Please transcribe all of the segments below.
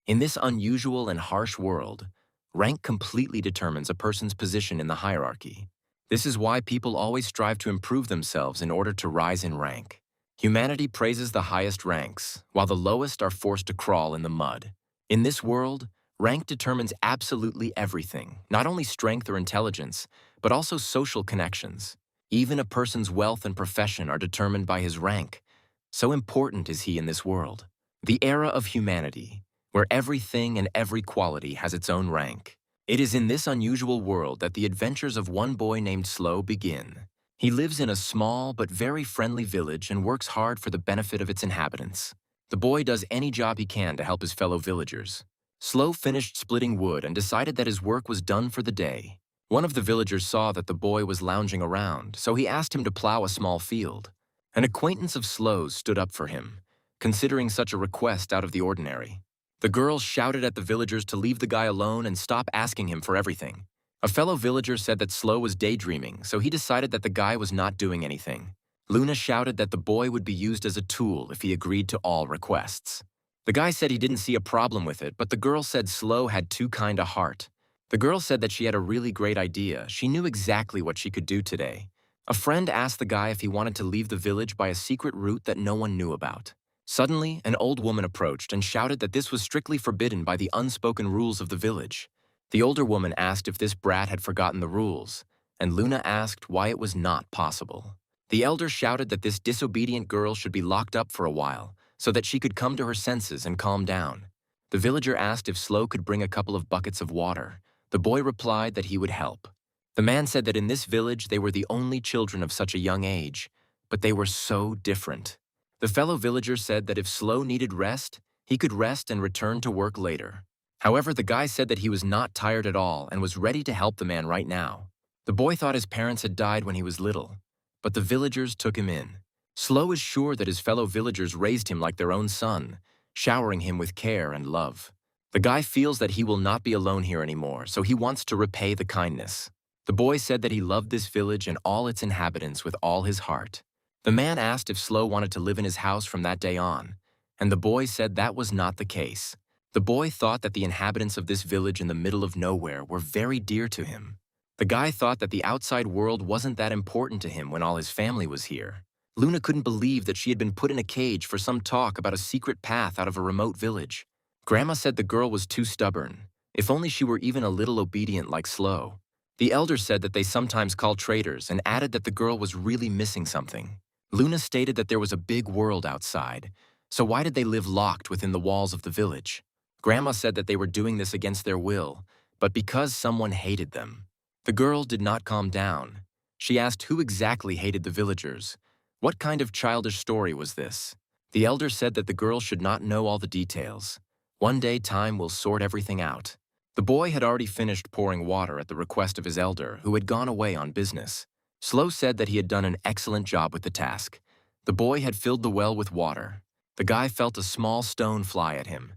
In this unusual and harsh world, rank completely determines a person's position in the hierarchy. This is why people always strive to improve themselves in order to rise in rank. Humanity praises the highest ranks, while the lowest are forced to crawl in the mud. In this world, rank determines absolutely everything, not only strength or intelligence, but also social connections. Even a person's wealth and profession are determined by his rank. So important is he in this world. The era of humanity, where everything and every quality has its own rank. It is in this unusual world that the adventures of one boy named Slow begin. He lives in a small but very friendly village and works hard for the benefit of its inhabitants. The boy does any job he can to help his fellow villagers. Slow finished splitting wood and decided that his work was done for the day. One of the villagers saw that the boy was lounging around, so he asked him to plow a small field. An acquaintance of Slow's stood up for him, considering such a request out of the ordinary. The girl shouted at the villagers to leave the guy alone and stop asking him for everything. A fellow villager said that Slow was daydreaming, so he decided that the guy was not doing anything. Luna shouted that the boy would be used as a tool if he agreed to all requests. The guy said he didn't see a problem with it, but the girl said Slow had too kind a heart. The girl said that she had a really great idea. She knew exactly what she could do today. A friend asked the guy if he wanted to leave the village by a secret route that no one knew about. Suddenly, an old woman approached and shouted that this was strictly forbidden by the unspoken rules of the village. The older woman asked if this brat had forgotten the rules, and Luna asked why it was not possible. The elder shouted that this disobedient girl should be locked up for a while, so that she could come to her senses and calm down. The villager asked if Slow could bring a couple of buckets of water. The boy replied that he would help. The man said that in this village they were the only children of such a young age, but they were so different. The fellow villager said that if Slow needed rest, he could rest and return to work later. However, the guy said that he was not tired at all and was ready to help the man right now. The boy thought his parents had died when he was little, but the villagers took him in. Slow is sure that his fellow villagers raised him like their own son, showering him with care and love. The guy feels that he will not be alone here anymore, so he wants to repay the kindness. The boy said that he loved this village and all its inhabitants with all his heart. The man asked if Slow wanted to live in his house from that day on, and the boy said that was not the case. The boy thought that the inhabitants of this village in the middle of nowhere were very dear to him. The guy thought that the outside world wasn't that important to him when all his family was here. Luna couldn't believe that she had been put in a cage for some talk about a secret path out of a remote village. Grandma said the girl was too stubborn. If only she were even a little obedient like Slow. The elder said that they sometimes call traitors and added that the girl was really missing something. Luna stated that there was a big world outside, so why did they live locked within the walls of the village? Grandma said that they were doing this against their will, but because someone hated them. The girl did not calm down. She asked who exactly hated the villagers. What kind of childish story was this? The elder said that the girl should not know all the details. One day time will sort everything out. The boy had already finished pouring water at the request of his elder, who had gone away on business. Slow said that he had done an excellent job with the task. The boy had filled the well with water. The guy felt a small stone fly at him.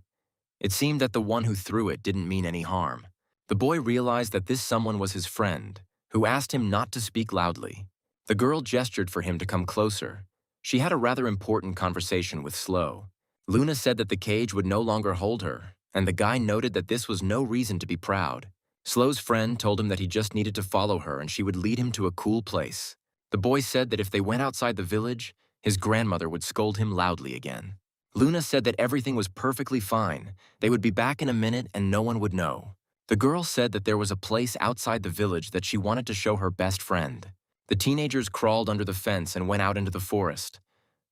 It seemed that the one who threw it didn't mean any harm. The boy realized that this someone was his friend, who asked him not to speak loudly. The girl gestured for him to come closer. She had a rather important conversation with Slow. Luna said that the cage would no longer hold her, and the guy noted that this was no reason to be proud. Slow's friend told him that he just needed to follow her and she would lead him to a cool place. The boy said that if they went outside the village, his grandmother would scold him loudly again. Luna said that everything was perfectly fine. They would be back in a minute and no one would know. The girl said that there was a place outside the village that she wanted to show her best friend. The teenagers crawled under the fence and went out into the forest.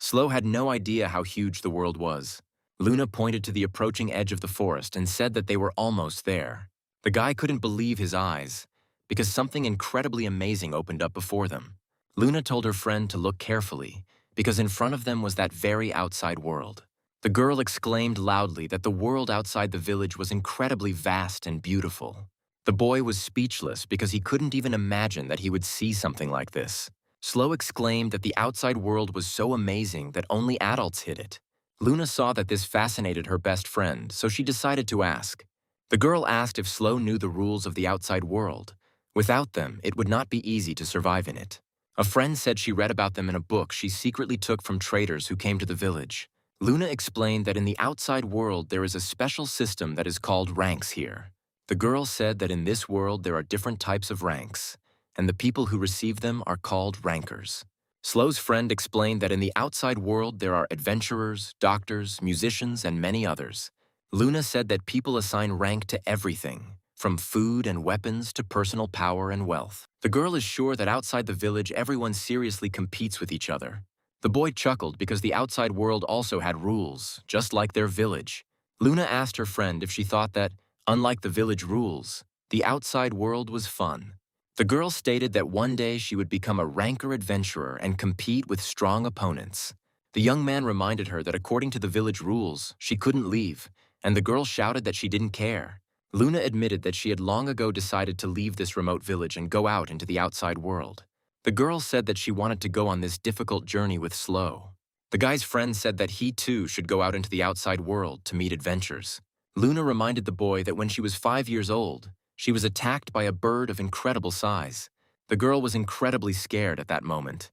Slow had no idea how huge the world was. Luna pointed to the approaching edge of the forest and said that they were almost there. The guy couldn't believe his eyes, because something incredibly amazing opened up before them. Luna told her friend to look carefully, because in front of them was that very outside world. The girl exclaimed loudly that the world outside the village was incredibly vast and beautiful. The boy was speechless because he couldn't even imagine that he would see something like this. Slow exclaimed that the outside world was so amazing that only adults hit it. Luna saw that this fascinated her best friend, so she decided to ask. The girl asked if Slow knew the rules of the outside world. Without them, it would not be easy to survive in it. A friend said she read about them in a book she secretly took from traders who came to the village. Luna explained that in the outside world there is a special system that is called ranks here. The girl said that in this world there are different types of ranks, and the people who receive them are called rankers. Slow's friend explained that in the outside world there are adventurers, doctors, musicians, and many others. Luna said that people assign rank to everything, from food and weapons to personal power and wealth. The girl is sure that outside the village everyone seriously competes with each other. The boy chuckled because the outside world also had rules, just like their village. Luna asked her friend if she thought that, unlike the village rules, the outside world was fun. The girl stated that one day she would become a ranker adventurer and compete with strong opponents. The young man reminded her that according to the village rules, she couldn't leave, and the girl shouted that she didn't care. Luna admitted that she had long ago decided to leave this remote village and go out into the outside world. The girl said that she wanted to go on this difficult journey with Slow. The guy's friend said that he too should go out into the outside world to meet adventures. Luna reminded the boy that when she was 5 years old, she was attacked by a bird of incredible size. The girl was incredibly scared at that moment.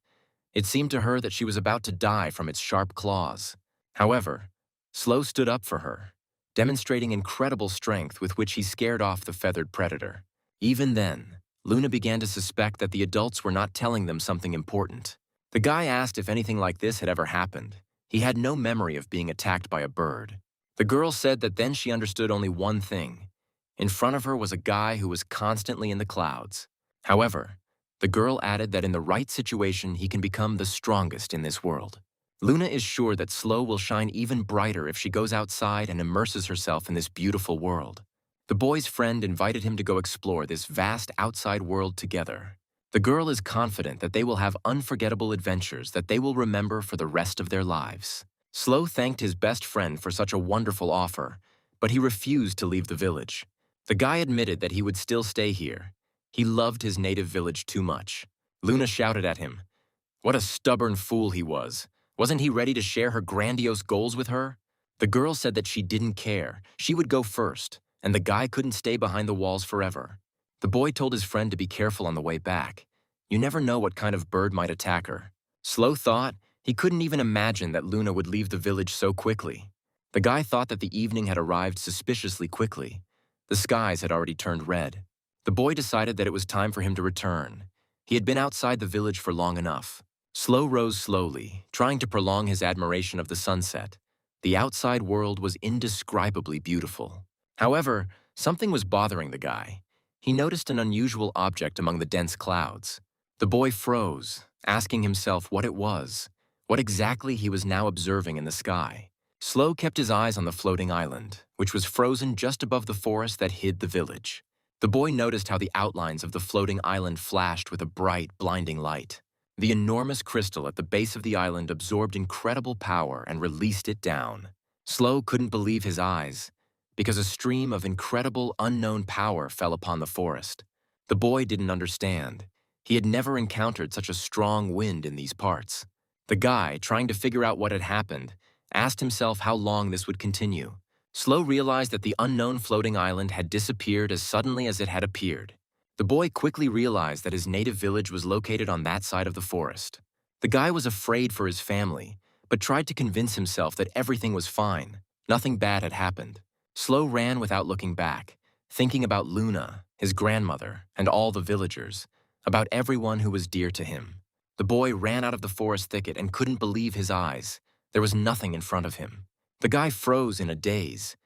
It seemed to her that she was about to die from its sharp claws. However, Slow stood up for her, demonstrating incredible strength with which he scared off the feathered predator. Even then, Luna began to suspect that the adults were not telling them something important. The guy asked if anything like this had ever happened. He had no memory of being attacked by a bird. The girl said that then she understood only one thing. In front of her was a guy who was constantly in the clouds. However, the girl added that in the right situation he can become the strongest in this world. Luna is sure that Slow will shine even brighter if she goes outside and immerses herself in this beautiful world. The boy's friend invited him to go explore this vast outside world together. The girl is confident that they will have unforgettable adventures that they will remember for the rest of their lives. Slow thanked his best friend for such a wonderful offer, but he refused to leave the village. The guy admitted that he would still stay here. He loved his native village too much. Luna shouted at him. What a stubborn fool he was. Wasn't he ready to share her grandiose goals with her? The girl said that she didn't care. She would go first, and the guy couldn't stay behind the walls forever. The boy told his friend to be careful on the way back. You never know what kind of bird might attack her. Slow thought he couldn't even imagine that Luna would leave the village so quickly. The guy thought that the evening had arrived suspiciously quickly. The skies had already turned red. The boy decided that it was time for him to return. He had been outside the village for long enough. Slow rose slowly, trying to prolong his admiration of the sunset. The outside world was indescribably beautiful. However, something was bothering the guy. He noticed an unusual object among the dense clouds. The boy froze, asking himself what it was, what exactly he was now observing in the sky. Slow kept his eyes on the floating island, which was frozen just above the forest that hid the village. The boy noticed how the outlines of the floating island flashed with a bright, blinding light. The enormous crystal at the base of the island absorbed incredible power and released it down. Slow couldn't believe his eyes, because a stream of incredible, unknown power fell upon the forest. The boy didn't understand. He had never encountered such a strong wind in these parts. The guy, trying to figure out what had happened, asked himself how long this would continue. Slow realized that the unknown floating island had disappeared as suddenly as it had appeared. The boy quickly realized that his native village was located on that side of the forest. The guy was afraid for his family, but tried to convince himself that everything was fine. Nothing bad had happened. Slow ran without looking back, thinking about Luna, his grandmother, and all the villagers, about everyone who was dear to him. The boy ran out of the forest thicket and couldn't believe his eyes. There was nothing in front of him. The guy froze in a daze.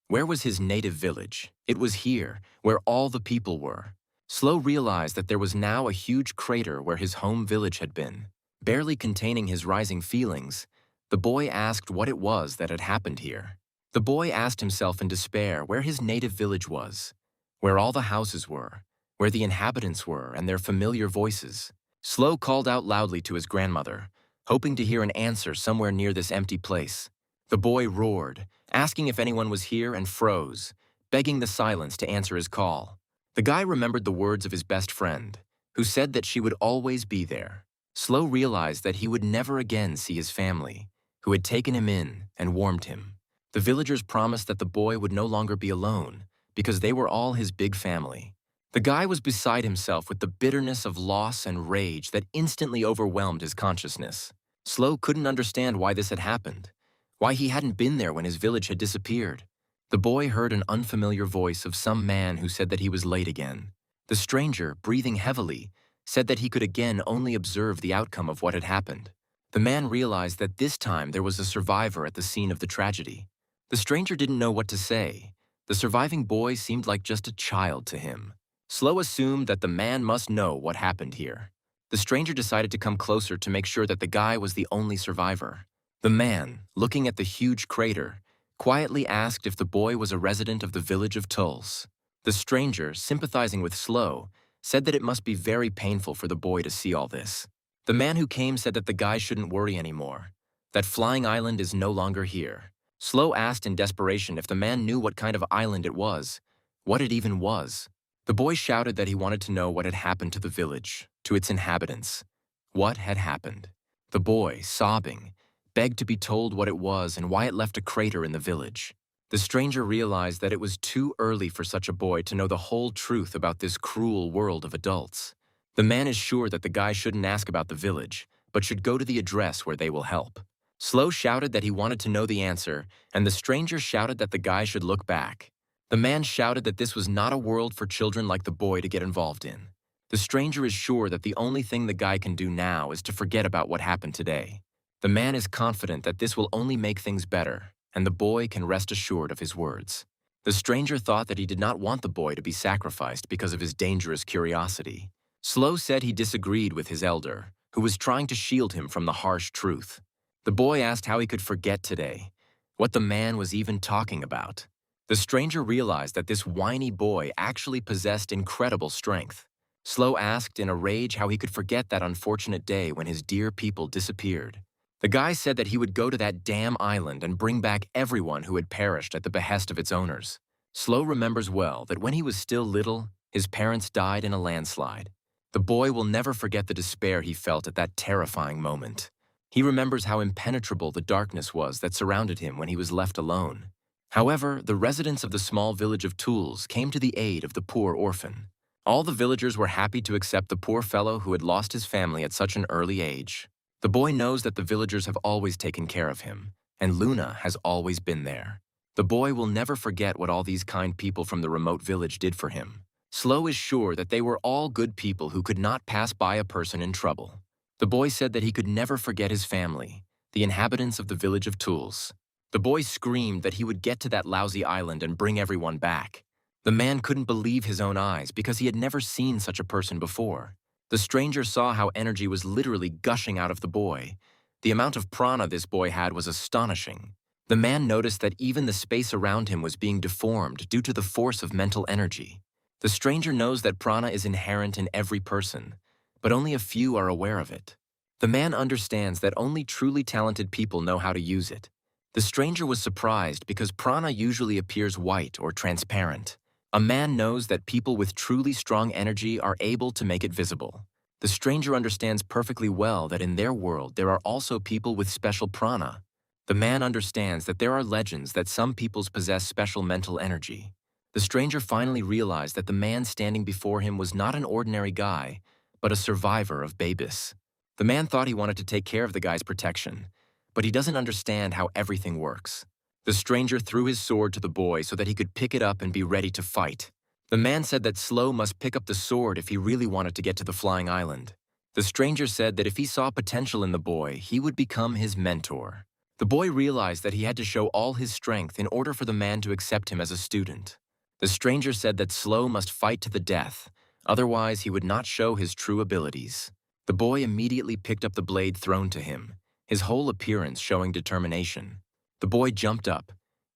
Where was his native village? It was here, where all the people were. Slow realized that there was now a huge crater where his home village had been. Barely containing his rising feelings, the boy asked what it was that had happened here. The boy asked himself in despair where his native village was, where all the houses were, where the inhabitants were and their familiar voices. Slow called out loudly to his grandmother, hoping to hear an answer somewhere near this empty place. The boy roared, asking if anyone was here, and froze, begging the silence to answer his call. The guy remembered the words of his best friend, who said that she would always be there. Slow realized that he would never again see his family, who had taken him in and warmed him. The villagers promised that the boy would no longer be alone, because they were all his big family. The guy was beside himself with the bitterness of loss and rage that instantly overwhelmed his consciousness. Slow couldn't understand why this had happened. why he hadn't been there when his village had disappeared. The boy heard an unfamiliar voice of some man who said that he was late again. The stranger, breathing heavily, said that he could again only observe the outcome of what had happened. The man realized that this time there was a survivor at the scene of the tragedy. The stranger didn't know what to say. The surviving boy seemed like just a child to him. Slow assumed that the man must know what happened here. The stranger decided to come closer to make sure that the guy was the only survivor. The man, looking at the huge crater, quietly asked if the boy was a resident of the village of Tulls. The stranger, sympathizing with Slow, said that it must be very painful for the boy to see all this. The man who came said that the guy shouldn't worry anymore, that Flying Island is no longer here. Slow asked in desperation if the man knew what kind of island it was, what it even was. The boy shouted that he wanted to know what had happened to the village, to its inhabitants. What had happened? The boy, sobbing, begged to be told what it was and why it left a crater in the village. The stranger realized that it was too early for such a boy to know the whole truth about this cruel world of adults. The man is sure that the guy shouldn't ask about the village, but should go to the address where they will help. Slow shouted that he wanted to know the answer, and the stranger shouted that the guy should look back. The man shouted that this was not a world for children like the boy to get involved in. The stranger is sure that the only thing the guy can do now is to forget about what happened today. The man is confident that this will only make things better, and the boy can rest assured of his words. The stranger thought that he did not want the boy to be sacrificed because of his dangerous curiosity. Slow said he disagreed with his elder, who was trying to shield him from the harsh truth. The boy asked how he could forget today, what the man was even talking about. The stranger realized that this whiny boy actually possessed incredible strength. Slow asked in a rage how he could forget that unfortunate day when his dear people disappeared. The guy said that he would go to that damn island and bring back everyone who had perished at the behest of its owners. Slow remembers well that when he was still little, his parents died in a landslide. The boy will never forget the despair he felt at that terrifying moment. He remembers how impenetrable the darkness was that surrounded him when he was left alone. However, the residents of the small village of Tools came to the aid of the poor orphan. All the villagers were happy to accept the poor fellow who had lost his family at such an early age. The boy knows that the villagers have always taken care of him, and Luna has always been there. The boy will never forget what all these kind people from the remote village did for him. Slow is sure that they were all good people who could not pass by a person in trouble. The boy said that he could never forget his family, the inhabitants of the village of Tools. The boy screamed that he would get to that lousy island and bring everyone back. The man couldn't believe his own eyes because he had never seen such a person before. The stranger saw how energy was literally gushing out of the boy. The amount of prana this boy had was astonishing. The man noticed that even the space around him was being deformed due to the force of mental energy. The stranger knows that prana is inherent in every person, but only a few are aware of it. The man understands that only truly talented people know how to use it. The stranger was surprised because prana usually appears white or transparent. A man knows that people with truly strong energy are able to make it visible. The stranger understands perfectly well that in their world there are also people with special prana. The man understands that there are legends that some peoples possess special mental energy. The stranger finally realized that the man standing before him was not an ordinary guy, but a survivor of Babis. The man thought he wanted to take care of the guy's protection, but he doesn't understand how everything works. The stranger threw his sword to the boy so that he could pick it up and be ready to fight. The man said that Slow must pick up the sword if he really wanted to get to the flying island. The stranger said that if he saw potential in the boy, he would become his mentor. The boy realized that he had to show all his strength in order for the man to accept him as a student. The stranger said that Slow must fight to the death, otherwise he would not show his true abilities. The boy immediately picked up the blade thrown to him, his whole appearance showing determination. The boy jumped up.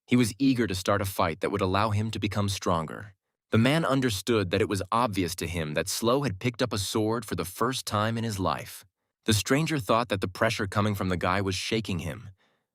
He was eager to start a fight that would allow him to become stronger. The man understood that it was obvious to him that Slow had picked up a sword for the first time in his life. The stranger thought that the pressure coming from the guy was shaking him,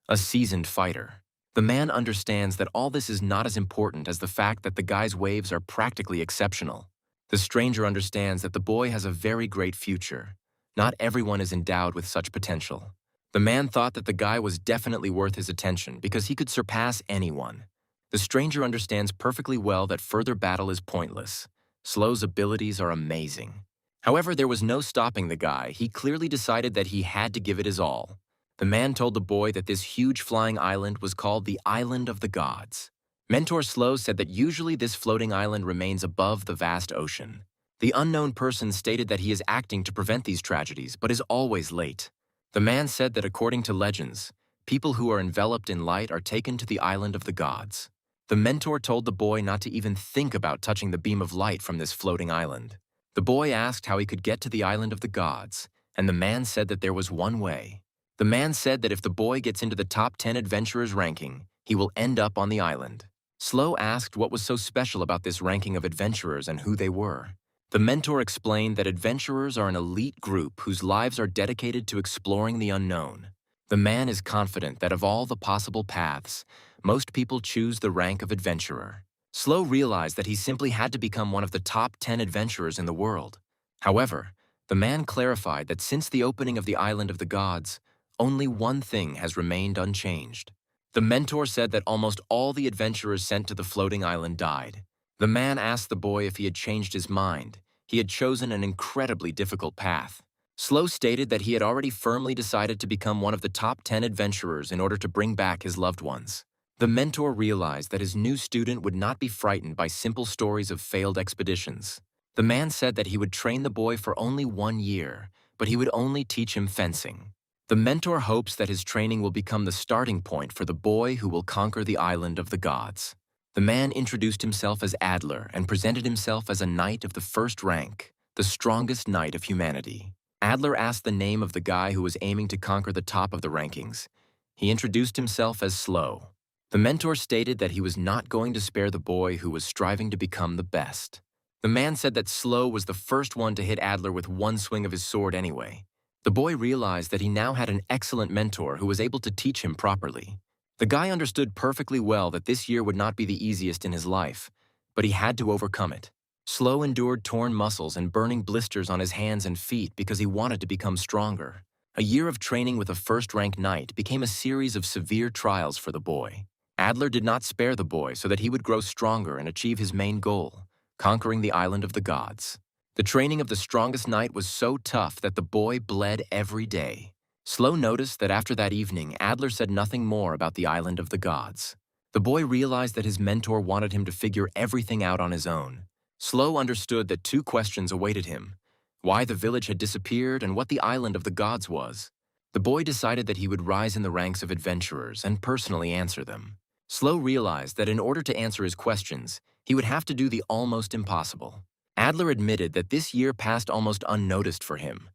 a seasoned fighter. The man understands that all this is not as important as the fact that the guy's waves are practically exceptional. The stranger understands that the boy has a very great future. Not everyone is endowed with such potential. The man thought that the guy was definitely worth his attention because he could surpass anyone. The stranger understands perfectly well that further battle is pointless. Slow's abilities are amazing. However, there was no stopping the guy. He clearly decided that he had to give it his all. The man told the boy that this huge flying island was called the Island of the Gods. Mentor Slow said that usually this floating island remains above the vast ocean. The unknown person stated that he is acting to prevent these tragedies, but is always late. The man said that according to legends, people who are enveloped in light are taken to the Island of the Gods. The mentor told the boy not to even think about touching the beam of light from this floating island. The boy asked how he could get to the Island of the Gods, and the man said that there was one way. The man said that if the boy gets into the top 10 adventurers ranking, he will end up on the island. Slow asked what was so special about this ranking of adventurers and who they were. The mentor explained that adventurers are an elite group whose lives are dedicated to exploring the unknown. The man is confident that of all the possible paths, most people choose the rank of adventurer. Slow realized that he simply had to become one of the top 10 adventurers in the world. However, the man clarified that since the opening of the Island of the Gods, only one thing has remained unchanged. The mentor said that almost all the adventurers sent to the floating island died. The man asked the boy if he had changed his mind. He had chosen an incredibly difficult path. Slow stated that he had already firmly decided to become one of the top 10 adventurers in order to bring back his loved ones. The mentor realized that his new student would not be frightened by simple stories of failed expeditions. The man said that he would train the boy for only 1 year, but he would only teach him fencing. The mentor hopes that his training will become the starting point for the boy who will conquer the Island of the Gods. The man introduced himself as Adler and presented himself as a knight of the first rank, the strongest knight of humanity. Adler asked the name of the guy who was aiming to conquer the top of the rankings. He introduced himself as Slow. The mentor stated that he was not going to spare the boy who was striving to become the best. The man said that Slow was the first one to hit Adler with one swing of his sword anyway. The boy realized that he now had an excellent mentor who was able to teach him properly. The guy understood perfectly well that this year would not be the easiest in his life, but he had to overcome it. Slow endured torn muscles and burning blisters on his hands and feet because he wanted to become stronger. A year of training with a first-rank knight became a series of severe trials for the boy. Adler did not spare the boy so that he would grow stronger and achieve his main goal, conquering the Island of the Gods. The training of the strongest knight was so tough that the boy bled every day. Slow noticed that after that evening, Adler said nothing more about the Island of the Gods. The boy realized that his mentor wanted him to figure everything out on his own. Slow understood that 2 questions awaited him: why the village had disappeared and what the Island of the Gods was. The boy decided that he would rise in the ranks of adventurers and personally answer them. Slow realized that in order to answer his questions, he would have to do the almost impossible. Adler admitted that this year passed almost unnoticed for him.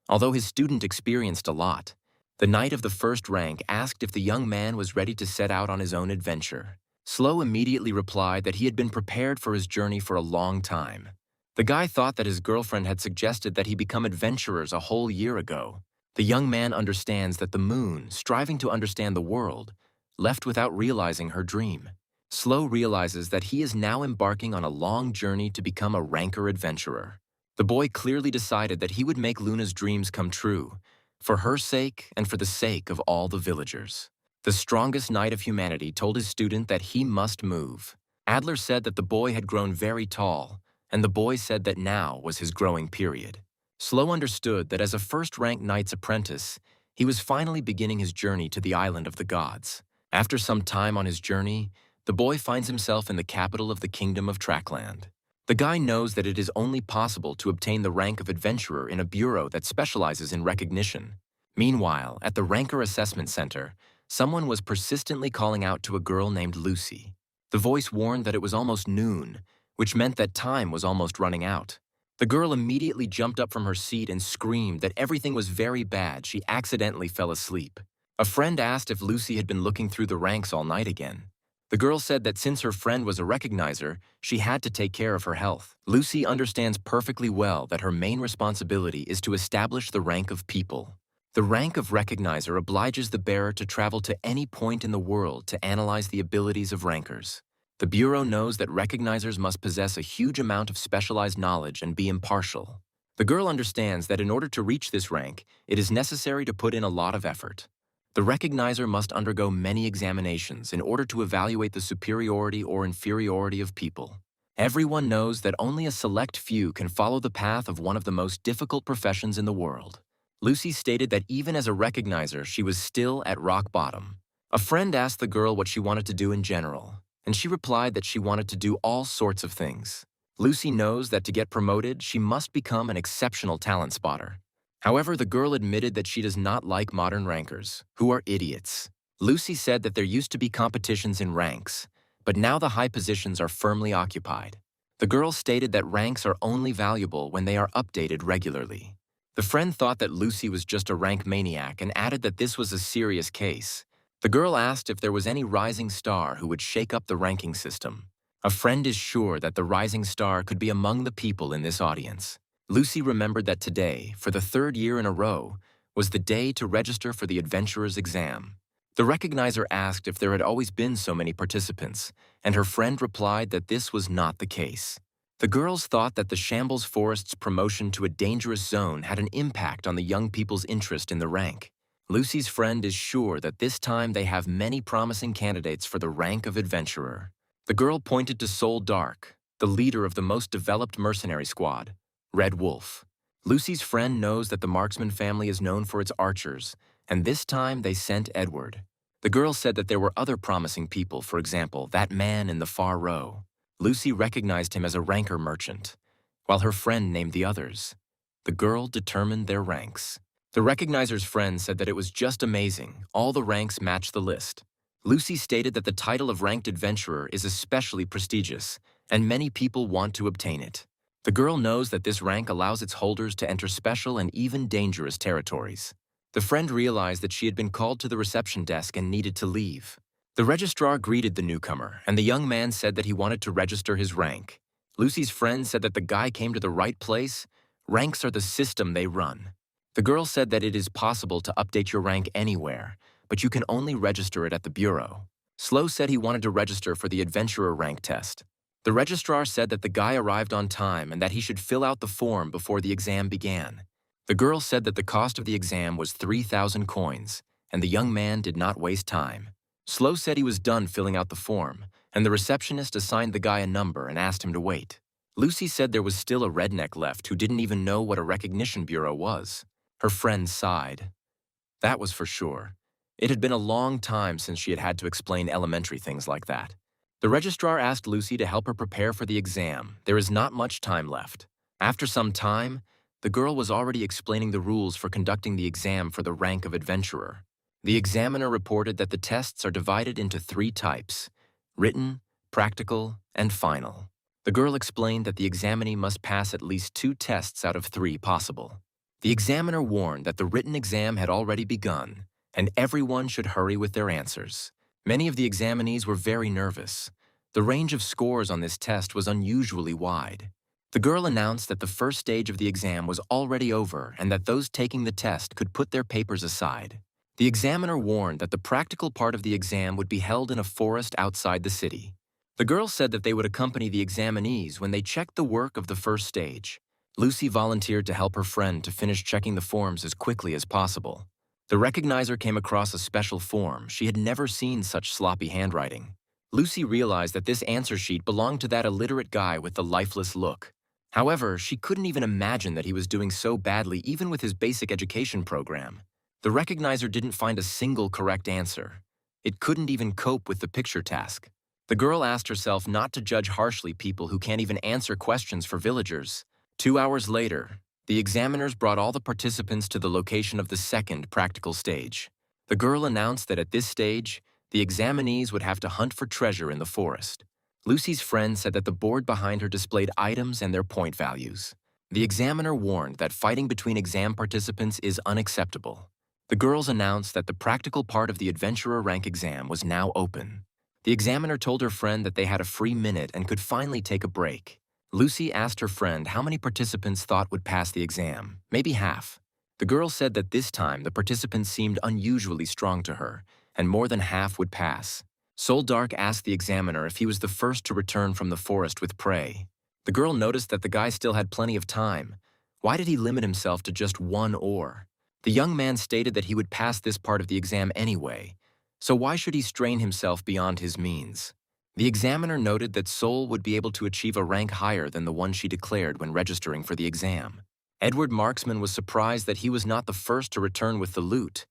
Although his student experienced a lot, the knight of the first rank asked if the young man was ready to set out on his own adventure. Slow immediately replied that he had been prepared for his journey for a long time. The guy thought that his girlfriend had suggested that he become adventurers a whole year ago. The young man understands that the moon, striving to understand the world, left without realizing her dream. Slow realizes that he is now embarking on a long journey to become a ranker adventurer. The boy clearly decided that he would make Luna's dreams come true, for her sake and for the sake of all the villagers. The strongest knight of humanity told his student that he must move. Adler said that the boy had grown very tall, and the boy said that now was his growing period. Slow understood that as a first-rank knight's apprentice, he was finally beginning his journey to the Island of the Gods. After some time on his journey, the boy finds himself in the capital of the Kingdom of Trackland. The guy knows that it is only possible to obtain the rank of adventurer in a bureau that specializes in recognition. Meanwhile, at the Ranker Assessment Center, someone was persistently calling out to a girl named Lucy. The voice warned that it was almost noon, which meant that time was almost running out. The girl immediately jumped up from her seat and screamed that everything was very bad. She accidentally fell asleep. A friend asked if Lucy had been looking through the ranks all night again. The girl said that since her friend was a recognizer, she had to take care of her health. Lucy understands perfectly well that her main responsibility is to establish the rank of people. The rank of recognizer obliges the bearer to travel to any point in the world to analyze the abilities of rankers. The Bureau knows that recognizers must possess a huge amount of specialized knowledge and be impartial. The girl understands that in order to reach this rank, it is necessary to put in a lot of effort. The recognizer must undergo many examinations in order to evaluate the superiority or inferiority of people. Everyone knows that only a select few can follow the path of one of the most difficult professions in the world. Lucy stated that even as a recognizer, she was still at rock bottom. A friend asked the girl what she wanted to do in general, and she replied that she wanted to do all sorts of things. Lucy knows that to get promoted, she must become an exceptional talent spotter. However, the girl admitted that she does not like modern rankers, who are idiots. Lucy said that there used to be competitions in ranks, but now the high positions are firmly occupied. The girl stated that ranks are only valuable when they are updated regularly. The friend thought that Lucy was just a rank maniac and added that this was a serious case. The girl asked if there was any rising star who would shake up the ranking system. A friend is sure that the rising star could be among the people in this audience. Lucy remembered that today, for the third year in a row, was the day to register for the adventurer's exam. The recognizer asked if there had always been so many participants, and her friend replied that this was not the case. The girls thought that the Shambles Forest's promotion to a dangerous zone had an impact on the young people's interest in the rank. Lucy's friend is sure that this time they have many promising candidates for the rank of adventurer. The girl pointed to Soul Dark, the leader of the most developed mercenary squad, Red Wolf. Lucy's friend knows that the marksman family is known for its archers, and this time they sent Edward. The girl said that there were other promising people, for example, that man in the far row. Lucy recognized him as a ranker merchant, while her friend named the others. The girl determined their ranks. The recognizer's friend said that it was just amazing. All the ranks matched the list. Lucy stated that the title of ranked adventurer is especially prestigious, and many people want to obtain it. The girl knows that this rank allows its holders to enter special and even dangerous territories. The friend realized that she had been called to the reception desk and needed to leave. The registrar greeted the newcomer, and the young man said that he wanted to register his rank. Lucy's friend said that the guy came to the right place. Ranks are the system they run. The girl said that it is possible to update your rank anywhere, but you can only register it at the bureau. Slow said he wanted to register for the adventurer rank test. The registrar said that the guy arrived on time and that he should fill out the form before the exam began. The girl said that the cost of the exam was 3,000 coins, and the young man did not waste time. Slow said he was done filling out the form, and the receptionist assigned the guy a number and asked him to wait. Lucy said there was still a redneck left who didn't even know what a recognition bureau was. Her friend sighed. That was for sure. It had been a long time since she had had to explain elementary things like that. The registrar asked Lucy to help her prepare for the exam. There is not much time left. After some time, the girl was already explaining the rules for conducting the exam for the rank of adventurer. The examiner reported that the tests are divided into 3 types: written, practical, and final. The girl explained that the examinee must pass at least 2 tests out of 3 possible. The examiner warned that the written exam had already begun, and everyone should hurry with their answers. Many of the examinees were very nervous. The range of scores on this test was unusually wide. The girl announced that the first stage of the exam was already over and that those taking the test could put their papers aside. The examiner warned that the practical part of the exam would be held in a forest outside the city. The girl said that they would accompany the examinees when they checked the work of the first stage. Lucy volunteered to help her friend to finish checking the forms as quickly as possible. The recognizer came across a special form. She had never seen such sloppy handwriting. Lucy realized that this answer sheet belonged to that illiterate guy with the lifeless look. However, she couldn't even imagine that he was doing so badly even with his basic education program. The recognizer didn't find a single correct answer. It couldn't even cope with the picture task. The girl asked herself not to judge harshly people who can't even answer questions for villagers. 2 hours later, the examiners brought all the participants to the location of the second practical stage. The girl announced that at this stage, the examinees would have to hunt for treasure in the forest. Lucy's friend said that the board behind her displayed items and their point values. The examiner warned that fighting between exam participants is unacceptable. The girls announced that the practical part of the adventurer rank exam was now open. The examiner told her friend that they had a free minute and could finally take a break. Lucy asked her friend how many participants thought would pass the exam, maybe half. The girl said that this time the participants seemed unusually strong to her, and more than half would pass. Soul Dark asked the examiner if he was the first to return from the forest with prey. The girl noticed that the guy still had plenty of time. Why did he limit himself to just 1 oar? The young man stated that he would pass this part of the exam anyway, so why should he strain himself beyond his means? The examiner noted that Soul would be able to achieve a rank higher than the one she declared when registering for the exam. Edward Marksman was surprised that he was not the first to return with the loot.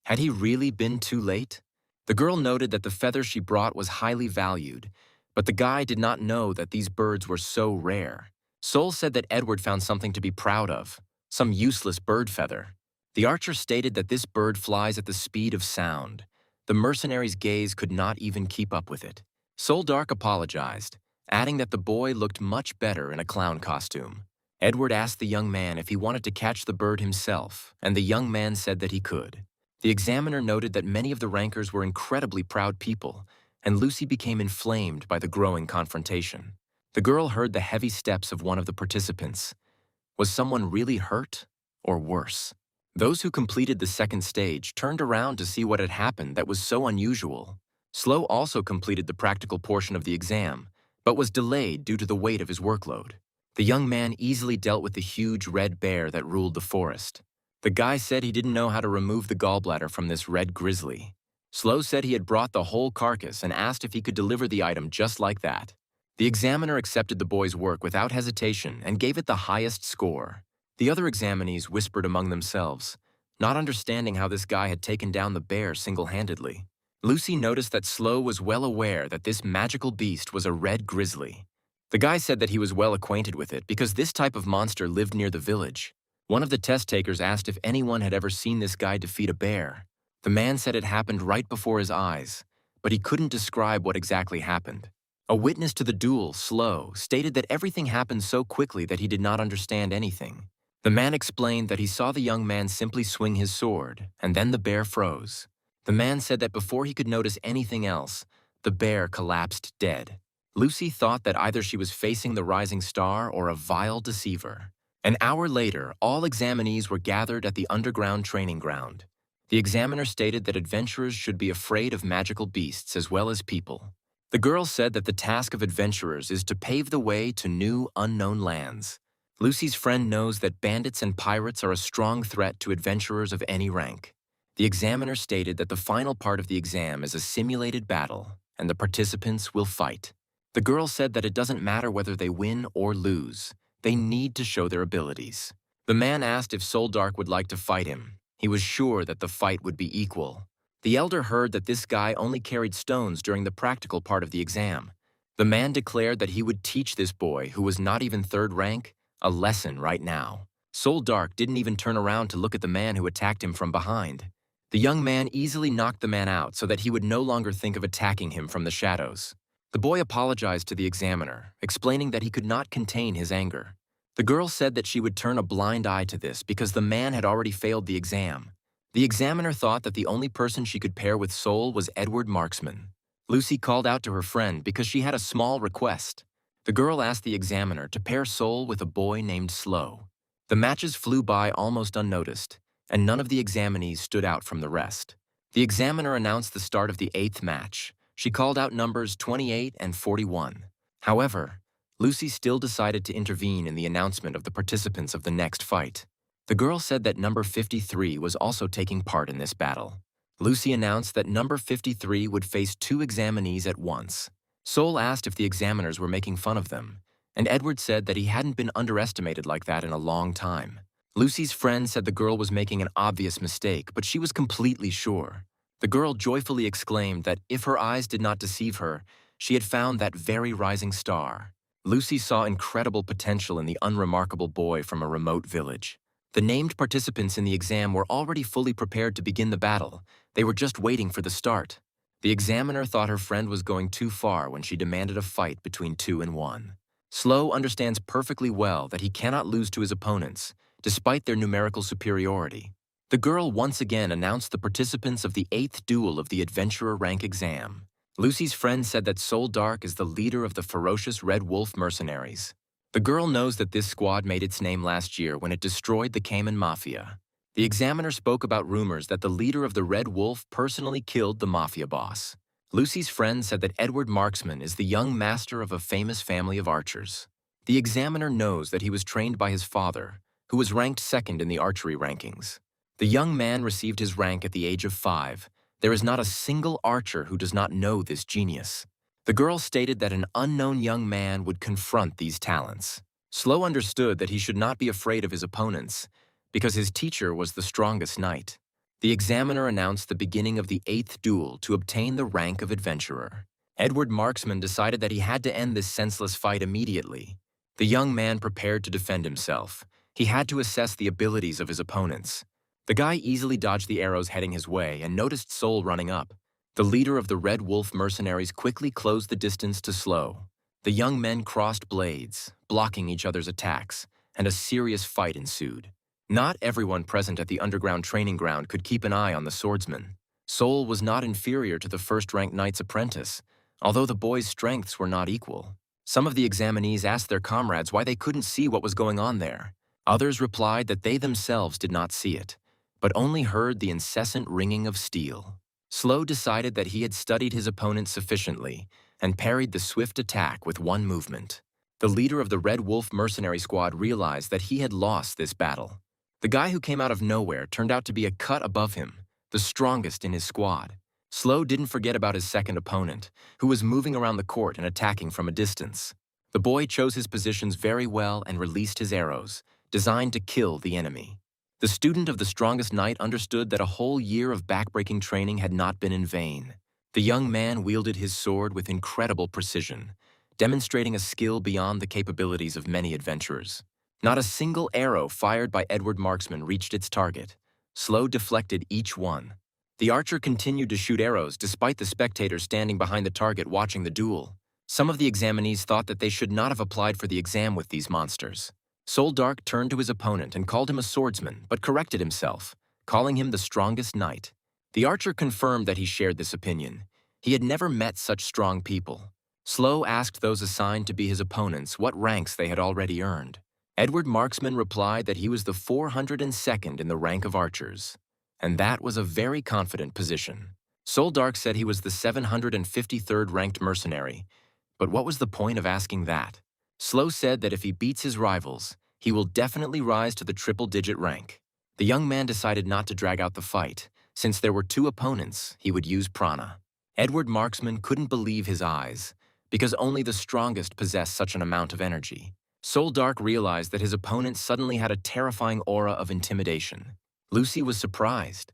Had he really been too late? The girl noted that the feather she brought was highly valued, but the guy did not know that these birds were so rare. Sol said that Edward found something to be proud of, some useless bird feather. The archer stated that this bird flies at the speed of sound. The mercenary's gaze could not even keep up with it. Sol Dark apologized, adding that the boy looked much better in a clown costume. Edward asked the young man if he wanted to catch the bird himself, and the young man said that he could. The examiner noted that many of the rankers were incredibly proud people, and Lucy became inflamed by the growing confrontation. The girl heard the heavy steps of one of the participants. Was someone really hurt, or worse? Those who completed the second stage turned around to see what had happened that was so unusual. Slow also completed the practical portion of the exam, but was delayed due to the weight of his workload. The young man easily dealt with the huge red bear that ruled the forest. The guy said he didn't know how to remove the gallbladder from this red grizzly. Slow said he had brought the whole carcass and asked if he could deliver the item just like that. The examiner accepted the boy's work without hesitation and gave it the highest score. The other examinees whispered among themselves, not understanding how this guy had taken down the bear single-handedly. Lucy noticed that Slow was well aware that this magical beast was a red grizzly. The guy said that he was well acquainted with it because this type of monster lived near the village. One of the test takers asked if anyone had ever seen this guy defeat a bear. The man said it happened right before his eyes, but he couldn't describe what exactly happened. A witness to the duel, Slow, stated that everything happened so quickly that he did not understand anything. The man explained that he saw the young man simply swing his sword, and then the bear froze. The man said that before he could notice anything else, the bear collapsed dead. Lucy thought that either she was facing the rising star or a vile deceiver. An hour later, all examinees were gathered at the underground training ground. The examiner stated that adventurers should be afraid of magical beasts as well as people. The girl said that the task of adventurers is to pave the way to new, unknown lands. Lucy's friend knows that bandits and pirates are a strong threat to adventurers of any rank. The examiner stated that the final part of the exam is a simulated battle, and the participants will fight. The girl said that it doesn't matter whether they win or lose. They need to show their abilities. The man asked if Soldark would like to fight him. He was sure that the fight would be equal. The elder heard that this guy only carried stones during the practical part of the exam. The man declared that he would teach this boy, who was not even third rank, a lesson right now. Soldark didn't even turn around to look at the man who attacked him from behind. The young man easily knocked the man out so that he would no longer think of attacking him from the shadows. The boy apologized to the examiner, explaining that he could not contain his anger. The girl said that she would turn a blind eye to this because the man had already failed the exam. The examiner thought that the only person she could pair with Sol was Edward Marksman. Lucy called out to her friend because she had a small request. The girl asked the examiner to pair Sol with a boy named Slow. The matches flew by almost unnoticed, and none of the examinees stood out from the rest. The examiner announced the start of the 8th match. She called out numbers 28 and 41. However, Lucy still decided to intervene in the announcement of the participants of the next fight. The girl said that number 53 was also taking part in this battle. Lucy announced that number 53 would face 2 examinees at once. Sol asked if the examiners were making fun of them, and Edward said that he hadn't been underestimated like that in a long time. Lucy's friend said the girl was making an obvious mistake, but she was completely sure. The girl joyfully exclaimed that if her eyes did not deceive her, she had found that very rising star. Lucy saw incredible potential in the unremarkable boy from a remote village. The named participants in the exam were already fully prepared to begin the battle. They were just waiting for the start. The examiner thought her friend was going too far when she demanded a fight between 2 and 1. Slow understands perfectly well that he cannot lose to his opponents, despite their numerical superiority. The girl once again announced the participants of the 8th duel of the Adventurer rank exam. Lucy's friend said that Soldark is the leader of the ferocious Red Wolf mercenaries. The girl knows that this squad made its name last year when it destroyed the Cayman Mafia. The examiner spoke about rumors that the leader of the Red Wolf personally killed the Mafia boss. Lucy's friend said that Edward Marksman is the young master of a famous family of archers. The examiner knows that he was trained by his father, who was ranked 2nd in the archery rankings. The young man received his rank at the age of 5. There is not a single archer who does not know this genius. The girl stated that an unknown young man would confront these talents. Slow understood that he should not be afraid of his opponents, because his teacher was the strongest knight. The examiner announced the beginning of the 8th duel to obtain the rank of adventurer. Edward Marksman decided that he had to end this senseless fight immediately. The young man prepared to defend himself. He had to assess the abilities of his opponents. The guy easily dodged the arrows heading his way and noticed Soul running up. The leader of the Red Wolf mercenaries quickly closed the distance to Slow. The young men crossed blades, blocking each other's attacks, and a serious fight ensued. Not everyone present at the underground training ground could keep an eye on the swordsman. Soul was not inferior to the first-ranked knight's apprentice, although the boys' strengths were not equal. Some of the examinees asked their comrades why they couldn't see what was going on there. Others replied that they themselves did not see it, but only heard the incessant ringing of steel. Slow decided that he had studied his opponent sufficiently and parried the swift attack with one movement. The leader of the Red Wolf mercenary squad realized that he had lost this battle. The guy who came out of nowhere turned out to be a cut above him, the strongest in his squad. Slow didn't forget about his second opponent, who was moving around the court and attacking from a distance. The boy chose his positions very well and released his arrows, designed to kill the enemy. The student of the strongest knight understood that a whole year of backbreaking training had not been in vain. The young man wielded his sword with incredible precision, demonstrating a skill beyond the capabilities of many adventurers. Not a single arrow fired by Edward Marksman reached its target. Slow deflected each one. The archer continued to shoot arrows despite the spectators standing behind the target watching the duel. Some of the examinees thought that they should not have applied for the exam with these monsters. Soul Dark turned to his opponent and called him a swordsman, but corrected himself, calling him the strongest knight. The archer confirmed that he shared this opinion. He had never met such strong people. Slow asked those assigned to be his opponents what ranks they had already earned. Edward Marksman replied that he was the 402nd in the rank of archers, and that was a very confident position. Soul Dark said he was the 753rd ranked mercenary, but what was the point of asking that? Slow said that if he beats his rivals, he will definitely rise to the triple-digit rank. The young man decided not to drag out the fight. Since there were two opponents, he would use prana. Edward Marksman couldn't believe his eyes, because only the strongest possessed such an amount of energy. Soul Dark realized that his opponent suddenly had a terrifying aura of intimidation. Lucy was surprised.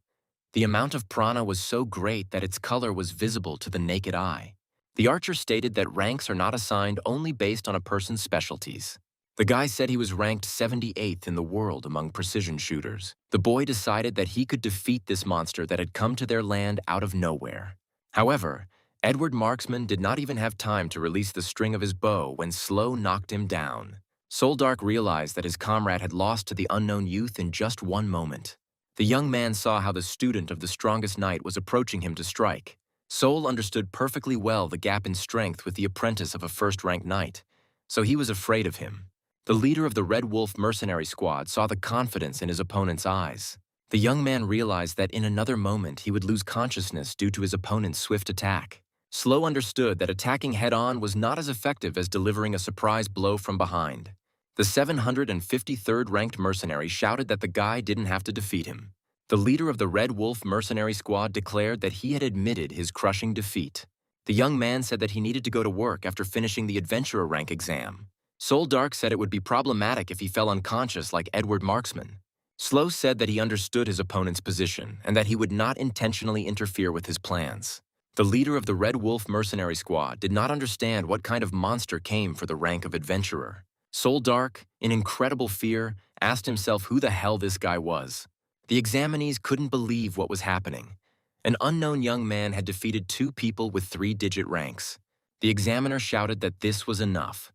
The amount of prana was so great that its color was visible to the naked eye. The archer stated that ranks are not assigned only based on a person's specialties. The guy said he was ranked 78th in the world among precision shooters. The boy decided that he could defeat this monster that had come to their land out of nowhere. However, Edward Marksman did not even have time to release the string of his bow when Slow knocked him down. Soul Dark realized that his comrade had lost to the unknown youth in just one moment. The young man saw how the student of the strongest knight was approaching him to strike. Soul understood perfectly well the gap in strength with the apprentice of a first-ranked knight, so he was afraid of him. The leader of the Red Wolf mercenary squad saw the confidence in his opponent's eyes. The young man realized that in another moment he would lose consciousness due to his opponent's swift attack. Slow understood that attacking head-on was not as effective as delivering a surprise blow from behind. The 753rd ranked mercenary shouted that the guy didn't have to defeat him. The leader of the Red Wolf mercenary squad declared that he had admitted his crushing defeat. The young man said that he needed to go to work after finishing the adventurer rank exam. Soul Dark said it would be problematic if he fell unconscious like Edward Marksman. Slow said that he understood his opponent's position and that he would not intentionally interfere with his plans. The leader of the Red Wolf mercenary squad did not understand what kind of monster came for the rank of adventurer. Soul Dark, in incredible fear, asked himself who the hell this guy was. The examinees couldn't believe what was happening. An unknown young man had defeated two people with 3-digit ranks. The examiner shouted that this was enough.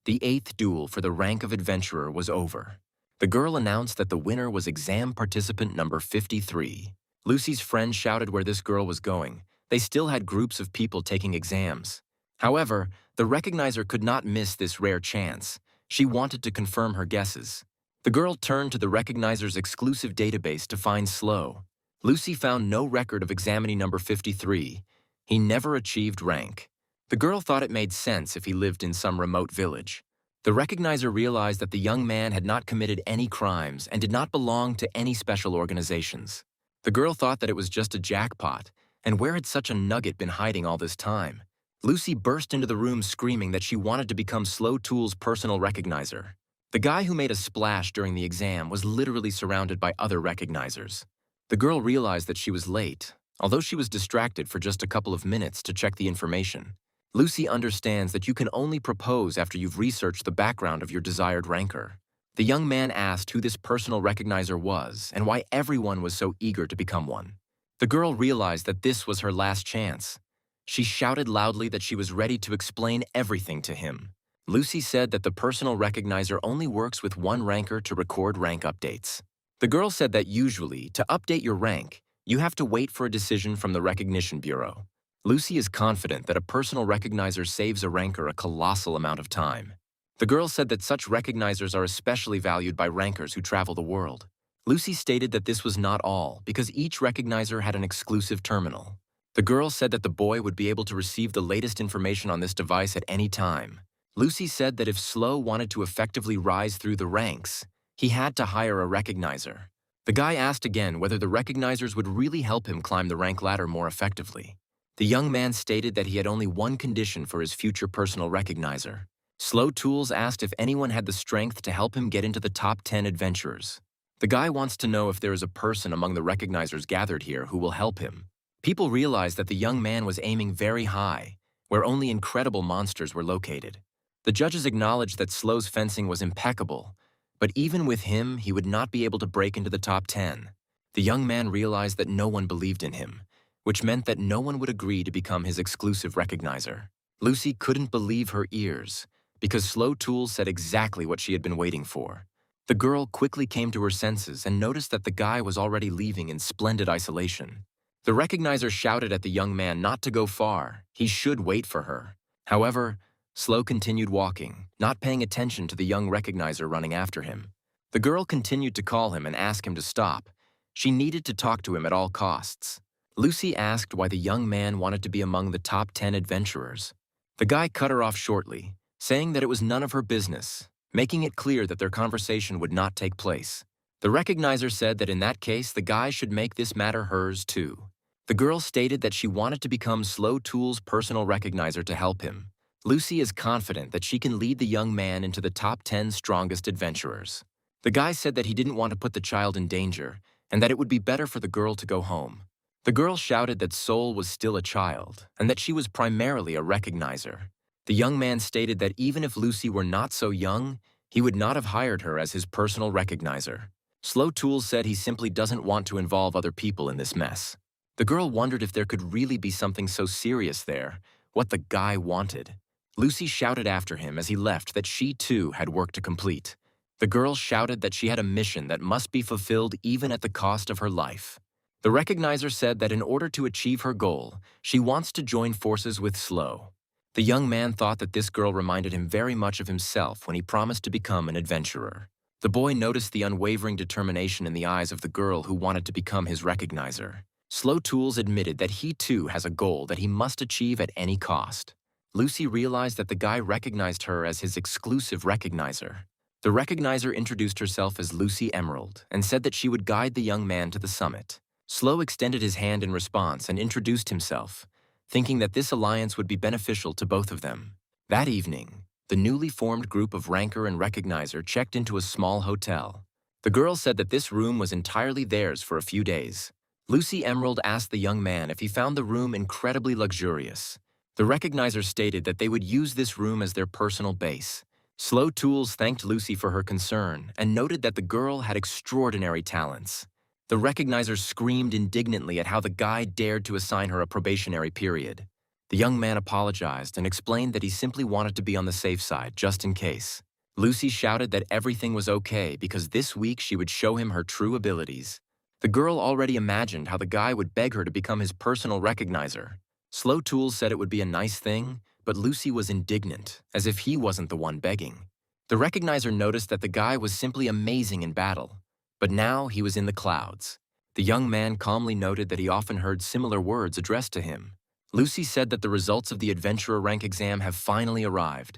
The 8th duel for the rank of adventurer was over. The girl announced that the winner was exam participant number 53. Lucy's friend shouted where this girl was going. They still had groups of people taking exams. However, the recognizer could not miss this rare chance. She wanted to confirm her guesses. The girl turned to the recognizer's exclusive database to find Slow. Lucy found no record of examinee number 53. He never achieved rank. The girl thought it made sense if he lived in some remote village. The recognizer realized that the young man had not committed any crimes and did not belong to any special organizations. The girl thought that it was just a jackpot, and where had such a nugget been hiding all this time? Lucy burst into the room screaming that she wanted to become Slow Tool's personal recognizer. The guy who made a splash during the exam was literally surrounded by other recognizers. The girl realized that she was late, although she was distracted for just a couple of minutes to check the information. Lucy understands that you can only propose after you've researched the background of your desired ranker. The young man asked who this personal recognizer was and why everyone was so eager to become one. The girl realized that this was her last chance. She shouted loudly that she was ready to explain everything to him. Lucy said that the personal recognizer only works with one ranker to record rank updates. The girl said that usually, to update your rank, you have to wait for a decision from the Recognition Bureau. Lucy is confident that a personal recognizer saves a ranker a colossal amount of time. The girl said that such recognizers are especially valued by rankers who travel the world. Lucy stated that this was not all, because each recognizer had an exclusive terminal. The girl said that the boy would be able to receive the latest information on this device at any time. Lucy said that if Slow wanted to effectively rise through the ranks, he had to hire a recognizer. The guy asked again whether the recognizers would really help him climb the rank ladder more effectively. The young man stated that he had only one condition for his future personal recognizer. Slow Tools asked if anyone had the strength to help him get into the top 10 adventurers. The guy wants to know if there is a person among the recognizers gathered here who will help him. People realized that the young man was aiming very high, where only incredible monsters were located. The judges acknowledged that Slow's fencing was impeccable, but even with him, he would not be able to break into the top 10. The young man realized that no one believed in him, which meant that no one would agree to become his exclusive recognizer. Lucy couldn't believe her ears, because Slow Tools said exactly what she had been waiting for. The girl quickly came to her senses and noticed that the guy was already leaving in splendid isolation. The recognizer shouted at the young man not to go far. He should wait for her. However, Slow continued walking, not paying attention to the young recognizer running after him. The girl continued to call him and ask him to stop. She needed to talk to him at all costs. Lucy asked why the young man wanted to be among the top 10 adventurers. The guy cut her off shortly, saying that it was none of her business, making it clear that their conversation would not take place. The recognizer said that in that case, the guy should make this matter hers too. The girl stated that she wanted to become Slow Tools' personal recognizer to help him. Lucy is confident that she can lead the young man into the top 10 strongest adventurers. The guy said that he didn't want to put the child in danger and that it would be better for the girl to go home. The girl shouted that Soul was still a child and that she was primarily a recognizer. The young man stated that even if Lucy were not so young, he would not have hired her as his personal recognizer. Slow Tools said he simply doesn't want to involve other people in this mess. The girl wondered if there could really be something so serious there, what the guy wanted. Lucy shouted after him as he left that she too had work to complete. The girl shouted that she had a mission that must be fulfilled even at the cost of her life. The recognizer said that in order to achieve her goal, she wants to join forces with Slow. The young man thought that this girl reminded him very much of himself when he promised to become an adventurer. The boy noticed the unwavering determination in the eyes of the girl who wanted to become his recognizer. Slow Tools admitted that he too has a goal that he must achieve at any cost. Lucy realized that the guy recognized her as his exclusive recognizer. The recognizer introduced herself as Lucy Emerald and said that she would guide the young man to the summit. Slow extended his hand in response and introduced himself, thinking that this alliance would be beneficial to both of them. That evening, the newly formed group of ranker and recognizer checked into a small hotel. The girl said that this room was entirely theirs for a few days. Lucy Emerald asked the young man if he found the room incredibly luxurious. The recognizer stated that they would use this room as their personal base. Slow Tools thanked Lucy for her concern and noted that the girl had extraordinary talents. The recognizer screamed indignantly at how the guy dared to assign her a probationary period. The young man apologized and explained that he simply wanted to be on the safe side, just in case. Lucy shouted that everything was okay because this week she would show him her true abilities. The girl already imagined how the guy would beg her to become his personal recognizer. Slow Tools said it would be a nice thing, but Lucy was indignant, as if he wasn't the one begging. The recognizer noticed that the guy was simply amazing in battle, but now he was in the clouds. The young man calmly noted that he often heard similar words addressed to him. Lucy said that the results of the adventurer rank exam have finally arrived.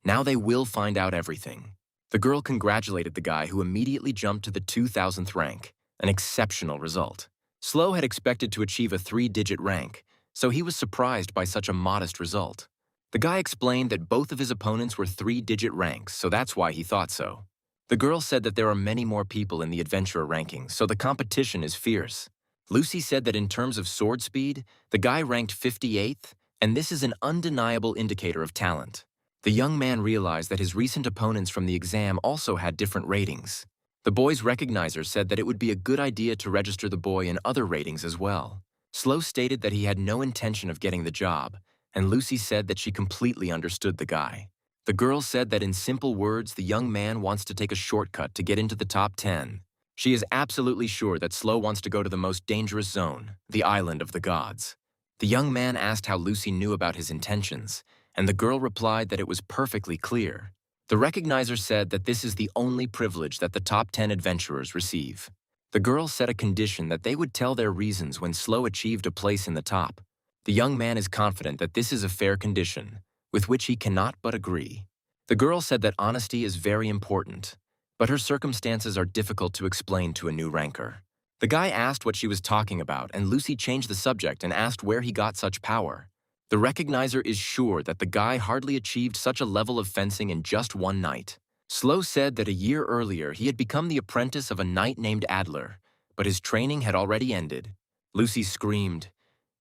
Now they will find out everything. The girl congratulated the guy who immediately jumped to the 2000th rank, an exceptional result. Slow had expected to achieve a 3-digit rank, so he was surprised by such a modest result. The guy explained that both of his opponents were 3-digit ranks, so that's why he thought so. The girl said that there are many more people in the adventurer rankings, so the competition is fierce. Lucy said that in terms of sword speed, the guy ranked 58th, and this is an undeniable indicator of talent. The young man realized that his recent opponents from the exam also had different ratings. The boy's recognizer said that it would be a good idea to register the boy in other ratings as well. Slow stated that he had no intention of getting the job, and Lucy said that she completely understood the guy. The girl said that in simple words, the young man wants to take a shortcut to get into the top 10. She is absolutely sure that Slow wants to go to the most dangerous zone, the island of the gods. The young man asked how Lucy knew about his intentions, and the girl replied that it was perfectly clear. The recognizer said that this is the only privilege that the top 10 adventurers receive. The girl set a condition that they would tell their reasons when Slow achieved a place in the top. The young man is confident that this is a fair condition, with which he cannot but agree. The girl said that honesty is very important, but her circumstances are difficult to explain to a new ranker. The guy asked what she was talking about, and Lucy changed the subject and asked where he got such power. The recognizer is sure that the guy hardly achieved such a level of fencing in just one night. Slow said that a year earlier he had become the apprentice of a knight named Adler, but his training had already ended. Lucy screamed,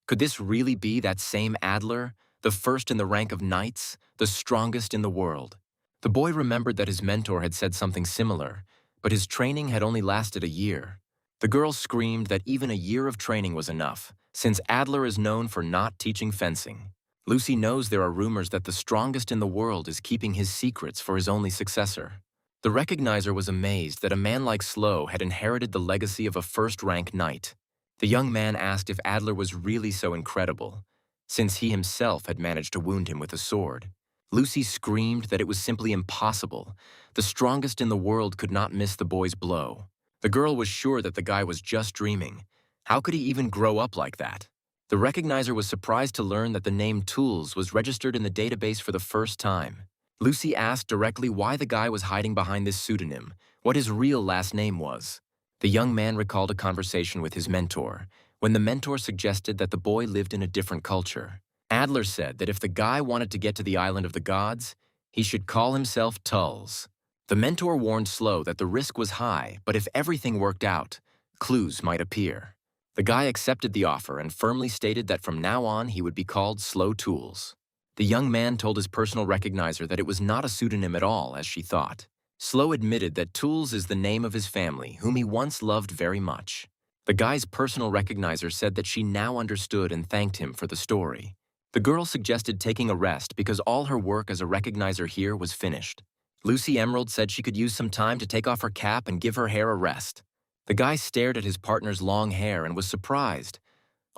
"Could this really be that same Adler, the first in the rank of knights, the strongest in the world?" The boy remembered that his mentor had said something similar, but his training had only lasted a year. The girl screamed that even a year of training was enough, since Adler is known for not teaching fencing. Lucy knows there are rumors that the strongest in the world is keeping his secrets for his only successor. The recognizer was amazed that a man like Slow had inherited the legacy of a first-rank knight. The young man asked if Adler was really so incredible, since he himself had managed to wound him with a sword. Lucy screamed that it was simply impossible. The strongest in the world could not miss the boy's blow. The girl was sure that the guy was just dreaming. How could he even grow up like that? The recognizer was surprised to learn that the name Tools was registered in the database for the first time. Lucy asked directly why the guy was hiding behind this pseudonym, what his real last name was. The young man recalled a conversation with his mentor, when the mentor suggested that the boy lived in a different culture. Adler said that if the guy wanted to get to the island of the gods, he should call himself Tulls. The mentor warned Slow that the risk was high, but if everything worked out, clues might appear. The guy accepted the offer and firmly stated that from now on he would be called Slow Tools. The young man told his personal recognizer that it was not a pseudonym at all, as she thought. Slow admitted that Tools is the name of his family, whom he once loved very much. The guy's personal recognizer said that she now understood and thanked him for the story. The girl suggested taking a rest because all her work as a recognizer here was finished. Lucy Emerald said she could use some time to take off her cap and give her hair a rest. The guy stared at his partner's long hair and was surprised.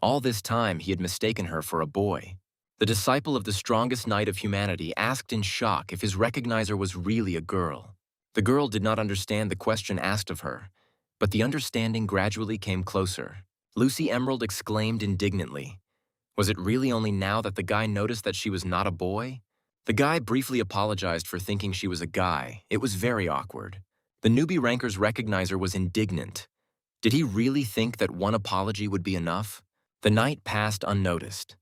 All this time, he had mistaken her for a boy. The disciple of the strongest knight of humanity asked in shock if his recognizer was really a girl. The girl did not understand the question asked of her, but the understanding gradually came closer. Lucy Emerald exclaimed indignantly, "Was it really only now that the guy noticed that she was not a boy?" The guy briefly apologized for thinking she was a guy. It was very awkward. The newbie ranker's recognizer was indignant. Did he really think that one apology would be enough? The night passed unnoticed.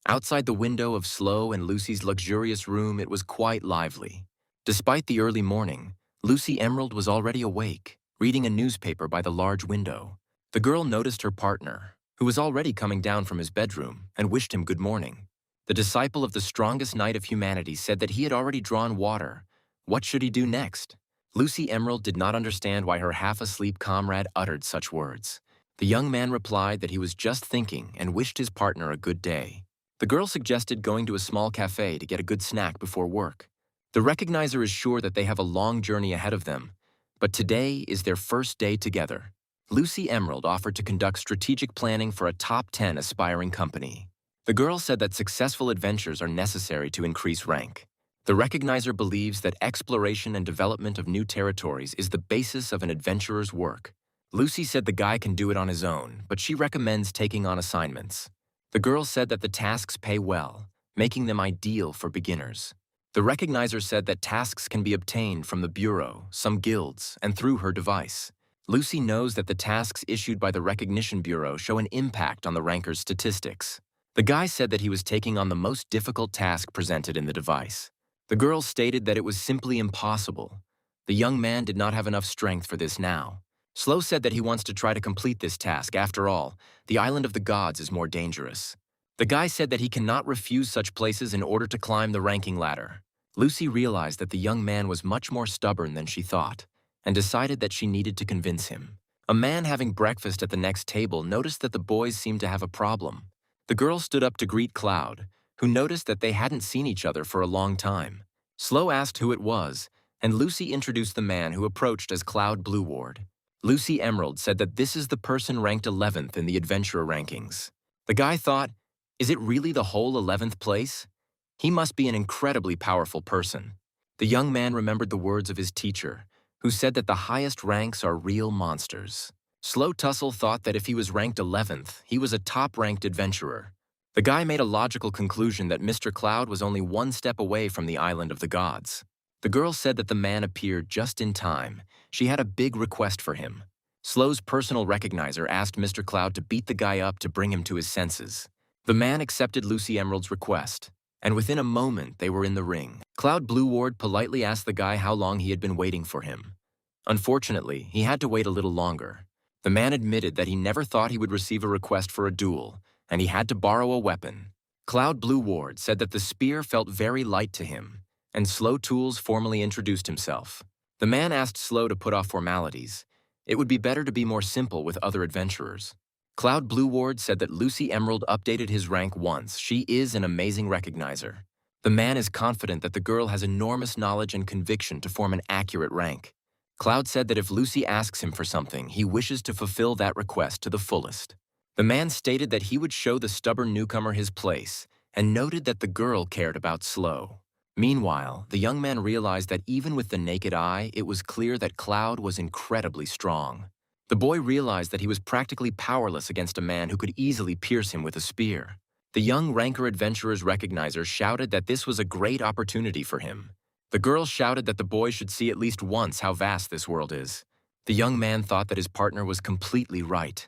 Outside the window of Slow and Lucy's luxurious room, it was quite lively. Despite the early morning, Lucy Emerald was already awake, reading a newspaper by the large window. The girl noticed her partner, who was already coming down from his bedroom, and wished him good morning. The disciple of the strongest knight of humanity said that he had already drawn water. What should he do next? Lucy Emerald did not understand why her half-asleep comrade uttered such words. The young man replied that he was just thinking and wished his partner a good day. The girl suggested going to a small cafe to get a good snack before work. The recognizer is sure that they have a long journey ahead of them, but today is their first day together. Lucy Emerald offered to conduct strategic planning for a top 10 aspiring company. The girl said that successful adventures are necessary to increase rank. The recognizer believes that exploration and development of new territories is the basis of an adventurer's work. Lucy said the guy can do it on his own, but she recommends taking on assignments. The girl said that the tasks pay well, making them ideal for beginners. The recognizer said that tasks can be obtained from the bureau, some guilds, and through her device. Lucy knows that the tasks issued by the Recognition Bureau show an impact on the ranker's statistics. The guy said that he was taking on the most difficult task presented in the device. The girl stated that it was simply impossible. The young man did not have enough strength for this now. Slow said that he wants to try to complete this task. After all, the island of the gods is more dangerous. The guy said that he cannot refuse such places in order to climb the ranking ladder. Lucy realized that the young man was much more stubborn than she thought, and decided that she needed to convince him. A man having breakfast at the next table noticed that the boys seemed to have a problem. The girl stood up to greet Cloud, who noticed that they hadn't seen each other for a long time. Slow asked who it was, and Lucy introduced the man who approached as Cloud Blueward. Lucy Emerald said that this is the person ranked 11th in the adventurer rankings. The guy thought, is it really the whole 11th place? He must be an incredibly powerful person. The young man remembered the words of his teacher, who said that the highest ranks are real monsters. Slow Tussle thought that if he was ranked 11th, he was a top-ranked adventurer. The guy made a logical conclusion that Mr. Cloud was only one step away from the island of the gods. The girl said that the man appeared just in time. She had a big request for him. Slow's personal recognizer asked Mr. Cloud to beat the guy up to bring him to his senses. The man accepted Lucy Emerald's request, and within a moment they were in the ring. Cloud Blueward politely asked the guy how long he had been waiting for him. Unfortunately, he had to wait a little longer. The man admitted that he never thought he would receive a request for a duel, and he had to borrow a weapon. Cloud Blueward said that the spear felt very light to him, and Slow Tools formally introduced himself. The man asked Slow to put off formalities. It would be better to be more simple with other adventurers. Cloud Blueward said that Lucy Emerald updated his rank once. She is an amazing recognizer. The man is confident that the girl has enormous knowledge and conviction to form an accurate rank. Cloud said that if Lucy asks him for something, he wishes to fulfill that request to the fullest. The man stated that he would show the stubborn newcomer his place, and noted that the girl cared about Slow. Meanwhile, the young man realized that even with the naked eye, it was clear that Cloud was incredibly strong. The boy realized that he was practically powerless against a man who could easily pierce him with a spear. The young ranker adventurer's recognizer shouted that this was a great opportunity for him. The girl shouted that the boy should see at least once how vast this world is. The young man thought that his partner was completely right.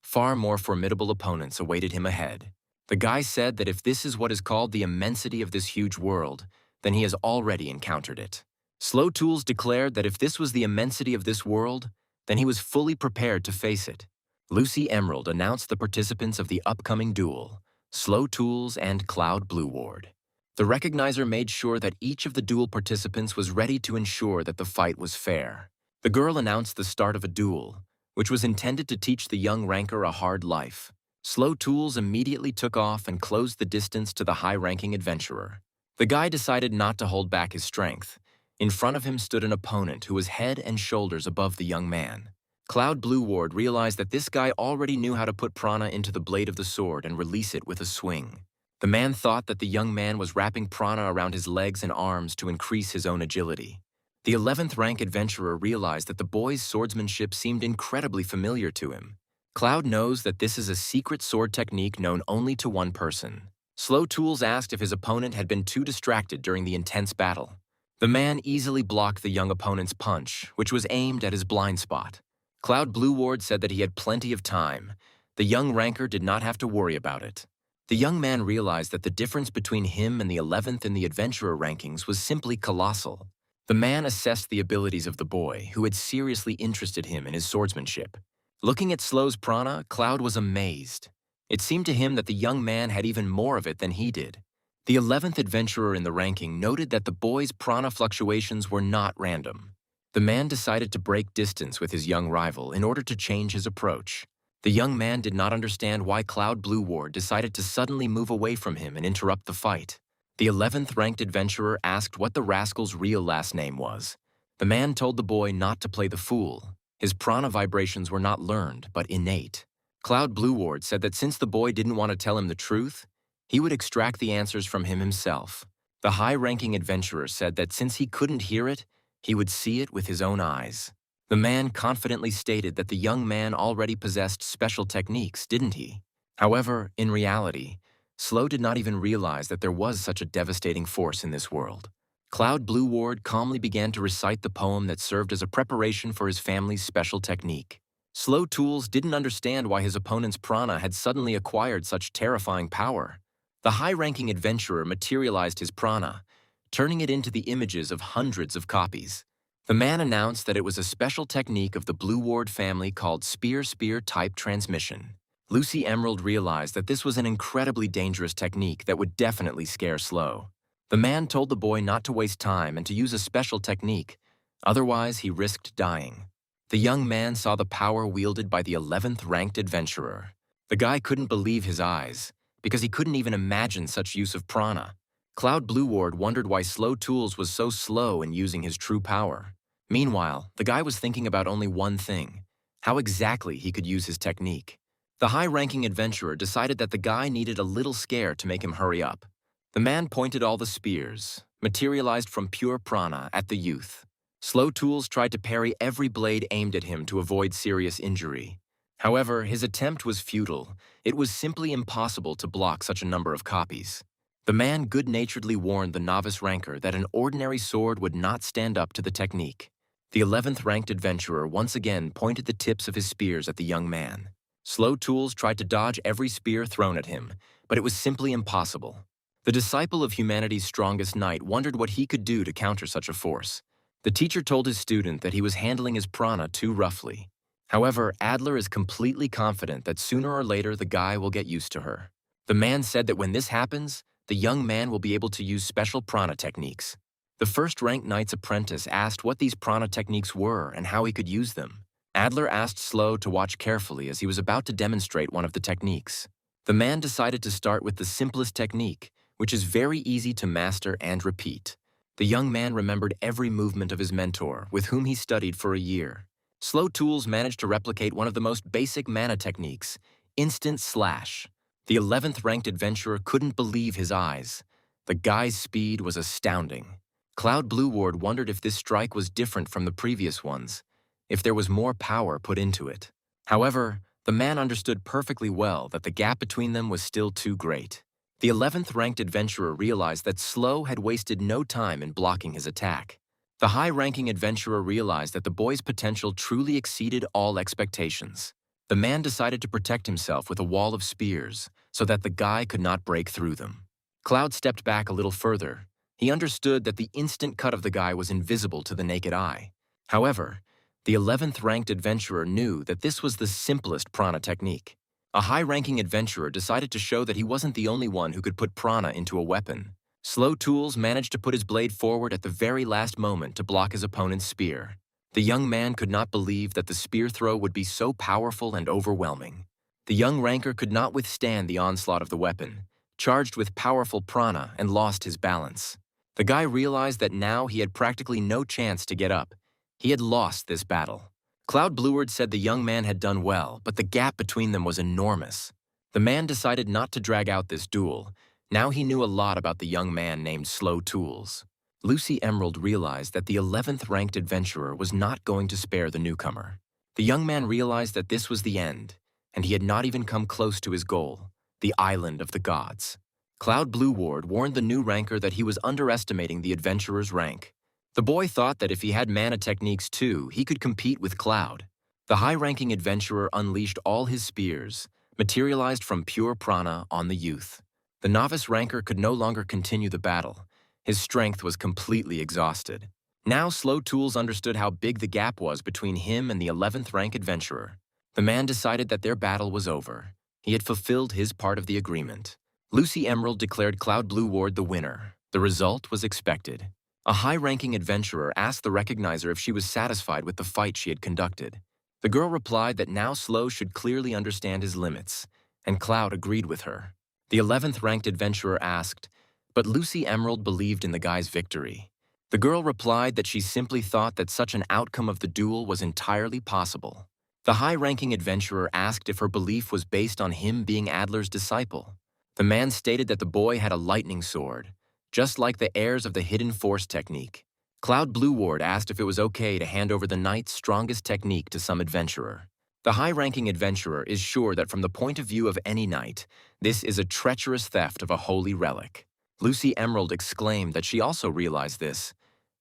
Far more formidable opponents awaited him ahead. The guy said that if this is what is called the immensity of this huge world, then he has already encountered it. Slow Tools declared that if this was the immensity of this world, then he was fully prepared to face it. Lucy Emerald announced the participants of the upcoming duel, Slow Tools and Cloud Blueward. The recognizer made sure that each of the duel participants was ready to ensure that the fight was fair. The girl announced the start of a duel, which was intended to teach the young ranker a hard life. Slow Tools immediately took off and closed the distance to the high-ranking adventurer. The guy decided not to hold back his strength. In front of him stood an opponent who was head and shoulders above the young man. Cloud Blueward realized that this guy already knew how to put prana into the blade of the sword and release it with a swing. The man thought that the young man was wrapping prana around his legs and arms to increase his own agility. The 11th rank adventurer realized that the boy's swordsmanship seemed incredibly familiar to him. Cloud knows that this is a secret sword technique known only to one person. Slow Tools asked if his opponent had been too distracted during the intense battle. The man easily blocked the young opponent's punch, which was aimed at his blind spot. Cloud Blueward said that he had plenty of time. The young ranker did not have to worry about it. The young man realized that the difference between him and the 11th in the adventurer rankings was simply colossal. The man assessed the abilities of the boy, who had seriously interested him in his swordsmanship. Looking at Slow's prana, Cloud was amazed. It seemed to him that the young man had even more of it than he did. The 11th adventurer in the ranking noted that the boy's prana fluctuations were not random. The man decided to break distance with his young rival in order to change his approach. The young man did not understand why Cloud Blueward decided to suddenly move away from him and interrupt the fight. The 11th ranked adventurer asked what the rascal's real last name was. The man told the boy not to play the fool. His prana vibrations were not learned, but innate. Cloud Blueward said that since the boy didn't want to tell him the truth, he would extract the answers from him himself. The high-ranking adventurer said that since he couldn't hear it, he would see it with his own eyes. The man confidently stated that the young man already possessed special techniques, didn't he? However, in reality, Slow did not even realize that there was such a devastating force in this world. Cloud Blueward calmly began to recite the poem that served as a preparation for his family's special technique. Slow Tools didn't understand why his opponent's prana had suddenly acquired such terrifying power. The high-ranking adventurer materialized his prana, turning it into the images of hundreds of copies. The man announced that it was a special technique of the Blue Ward family called spear-spear type transmission. Lucy Emerald realized that this was an incredibly dangerous technique that would definitely scare Slow. The man told the boy not to waste time and to use a special technique, otherwise he risked dying. The young man saw the power wielded by the 11th ranked adventurer. The guy couldn't believe his eyes, because he couldn't even imagine such use of prana. Cloud Blue Ward wondered why Slow Tools was so slow in using his true power. Meanwhile, the guy was thinking about only one thing: how exactly he could use his technique. The high-ranking adventurer decided that the guy needed a little scare to make him hurry up. The man pointed all the spears, materialized from pure prana, at the youth. Slow Tools tried to parry every blade aimed at him to avoid serious injury. However, his attempt was futile. It was simply impossible to block such a number of copies. The man good-naturedly warned the novice ranker that an ordinary sword would not stand up to the technique. The 11th ranked adventurer once again pointed the tips of his spears at the young man. Slow Tools tried to dodge every spear thrown at him, but it was simply impossible. The disciple of humanity's strongest knight wondered what he could do to counter such a force. The teacher told his student that he was handling his prana too roughly. However, Adler is completely confident that sooner or later the guy will get used to her. The man said that when this happens, the young man will be able to use special prana techniques. The first-ranked knight's apprentice asked what these prana techniques were and how he could use them. Adler asked Slow to watch carefully as he was about to demonstrate one of the techniques. The man decided to start with the simplest technique, which is very easy to master and repeat. The young man remembered every movement of his mentor, with whom he studied for a year. Slow Tools managed to replicate one of the most basic mana techniques, instant slash. The 11th ranked adventurer couldn't believe his eyes. The guy's speed was astounding. Cloud Blue Ward wondered if this strike was different from the previous ones, if there was more power put into it. However, the man understood perfectly well that the gap between them was still too great. The 11th ranked adventurer realized that Slow had wasted no time in blocking his attack. The high-ranking adventurer realized that the boy's potential truly exceeded all expectations. The man decided to protect himself with a wall of spears so that the guy could not break through them. Cloud stepped back a little further. He understood that the instant cut of the guy was invisible to the naked eye. However, the 11th ranked adventurer knew that this was the simplest prana technique. A high-ranking adventurer decided to show that he wasn't the only one who could put prana into a weapon. Slow Tools managed to put his blade forward at the very last moment to block his opponent's spear. The young man could not believe that the spear throw would be so powerful and overwhelming. The young ranker could not withstand the onslaught of the weapon, charged with powerful prana, and lost his balance. The guy realized that now he had practically no chance to get up. He had lost this battle. Cloud Blueward said the young man had done well, but the gap between them was enormous. The man decided not to drag out this duel. Now he knew a lot about the young man named Slow Tools. Lucy Emerald realized that the 11th ranked adventurer was not going to spare the newcomer. The young man realized that this was the end, and he had not even come close to his goal, the Island of the Gods. Cloud Blue Ward warned the new ranker that he was underestimating the adventurer's rank. The boy thought that if he had mana techniques too, he could compete with Cloud. The high-ranking adventurer unleashed all his spears, materialized from pure prana, on the youth. The novice ranker could no longer continue the battle. His strength was completely exhausted. Now Slow Tools understood how big the gap was between him and the 11th rank adventurer. The man decided that their battle was over. He had fulfilled his part of the agreement. Lucy Emerald declared Cloud Blue Ward the winner. The result was expected. A high-ranking adventurer asked the recognizer if she was satisfied with the fight she had conducted. The girl replied that now Slow should clearly understand his limits, and Cloud agreed with her. The 11th ranked adventurer asked, but Lucy Emerald believed in the guy's victory. The girl replied that she simply thought that such an outcome of the duel was entirely possible. The high-ranking adventurer asked if her belief was based on him being Adler's disciple. The man stated that the boy had a lightning sword, just like the heirs of the Hidden Force technique. Cloud Blue Ward asked if it was okay to hand over the knight's strongest technique to some adventurer. The high-ranking adventurer is sure that from the point of view of any knight, this is a treacherous theft of a holy relic. Lucy Emerald exclaimed that she also realized this.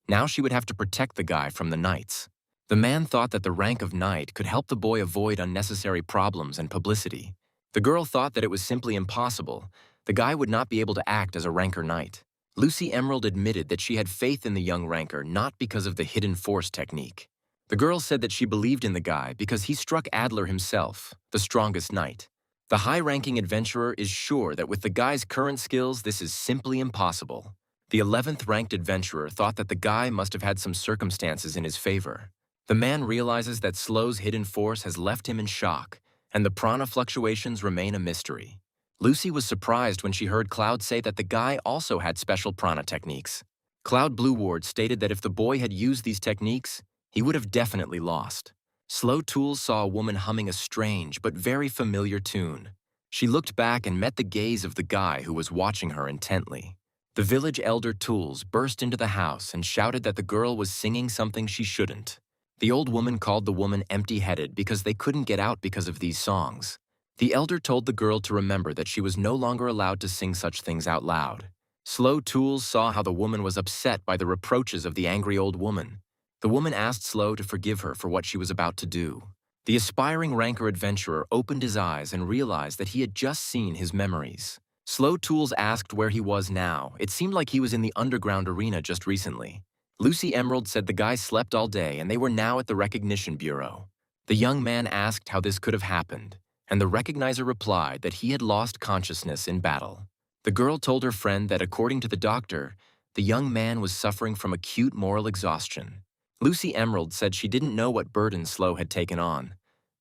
Now she would have to protect the guy from the knights. The man thought that the rank of knight could help the boy avoid unnecessary problems and publicity. The girl thought that it was simply impossible. The guy would not be able to act as a ranker knight. Lucy Emerald admitted that she had faith in the young ranker not because of the hidden force technique. The girl said that she believed in the guy because he struck Adler himself, the strongest knight. The high-ranking adventurer is sure that with the guy's current skills, this is simply impossible. The 11th ranked adventurer thought that the guy must have had some circumstances in his favor. The man realizes that Slow's hidden force has left him in shock, and the prana fluctuations remain a mystery. Lucy was surprised when she heard Cloud say that the guy also had special prana techniques. Cloud Blueward stated that if the boy had used these techniques, he would have definitely lost. Slow Tools saw a woman humming a strange but very familiar tune. She looked back and met the gaze of the guy who was watching her intently. The village elder Tools burst into the house and shouted that the girl was singing something she shouldn't. The old woman called the woman empty-headed because they couldn't get out because of these songs. The elder told the girl to remember that she was no longer allowed to sing such things out loud. Slow Tools saw how the woman was upset by the reproaches of the angry old woman. The woman asked Slow to forgive her for what she was about to do. The aspiring ranker adventurer opened his eyes and realized that he had just seen his memories. Slow Tools asked where he was now. It seemed like he was in the underground arena just recently. Lucy Emerald said the guy slept all day and they were now at the recognition bureau. The young man asked how this could have happened, and the recognizer replied that he had lost consciousness in battle. The girl told her friend that according to the doctor, the young man was suffering from acute moral exhaustion. Lucy Emerald said she didn't know what burden Slow had taken on,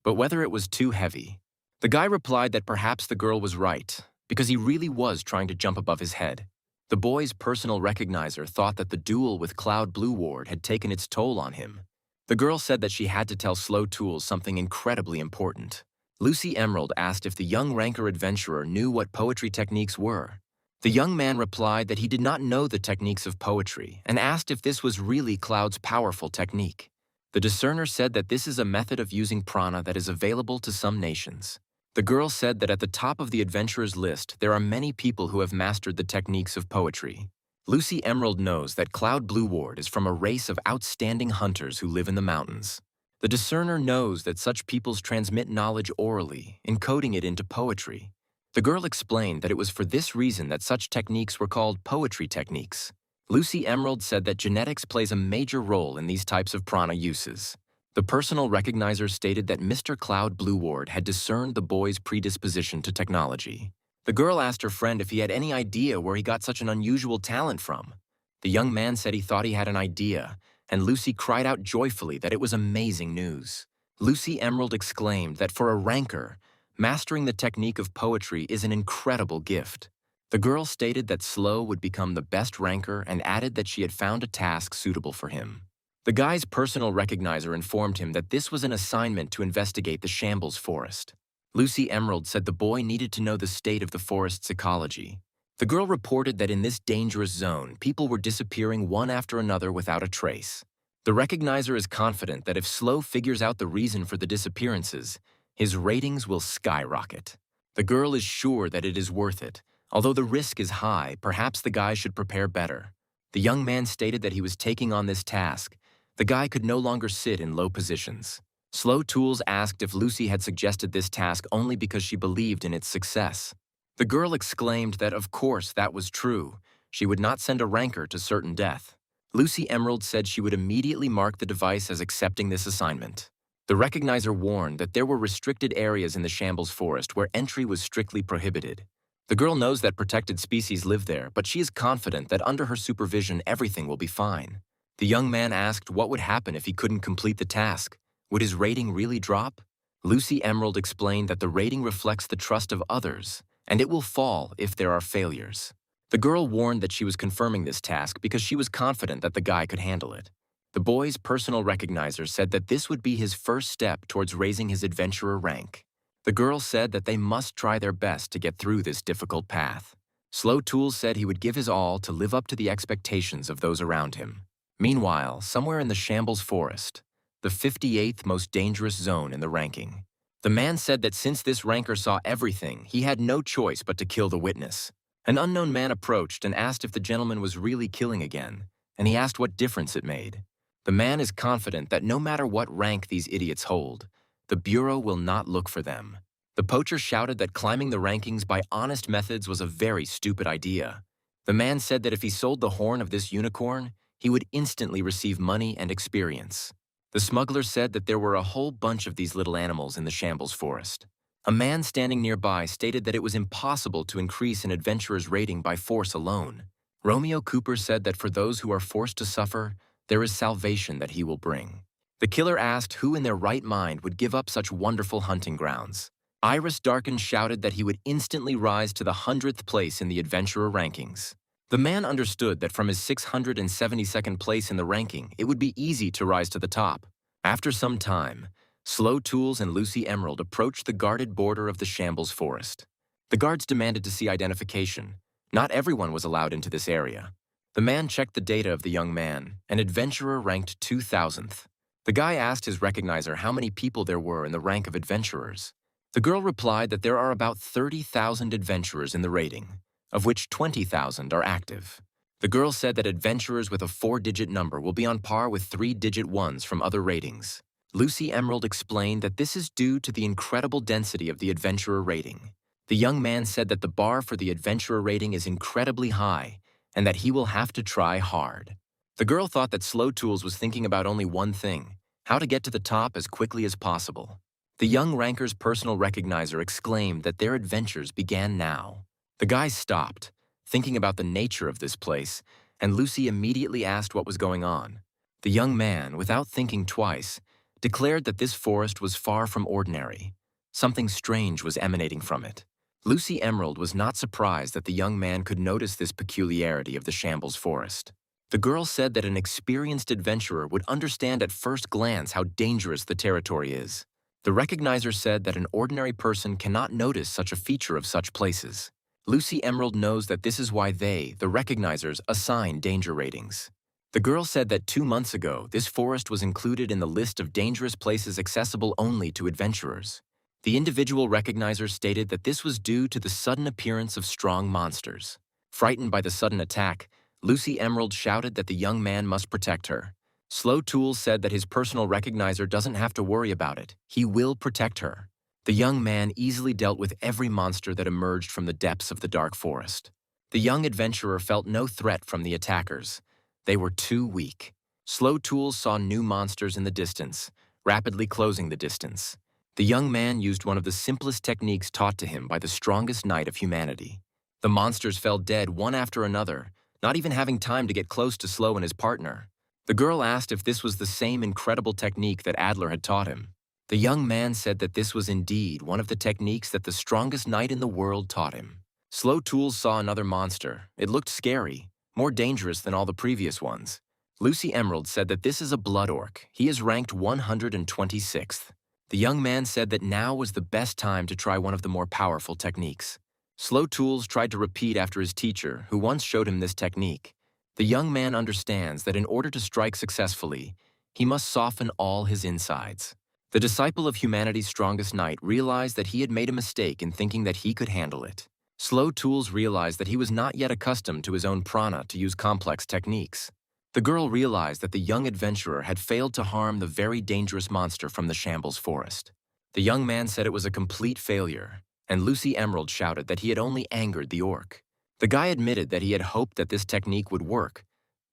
but whether it was too heavy. The guy replied that perhaps the girl was right, because he really was trying to jump above his head. The boy's personal recognizer thought that the duel with Cloud Blueward had taken its toll on him. The girl said that she had to tell Slow Tools something incredibly important. Lucy Emerald asked if the young ranker adventurer knew what poetry techniques were. The young man replied that he did not know the techniques of poetry and asked if this was really Cloud's powerful technique. The discerner said that this is a method of using prana that is available to some nations. The girl said that at the top of the adventurer's list, there are many people who have mastered the techniques of poetry. Lucy Emerald knows that Cloud Blueward is from a race of outstanding hunters who live in the mountains. The discerner knows that such peoples transmit knowledge orally, encoding it into poetry. The girl explained that it was for this reason that such techniques were called poetry techniques. Lucy Emerald said that genetics plays a major role in these types of prana uses. The personal recognizer stated that Mr. Cloud Blueward had discerned the boy's predisposition to technology. The girl asked her friend if he had any idea where he got such an unusual talent from. The young man said he thought he had an idea, and Lucy cried out joyfully that it was amazing news. Lucy Emerald exclaimed that for a ranker, mastering the technique of poetry is an incredible gift. The girl stated that Slow would become the best ranker and added that she had found a task suitable for him. The guy's personal recognizer informed him that this was an assignment to investigate the Shambles Forest. Lucy Emerald said the boy needed to know the state of the forest's ecology. The girl reported that in this dangerous zone, people were disappearing one after another without a trace. The recognizer is confident that if Slow figures out the reason for the disappearances, his ratings will skyrocket. The girl is sure that it is worth it. Although the risk is high, perhaps the guy should prepare better. The young man stated that he was taking on this task. The guy could no longer sit in low positions. Slow Tools asked if Lucy had suggested this task only because she believed in its success. The girl exclaimed that of course that was true. She would not send a ranker to certain death. Lucy Emerald said she would immediately mark the device as accepting this assignment. The recognizer warned that there were restricted areas in the Shambles Forest where entry was strictly prohibited. The girl knows that protected species live there, but she is confident that under her supervision everything will be fine. The young man asked what would happen if he couldn't complete the task. Would his rating really drop? Lucy Emerald explained that the rating reflects the trust of others, and it will fall if there are failures. The girl warned that she was confirming this task because she was confident that the guy could handle it. The boy's personal recognizer said that this would be his first step towards raising his adventurer rank. The girl said that they must try their best to get through this difficult path. Slow Tools said he would give his all to live up to the expectations of those around him. Meanwhile, somewhere in the Shambles Forest, the 58th most dangerous zone in the ranking, the man said that since this ranker saw everything, he had no choice but to kill the witness. An unknown man approached and asked if the gentleman was really killing again, and he asked what difference it made. The man is confident that no matter what rank these idiots hold, the Bureau will not look for them. The poacher shouted that climbing the rankings by honest methods was a very stupid idea. The man said that if he sold the horn of this unicorn, he would instantly receive money and experience. The smuggler said that there were a whole bunch of these little animals in the Shambles Forest. A man standing nearby stated that it was impossible to increase an adventurer's rating by force alone. Romeo Cooper said that for those who are forced to suffer, there is salvation that he will bring. The killer asked who in their right mind would give up such wonderful hunting grounds. Iris Darkin shouted that he would instantly rise to the 100th place in the adventurer rankings. The man understood that from his 672nd place in the ranking, it would be easy to rise to the top. After some time, Slow Tools and Lucy Emerald approached the guarded border of the Shambles Forest. The guards demanded to see identification. Not everyone was allowed into this area. The man checked the data of the young man, an adventurer ranked 2000th. The guy asked his recognizer how many people there were in the rank of adventurers. The girl replied that there are about 30,000 adventurers in the rating, of which 20,000 are active. The girl said that adventurers with a 4-digit number will be on par with 3-digit ones from other ratings. Lucy Emerald explained that this is due to the incredible density of the adventurer rating. The young man said that the bar for the adventurer rating is incredibly high and that he will have to try hard. The girl thought that Slow Tools was thinking about only one thing: how to get to the top as quickly as possible. The young ranker's personal recognizer exclaimed that their adventures began now. The guys stopped, thinking about the nature of this place, and Lucy immediately asked what was going on. The young man, without thinking twice, declared that this forest was far from ordinary. Something strange was emanating from it. Lucy Emerald was not surprised that the young man could notice this peculiarity of the Shambles Forest. The girl said that an experienced adventurer would understand at first glance how dangerous the territory is. The recognizer said that an ordinary person cannot notice such a feature of such places. Lucy Emerald knows that this is why they, the recognizers, assign danger ratings. The girl said that 2 months ago, this forest was included in the list of dangerous places accessible only to adventurers. The individual recognizer stated that this was due to the sudden appearance of strong monsters. Frightened by the sudden attack, Lucy Emerald shouted that the young man must protect her. Slow Tools said that his personal recognizer doesn't have to worry about it. He will protect her. The young man easily dealt with every monster that emerged from the depths of the dark forest. The young adventurer felt no threat from the attackers. They were too weak. Slow Tools saw new monsters in the distance, rapidly closing the distance. The young man used one of the simplest techniques taught to him by the strongest knight of humanity. The monsters fell dead one after another, not even having time to get close to Slow and his partner. The girl asked if this was the same incredible technique that Adler had taught him. The young man said that this was indeed one of the techniques that the strongest knight in the world taught him. Slow Tools saw another monster. It looked scary, more dangerous than all the previous ones. Lucy Emerald said that this is a blood orc. He is ranked 126th. The young man said that now was the best time to try one of the more powerful techniques. Slow Tools tried to repeat after his teacher, who once showed him this technique. The young man understands that in order to strike successfully, he must soften all his insides. The disciple of humanity's strongest knight realized that he had made a mistake in thinking that he could handle it. Slow Tools realized that he was not yet accustomed to his own prana to use complex techniques. The girl realized that the young adventurer had failed to harm the very dangerous monster from the Shambles Forest. The young man said it was a complete failure, and Lucy Emerald shouted that he had only angered the orc. The guy admitted that he had hoped that this technique would work,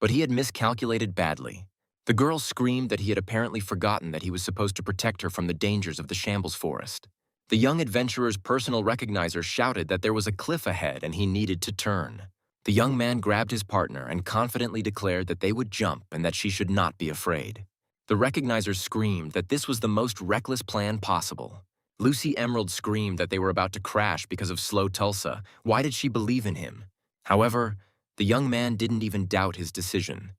but he had miscalculated badly. The girl screamed that he had apparently forgotten that he was supposed to protect her from the dangers of the Shambles Forest. The young adventurer's personal recognizer shouted that there was a cliff ahead and he needed to turn. The young man grabbed his partner and confidently declared that they would jump and that she should not be afraid. The recognizer screamed that this was the most reckless plan possible. Lucy Emerald screamed that they were about to crash because of Slow Tulsa. Why did she believe in him? However, the young man didn't even doubt his decision.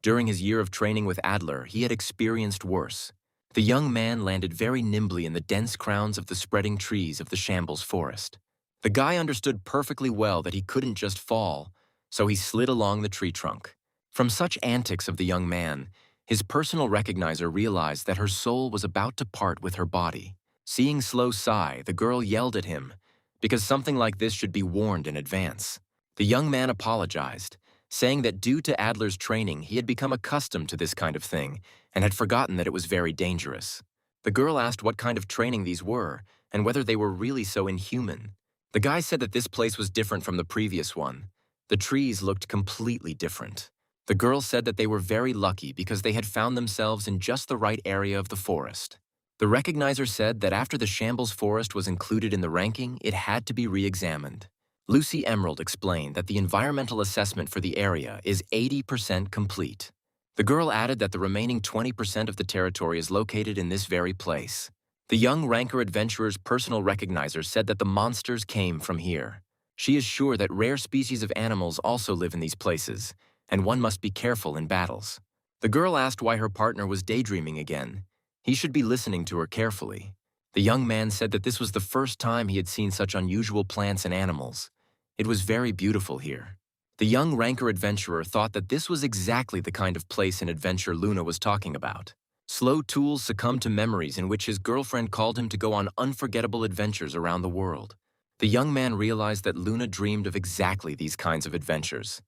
During his year of training with Adler, he had experienced worse. The young man landed very nimbly in the dense crowns of the spreading trees of the Shambles Forest. The guy understood perfectly well that he couldn't just fall, so he slid along the tree trunk. From such antics of the young man, his personal recognizer realized that her soul was about to part with her body. Seeing Slow sigh, the girl yelled at him, because something like this should be warned in advance. The young man apologized, saying that due to Adler's training, he had become accustomed to this kind of thing and had forgotten that it was very dangerous. The girl asked what kind of training these were and whether they were really so inhuman. The guy said that this place was different from the previous one. The trees looked completely different. The girl said that they were very lucky because they had found themselves in just the right area of the forest. The recognizer said that after the Shambles Forest was included in the ranking, it had to be re-examined. Lucy Emerald explained that the environmental assessment for the area is 80% complete. The girl added that the remaining 20% of the territory is located in this very place. The young ranker adventurer's personal recognizer said that the monsters came from here. She is sure that rare species of animals also live in these places, and one must be careful in battles. The girl asked why her partner was daydreaming again. He should be listening to her carefully. The young man said that this was the first time he had seen such unusual plants and animals. It was very beautiful here. The young ranker adventurer thought that this was exactly the kind of place and adventure Luna was talking about. Slow Tools succumbed to memories in which his girlfriend called him to go on unforgettable adventures around the world. The young man realized that Luna dreamed of exactly these kinds of adventures.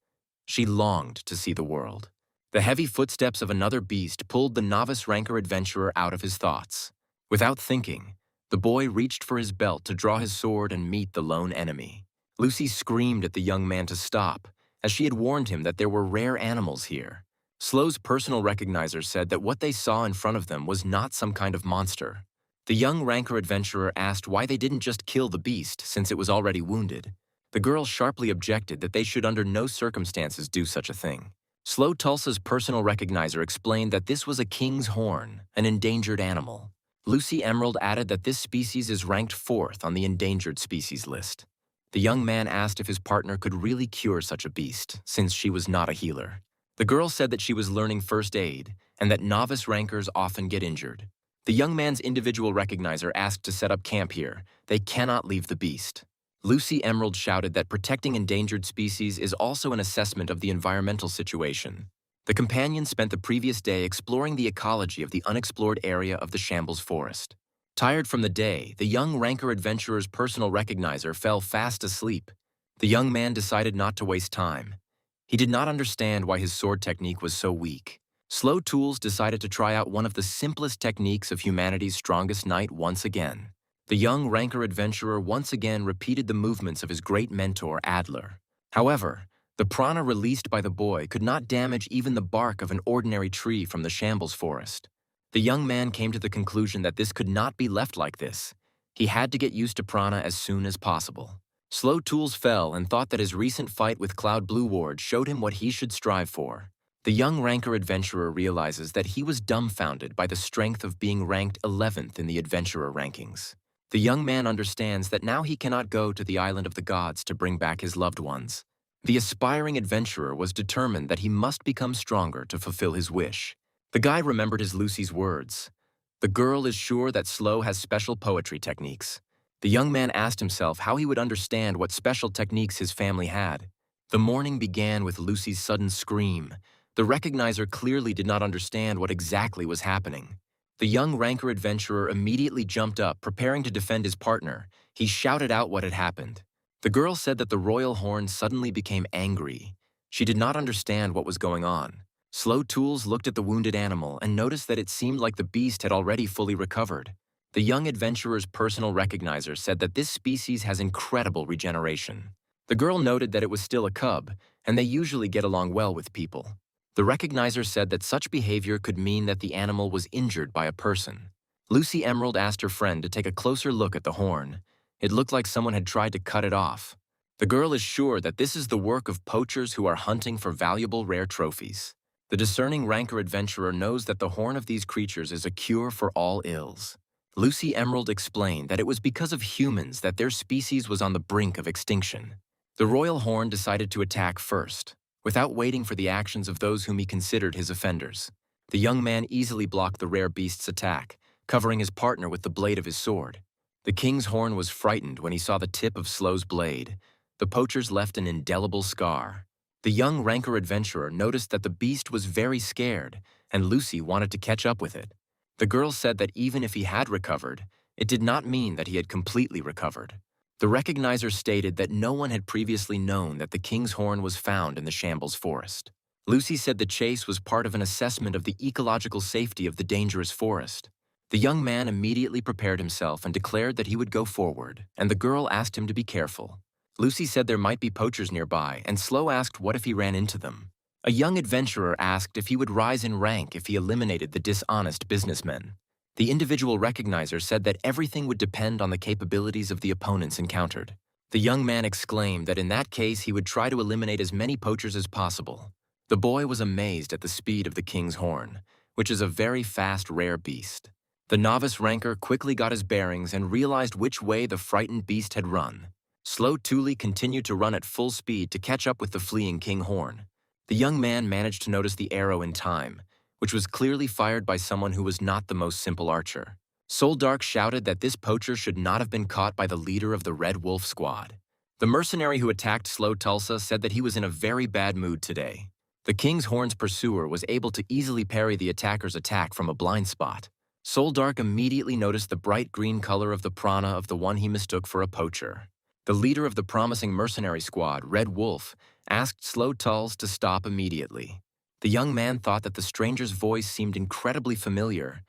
She longed to see the world. The heavy footsteps of another beast pulled the novice ranker adventurer out of his thoughts. Without thinking, the boy reached for his belt to draw his sword and meet the lone enemy. Lucy screamed at the young man to stop, as she had warned him that there were rare animals here. Slow's personal recognizer said that what they saw in front of them was not some kind of monster. The young ranker adventurer asked why they didn't just kill the beast since it was already wounded. The girl sharply objected that they should under no circumstances do such a thing. Slow Tulsa's personal recognizer explained that this was a king's horn, an endangered animal. Lucy Emerald added that this species is ranked 4th on the endangered species list. The young man asked if his partner could really cure such a beast, since she was not a healer. The girl said that she was learning first aid, and that novice rankers often get injured. The young man's individual recognizer asked to set up camp here. They cannot leave the beast. Lucy Emerald shouted that protecting endangered species is also an assessment of the environmental situation. The companions spent the previous day exploring the ecology of the unexplored area of the Shambles Forest. Tired from the day, the young ranker adventurer's personal recognizer fell fast asleep. The young man decided not to waste time. He did not understand why his sword technique was so weak. Slow Tools decided to try out one of the simplest techniques of humanity's strongest knight once again. The young ranker adventurer once again repeated the movements of his great mentor, Adler. However, the prana released by the boy could not damage even the bark of an ordinary tree from the Shambles Forest. The young man came to the conclusion that this could not be left like this. He had to get used to prana as soon as possible. Slow Tools fell and thought that his recent fight with Cloud Blue Ward showed him what he should strive for. The young ranker adventurer realizes that he was dumbfounded by the strength of being ranked 11th in the adventurer rankings. The young man understands that now he cannot go to the island of the gods to bring back his loved ones. The aspiring adventurer was determined that he must become stronger to fulfill his wish. The guy remembered his Lucy's words. The girl is sure that Slow has special poetry techniques. The young man asked himself how he would understand what special techniques his family had. The morning began with Lucy's sudden scream. The recognizer clearly did not understand what exactly was happening. The young ranker adventurer immediately jumped up, preparing to defend his partner. He shouted out what had happened. The girl said that the royal horn suddenly became angry. She did not understand what was going on. Slow Tools looked at the wounded animal and noticed that it seemed like the beast had already fully recovered. The young adventurer's personal recognizer said that this species has incredible regeneration. The girl noted that it was still a cub, and they usually get along well with people. The recognizer said that such behavior could mean that the animal was injured by a person. Lucy Emerald asked her friend to take a closer look at the horn. It looked like someone had tried to cut it off. The girl is sure that this is the work of poachers who are hunting for valuable rare trophies. The discerning ranker adventurer knows that the horn of these creatures is a cure for all ills. Lucy Emerald explained that it was because of humans that their species was on the brink of extinction. The royal horn decided to attack first, without waiting for the actions of those whom he considered his offenders. The young man easily blocked the rare beast's attack, covering his partner with the blade of his sword. The king's horn was frightened when he saw the tip of Slow's blade. The poachers left an indelible scar. The young ranker adventurer noticed that the beast was very scared, and Lucy wanted to catch up with it. The girl said that even if he had recovered, it did not mean that he had completely recovered. The recognizer stated that no one had previously known that the king's horn was found in the Shambles Forest. Lucy said the chase was part of an assessment of the ecological safety of the dangerous forest. The young man immediately prepared himself and declared that he would go forward, and the girl asked him to be careful. Lucy said there might be poachers nearby, and Slow asked what if he ran into them. A young adventurer asked if he would rise in rank if he eliminated the dishonest businessmen. The individual recognizer said that everything would depend on the capabilities of the opponents encountered. The young man exclaimed that in that case he would try to eliminate as many poachers as possible. The boy was amazed at the speed of the king's horn, which is a very fast, rare beast. The novice ranker quickly got his bearings and realized which way the frightened beast had run. Slow Thule continued to run at full speed to catch up with the fleeing king horn. The young man managed to notice the arrow in time, which was clearly fired by someone who was not the most simple archer. Soldark shouted that this poacher should not have been caught by the leader of the Red Wolf squad. The mercenary who attacked Slow Tulsa said that he was in a very bad mood today. The king's horn's pursuer was able to easily parry the attacker's attack from a blind spot. Soldark immediately noticed the bright green color of the prana of the one he mistook for a poacher. The leader of the promising mercenary squad, Red Wolf, asked Slow Tulls to stop immediately. The young man thought that the stranger's voice seemed incredibly familiar,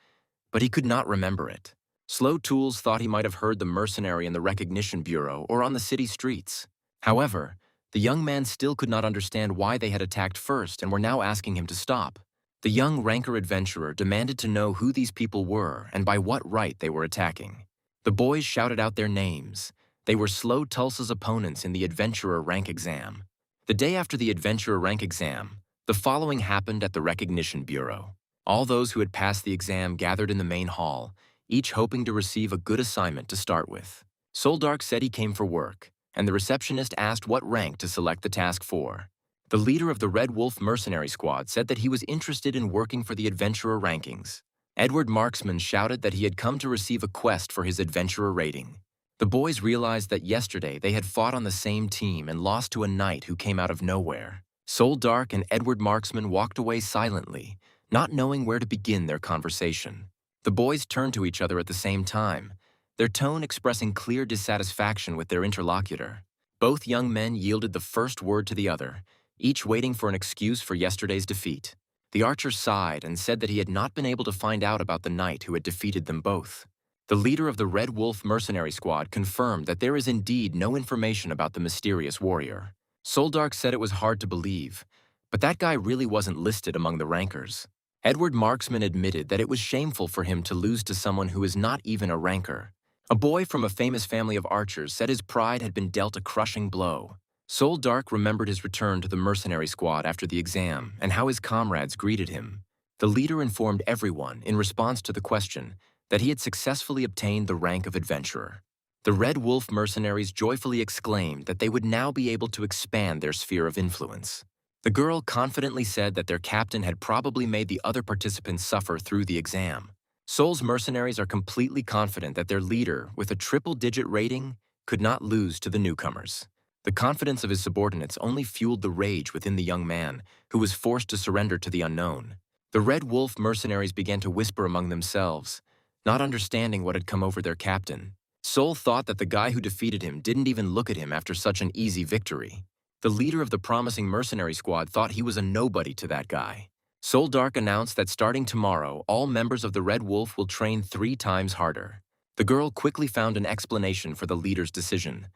but he could not remember it. Slow Tools thought he might have heard the mercenary in the recognition bureau or on the city streets. However, the young man still could not understand why they had attacked first and were now asking him to stop. The young ranker adventurer demanded to know who these people were and by what right they were attacking. The boys shouted out their names. They were Slow Tulsa's opponents in the adventurer rank exam. The day after the adventurer rank exam, the following happened at the recognition bureau. All those who had passed the exam gathered in the main hall, each hoping to receive a good assignment to start with. Soldark said he came for work, and the receptionist asked what rank to select the task for. The leader of the Red Wolf mercenary squad said that he was interested in working for the adventurer rankings. Edward Marksman shouted that he had come to receive a quest for his adventurer rating. The boys realized that yesterday they had fought on the same team and lost to a knight who came out of nowhere. Soldark and Edward Marksman walked away silently, not knowing where to begin their conversation. The boys turned to each other at the same time, their tone expressing clear dissatisfaction with their interlocutor. Both young men yielded the first word to the other, each waiting for an excuse for yesterday's defeat. The archer sighed and said that he had not been able to find out about the knight who had defeated them both. The leader of the Red Wolf mercenary squad confirmed that there is indeed no information about the mysterious warrior. Soldark said it was hard to believe, but that guy really wasn't listed among the rankers. Edward Marksman admitted that it was shameful for him to lose to someone who is not even a ranker. A boy from a famous family of archers said his pride had been dealt a crushing blow. Soldark remembered his return to the mercenary squad after the exam and how his comrades greeted him. The leader informed everyone, in response to the question, that he had successfully obtained the rank of adventurer. The Red Wolf mercenaries joyfully exclaimed that they would now be able to expand their sphere of influence. The girl confidently said that their captain had probably made the other participants suffer through the exam. Soul's mercenaries are completely confident that their leader, with a triple-digit rating, could not lose to the newcomers. The confidence of his subordinates only fueled the rage within the young man, who was forced to surrender to the unknown. The Red Wolf mercenaries began to whisper among themselves, not understanding what had come over their captain. Soul thought that the guy who defeated him didn't even look at him after such an easy victory. The leader of the promising mercenary squad thought he was a nobody to that guy. Soldark announced that starting tomorrow, all members of the Red Wolf will train 3 times harder. The girl quickly found an explanation for the leader's decision.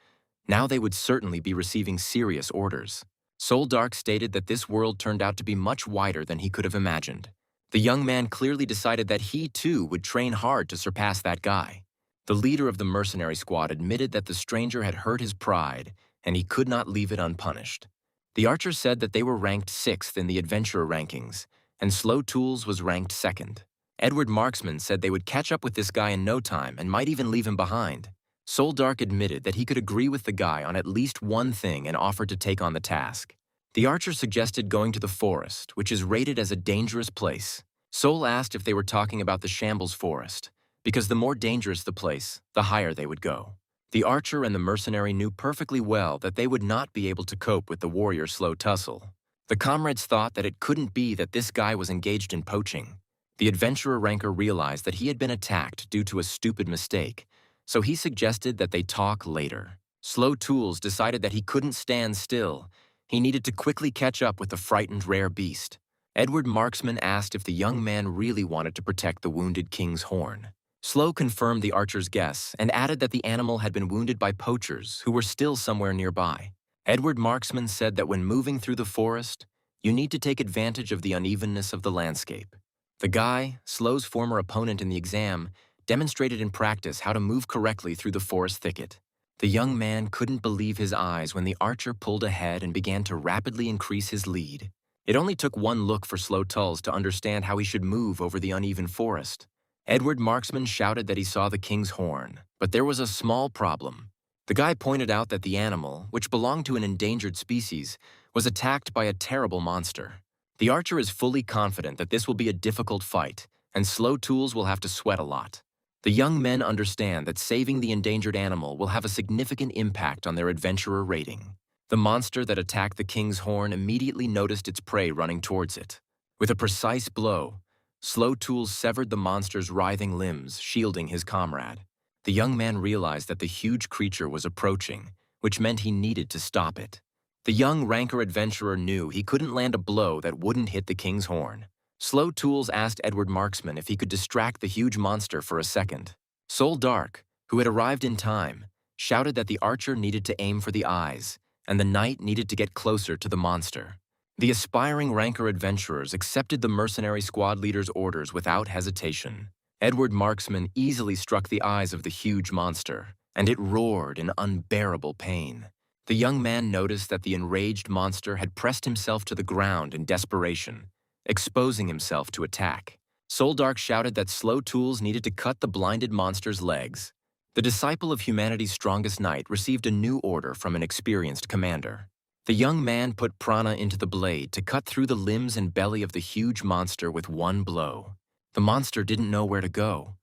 Now they would certainly be receiving serious orders. Soldark stated that this world turned out to be much wider than he could have imagined. The young man clearly decided that he too would train hard to surpass that guy. The leader of the mercenary squad admitted that the stranger had hurt his pride, and he could not leave it unpunished. The archer said that they were ranked 6th in the adventurer rankings, and Slow Tools was ranked 2nd. Edward Marksman said they would catch up with this guy in no time and might even leave him behind. Soldark admitted that he could agree with the guy on at least one thing and offered to take on the task. The archer suggested going to the forest, which is rated as a dangerous place. Sol asked if they were talking about the Shambles Forest, because the more dangerous the place, the higher they would go. The archer and the mercenary knew perfectly well that they would not be able to cope with the warrior Slow Tussle. The comrades thought that it couldn't be that this guy was engaged in poaching. The adventurer ranker realized that he had been attacked due to a stupid mistake, so he suggested that they talk later. Slow Tools decided that he couldn't stand still. He needed to quickly catch up with the frightened rare beast. Edward Marksman asked if the young man really wanted to protect the wounded king's horn. Slow confirmed the archer's guess and added that the animal had been wounded by poachers who were still somewhere nearby. Edward Marksman said that when moving through the forest, you need to take advantage of the unevenness of the landscape. The guy, Slow's former opponent in the exam, demonstrated in practice how to move correctly through the forest thicket. The young man couldn't believe his eyes when the archer pulled ahead and began to rapidly increase his lead. It only took one look for Slow Tulls to understand how he should move over the uneven forest. Edward Marksman shouted that he saw the king's horn, but there was a small problem. The guy pointed out that the animal, which belonged to an endangered species, was attacked by a terrible monster. The archer is fully confident that this will be a difficult fight, and Slow Tools will have to sweat a lot. The young men understand that saving the endangered animal will have a significant impact on their adventurer rating. The monster that attacked the king's horn immediately noticed its prey running towards it. With a precise blow, Slow Tools severed the monster's writhing limbs, shielding his comrade. The young man realized that the huge creature was approaching, which meant he needed to stop it. The young ranker adventurer knew he couldn't land a blow that wouldn't hit the king's horn. Slow Tools asked Edward Marksman if he could distract the huge monster for a second. Soul Dark, who had arrived in time, shouted that the archer needed to aim for the eyes, and the knight needed to get closer to the monster. The aspiring ranker adventurers accepted the mercenary squad leader's orders without hesitation. Edward Marksman easily struck the eyes of the huge monster, and it roared in unbearable pain. The young man noticed that the enraged monster had pressed himself to the ground in desperation, exposing himself to attack. Soul Dark shouted that Slow Tools needed to cut the blinded monster's legs. The disciple of humanity's strongest knight received a new order from an experienced commander. The young man put prana into the blade to cut through the limbs and belly of the huge monster with one blow. The monster didn't know where to go.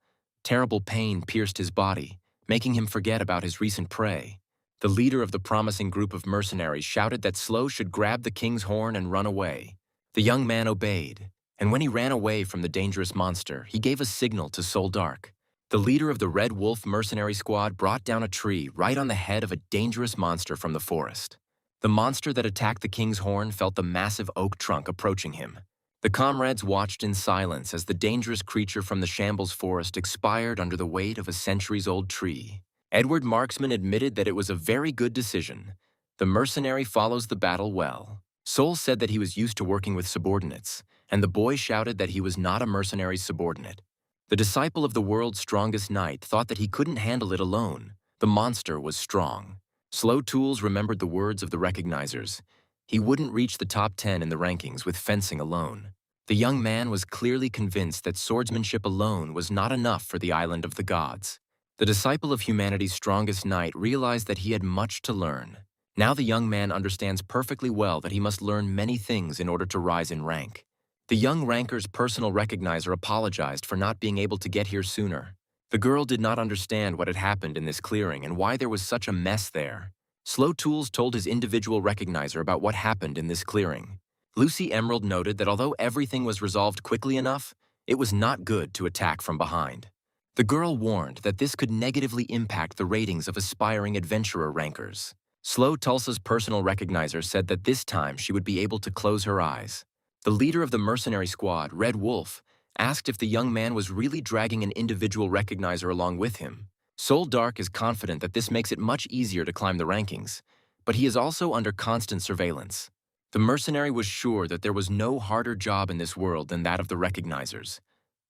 Terrible pain pierced his body, making him forget about his recent prey. The leader of the promising group of mercenaries shouted that Slow should grab the king's horn and run away. The young man obeyed, and when he ran away from the dangerous monster, he gave a signal to Soul Dark. The leader of the Red Wolf mercenary squad brought down a tree right on the head of a dangerous monster from the forest. The monster that attacked the king's horn felt the massive oak trunk approaching him. The comrades watched in silence as the dangerous creature from the Shambles Forest expired under the weight of a centuries-old tree. Edward Marksman admitted that it was a very good decision. The mercenary follows the battle well. Soul said that he was used to working with subordinates, and the boy shouted that he was not a mercenary's subordinate. The disciple of the world's strongest knight thought that he couldn't handle it alone. The monster was strong. Slow Tools remembered the words of the recognizers. He wouldn't reach the top 10 in the rankings with fencing alone. The young man was clearly convinced that swordsmanship alone was not enough for the island of the gods. The disciple of humanity's strongest knight realized that he had much to learn. Now the young man understands perfectly well that he must learn many things in order to rise in rank. The young ranker's personal recognizer apologized for not being able to get here sooner. The girl did not understand what had happened in this clearing and why there was such a mess there. Slow Tools told his individual recognizer about what happened in this clearing. Lucy Emerald noted that although everything was resolved quickly enough, it was not good to attack from behind. The girl warned that this could negatively impact the ratings of aspiring adventurer rankers. Slow Tulsa's personal recognizer said that this time she would be able to close her eyes. The leader of the mercenary squad, Red Wolf, asked if the young man was really dragging an individual recognizer along with him. Soul Dark is confident that this makes it much easier to climb the rankings, but he is also under constant surveillance. The mercenary was sure that there was no harder job in this world than that of the recognizers,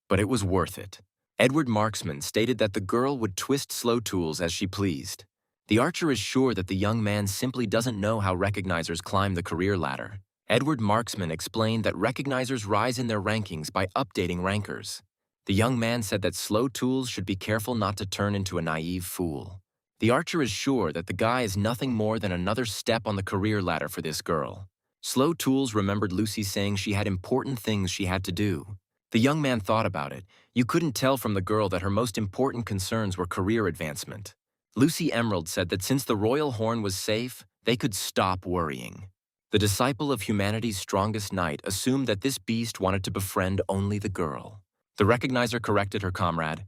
but it was worth it. Edward Marksman stated that the girl would twist Slow Tools as she pleased. The archer is sure that the young man simply doesn't know how recognizers climb the career ladder. Edward Marksman explained that recognizers rise in their rankings by updating rankers. The young man said that Slow Tools should be careful not to turn into a naive fool. The archer is sure that the guy is nothing more than another step on the career ladder for this girl. Slow Tools remembered Lucy saying she had important things she had to do. The young man thought about it. You couldn't tell from the girl that her most important concerns were career advancement. Lucy Emerald said that since the royal horn was safe, they could stop worrying. The disciple of humanity's strongest knight assumed that this beast wanted to befriend only the girl. The recognizer corrected her comrade.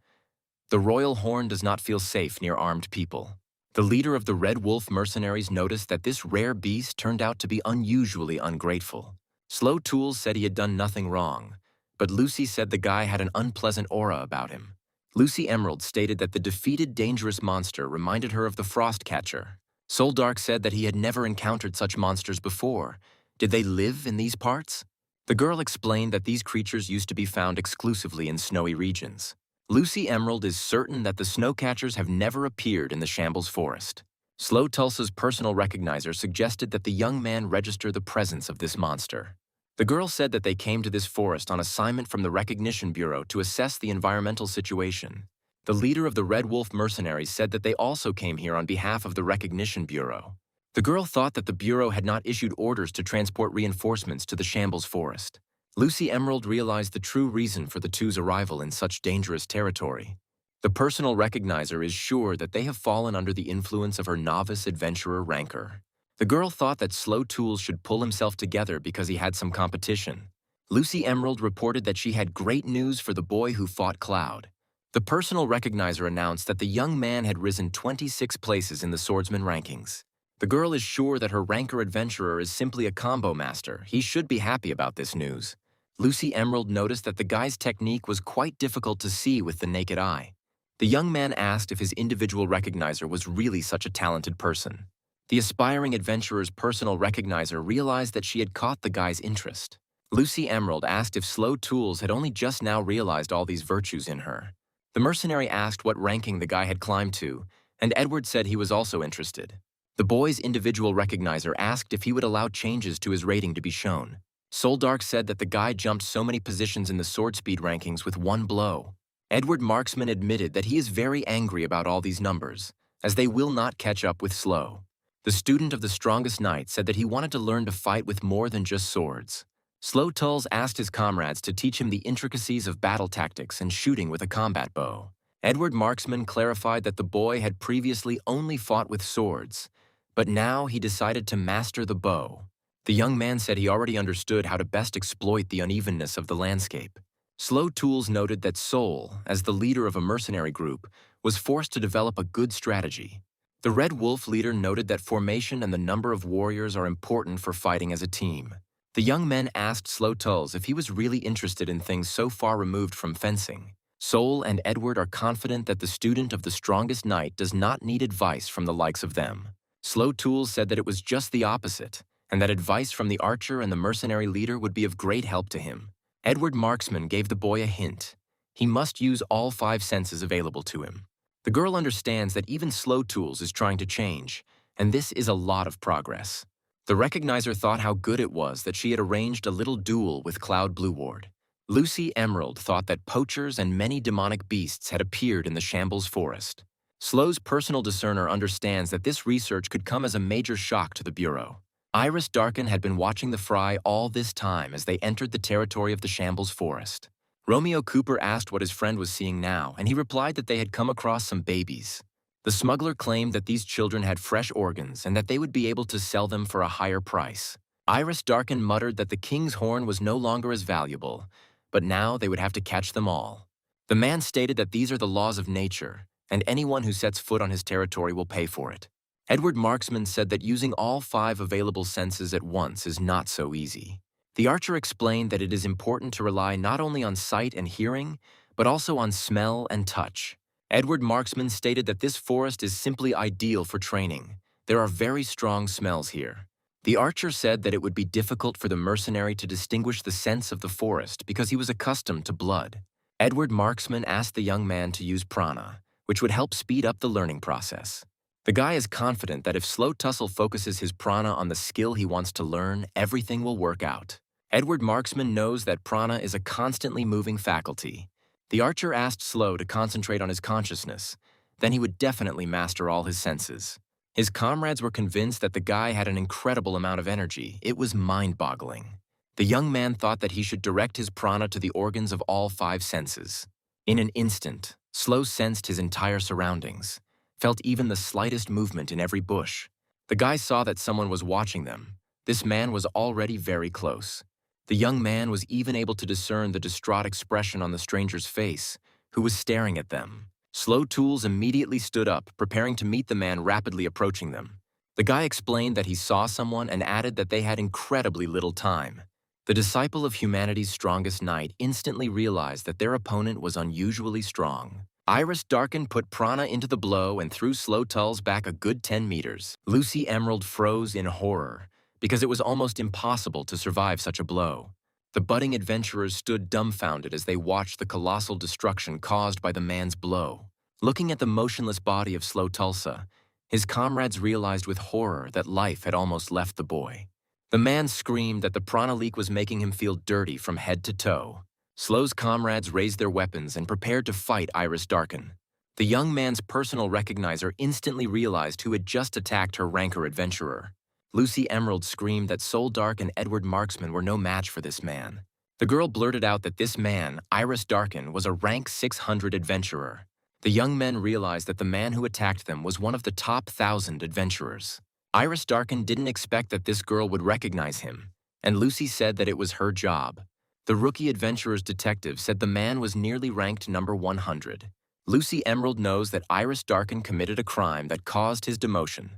The royal horn does not feel safe near armed people. The leader of the Red Wolf mercenaries noticed that this rare beast turned out to be unusually ungrateful. Slow Tools said he had done nothing wrong, but Lucy said the guy had an unpleasant aura about him. Lucy Emerald stated that the defeated dangerous monster reminded her of the frost catcher. Soldark said that he had never encountered such monsters before. Did they live in these parts? The girl explained that these creatures used to be found exclusively in snowy regions. Lucy Emerald is certain that the snowcatchers have never appeared in the Shambles Forest. Slow Tulsa's personal recognizer suggested that the young man register the presence of this monster. The girl said that they came to this forest on assignment from the Recognition Bureau to assess the environmental situation. The leader of the Red Wolf mercenaries said that they also came here on behalf of the Recognition Bureau. The girl thought that the Bureau had not issued orders to transport reinforcements to the Shambles Forest. Lucy Emerald realized the true reason for the two's arrival in such dangerous territory. The personal recognizer is sure that they have fallen under the influence of her novice adventurer rancor. The girl thought that Slow Tools should pull himself together because he had some competition. Lucy Emerald reported that she had great news for the boy who fought Cloud. The personal recognizer announced that the young man had risen 26 places in the swordsman rankings. The girl is sure that her rancor adventurer is simply a combo master. He should be happy about this news. Lucy Emerald noticed that the guy's technique was quite difficult to see with the naked eye. The young man asked if his individual recognizer was really such a talented person. The aspiring adventurer's personal recognizer realized that she had caught the guy's interest. Lucy Emerald asked if Slow Tools had only just now realized all these virtues in her. The mercenary asked what ranking the guy had climbed to, and Edward said he was also interested. The boy's individual recognizer asked if he would allow changes to his rating to be shown. Soldark said that the guy jumped so many positions in the sword speed rankings with one blow. Edward Marksman admitted that he is very angry about all these numbers, as they will not catch up with Slow. The student of the strongest knight said that he wanted to learn to fight with more than just swords. Slow Tulls asked his comrades to teach him the intricacies of battle tactics and shooting with a combat bow. Edward Marksman clarified that the boy had previously only fought with swords, but now he decided to master the bow. The young man said he already understood how to best exploit the unevenness of the landscape. Slow Tools noted that Soul, as the leader of a mercenary group, was forced to develop a good strategy. The Red Wolf leader noted that formation and the number of warriors are important for fighting as a team. The young men asked Slow Tulls if he was really interested in things so far removed from fencing. Soul and Edward are confident that the student of the strongest knight does not need advice from the likes of them. Slow Tools said that it was just the opposite, and that advice from the archer and the mercenary leader would be of great help to him. Edward Marksman gave the boy a hint. He must use all 5 senses available to him. The girl understands that even Slow Tools is trying to change, and this is a lot of progress. The recognizer thought how good it was that she had arranged a little duel with Cloud Blueward. Lucy Emerald thought that poachers and many demonic beasts had appeared in the Shambles Forest. Slow's personal discerner understands that this research could come as a major shock to the Bureau. Iris Darkin had been watching the fry all this time as they entered the territory of the Shambles Forest. Romeo Cooper asked what his friend was seeing now, and he replied that they had come across some babies. The smuggler claimed that these children had fresh organs and that they would be able to sell them for a higher price. Iris Darkin muttered that the king's horn was no longer as valuable, but now they would have to catch them all. The man stated that these are the laws of nature, and anyone who sets foot on his territory will pay for it. Edward Marksman said that using all 5 available senses at once is not so easy. The archer explained that it is important to rely not only on sight and hearing, but also on smell and touch. Edward Marksman stated that this forest is simply ideal for training. There are very strong smells here. The archer said that it would be difficult for the mercenary to distinguish the scents of the forest because he was accustomed to blood. Edward Marksman asked the young man to use prana, which would help speed up the learning process. The guy is confident that if Slow Tussle focuses his prana on the skill he wants to learn, everything will work out. Edward Marksman knows that prana is a constantly moving faculty. The archer asked Slow to concentrate on his consciousness, then he would definitely master all his senses. His comrades were convinced that the guy had an incredible amount of energy. It was mind-boggling. The young man thought that he should direct his prana to the organs of all 5 senses. In an instant, Slow sensed his entire surroundings, felt even the slightest movement in every bush. The guy saw that someone was watching them. This man was already very close. The young man was even able to discern the distraught expression on the stranger's face, who was staring at them. Slow Tools immediately stood up, preparing to meet the man rapidly approaching them. The guy explained that he saw someone and added that they had incredibly little time. The disciple of humanity's strongest knight instantly realized that their opponent was unusually strong. Iris Darken put Prana into the blow and threw Slow Tulls back a good 10 meters. Lucy Emerald froze in horror, because it was almost impossible to survive such a blow. The budding adventurers stood dumbfounded as they watched the colossal destruction caused by the man's blow. Looking at the motionless body of Slow Tulsa, his comrades realized with horror that life had almost left the boy. The man screamed that the prana leak was making him feel dirty from head to toe. Slow's comrades raised their weapons and prepared to fight Iris Darken. The young man's personal recognizer instantly realized who had just attacked her rancor adventurer. Lucy Emerald screamed that Soul Dark and Edward Marksman were no match for this man. The girl blurted out that this man, Iris Darken, was a rank 600 adventurer. The young men realized that the man who attacked them was one of the top 1,000 adventurers. Iris Darken didn't expect that this girl would recognize him, and Lucy said that it was her job. The rookie adventurer's detective said the man was nearly ranked number 100. Lucy Emerald knows that Iris Darken committed a crime that caused his demotion.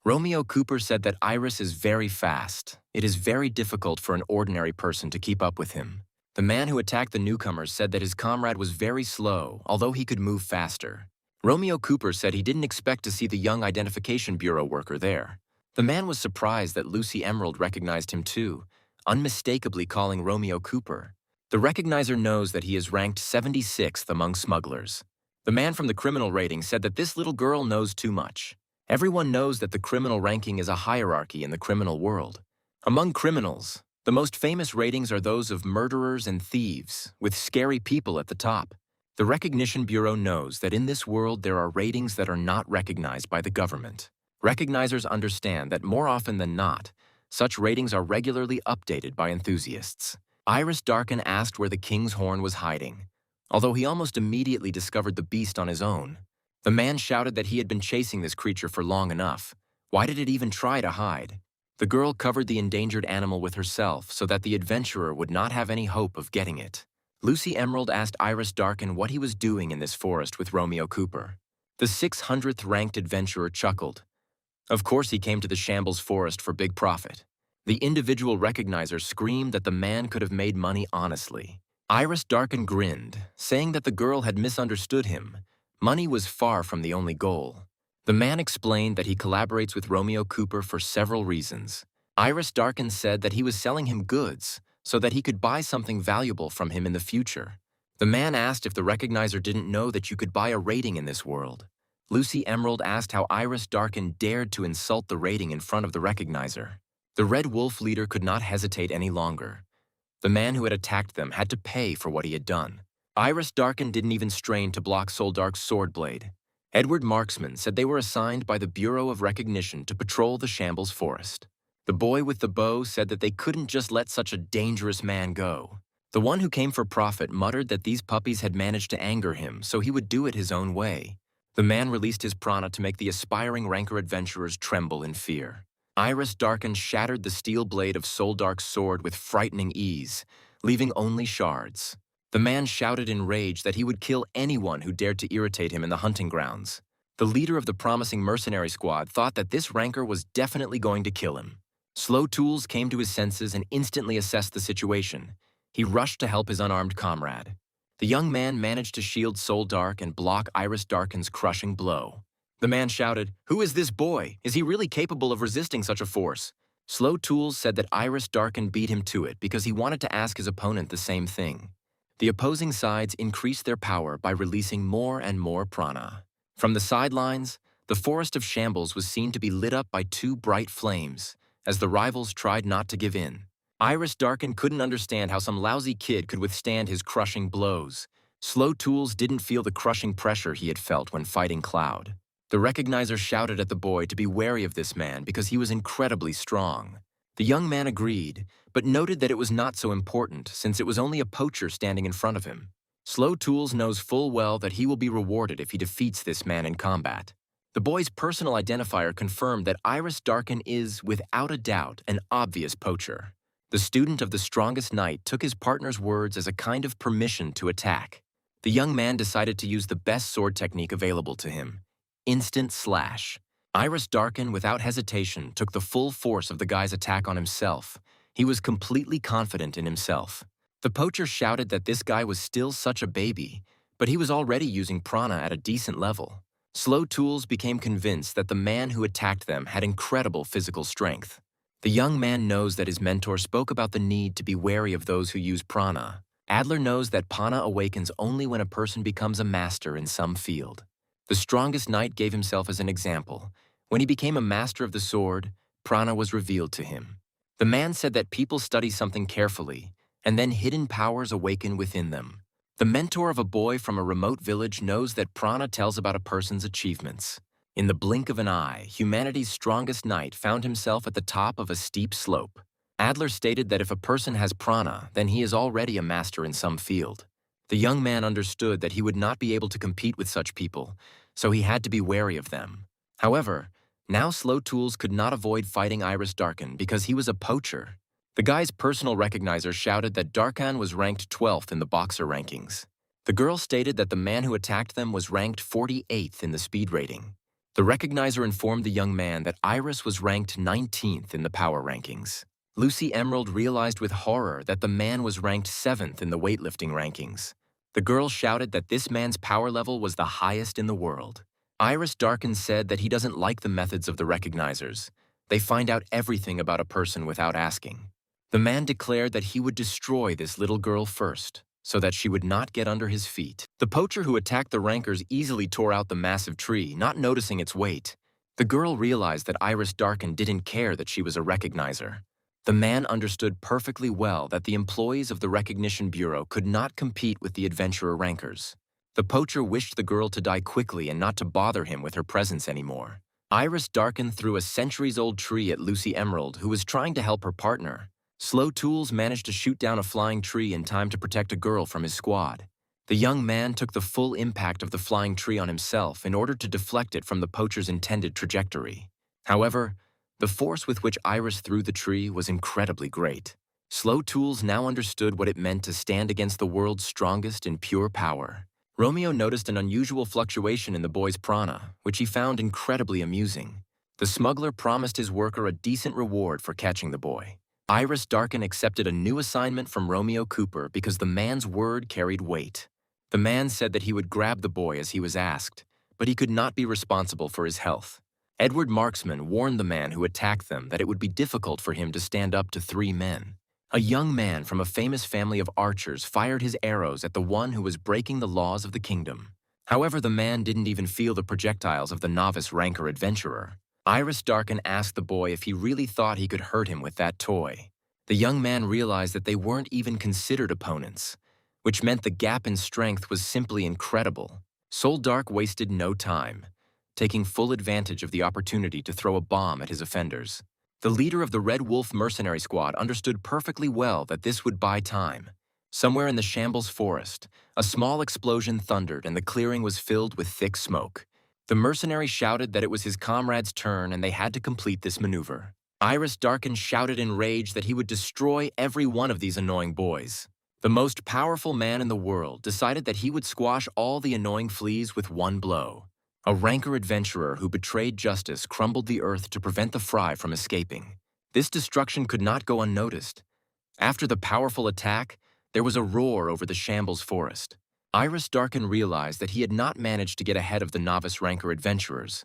Romeo Cooper said that Iris is very fast. It is very difficult for an ordinary person to keep up with him. The man who attacked the newcomers said that his comrade was very slow, although he could move faster. Romeo Cooper said he didn't expect to see the young Identification Bureau worker there. The man was surprised that Lucy Emerald recognized him too, unmistakably calling Romeo Cooper. The recognizer knows that he is ranked 76th among smugglers. The man from the criminal rating said that this little girl knows too much. Everyone knows that the criminal ranking is a hierarchy in the criminal world. Among criminals, the most famous ratings are those of murderers and thieves, with scary people at the top. The Recognition Bureau knows that in this world there are ratings that are not recognized by the government. Recognizers understand that more often than not, such ratings are regularly updated by enthusiasts. Iris Darken asked where the king's horn was hiding, although he almost immediately discovered the beast on his own. The man shouted that he had been chasing this creature for long enough. Why did it even try to hide? The girl covered the endangered animal with herself so that the adventurer would not have any hope of getting it. Lucy Emerald asked Iris Darken what he was doing in this forest with Romeo Cooper. The 600th ranked adventurer chuckled. Of course he came to the Shambles Forest for big profit. The individual recognizer screamed that the man could have made money honestly. Iris Darken grinned, saying that the girl had misunderstood him. Money was far from the only goal. The man explained that he collaborates with Romeo Cooper for several reasons. Iris Darken said that he was selling him goods so that he could buy something valuable from him in the future. The man asked if the recognizer didn't know that you could buy a rating in this world. Lucy Emerald asked how Iris Darken dared to insult the rating in front of the recognizer. The Red Wolf leader could not hesitate any longer. The man who had attacked them had to pay for what he had done. Iris Darken didn't even strain to block Soldark's sword blade. Edward Marksman said they were assigned by the Bureau of Recognition to patrol the Shambles Forest. The boy with the bow said that they couldn't just let such a dangerous man go. The one who came for profit muttered that these puppies had managed to anger him, so he would do it his own way. The man released his prana to make the aspiring rancor adventurers tremble in fear. Iris Darken shattered the steel blade of Soldark's sword with frightening ease, leaving only shards. The man shouted in rage that he would kill anyone who dared to irritate him in the hunting grounds. The leader of the promising mercenary squad thought that this rancor was definitely going to kill him. Slow Tools came to his senses and instantly assessed the situation. He rushed to help his unarmed comrade. The young man managed to shield Soldark and block Iris Darken's crushing blow. The man shouted, "Who is this boy? Is he really capable of resisting such a force?" Slow Tools said that Iris Darken beat him to it because he wanted to ask his opponent the same thing. The opposing sides increased their power by releasing more and more prana. From the sidelines, the Forest of Shambles was seen to be lit up by two bright flames, as the rivals tried not to give in. Iris Darken couldn't understand how some lousy kid could withstand his crushing blows. Slow Tools didn't feel the crushing pressure he had felt when fighting Cloud. The recognizer shouted at the boy to be wary of this man because he was incredibly strong. The young man agreed, but noted that it was not so important since it was only a poacher standing in front of him. Slow Tools knows full well that he will be rewarded if he defeats this man in combat. The boy's personal identifier confirmed that Iris Darken is, without a doubt, an obvious poacher. The student of the strongest knight took his partner's words as a kind of permission to attack. The young man decided to use the best sword technique available to him: instant slash. Iris Darken, without hesitation, took the full force of the guy's attack on himself. He was completely confident in himself. The poacher shouted that this guy was still such a baby, but he was already using prana at a decent level. Slow Tools became convinced that the man who attacked them had incredible physical strength. The young man knows that his mentor spoke about the need to be wary of those who use prana. Adler knows that prana awakens only when a person becomes a master in some field. The strongest knight gave himself as an example. When he became a master of the sword, prana was revealed to him. The man said that people study something carefully, and then hidden powers awaken within them. The mentor of a boy from a remote village knows that prana tells about a person's achievements. In the blink of an eye, humanity's strongest knight found himself at the top of a steep slope. Adler stated that if a person has prana, then he is already a master in some field. The young man understood that he would not be able to compete with such people, so he had to be wary of them. However, now Slow Tools could not avoid fighting Iris Darkin because he was a poacher. The guy's personal recognizer shouted that Darkan was ranked 12th in the boxer rankings. The girl stated that the man who attacked them was ranked 48th in the speed rating. The recognizer informed the young man that Iris was ranked 19th in the power rankings. Lucy Emerald realized with horror that the man was ranked 7th in the weightlifting rankings. The girl shouted that this man's power level was the highest in the world. Iris Darkin said that he doesn't like the methods of the recognizers. They find out everything about a person without asking. The man declared that he would destroy this little girl first, so that she would not get under his feet. The poacher who attacked the rankers easily tore out the massive tree, not noticing its weight. The girl realized that Iris Darkin didn't care that she was a recognizer. The man understood perfectly well that the employees of the Recognition Bureau could not compete with the adventurer rankers. The poacher wished the girl to die quickly and not to bother him with her presence anymore. Iris Darkin threw a centuries-old tree at Lucy Emerald, who was trying to help her partner. Slow Tools managed to shoot down a flying tree in time to protect a girl from his squad. The young man took the full impact of the flying tree on himself in order to deflect it from the poacher's intended trajectory. However, the force with which Iris threw the tree was incredibly great. Slow Tools now understood what it meant to stand against the world's strongest in pure power. Romeo noticed an unusual fluctuation in the boy's prana, which he found incredibly amusing. The smuggler promised his worker a decent reward for catching the boy. Iris Darkin accepted a new assignment from Romeo Cooper because the man's word carried weight. The man said that he would grab the boy as he was asked, but he could not be responsible for his health. Edward Marksman warned the man who attacked them that it would be difficult for him to stand up to 3 men. A young man from a famous family of archers fired his arrows at the one who was breaking the laws of the kingdom. However, the man didn't even feel the projectiles of the novice ranker adventurer. Iris Darkin asked the boy if he really thought he could hurt him with that toy. The young man realized that they weren't even considered opponents, which meant the gap in strength was simply incredible. Soul Dark wasted no time, taking full advantage of the opportunity to throw a bomb at his offenders. The leader of the Red Wolf mercenary squad understood perfectly well that this would buy time. Somewhere in the Shambles Forest, a small explosion thundered and the clearing was filled with thick smoke. The mercenary shouted that it was his comrade's turn and they had to complete this maneuver. Iris Darkin shouted in rage that he would destroy every one of these annoying boys. The most powerful man in the world decided that he would squash all the annoying fleas with one blow. A ranker adventurer who betrayed justice crumbled the earth to prevent the fry from escaping. This destruction could not go unnoticed. After the powerful attack, there was a roar over the Shambles Forest. Iris Darkin realized that he had not managed to get ahead of the novice ranker adventurers.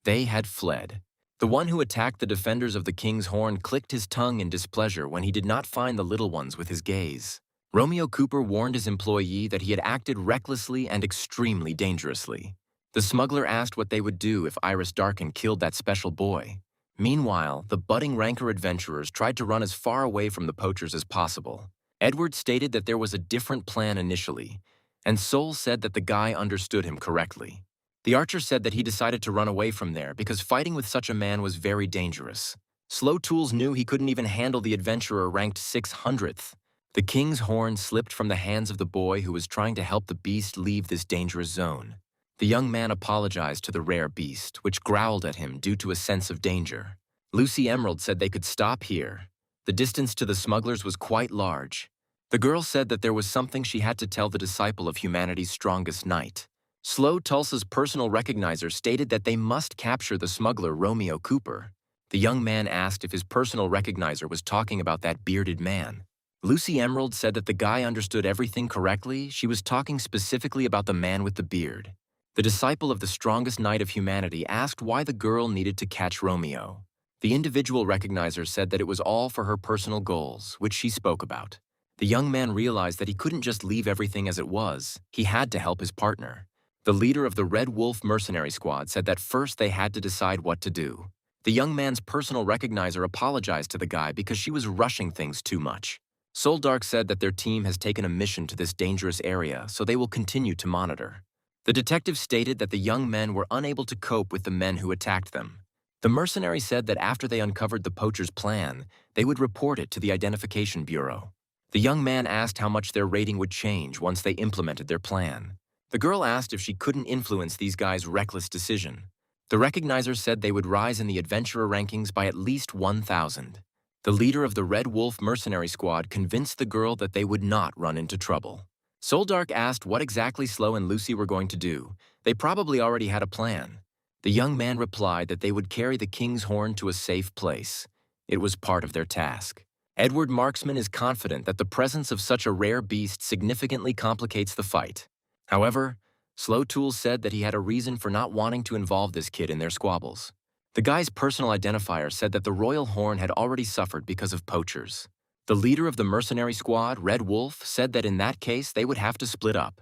They had fled. The one who attacked the defenders of the King's Horn clicked his tongue in displeasure when he did not find the little ones with his gaze. Romeo Cooper warned his employee that he had acted recklessly and extremely dangerously. The smuggler asked what they would do if Iris Darkin killed that special boy. Meanwhile, the budding ranker adventurers tried to run as far away from the poachers as possible. Edward stated that there was a different plan initially, and Soul said that the guy understood him correctly. The archer said that he decided to run away from there because fighting with such a man was very dangerous. Slow Tools knew he couldn't even handle the adventurer ranked 600th. The King's Horn slipped from the hands of the boy who was trying to help the beast leave this dangerous zone. The young man apologized to the rare beast, which growled at him due to a sense of danger. Lucy Emerald said they could stop here. The distance to the smugglers was quite large. The girl said that there was something she had to tell the disciple of humanity's strongest knight. Slow Tulsa's personal recognizer stated that they must capture the smuggler Romeo Cooper. The young man asked if his personal recognizer was talking about that bearded man. Lucy Emerald said that the guy understood everything correctly. She was talking specifically about the man with the beard. The disciple of the strongest knight of humanity asked why the girl needed to catch Romeo. The individual recognizer said that it was all for her personal goals, which she spoke about. The young man realized that he couldn't just leave everything as it was. He had to help his partner. The leader of the Red Wolf mercenary squad said that first they had to decide what to do. The young man's personal recognizer apologized to the guy because she was rushing things too much. Soldark said that their team has taken a mission to this dangerous area, so they will continue to monitor. The detective stated that the young men were unable to cope with the men who attacked them. The mercenary said that after they uncovered the poacher's plan, they would report it to the Identification Bureau. The young man asked how much their rating would change once they implemented their plan. The girl asked if she couldn't influence these guys' reckless decision. The recognizer said they would rise in the adventurer rankings by at least 1,000. The leader of the Red Wolf mercenary squad convinced the girl that they would not run into trouble. Soldark asked what exactly Slow and Lucy were going to do. They probably already had a plan. The young man replied that they would carry the king's horn to a safe place. It was part of their task. Edward Marksman is confident that the presence of such a rare beast significantly complicates the fight. However, Slow Tools said that he had a reason for not wanting to involve this kid in their squabbles. The guy's personal identifier said that the royal horn had already suffered because of poachers. The leader of the mercenary squad, Red Wolf, said that in that case they would have to split up.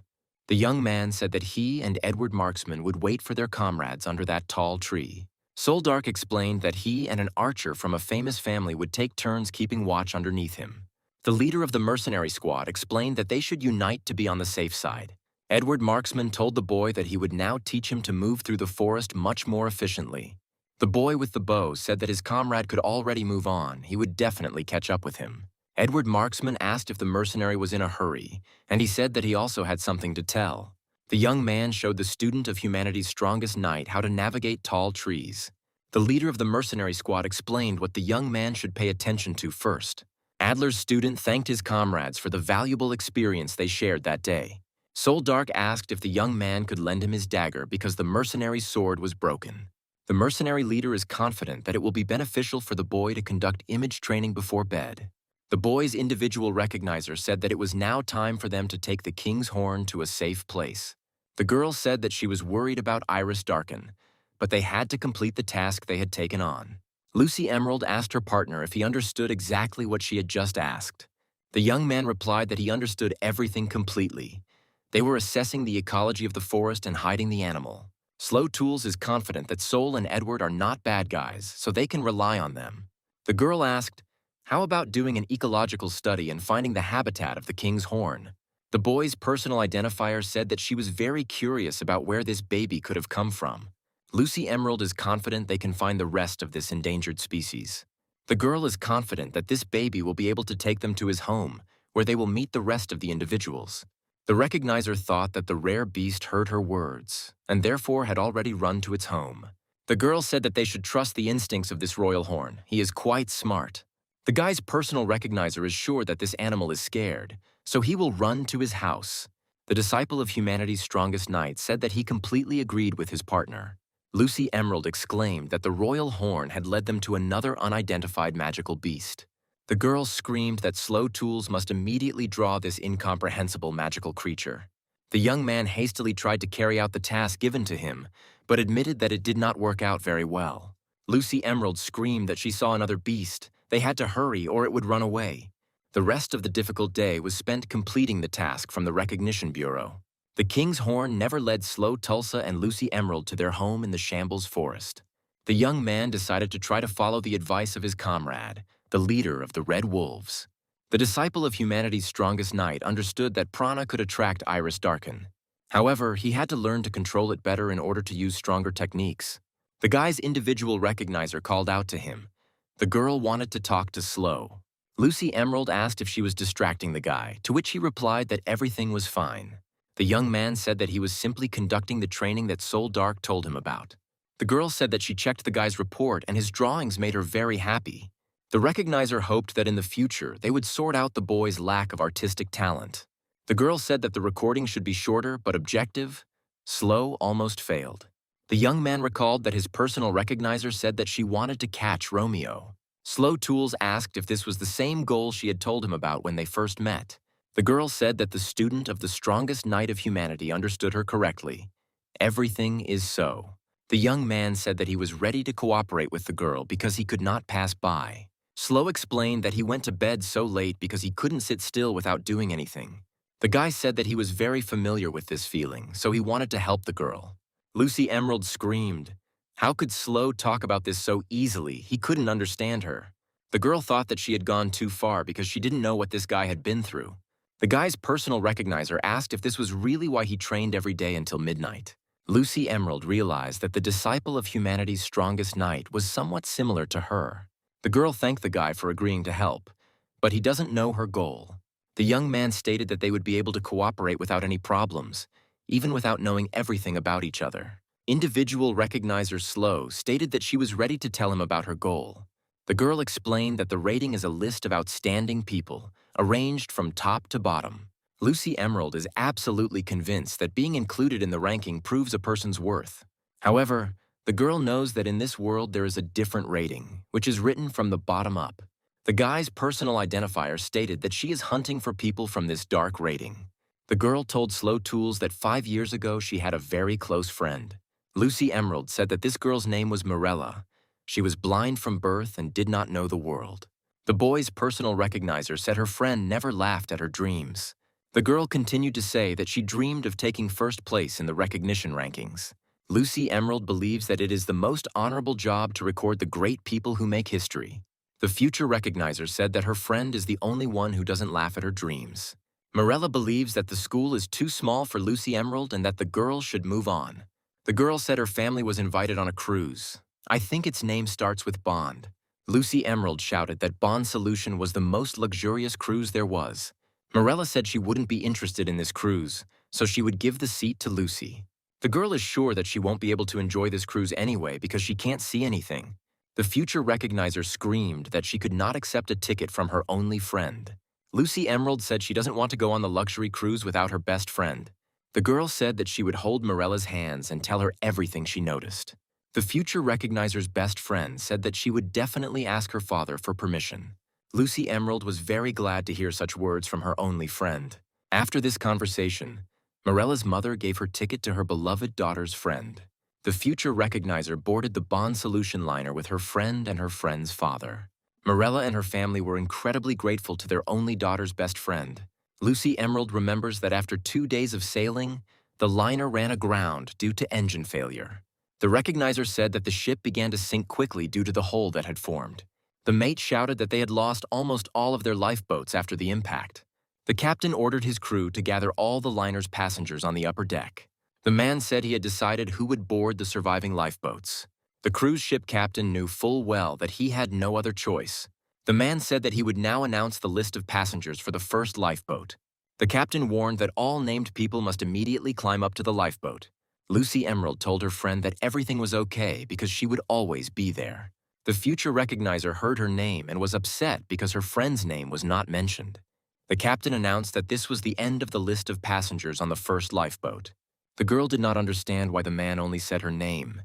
The young man said that he and Edward Marksman would wait for their comrades under that tall tree. Soldark explained that he and an archer from a famous family would take turns keeping watch underneath him. The leader of the mercenary squad explained that they should unite to be on the safe side. Edward Marksman told the boy that he would now teach him to move through the forest much more efficiently. The boy with the bow said that his comrade could already move on. He would definitely catch up with him. Edward Marksman asked if the mercenary was in a hurry, and he said that he also had something to tell. The young man showed the student of humanity's strongest knight how to navigate tall trees. The leader of the mercenary squad explained what the young man should pay attention to first. Adler's student thanked his comrades for the valuable experience they shared that day. Soldark asked if the young man could lend him his dagger because the mercenary's sword was broken. The mercenary leader is confident that it will be beneficial for the boy to conduct image training before bed. The boy's individual recognizer said that it was now time for them to take the king's horn to a safe place. The girl said that she was worried about Iris Darken, but they had to complete the task they had taken on. Lucy Emerald asked her partner if he understood exactly what she had just asked. The young man replied that he understood everything completely. They were assessing the ecology of the forest and hiding the animal. Slow Tools is confident that Sol and Edward are not bad guys, so they can rely on them. The girl asked, "How about doing an ecological study and finding the habitat of the king's horn?" The boy's personal identifier said that she was very curious about where this baby could have come from. Lucy Emerald is confident they can find the rest of this endangered species. The girl is confident that this baby will be able to take them to his home, where they will meet the rest of the individuals. The recognizer thought that the rare beast heard her words, and therefore had already run to its home. The girl said that they should trust the instincts of this royal horn. He is quite smart. The guy's personal recognizer is sure that this animal is scared, so he will run to his house. The disciple of humanity's strongest knight said that he completely agreed with his partner. Lucy Emerald exclaimed that the royal horn had led them to another unidentified magical beast. The girl screamed that Slow Tools must immediately draw this incomprehensible magical creature. The young man hastily tried to carry out the task given to him, but admitted that it did not work out very well. Lucy Emerald screamed that she saw another beast. They had to hurry or it would run away. The rest of the difficult day was spent completing the task from the Recognition Bureau. The King's Horn never led Slow Tulsa and Lucy Emerald to their home in the Shambles Forest. The young man decided to try to follow the advice of his comrade, the leader of the Red Wolves. The disciple of humanity's strongest knight understood that prana could attract Iris Darken. However, he had to learn to control it better in order to use stronger techniques. The guy's individual recognizer called out to him. The girl wanted to talk to Slow. Lucy Emerald asked if she was distracting the guy, to which he replied that everything was fine. The young man said that he was simply conducting the training that Soldark told him about. The girl said that she checked the guy's report and his drawings made her very happy. The recognizer hoped that in the future they would sort out the boy's lack of artistic talent. The girl said that the recording should be shorter but objective. Slow almost failed. The young man recalled that his personal recognizer said that she wanted to catch Romeo. Slow Tools asked if this was the same goal she had told him about when they first met. The girl said that the student of the strongest knight of humanity understood her correctly. Everything is so. The young man said that he was ready to cooperate with the girl because he could not pass by. Slow explained that he went to bed so late because he couldn't sit still without doing anything. The guy said that he was very familiar with this feeling, so he wanted to help the girl. Lucy Emerald screamed. How could Slow talk about this so easily? He couldn't understand her. The girl thought that she had gone too far because she didn't know what this guy had been through. The guy's personal recognizer asked if this was really why he trained every day until midnight. Lucy Emerald realized that the disciple of humanity's strongest knight was somewhat similar to her. The girl thanked the guy for agreeing to help, but he doesn't know her goal. The young man stated that they would be able to cooperate without any problems, even without knowing everything about each other. Individual recognizer Slow stated that she was ready to tell him about her goal. The girl explained that the rating is a list of outstanding people, arranged from top to bottom. Lucy Emerald is absolutely convinced that being included in the ranking proves a person's worth. However, the girl knows that in this world there is a different rating, which is written from the bottom up. The guy's personal identifier stated that she is hunting for people from this dark rating. The girl told Slow Tools that 5 years ago she had a very close friend. Lucy Emerald said that this girl's name was Mirella. She was blind from birth and did not know the world. The boy's personal recognizer said her friend never laughed at her dreams. The girl continued to say that she dreamed of taking first place in the recognition rankings. Lucy Emerald believes that it is the most honorable job to record the great people who make history. The future recognizer said that her friend is the only one who doesn't laugh at her dreams. Mirella believes that the school is too small for Lucy Emerald and that the girl should move on. The girl said her family was invited on a cruise. I think its name starts with Bond. Lucy Emerald shouted that Bond Solution was the most luxurious cruise there was. Mirella said she wouldn't be interested in this cruise, so she would give the seat to Lucy. The girl is sure that she won't be able to enjoy this cruise anyway because she can't see anything. The future recognizer screamed that she could not accept a ticket from her only friend. Lucy Emerald said she doesn't want to go on the luxury cruise without her best friend. The girl said that she would hold Mirella's hands and tell her everything she noticed. The future recognizer's best friend said that she would definitely ask her father for permission. Lucy Emerald was very glad to hear such words from her only friend. After this conversation, Mirella's mother gave her ticket to her beloved daughter's friend. The future recognizer boarded the Bond Solution liner with her friend and her friend's father. Mirella and her family were incredibly grateful to their only daughter's best friend. Lucy Emerald remembers that after 2 days of sailing, the liner ran aground due to engine failure. The recognizer said that the ship began to sink quickly due to the hole that had formed. The mate shouted that they had lost almost all of their lifeboats after the impact. The captain ordered his crew to gather all the liner's passengers on the upper deck. The man said he had decided who would board the surviving lifeboats. The cruise ship captain knew full well that he had no other choice. The man said that he would now announce the list of passengers for the first lifeboat. The captain warned that all named people must immediately climb up to the lifeboat. Lucy Emerald told her friend that everything was okay because she would always be there. The future recognizer heard her name and was upset because her friend's name was not mentioned. The captain announced that this was the end of the list of passengers on the first lifeboat. The girl did not understand why the man only said her name,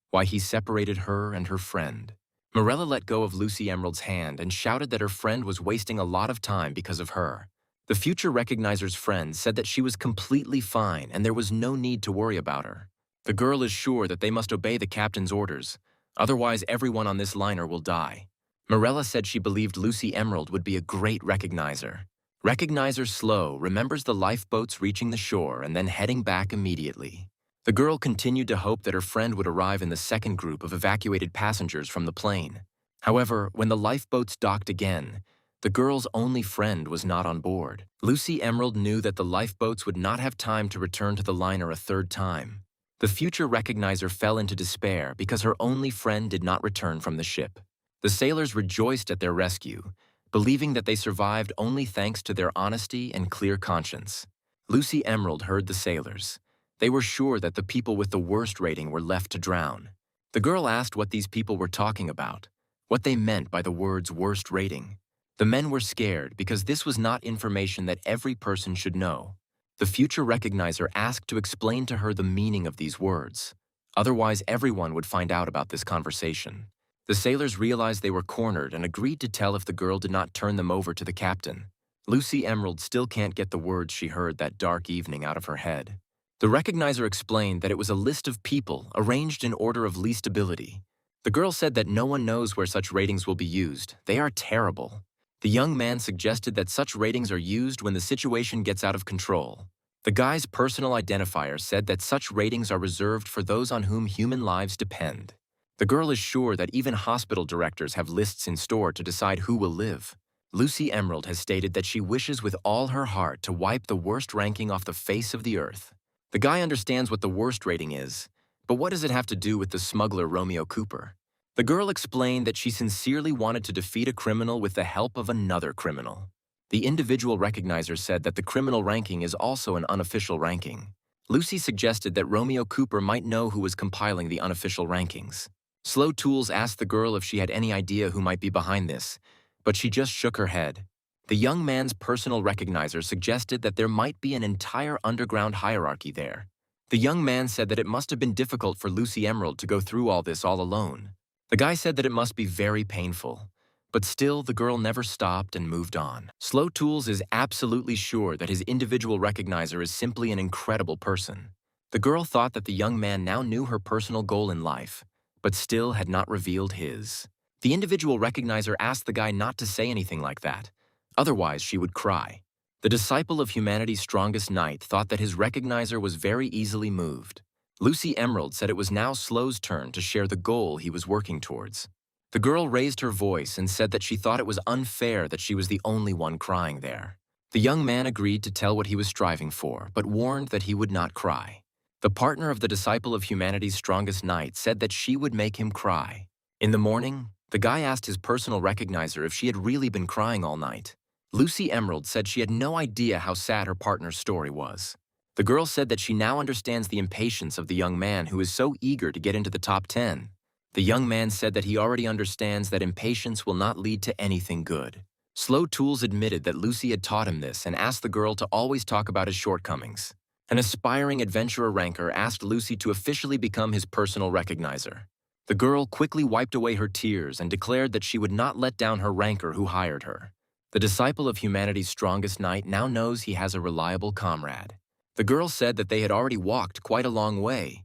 why he separated her and her friend. Mirella let go of Lucy Emerald's hand and shouted that her friend was wasting a lot of time because of her. The future recognizer's friend said that she was completely fine and there was no need to worry about her. The girl is sure that they must obey the captain's orders, otherwise everyone on this liner will die. Mirella said she believed Lucy Emerald would be a great recognizer. Recognizer Slow remembers the lifeboats reaching the shore and then heading back immediately. The girl continued to hope that her friend would arrive in the second group of evacuated passengers from the plane. However, when the lifeboats docked again, the girl's only friend was not on board. Lucy Emerald knew that the lifeboats would not have time to return to the liner a third time. The future recognizer fell into despair because her only friend did not return from the ship. The sailors rejoiced at their rescue, believing that they survived only thanks to their honesty and clear conscience. Lucy Emerald heard the sailors. They were sure that the people with the worst rating were left to drown. The girl asked what these people were talking about, what they meant by the words worst rating. The men were scared because this was not information that every person should know. The future recognizer asked to explain to her the meaning of these words. Otherwise, everyone would find out about this conversation. The sailors realized they were cornered and agreed to tell if the girl did not turn them over to the captain. Lucy Emerald still can't get the words she heard that dark evening out of her head. The recognizer explained that it was a list of people arranged in order of least ability. The girl said that no one knows where such ratings will be used. They are terrible. The young man suggested that such ratings are used when the situation gets out of control. The guy's personal identifier said that such ratings are reserved for those on whom human lives depend. The girl is sure that even hospital directors have lists in store to decide who will live. Lucy Emerald has stated that she wishes with all her heart to wipe the worst ranking off the face of the earth. The guy understands what the worst rating is, but what does it have to do with the smuggler Romeo Cooper? The girl explained that she sincerely wanted to defeat a criminal with the help of another criminal. The individual recognizer said that the criminal ranking is also an unofficial ranking. Lucy suggested that Romeo Cooper might know who was compiling the unofficial rankings. Slow Tools asked the girl if she had any idea who might be behind this, but she just shook her head. The young man's personal recognizer suggested that there might be an entire underground hierarchy there. The young man said that it must have been difficult for Lucy Emerald to go through all this all alone. The guy said that it must be very painful, but still the girl never stopped and moved on. Slow Tools is absolutely sure that his individual recognizer is simply an incredible person. The girl thought that the young man now knew her personal goal in life, but still had not revealed his. The individual recognizer asked the guy not to say anything like that, otherwise she would cry. The disciple of humanity's strongest knight thought that his recognizer was very easily moved. Lucy Emerald said it was now Slow's turn to share the goal he was working towards. The girl raised her voice and said that she thought it was unfair that she was the only one crying there. The young man agreed to tell what he was striving for, but warned that he would not cry. The partner of the disciple of humanity's strongest knight said that she would make him cry. In the morning, the guy asked his personal recognizer if she had really been crying all night. Lucy Emerald said she had no idea how sad her partner's story was. The girl said that she now understands the impatience of the young man who is so eager to get into the top 10. The young man said that he already understands that impatience will not lead to anything good. Slow Tools admitted that Lucy had taught him this and asked the girl to always talk about his shortcomings. An aspiring adventurer ranker asked Lucy to officially become his personal recognizer. The girl quickly wiped away her tears and declared that she would not let down her ranker who hired her. The disciple of humanity's strongest knight now knows he has a reliable comrade. The girl said that they had already walked quite a long way.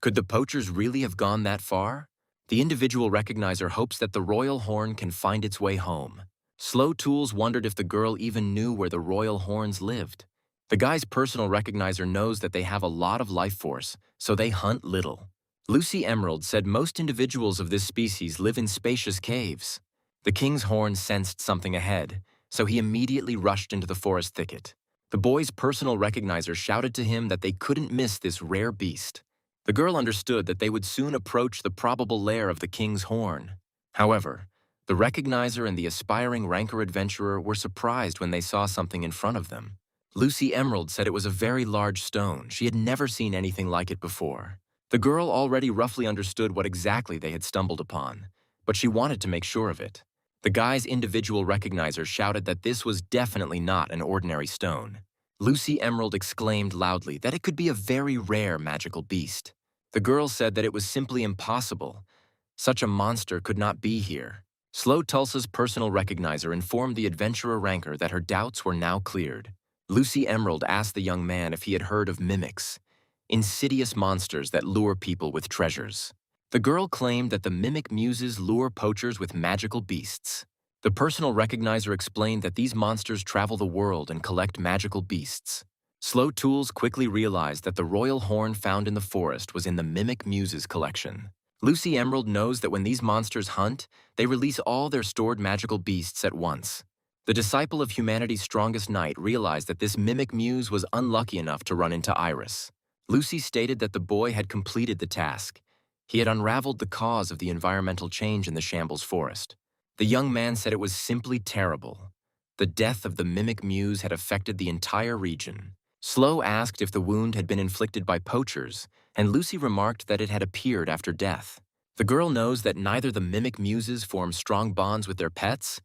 Could the poachers really have gone that far? The individual recognizer hopes that the royal horn can find its way home. Slow Tools wondered if the girl even knew where the royal horns lived. The guy's personal recognizer knows that they have a lot of life force, so they hunt little. Lucy Emerald said most individuals of this species live in spacious caves. The king's horn sensed something ahead, so he immediately rushed into the forest thicket. The boy's personal recognizer shouted to him that they couldn't miss this rare beast. The girl understood that they would soon approach the probable lair of the king's horn. However, the recognizer and the aspiring ranker adventurer were surprised when they saw something in front of them. Lucy Emerald said it was a very large stone. She had never seen anything like it before. The girl already roughly understood what exactly they had stumbled upon, but she wanted to make sure of it. The guy's individual recognizer shouted that this was definitely not an ordinary stone. Lucy Emerald exclaimed loudly that it could be a very rare magical beast. The girl said that it was simply impossible. Such a monster could not be here. Slow Tulsa's personal recognizer informed the adventurer ranker that her doubts were now cleared. Lucy Emerald asked the young man if he had heard of mimics, insidious monsters that lure people with treasures. The girl claimed that the mimic muses lure poachers with magical beasts. The personal recognizer explained that these monsters travel the world and collect magical beasts. Slow Tools quickly realized that the royal horn found in the forest was in the mimic muses collection. Lucy Emerald knows that when these monsters hunt, they release all their stored magical beasts at once. The disciple of humanity's strongest knight realized that this mimic muse was unlucky enough to run into Iris. Lucy stated that the boy had completed the task. He had unraveled the cause of the environmental change in the Shambles Forest. The young man said it was simply terrible. The death of the mimic muse had affected the entire region. Slow asked if the wound had been inflicted by poachers, and Lucy remarked that it had appeared after death. The girl knows that neither the mimic muses form strong bonds with their pets,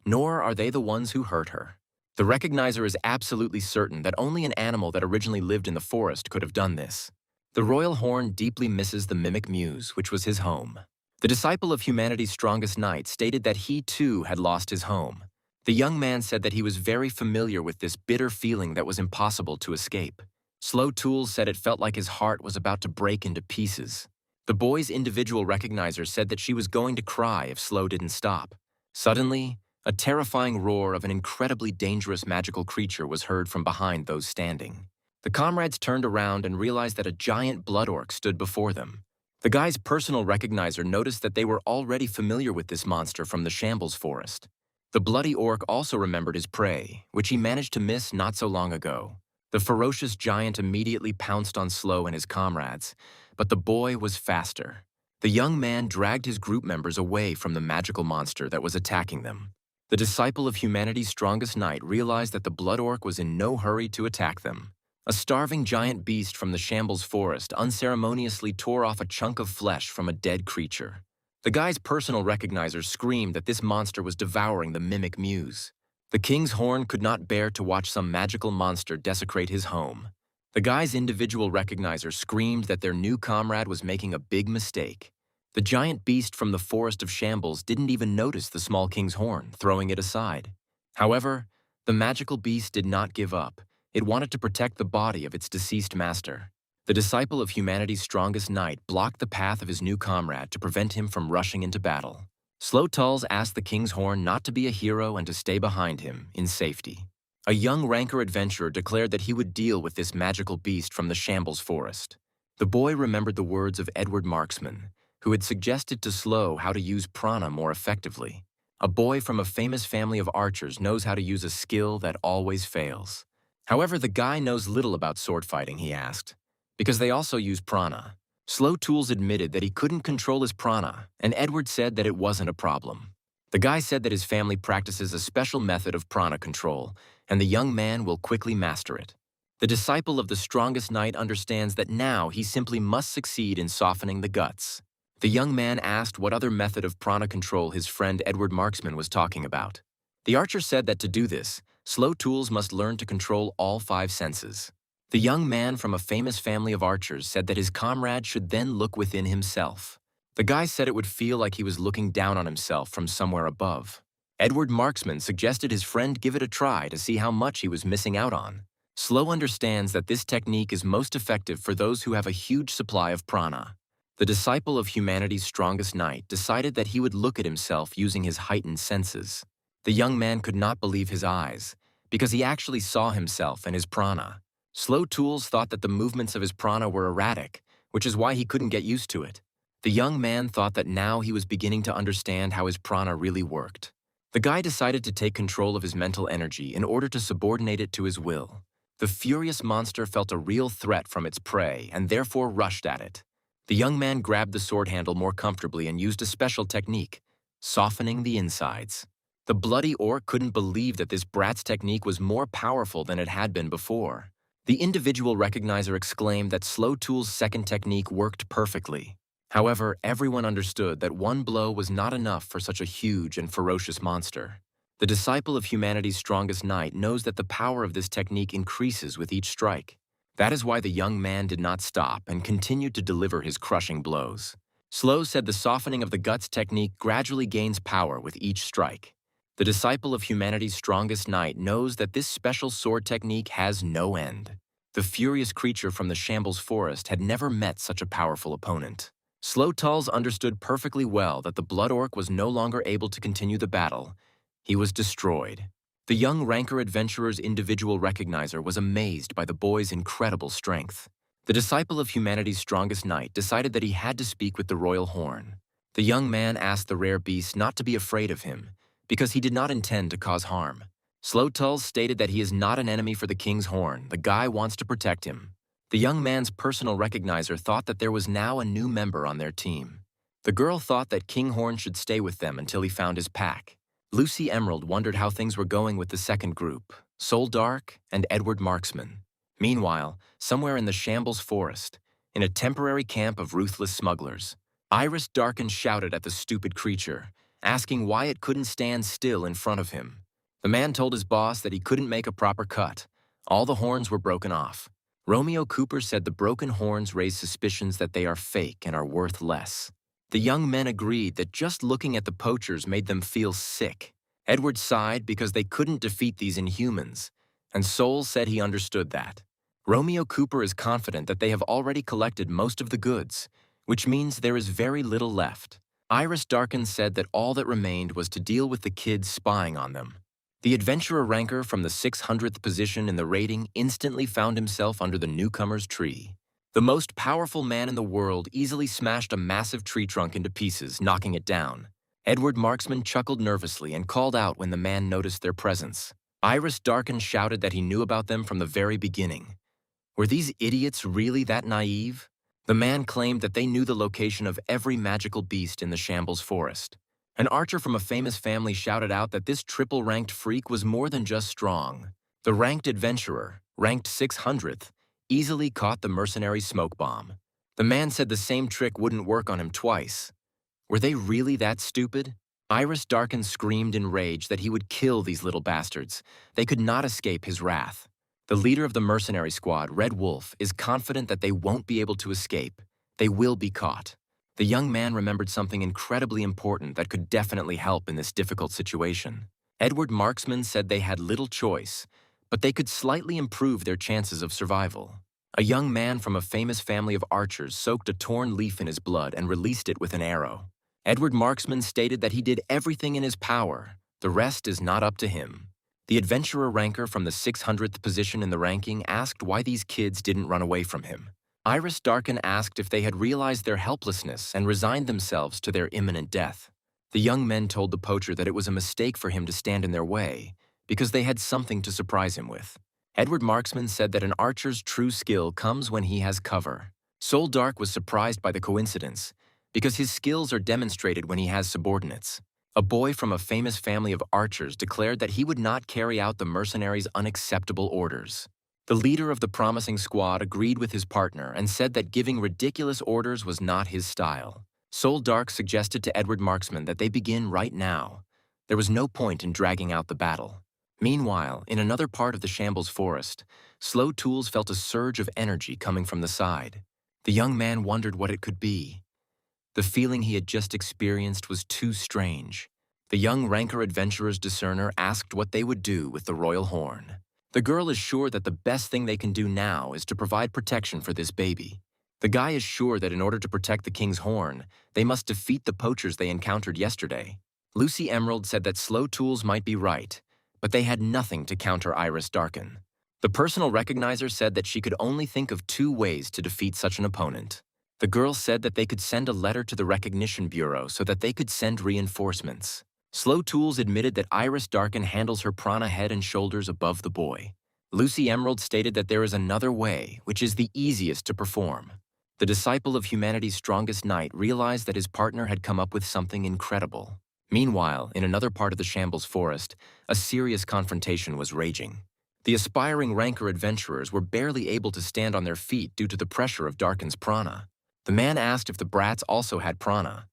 nor are they the ones who hurt her. The recognizer is absolutely certain that only an animal that originally lived in the forest could have done this. The royal horn deeply misses the mimic muse, which was his home. The disciple of humanity's strongest knight stated that he too had lost his home. The young man said that he was very familiar with this bitter feeling that was impossible to escape. Slow Tools said it felt like his heart was about to break into pieces. The boy's individual recognizer said that she was going to cry if Slow didn't stop. Suddenly, a terrifying roar of an incredibly dangerous magical creature was heard from behind those standing. The comrades turned around and realized that a giant blood orc stood before them. The guy's personal recognizer noticed that they were already familiar with this monster from the Shambles Forest. The bloody orc also remembered his prey, which he managed to miss not so long ago. The ferocious giant immediately pounced on Slow and his comrades, but the boy was faster. The young man dragged his group members away from the magical monster that was attacking them. The disciple of humanity's strongest knight realized that the blood orc was in no hurry to attack them. A starving giant beast from the Shambles Forest unceremoniously tore off a chunk of flesh from a dead creature. The guy's personal recognizer screamed that this monster was devouring the mimic muse. The king's horn could not bear to watch some magical monster desecrate his home. The guy's individual recognizer screamed that their new comrade was making a big mistake. The giant beast from the Forest of Shambles didn't even notice the small king's horn, throwing it aside. However, the magical beast did not give up. It wanted to protect the body of its deceased master. The disciple of humanity's strongest knight blocked the path of his new comrade to prevent him from rushing into battle. Slow Tulls asked the king's horn not to be a hero and to stay behind him, in safety. A young ranker adventurer declared that he would deal with this magical beast from the Shambles Forest. The boy remembered the words of Edward Marksman, who had suggested to Slow how to use prana more effectively. A boy from a famous family of archers knows how to use a skill that always fails. However, the guy knows little about sword fighting, he asked, because they also use prana. Slow Tools admitted that he couldn't control his prana, and Edward said that it wasn't a problem. The guy said that his family practices a special method of prana control, and the young man will quickly master it. The disciple of the strongest knight understands that now he simply must succeed in softening the guts. The young man asked what other method of prana control his friend Edward Marksman was talking about. The archer said that to do this, Slow Tools must learn to control all 5 senses. The young man from a famous family of archers said that his comrade should then look within himself. The guy said it would feel like he was looking down on himself from somewhere above. Edward Marksman suggested his friend give it a try to see how much he was missing out on. Slow understands that this technique is most effective for those who have a huge supply of prana. The disciple of humanity's strongest knight decided that he would look at himself using his heightened senses. The young man could not believe his eyes, because he actually saw himself and his prana. Slow Tools thought that the movements of his prana were erratic, which is why he couldn't get used to it. The young man thought that now he was beginning to understand how his prana really worked. The guy decided to take control of his mental energy in order to subordinate it to his will. The furious monster felt a real threat from its prey and therefore rushed at it. The young man grabbed the sword handle more comfortably and used a special technique, softening the insides. The bloody orc couldn't believe that this brat's technique was more powerful than it had been before. The individual recognizer exclaimed that Slow Tools' second technique worked perfectly. However, everyone understood that one blow was not enough for such a huge and ferocious monster. The disciple of humanity's strongest knight knows that the power of this technique increases with each strike. That is why the young man did not stop and continued to deliver his crushing blows. Slow said the softening of the guts technique gradually gains power with each strike. The disciple of humanity's strongest knight knows that this special sword technique has no end. The furious creature from the Shambles Forest had never met such a powerful opponent. Slow Tulls understood perfectly well that the blood orc was no longer able to continue the battle. He was destroyed. The young ranker adventurer's individual recognizer was amazed by the boy's incredible strength. The disciple of humanity's strongest knight decided that he had to speak with the royal horn. The young man asked the rare beast not to be afraid of him, because he did not intend to cause harm. Slow Tulls stated that he is not an enemy for the king's horn. The guy wants to protect him. The young man's personal recognizer thought that there was now a new member on their team. The girl thought that King Horn should stay with them until he found his pack. Lucy Emerald wondered how things were going with the second group, Soul Dark and Edward Marksman. Meanwhile, somewhere in the Shambles Forest, in a temporary camp of ruthless smugglers, Iris Darken shouted at the stupid creature, asking why it couldn't stand still in front of him. The man told his boss that he couldn't make a proper cut. All the horns were broken off. Romeo Cooper said the broken horns raise suspicions that they are fake and are worth less. The young men agreed that just looking at the poachers made them feel sick. Edward sighed because they couldn't defeat these inhumans, and Sol said he understood that. Romeo Cooper is confident that they have already collected most of the goods, which means there is very little left. Iris Darkin said that all that remained was to deal with the kids spying on them. The adventurer ranker from the 600th position in the rating instantly found himself under the newcomer's tree. The most powerful man in the world easily smashed a massive tree trunk into pieces, knocking it down. Edward Marksman chuckled nervously and called out when the man noticed their presence. Iris Darkin shouted that he knew about them from the very beginning. Were these idiots really that naive? The man claimed that they knew the location of every magical beast in the Shambles Forest. An archer from a famous family shouted out that this triple-ranked freak was more than just strong. The ranked adventurer, ranked 600th, easily caught the mercenary smoke bomb. The man said the same trick wouldn't work on him twice. Were they really that stupid? Iris Darkin screamed in rage that he would kill these little bastards. They could not escape his wrath. The leader of the mercenary squad, Red Wolf, is confident that they won't be able to escape. They will be caught. The young man remembered something incredibly important that could definitely help in this difficult situation. Edward Marksman said they had little choice, but they could slightly improve their chances of survival. A young man from a famous family of archers soaked a torn leaf in his blood and released it with an arrow. Edward Marksman stated that he did everything in his power. The rest is not up to him. The adventurer ranker from the 600th position in the ranking asked why these kids didn't run away from him. Iris Darkin asked if they had realized their helplessness and resigned themselves to their imminent death. The young men told the poacher that it was a mistake for him to stand in their way, because they had something to surprise him with. Edward Marksman said that an archer's true skill comes when he has cover. Sol Dark was surprised by the coincidence, because his skills are demonstrated when he has subordinates. A boy from a famous family of archers declared that he would not carry out the mercenaries' unacceptable orders. The leader of the promising squad agreed with his partner and said that giving ridiculous orders was not his style. Sol Dark suggested to Edward Marksman that they begin right now. There was no point in dragging out the battle. Meanwhile, in another part of the Shambles Forest, Slow Tools felt a surge of energy coming from the side. The young man wondered what it could be. The feeling he had just experienced was too strange. The young ranker adventurer's discerner asked what they would do with the royal horn. The girl is sure that the best thing they can do now is to provide protection for this baby. The guy is sure that in order to protect the king's horn, they must defeat the poachers they encountered yesterday. Lucy Emerald said that Slow Tools might be right, but they had nothing to counter Iris Darkin. The personal recognizer said that she could only think of 2 ways to defeat such an opponent. The girl said that they could send a letter to the Recognition Bureau so that they could send reinforcements. Slow Tools admitted that Iris Darkin handles her prana head and shoulders above the boy. Lucy Emerald stated that there is another way, which is the easiest to perform. The disciple of humanity's strongest knight realized that his partner had come up with something incredible. Meanwhile, in another part of the Shambles Forest, a serious confrontation was raging. The aspiring ranker adventurers were barely able to stand on their feet due to the pressure of Darkin's prana. The man asked if the brats also had prana.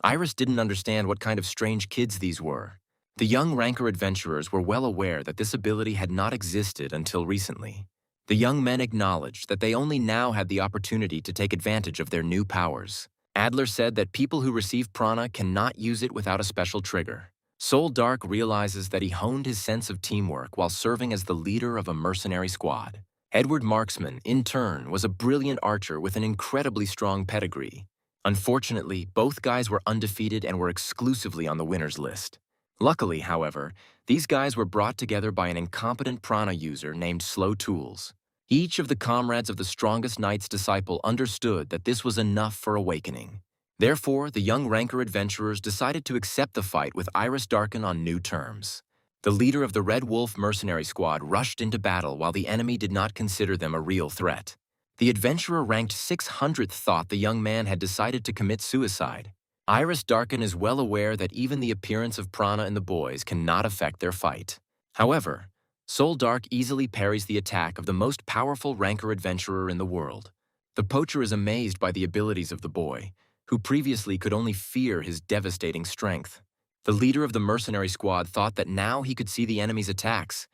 Iris didn't understand what kind of strange kids these were. The young ranker adventurers were well aware that this ability had not existed until recently. The young men acknowledged that they only now had the opportunity to take advantage of their new powers. Adler said that people who receive prana cannot use it without a special trigger. Sol Dark realizes that he honed his sense of teamwork while serving as the leader of a mercenary squad. Edward Marksman, in turn, was a brilliant archer with an incredibly strong pedigree. Unfortunately, both guys were undefeated and were exclusively on the winners list. Luckily, however, these guys were brought together by an incompetent prana user named Slow Tools. Each of the comrades of the strongest knight's disciple understood that this was enough for awakening. Therefore, the young ranker adventurers decided to accept the fight with Iris Darkin on new terms. The leader of the Red Wolf mercenary squad rushed into battle while the enemy did not consider them a real threat. The adventurer ranked 600th thought the young man had decided to commit suicide. Iris Darkin is well aware that even the appearance of prana in the boys cannot affect their fight. However, Sol Dark easily parries the attack of the most powerful ranker adventurer in the world. The poacher is amazed by the abilities of the boy, who previously could only fear his devastating strength. The leader of the mercenary squad thought that now he could see the enemy's attacks.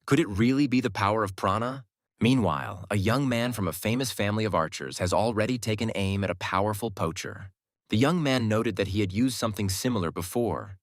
Could it really be the power of prana? Meanwhile, a young man from a famous family of archers has already taken aim at a powerful poacher. The young man noted that he had used something similar before,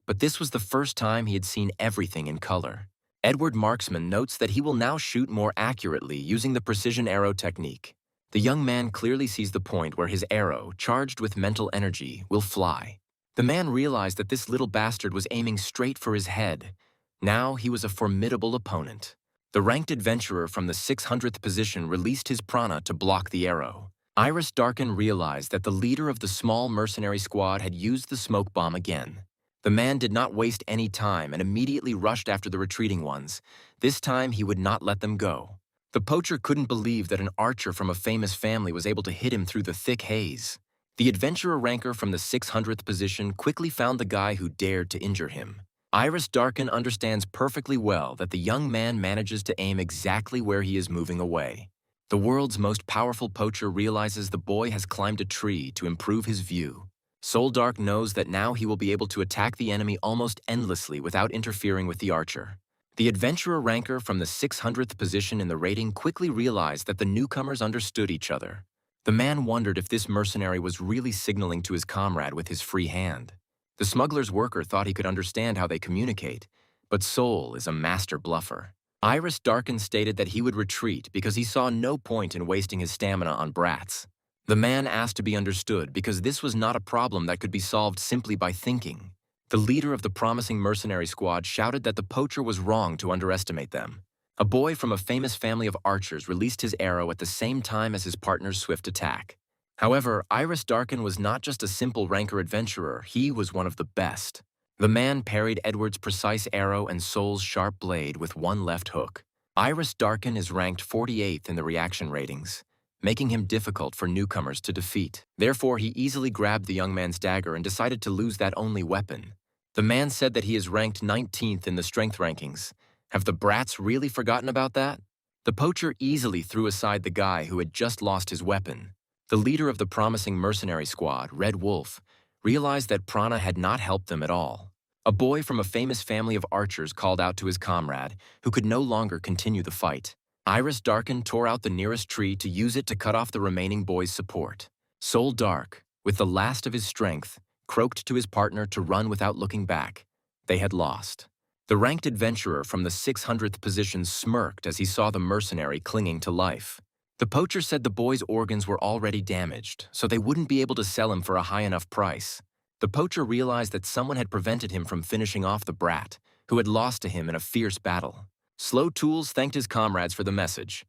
but this was the first time he had seen everything in color. Edward Marksman notes that he will now shoot more accurately using the precision arrow technique. The young man clearly sees the point where his arrow, charged with mental energy, will fly. The man realized that this little bastard was aiming straight for his head. Now he was a formidable opponent. The ranked adventurer from the 600th position released his prana to block the arrow. Iris Darkin realized that the leader of the small mercenary squad had used the smoke bomb again. The man did not waste any time and immediately rushed after the retreating ones. This time he would not let them go. The poacher couldn't believe that an archer from a famous family was able to hit him through the thick haze. The adventurer ranker from the 600th position quickly found the guy who dared to injure him. Iris Darkin understands perfectly well that the young man manages to aim exactly where he is moving away. The world's most powerful poacher realizes the boy has climbed a tree to improve his view. Soldark knows that now he will be able to attack the enemy almost endlessly without interfering with the archer. The adventurer ranker from the 600th position in the rating quickly realized that the newcomers understood each other. The man wondered if this mercenary was really signaling to his comrade with his free hand. The smuggler's worker thought he could understand how they communicate, but Sol is a master bluffer. Iris Darkin stated that he would retreat because he saw no point in wasting his stamina on brats. The man asked to be understood because this was not a problem that could be solved simply by thinking. The leader of the promising mercenary squad shouted that the poacher was wrong to underestimate them. A boy from a famous family of archers released his arrow at the same time as his partner's swift attack. However, Iris Darkin was not just a simple ranker adventurer, he was one of the best. The man parried Edward's precise arrow and Sol's sharp blade with one left hook. Iris Darkin is ranked 48th in the reaction ratings, making him difficult for newcomers to defeat. Therefore, he easily grabbed the young man's dagger and decided to lose that only weapon. The man said that he is ranked 19th in the strength rankings. Have the brats really forgotten about that? The poacher easily threw aside the guy who had just lost his weapon. The leader of the promising mercenary squad, Red Wolf, realized that prana had not helped them at all. A boy from a famous family of archers called out to his comrade, who could no longer continue the fight. Iris Darkin tore out the nearest tree to use it to cut off the remaining boy's support. Sol Dark, with the last of his strength, croaked to his partner to run without looking back. They had lost. The ranked adventurer from the 600th position smirked as he saw the mercenary clinging to life. The poacher said the boy's organs were already damaged, so they wouldn't be able to sell him for a high enough price. The poacher realized that someone had prevented him from finishing off the brat, who had lost to him in a fierce battle. Slow Tools thanked his comrades for the message.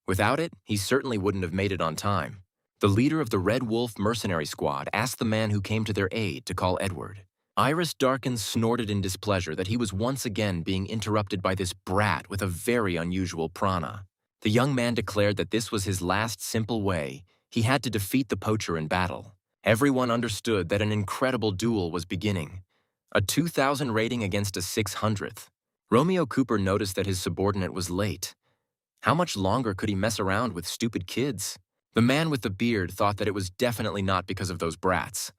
Without it, he certainly wouldn't have made it on time. The leader of the Red Wolf mercenary squad asked the man who came to their aid to call Edward. Iris Darkin snorted in displeasure that he was once again being interrupted by this brat with a very unusual prana. The young man declared that this was his last simple way. He had to defeat the poacher in battle. Everyone understood that an incredible duel was beginning. A 2,000 rating against a 600th. Romeo Cooper noticed that his subordinate was late. How much longer could he mess around with stupid kids? The man with the beard thought that it was definitely not because of those brats.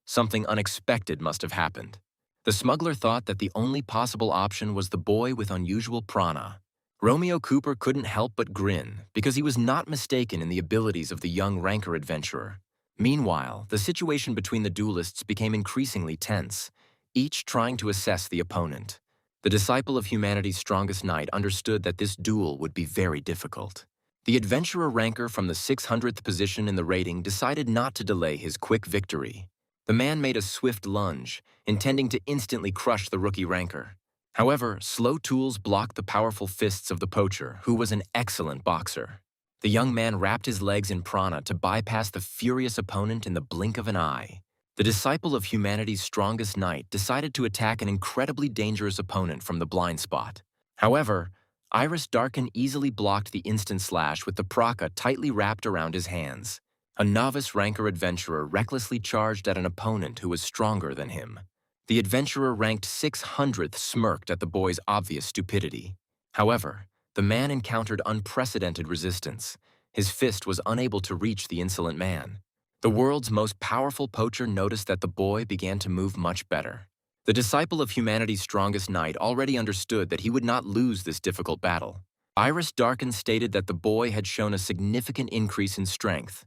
Something unexpected must have happened. The smuggler thought that the only possible option was the boy with unusual prana. Romeo Cooper couldn't help but grin because he was not mistaken in the abilities of the young ranker adventurer. Meanwhile, the situation between the duelists became increasingly tense, each trying to assess the opponent. The disciple of humanity's strongest knight understood that this duel would be very difficult. The adventurer ranker from the 600th position in the rating decided not to delay his quick victory. The man made a swift lunge, intending to instantly crush the rookie ranker. However, Slow Tools blocked the powerful fists of the poacher, who was an excellent boxer. The young man wrapped his legs in prana to bypass the furious opponent in the blink of an eye. The disciple of humanity's strongest knight decided to attack an incredibly dangerous opponent from the blind spot. However, Iris Darkin easily blocked the instant slash with the praka tightly wrapped around his hands. A novice ranker adventurer recklessly charged at an opponent who was stronger than him. The adventurer ranked 600th smirked at the boy's obvious stupidity. However, the man encountered unprecedented resistance. His fist was unable to reach the insolent man. The world's most powerful poacher noticed that the boy began to move much better. The disciple of humanity's strongest knight already understood that he would not lose this difficult battle. Iris Darkin stated that the boy had shown a significant increase in strength,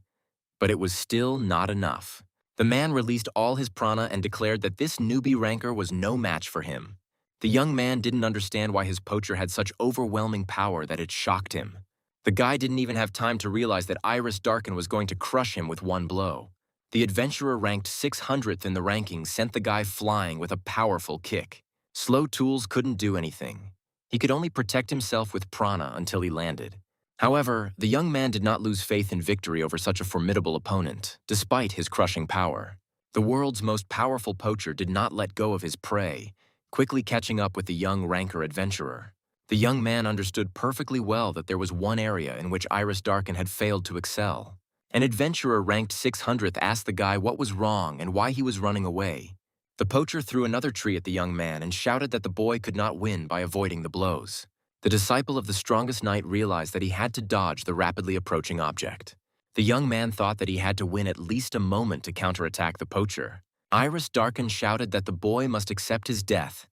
but it was still not enough. The man released all his prana and declared that this newbie ranker was no match for him. The young man didn't understand why his poacher had such overwhelming power that it shocked him. The guy didn't even have time to realize that Iris Darken was going to crush him with one blow. The adventurer ranked 600th in the rankings sent the guy flying with a powerful kick. Slow Tools couldn't do anything. He could only protect himself with prana until he landed. However, the young man did not lose faith in victory over such a formidable opponent, despite his crushing power. The world's most powerful poacher did not let go of his prey, quickly catching up with the young ranker adventurer. The young man understood perfectly well that there was one area in which Iris Darken had failed to excel. An adventurer ranked 600th asked the guy what was wrong and why he was running away. The poacher threw another tree at the young man and shouted that the boy could not win by avoiding the blows. The disciple of the strongest knight realized that he had to dodge the rapidly approaching object. The young man thought that he had to win at least a moment to counterattack the poacher. Iris Darken shouted that the boy must accept his death.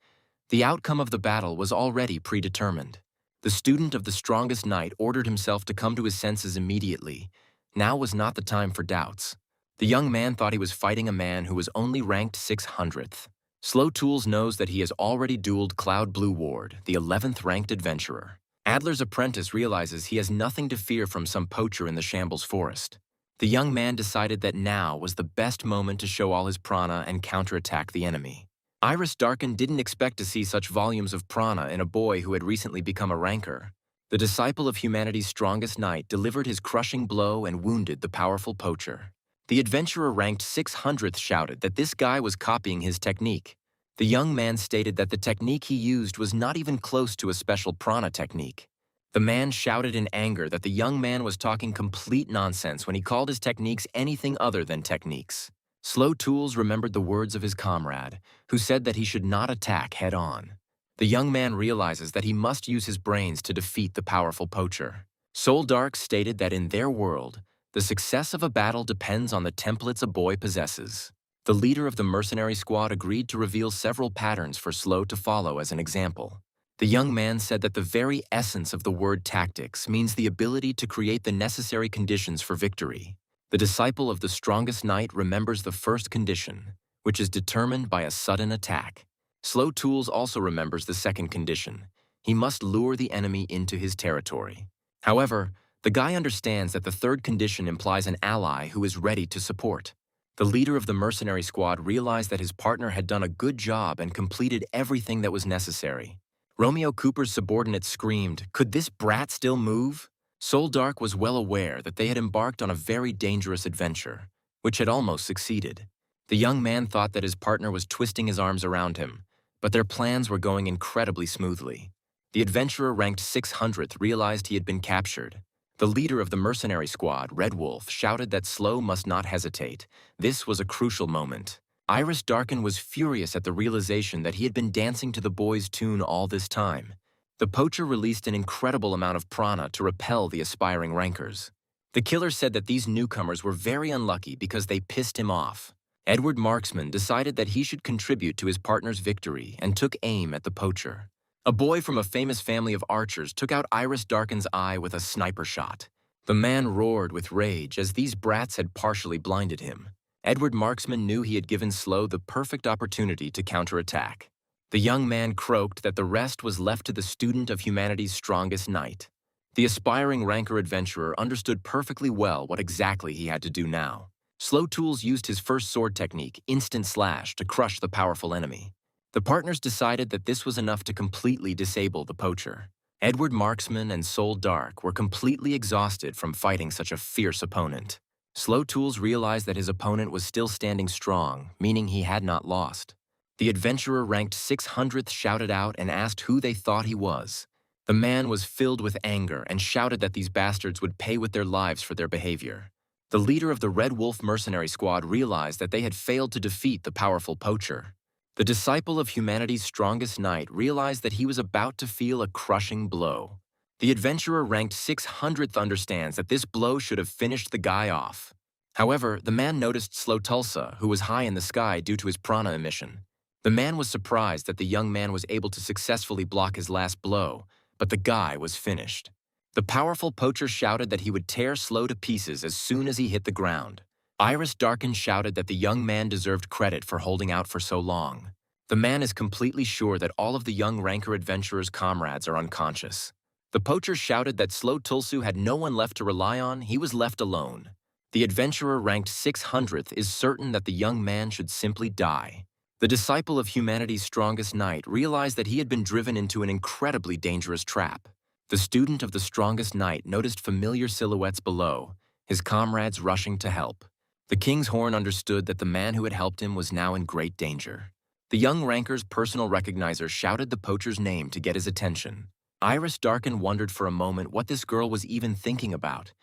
The outcome of the battle was already predetermined. The student of the strongest knight ordered himself to come to his senses immediately. Now was not the time for doubts. The young man thought he was fighting a man who was only ranked 600th. Slow Tools knows that he has already dueled Cloud Blue Ward, the 11th ranked adventurer. Adler's apprentice realizes he has nothing to fear from some poacher in the Shambles Forest. The young man decided that now was the best moment to show all his prana and counterattack the enemy. Iris Darken didn't expect to see such volumes of prana in a boy who had recently become a ranker. The disciple of humanity's strongest knight delivered his crushing blow and wounded the powerful poacher. The adventurer ranked 600th shouted that this guy was copying his technique. The young man stated that the technique he used was not even close to a special prana technique. The man shouted in anger that the young man was talking complete nonsense when he called his techniques anything other than techniques. Slow Tools remembered the words of his comrade, who said that he should not attack head-on. The young man realizes that he must use his brains to defeat the powerful poacher. Soul Dark stated that in their world, the success of a battle depends on the templates a boy possesses. The leader of the mercenary squad agreed to reveal several patterns for Slow to follow as an example. The young man said that the very essence of the word tactics means the ability to create the necessary conditions for victory. The disciple of the strongest knight remembers the first condition, which is determined by a sudden attack. Slow Tools also remembers the second condition. He must lure the enemy into his territory. However, the guy understands that the third condition implies an ally who is ready to support. The leader of the mercenary squad realized that his partner had done a good job and completed everything that was necessary. Romeo Cooper's subordinate screamed, "Could this brat still move?" Soul Dark was well aware that they had embarked on a very dangerous adventure, which had almost succeeded. The young man thought that his partner was twisting his arms around him, but their plans were going incredibly smoothly. The adventurer ranked 600th realized he had been captured. The leader of the mercenary squad, Red Wolf, shouted that Slow must not hesitate. This was a crucial moment. Iris Darken was furious at the realization that he had been dancing to the boy's tune all this time. The poacher released an incredible amount of prana to repel the aspiring rankers. The killer said that these newcomers were very unlucky because they pissed him off. Edward Marksman decided that he should contribute to his partner's victory and took aim at the poacher. A boy from a famous family of archers took out Iris Darken's eye with a sniper shot. The man roared with rage as these brats had partially blinded him. Edward Marksman knew he had given Slow the perfect opportunity to counterattack. The young man croaked that the rest was left to the student of humanity's strongest knight. The aspiring ranker adventurer understood perfectly well what exactly he had to do now. Slow Tools used his first sword technique, Instant Slash, to crush the powerful enemy. The partners decided that this was enough to completely disable the poacher. Edward Marksman and Soul Dark were completely exhausted from fighting such a fierce opponent. Slow Tools realized that his opponent was still standing strong, meaning he had not lost. The adventurer ranked 600th shouted out and asked who they thought he was. The man was filled with anger and shouted that these bastards would pay with their lives for their behavior. The leader of the Red Wolf mercenary squad realized that they had failed to defeat the powerful poacher. The disciple of humanity's strongest knight realized that he was about to feel a crushing blow. The adventurer ranked 600th understands that this blow should have finished the guy off. However, the man noticed Slow Tulsa, who was high in the sky due to his prana emission. The man was surprised that the young man was able to successfully block his last blow, but the guy was finished. The powerful poacher shouted that he would tear Slow to pieces as soon as he hit the ground. Iris Darkin shouted that the young man deserved credit for holding out for so long. The man is completely sure that all of the young ranker adventurer's comrades are unconscious. The poacher shouted that Slow Tulsu had no one left to rely on, he was left alone. The adventurer ranked 600th is certain that the young man should simply die. The disciple of humanity's strongest knight realized that he had been driven into an incredibly dangerous trap. The student of the strongest knight noticed familiar silhouettes below, his comrades rushing to help. The king's horn understood that the man who had helped him was now in great danger. The young ranker's personal recognizer shouted the poacher's name to get his attention. Iris Darkin wondered for a moment what this girl was even thinking about.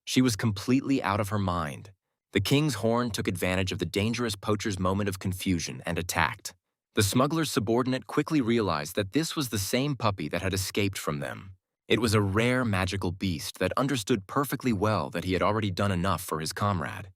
She was completely out of her mind. The king's horn took advantage of the dangerous poacher's moment of confusion and attacked. The smuggler's subordinate quickly realized that this was the same puppy that had escaped from them. It was a rare magical beast that understood perfectly well that he had already done enough for his comrade.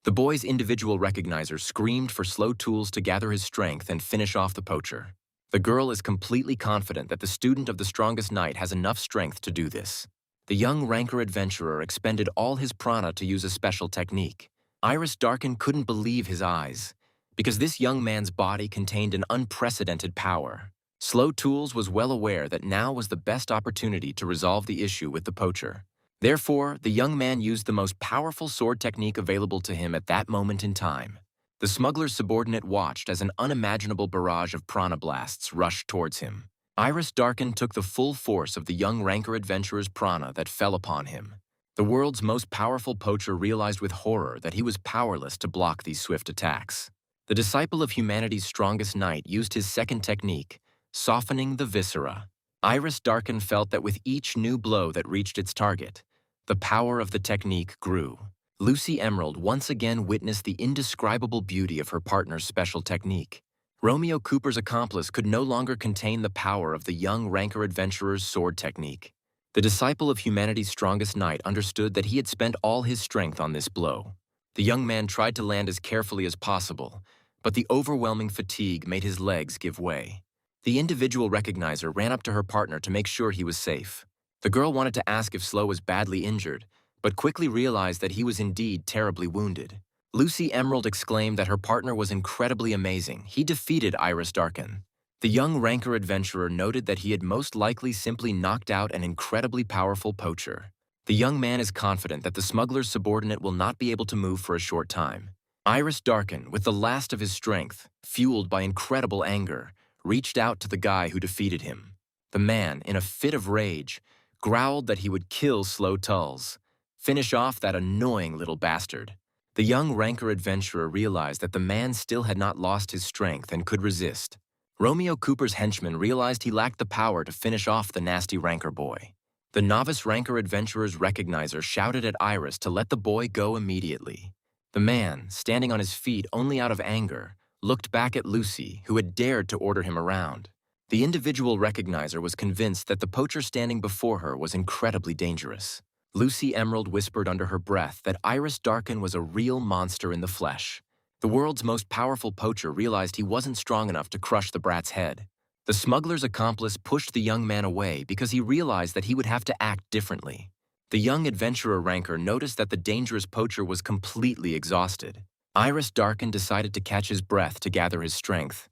The boy's individual recognizer screamed for Slow Tools to gather his strength and finish off the poacher. The girl is completely confident that the student of the strongest knight has enough strength to do this. The young ranker adventurer expended all his prana to use a special technique. Iris Darkin couldn't believe his eyes, because this young man's body contained an unprecedented power. Slow Tools was well aware that now was the best opportunity to resolve the issue with the poacher. Therefore, the young man used the most powerful sword technique available to him at that moment in time. The smuggler's subordinate watched as an unimaginable barrage of prana blasts rushed towards him. Iris Darkin took the full force of the young ranker adventurer's prana that fell upon him. The world's most powerful poacher realized with horror that he was powerless to block these swift attacks. The disciple of humanity's strongest knight used his second technique, softening the viscera. Iris Darkin felt that with each new blow that reached its target, the power of the technique grew. Lucy Emerald once again witnessed the indescribable beauty of her partner's special technique. Romeo Cooper's accomplice could no longer contain the power of the young ranker adventurer's sword technique. The disciple of humanity's strongest knight understood that he had spent all his strength on this blow. The young man tried to land as carefully as possible, but the overwhelming fatigue made his legs give way. The individual recognizer ran up to her partner to make sure he was safe. The girl wanted to ask if Slow was badly injured, but quickly realized that he was indeed terribly wounded. Lucy Emerald exclaimed that her partner was incredibly amazing. He defeated Iris Darkin. The young ranker adventurer noted that he had most likely simply knocked out an incredibly powerful poacher. The young man is confident that the smuggler's subordinate will not be able to move for a short time. Iris Darkin, with the last of his strength, fueled by incredible anger, reached out to the guy who defeated him. The man, in a fit of rage, growled that he would kill Slow Tulls, finish off that annoying little bastard. The young ranker adventurer realized that the man still had not lost his strength and could resist. Romeo Cooper's henchman realized he lacked the power to finish off the nasty ranker boy. The novice ranker adventurer's recognizer shouted at Iris to let the boy go immediately. The man, standing on his feet only out of anger, looked back at Lucy, who had dared to order him around. The individual recognizer was convinced that the poacher standing before her was incredibly dangerous. Lucy Emerald whispered under her breath that Iris Darkin was a real monster in the flesh. The world's most powerful poacher realized he wasn't strong enough to crush the brat's head. The smuggler's accomplice pushed the young man away because he realized that he would have to act differently. The young adventurer ranker noticed that the dangerous poacher was completely exhausted. Iris Darkin decided to catch his breath to gather his strength,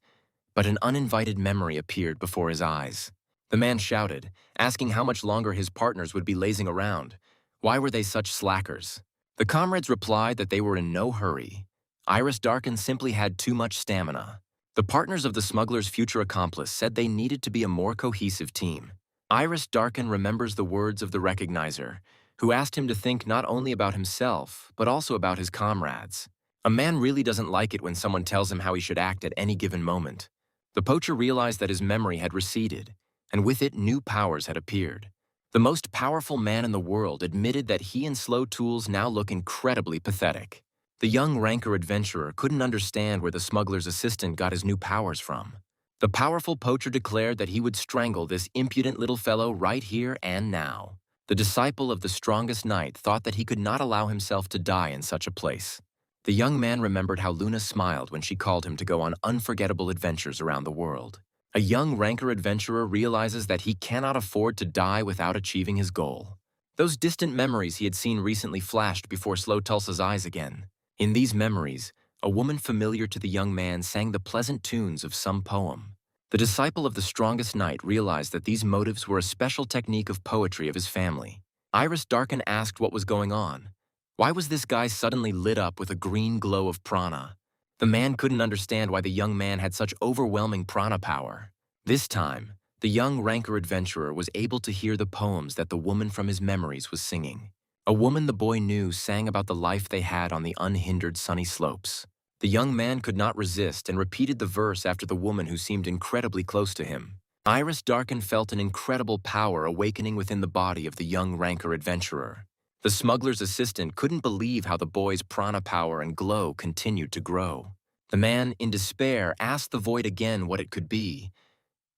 but an uninvited memory appeared before his eyes. The man shouted, asking how much longer his partners would be lazing around. Why were they such slackers? The comrades replied that they were in no hurry. Iris Darkin simply had too much stamina. The partners of the smuggler's future accomplice said they needed to be a more cohesive team. Iris Darkin remembers the words of the recognizer, who asked him to think not only about himself, but also about his comrades. A man really doesn't like it when someone tells him how he should act at any given moment. The poacher realized that his memory had receded, and with it new powers had appeared. The most powerful man in the world admitted that he and Slow Tools now look incredibly pathetic. The young ranker adventurer couldn't understand where the smuggler's assistant got his new powers from. The powerful poacher declared that he would strangle this impudent little fellow right here and now. The disciple of the strongest knight thought that he could not allow himself to die in such a place. The young man remembered how Luna smiled when she called him to go on unforgettable adventures around the world. A young ranker adventurer realizes that he cannot afford to die without achieving his goal. Those distant memories he had seen recently flashed before Slow Tulsa's eyes again. In these memories, a woman familiar to the young man sang the pleasant tunes of some poem. The disciple of the strongest knight realized that these motives were a special technique of poetry of his family. Iris Darkin asked what was going on. Why was this guy suddenly lit up with a green glow of prana? The man couldn't understand why the young man had such overwhelming prana power. This time, the young ranker adventurer was able to hear the poems that the woman from his memories was singing. A woman the boy knew sang about the life they had on the unhindered sunny slopes. The young man could not resist and repeated the verse after the woman who seemed incredibly close to him. Iris Darkin felt an incredible power awakening within the body of the young ranker adventurer. The smuggler's assistant couldn't believe how the boy's prana power and glow continued to grow. The man, in despair, asked the void again what it could be.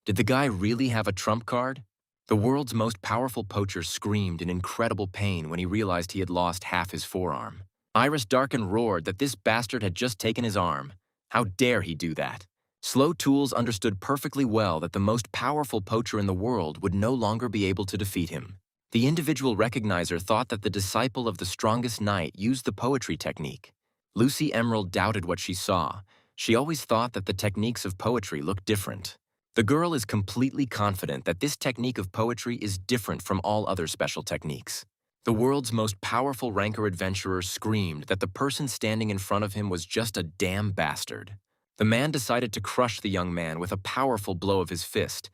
Did the guy really have a trump card? The world's most powerful poacher screamed in incredible pain when he realized he had lost half his forearm. Iris Darkin roared that this bastard had just taken his arm. How dare he do that? Slow Tools understood perfectly well that the most powerful poacher in the world would no longer be able to defeat him. The individual recognizer thought that the disciple of the strongest knight used the poetry technique. Lucy Emerald doubted what she saw. She always thought that the techniques of poetry looked different. The girl is completely confident that this technique of poetry is different from all other special techniques. The world's most powerful ranker adventurer screamed that the person standing in front of him was just a damn bastard. The man decided to crush the young man with a powerful blow of his fist,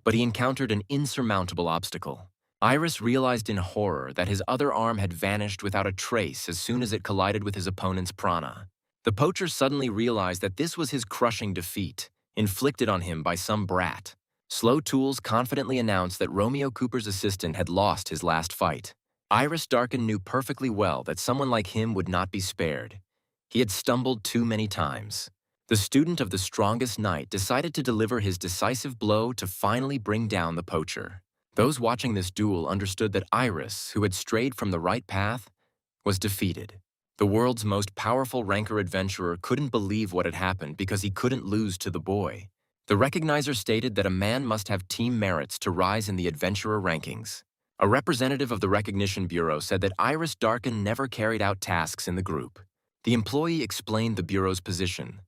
but he encountered an insurmountable obstacle. Iris realized in horror that his other arm had vanished without a trace as soon as it collided with his opponent's prana. The poacher suddenly realized that this was his crushing defeat, inflicted on him by some brat. Slow Tools confidently announced that Romeo Cooper's assistant had lost his last fight. Iris Darkin knew perfectly well that someone like him would not be spared. He had stumbled too many times. The student of the strongest knight decided to deliver his decisive blow to finally bring down the poacher. Those watching this duel understood that Iris, who had strayed from the right path, was defeated. The world's most powerful ranker adventurer couldn't believe what had happened because he couldn't lose to the boy. The recognizer stated that a man must have team merits to rise in the adventurer rankings. A representative of the Recognition Bureau said that Iris Darkin never carried out tasks in the group. The employee explained the Bureau's position.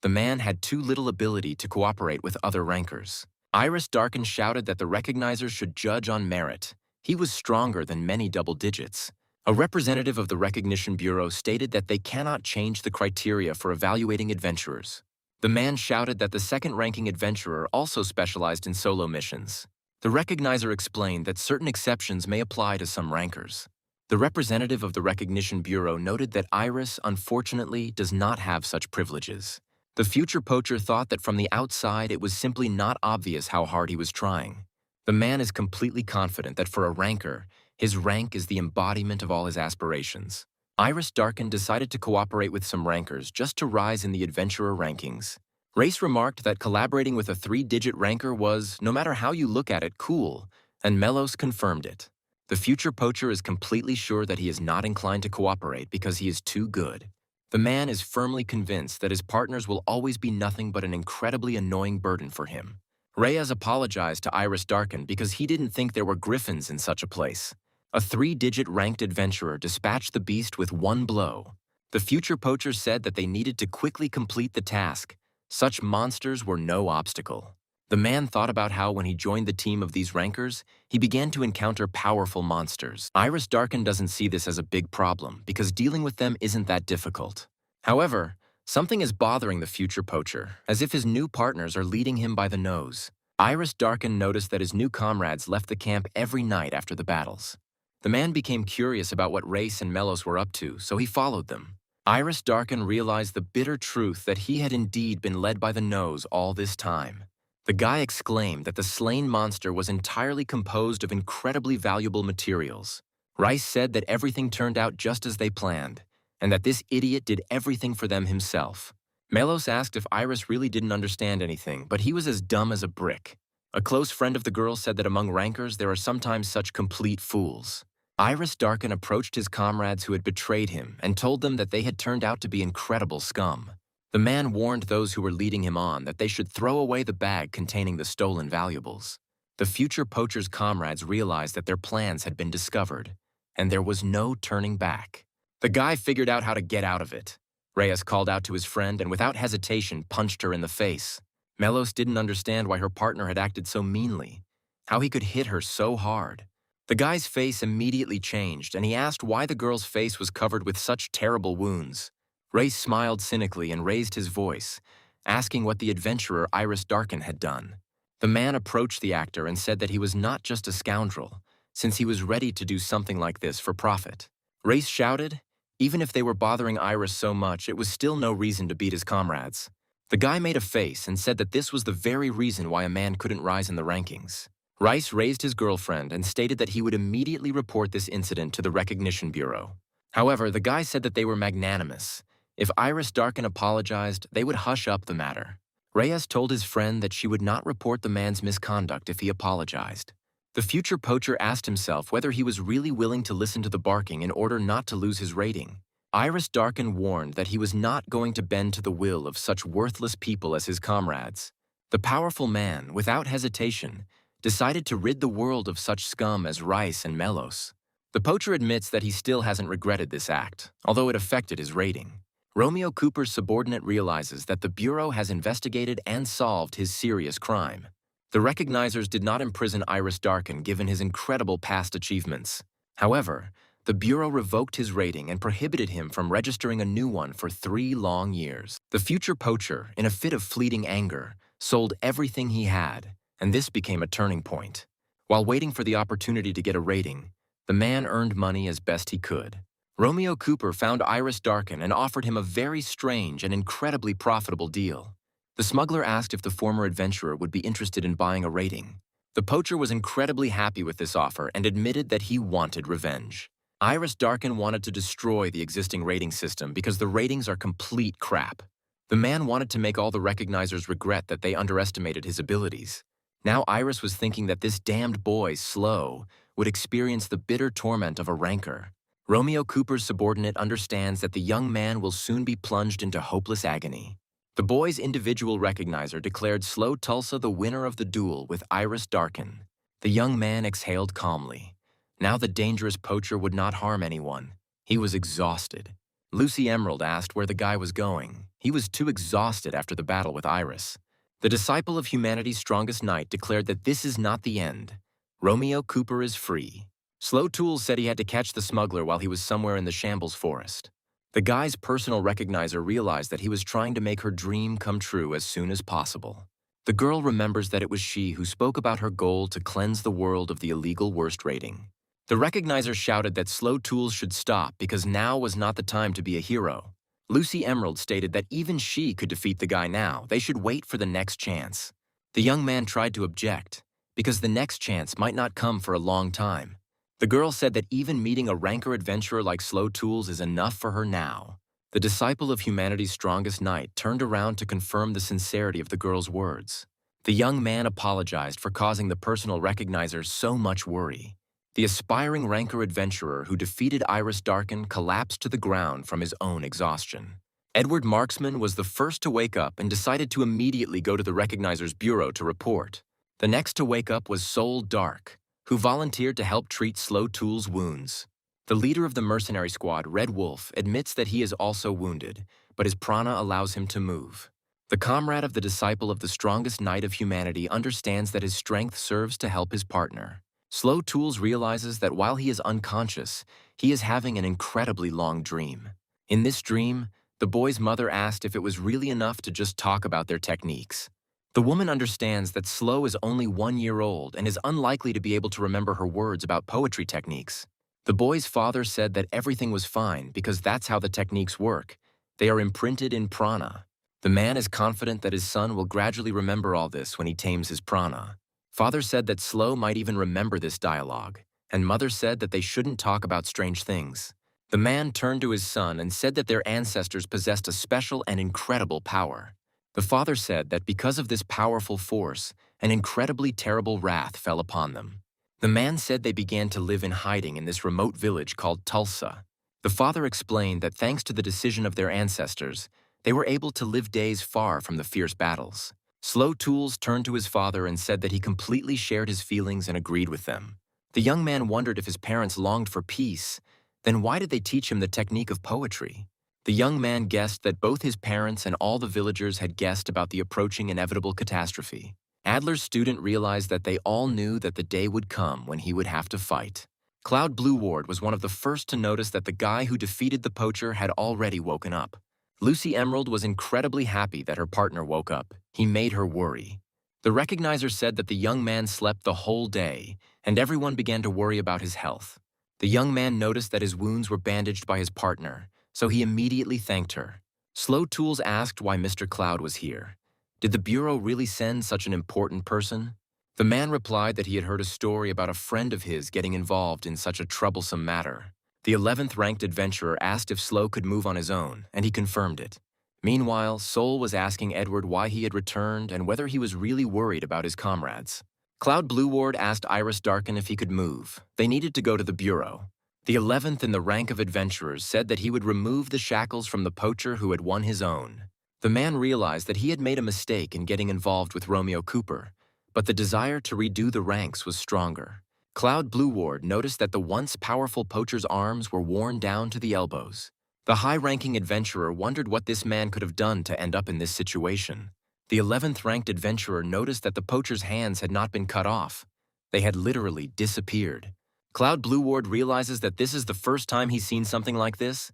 The man had too little ability to cooperate with other rankers. Iris Darkin shouted that the recognizers should judge on merit. He was stronger than many double digits. A representative of the Recognition Bureau stated that they cannot change the criteria for evaluating adventurers. The man shouted that the second-ranking adventurer also specialized in solo missions. The recognizer explained that certain exceptions may apply to some rankers. The representative of the Recognition Bureau noted that Iris, unfortunately, does not have such privileges. The future poacher thought that from the outside it was simply not obvious how hard he was trying. The man is completely confident that for a ranker, his rank is the embodiment of all his aspirations. Iris Darkin decided to cooperate with some rankers just to rise in the adventurer rankings. Race remarked that collaborating with a 3-digit ranker was, no matter how you look at it, cool, and Melos confirmed it. The future poacher is completely sure that he is not inclined to cooperate because he is too good. The man is firmly convinced that his partners will always be nothing but an incredibly annoying burden for him. Reyes apologized to Iris Darkin because he didn't think there were griffins in such a place. A 3-digit ranked adventurer dispatched the beast with one blow. The future poacher said that they needed to quickly complete the task. Such monsters were no obstacle. The man thought about how when he joined the team of these rankers, he began to encounter powerful monsters. Iris Darkin doesn't see this as a big problem because dealing with them isn't that difficult. However, something is bothering the future poacher, as if his new partners are leading him by the nose. Iris Darkin noticed that his new comrades left the camp every night after the battles. The man became curious about what Race and Melos were up to, so he followed them. Iris Darkin realized the bitter truth that he had indeed been led by the nose all this time. The guy exclaimed that the slain monster was entirely composed of incredibly valuable materials. Rice said that everything turned out just as they planned, and that this idiot did everything for them himself. Melos asked if Iris really didn't understand anything, but he was as dumb as a brick. A close friend of the girl said that among rankers there are sometimes such complete fools. Iris Darkin approached his comrades who had betrayed him and told them that they had turned out to be incredible scum. The man warned those who were leading him on that they should throw away the bag containing the stolen valuables. The future poacher's comrades realized that their plans had been discovered, and there was no turning back. The guy figured out how to get out of it. Reyes called out to his friend and without hesitation punched her in the face. Melos didn't understand why her partner had acted so meanly, how he could hit her so hard. The guy's face immediately changed, and he asked why the girl's face was covered with such terrible wounds. Reyes smiled cynically and raised his voice, asking what the adventurer Iris Darkin had done. The man approached the actor and said that he was not just a scoundrel, since he was ready to do something like this for profit. Reyes shouted, even if they were bothering Iris so much, it was still no reason to beat his comrades. The guy made a face and said that this was the very reason why a man couldn't rise in the rankings. Rice raised his girlfriend and stated that he would immediately report this incident to the Recognition Bureau. However, the guy said that they were magnanimous. If Iris Darkin apologized, they would hush up the matter. Reyes told his friend that she would not report the man's misconduct if he apologized. The future poacher asked himself whether he was really willing to listen to the barking in order not to lose his rating. Iris Darkin warned that he was not going to bend to the will of such worthless people as his comrades. The powerful man, without hesitation, decided to rid the world of such scum as Rice and Melos. The poacher admits that he still hasn't regretted this act, although it affected his rating. Romeo Cooper's subordinate realizes that the Bureau has investigated and solved his serious crime. The recognizers did not imprison Iris Darkin given his incredible past achievements. However, the Bureau revoked his rating and prohibited him from registering a new one for 3 long years. The future poacher, in a fit of fleeting anger, sold everything he had, and this became a turning point. While waiting for the opportunity to get a rating, the man earned money as best he could. Romeo Cooper found Iris Darkin and offered him a very strange and incredibly profitable deal. The smuggler asked if the former adventurer would be interested in buying a rating. The poacher was incredibly happy with this offer and admitted that he wanted revenge. Iris Darkin wanted to destroy the existing rating system because the ratings are complete crap. The man wanted to make all the recognizers regret that they underestimated his abilities. Now Iris was thinking that this damned boy, Slow, would experience the bitter torment of a rancor. Romeo Cooper's subordinate understands that the young man will soon be plunged into hopeless agony. The boy's individual recognizer declared Slow Tulsa the winner of the duel with Iris Darkin. The young man exhaled calmly. Now the dangerous poacher would not harm anyone. He was exhausted. Lucy Emerald asked where the guy was going. He was too exhausted after the battle with Iris. The disciple of humanity's strongest knight declared that this is not the end. Romeo Cooper is free. Slow Tools said he had to catch the smuggler while he was somewhere in the Shambles Forest. The guy's personal recognizer realized that he was trying to make her dream come true as soon as possible. The girl remembers that it was she who spoke about her goal to cleanse the world of the illegal worst rating. The recognizer shouted that Slow Tools should stop because now was not the time to be a hero. Lucy Emerald stated that even she could defeat the guy now. They should wait for the next chance. The young man tried to object, because the next chance might not come for a long time. The girl said that even meeting a rancor adventurer like Slow Tools is enough for her now. The disciple of humanity's strongest knight turned around to confirm the sincerity of the girl's words. The young man apologized for causing the personal recognizer so much worry. The aspiring rancor adventurer who defeated Iris Darkin collapsed to the ground from his own exhaustion. Edward Marksman was the first to wake up and decided to immediately go to the recognizer's bureau to report. The next to wake up was Soul Dark, who volunteered to help treat Slow Tools' wounds. The leader of the mercenary squad, Red Wolf, admits that he is also wounded, but his prana allows him to move. The comrade of the disciple of the strongest knight of humanity understands that his strength serves to help his partner. Slow Tools realizes that while he is unconscious, he is having an incredibly long dream. In this dream, the boy's mother asked if it was really enough to just talk about their techniques. The woman understands that Slow is only 1 year old and is unlikely to be able to remember her words about poetry techniques. The boy's father said that everything was fine because that's how the techniques work. They are imprinted in prana. The man is confident that his son will gradually remember all this when he tames his prana. Father said that Slow might even remember this dialogue, and mother said that they shouldn't talk about strange things. The man turned to his son and said that their ancestors possessed a special and incredible power. The father said that because of this powerful force, an incredibly terrible wrath fell upon them. The man said they began to live in hiding in this remote village called Tulsa. The father explained that thanks to the decision of their ancestors, they were able to live days far from the fierce battles. Slow Tools turned to his father and said that he completely shared his feelings and agreed with them. The young man wondered if his parents longed for peace, Then why did they teach him the technique of poetry? The young man guessed that both his parents and all the villagers had guessed about the approaching inevitable catastrophe. Adler's student realized that they all knew that the day would come when he would have to fight. Cloud Blue Ward was one of the first to notice that the guy who defeated the poacher had already woken up. Lucy Emerald was incredibly happy that her partner woke up. He made her worry. The recognizer said that the young man slept the whole day, and everyone began to worry about his health. The young man noticed that his wounds were bandaged by his partner, so he immediately thanked her. Slow Tools asked why Mr. Cloud was here. Did the Bureau really send such an important person? The man replied that he had heard a story about a friend of his getting involved in such a troublesome matter. The 11th ranked adventurer asked if Slow could move on his own, and he confirmed it. Meanwhile, Soul was asking Edward why he had returned and whether he was really worried about his comrades. Cloud Blue Ward asked Iris Darken if he could move. They needed to go to the Bureau. The 11th in the rank of adventurers said that he would remove the shackles from the poacher who had won his own. The man realized that he had made a mistake in getting involved with Romeo Cooper, but the desire to redo the ranks was stronger. Cloud Blue Ward noticed that the once powerful poacher's arms were worn down to the elbows. The high-ranking adventurer wondered what this man could have done to end up in this situation. The 11th ranked adventurer noticed that the poacher's hands had not been cut off. They had literally disappeared. Cloud Blue Ward realizes that this is the first time he's seen something like this.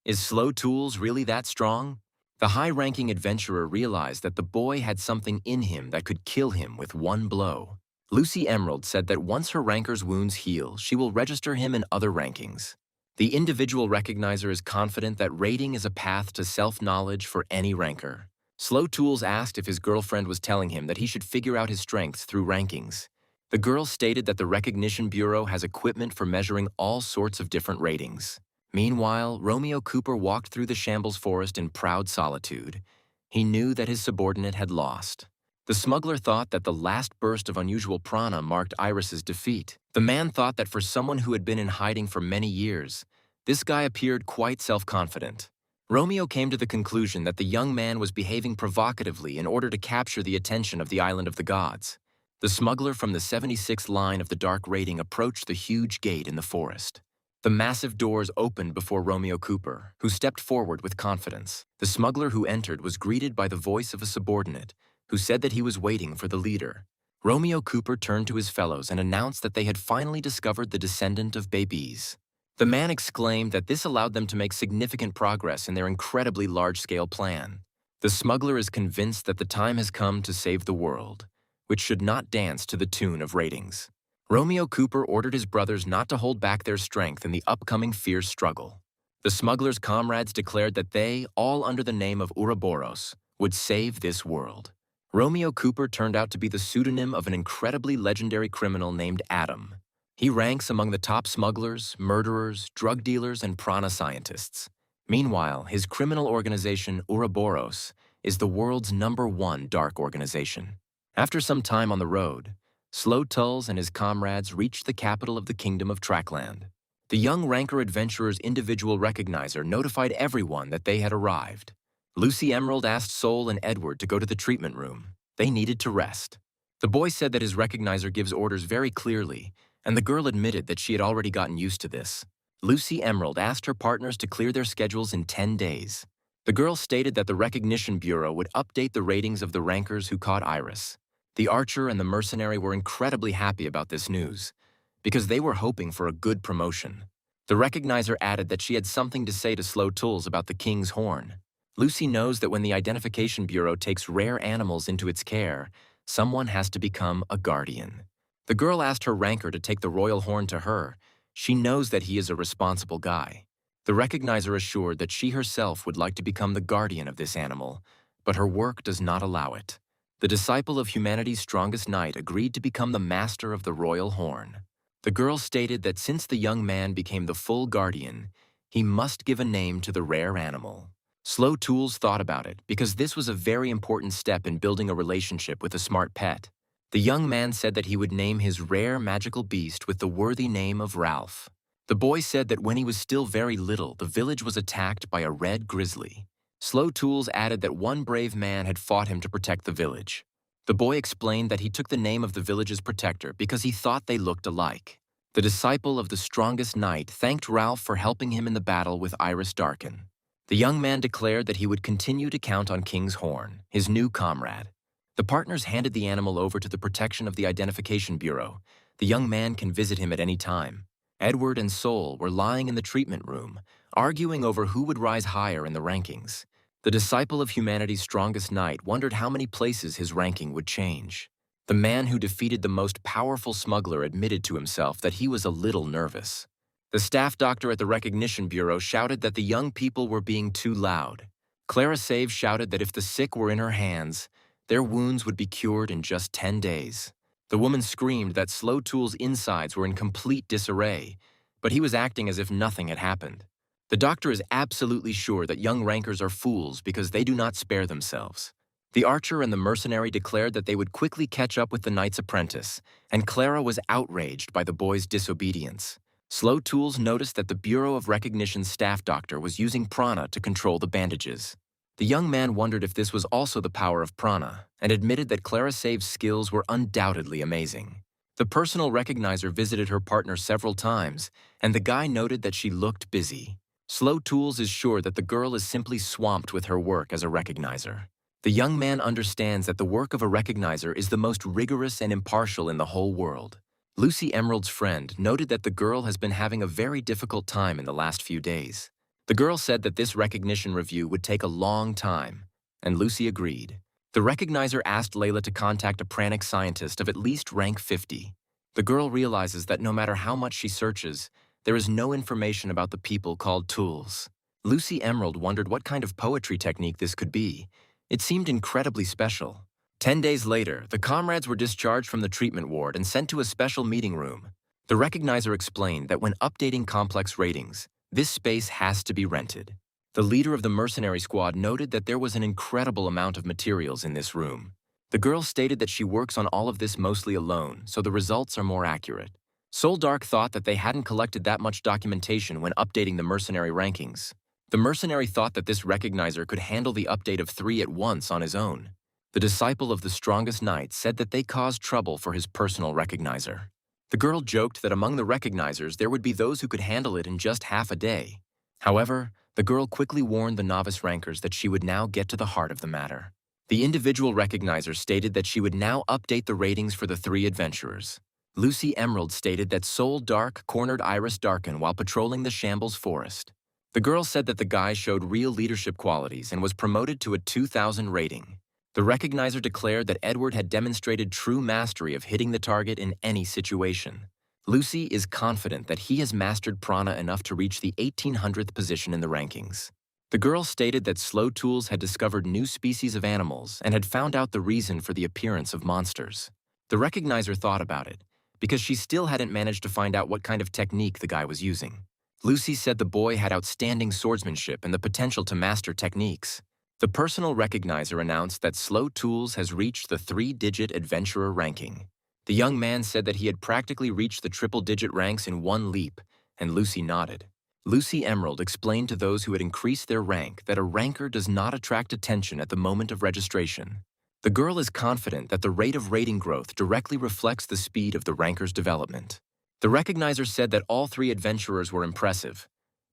Is Slow Tools really that strong? The high-ranking adventurer realized that the boy had something in him that could kill him with one blow. Lucy Emerald said that once her ranker's wounds heal, she will register him in other rankings. The individual recognizer is confident that rating is a path to self-knowledge for any ranker. Slow Tools asked if his girlfriend was telling him that he should figure out his strengths through rankings. The girl stated that the Recognition Bureau has equipment for measuring all sorts of different ratings. Meanwhile, Romeo Cooper walked through the Shambles Forest in proud solitude. He knew that his subordinate had lost. The smuggler thought that the last burst of unusual prana marked Iris's defeat. The man thought that for someone who had been in hiding for many years, this guy appeared quite self-confident. Romeo came to the conclusion that the young man was behaving provocatively in order to capture the attention of the Island of the Gods. The smuggler from the 76th line of the dark rating approached the huge gate in the forest. The massive doors opened before Romeo Cooper, who stepped forward with confidence. The smuggler who entered was greeted by the voice of a subordinate, who said that he was waiting for the leader. Romeo Cooper turned to his fellows and announced that they had finally discovered the descendant of babies. The man exclaimed that this allowed them to make significant progress in their incredibly large-scale plan. The smuggler is convinced that the time has come to save the world, which should not dance to the tune of ratings. Romeo Cooper ordered his brothers not to hold back their strength in the upcoming fierce struggle. The smuggler's comrades declared that they, all under the name of Ouroboros, would save this world. Romeo Cooper turned out to be the pseudonym of an incredibly legendary criminal named Adam. He ranks among the top smugglers, murderers, drug dealers, and prana scientists. Meanwhile, his criminal organization, Ouroboros, is the world's #1 dark organization. After some time on the road, Slow Tulls and his comrades reached the capital of the Kingdom of Trackland. The young ranker adventurer's individual recognizer notified everyone that they had arrived. Lucy Emerald asked Soul and Edward to go to the treatment room. They needed to rest. The boy said that his recognizer gives orders very clearly, and the girl admitted that she had already gotten used to this. Lucy Emerald asked her partners to clear their schedules in 10 days. The girl stated that the Recognition Bureau would update the ratings of the rankers who caught Iris. The archer and the mercenary were incredibly happy about this news, because they were hoping for a good promotion. The recognizer added that she had something to say to Slow Tools about the King's Horn. Lucy knows that when the Identification Bureau takes rare animals into its care, someone has to become a guardian. The girl asked her ranker to take the royal horn to her. She knows that he is a responsible guy. The recognizer assured that she herself would like to become the guardian of this animal, but her work does not allow it. The disciple of humanity's strongest knight agreed to become the master of the royal horn. The girl stated that since the young man became the full guardian, he must give a name to the rare animal. Slow Tools thought about it because this was a very important step in building a relationship with a smart pet. The young man said that he would name his rare magical beast with the worthy name of Ralph. The boy said that when he was still very little, the village was attacked by a red grizzly. Slow Tools added that one brave man had fought him to protect the village. The boy explained that he took the name of the village's protector because he thought they looked alike. The disciple of the strongest knight thanked Ralph for helping him in the battle with Iris Darken. The young man declared that he would continue to count on King's Horn, his new comrade. The partners handed the animal over to the protection of the Identification Bureau. The young man can visit him at any time. Edward and Sol were lying in the treatment room, arguing over who would rise higher in the rankings. The disciple of humanity's strongest knight wondered how many places his ranking would change. The man who defeated the most powerful smuggler admitted to himself that he was a little nervous. The staff doctor at the Recognition Bureau shouted that the young people were being too loud. Clara Save shouted that if the sick were in her hands, their wounds would be cured in just 10 days. The woman screamed that Slow Tool's insides were in complete disarray, but he was acting as if nothing had happened. The doctor is absolutely sure that young rankers are fools because they do not spare themselves. The archer and the mercenary declared that they would quickly catch up with the knight's apprentice, and Clara was outraged by the boy's disobedience. Slow Tools noticed that the Bureau of Recognition's staff doctor was using prana to control the bandages. The young man wondered if this was also the power of prana, and admitted that Clara Save's skills were undoubtedly amazing. The personal recognizer visited her partner several times, and the guy noted that she looked busy. Slow Tools is sure that the girl is simply swamped with her work as a recognizer. The young man understands that the work of a recognizer is the most rigorous and impartial in the whole world. Lucy Emerald's friend noted that the girl has been having a very difficult time in the last few days. The girl said that this recognition review would take a long time, and Lucy agreed. The recognizer asked Layla to contact a pranic scientist of at least rank 50. The girl realizes that no matter how much she searches, there is no information about the people called Tools. Lucy Emerald wondered what kind of poetry technique this could be. It seemed incredibly special. 10 days later, the comrades were discharged from the treatment ward and sent to a special meeting room. The recognizer explained that when updating complex ratings, this space has to be rented. The leader of the mercenary squad noted that there was an incredible amount of materials in this room. The girl stated that she works on all of this mostly alone, so the results are more accurate. Soul Dark thought that they hadn't collected that much documentation when updating the mercenary rankings. The mercenary thought that this recognizer could handle the update of 3 at once on his own. The disciple of the strongest knight said that they caused trouble for his personal recognizer. The girl joked that among the recognizers there would be those who could handle it in just half a day. However, the girl quickly warned the novice rankers that she would now get to the heart of the matter. The individual recognizer stated that she would now update the ratings for the 3 adventurers. Lucy Emerald stated that Soul Dark cornered Iris Darken while patrolling the Shambles Forest. The girl said that the guy showed real leadership qualities and was promoted to a 2000 rating. The recognizer declared that Edward had demonstrated true mastery of hitting the target in any situation. Lucy is confident that he has mastered prana enough to reach the 1800th position in the rankings. The girl stated that Slow Tools had discovered new species of animals and had found out the reason for the appearance of monsters. The recognizer thought about it, because she still hadn't managed to find out what kind of technique the guy was using. Lucy said the boy had outstanding swordsmanship and the potential to master techniques. The personal recognizer announced that Slow Tools has reached the 3-digit adventurer ranking. The young man said that he had practically reached the triple-digit ranks in one leap, and Lucy nodded. Lucy Emerald explained to those who had increased their rank that a ranker does not attract attention at the moment of registration. The girl is confident that the rate of rating growth directly reflects the speed of the ranker's development. The recognizer said that all 3 adventurers were impressive,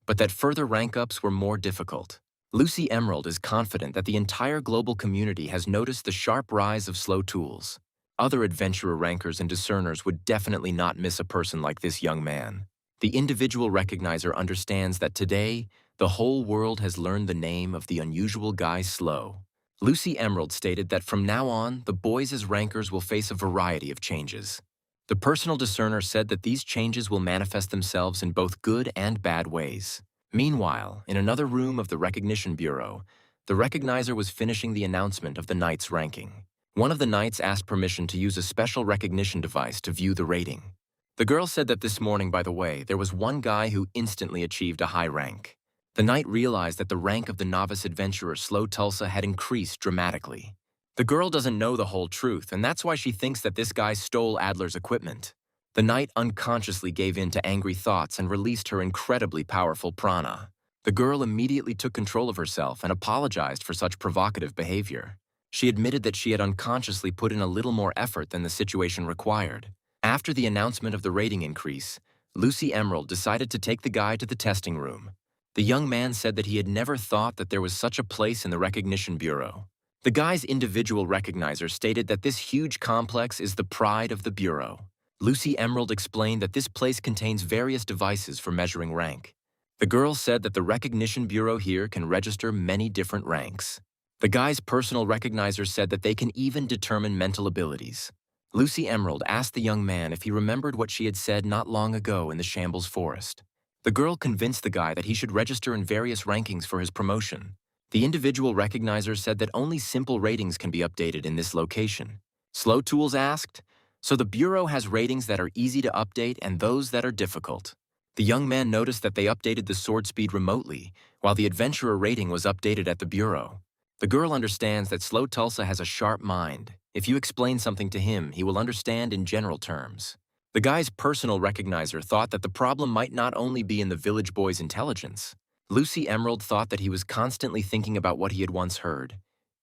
but that further rank-ups were more difficult. Lucy Emerald is confident that the entire global community has noticed the sharp rise of Slow Tools. Other adventurer rankers and discerners would definitely not miss a person like this young man. The individual recognizer understands that today, the whole world has learned the name of the unusual guy Slow. Lucy Emerald stated that from now on, the boys as rankers will face a variety of changes. The personal discerner said that these changes will manifest themselves in both good and bad ways. Meanwhile, in another room of the Recognition Bureau, the recognizer was finishing the announcement of the knight's ranking. One of the knights asked permission to use a special recognition device to view the rating. The girl said that this morning, by the way, there was one guy who instantly achieved a high rank. The knight realized that the rank of the novice adventurer Slow Tulsa had increased dramatically. The girl doesn't know the whole truth, and that's why she thinks that this guy stole Adler's equipment. The knight unconsciously gave in to angry thoughts and released her incredibly powerful prana. The girl immediately took control of herself and apologized for such provocative behavior. She admitted that she had unconsciously put in a little more effort than the situation required. After the announcement of the rating increase, Lucy Emerald decided to take the guy to the testing room. The young man said that he had never thought that there was such a place in the Recognition Bureau. The guy's individual recognizer stated that this huge complex is the pride of the Bureau. Lucy Emerald explained that this place contains various devices for measuring rank. The girl said that the Recognition Bureau here can register many different ranks. The guy's personal recognizer said that they can even determine mental abilities. Lucy Emerald asked the young man if he remembered what she had said not long ago in the Shambles Forest. The girl convinced the guy that he should register in various rankings for his promotion. The individual recognizer said that only simple ratings can be updated in this location. Slow Tools asked, "So the Bureau has ratings that are easy to update and those that are difficult?" The young man noticed that they updated the sword speed remotely, while the adventurer rating was updated at the Bureau. The girl understands that Slow Tulsa has a sharp mind. If you explain something to him, he will understand in general terms. The guy's personal recognizer thought that the problem might not only be in the village boy's intelligence. Lucy Emerald thought that he was constantly thinking about what he had once heard.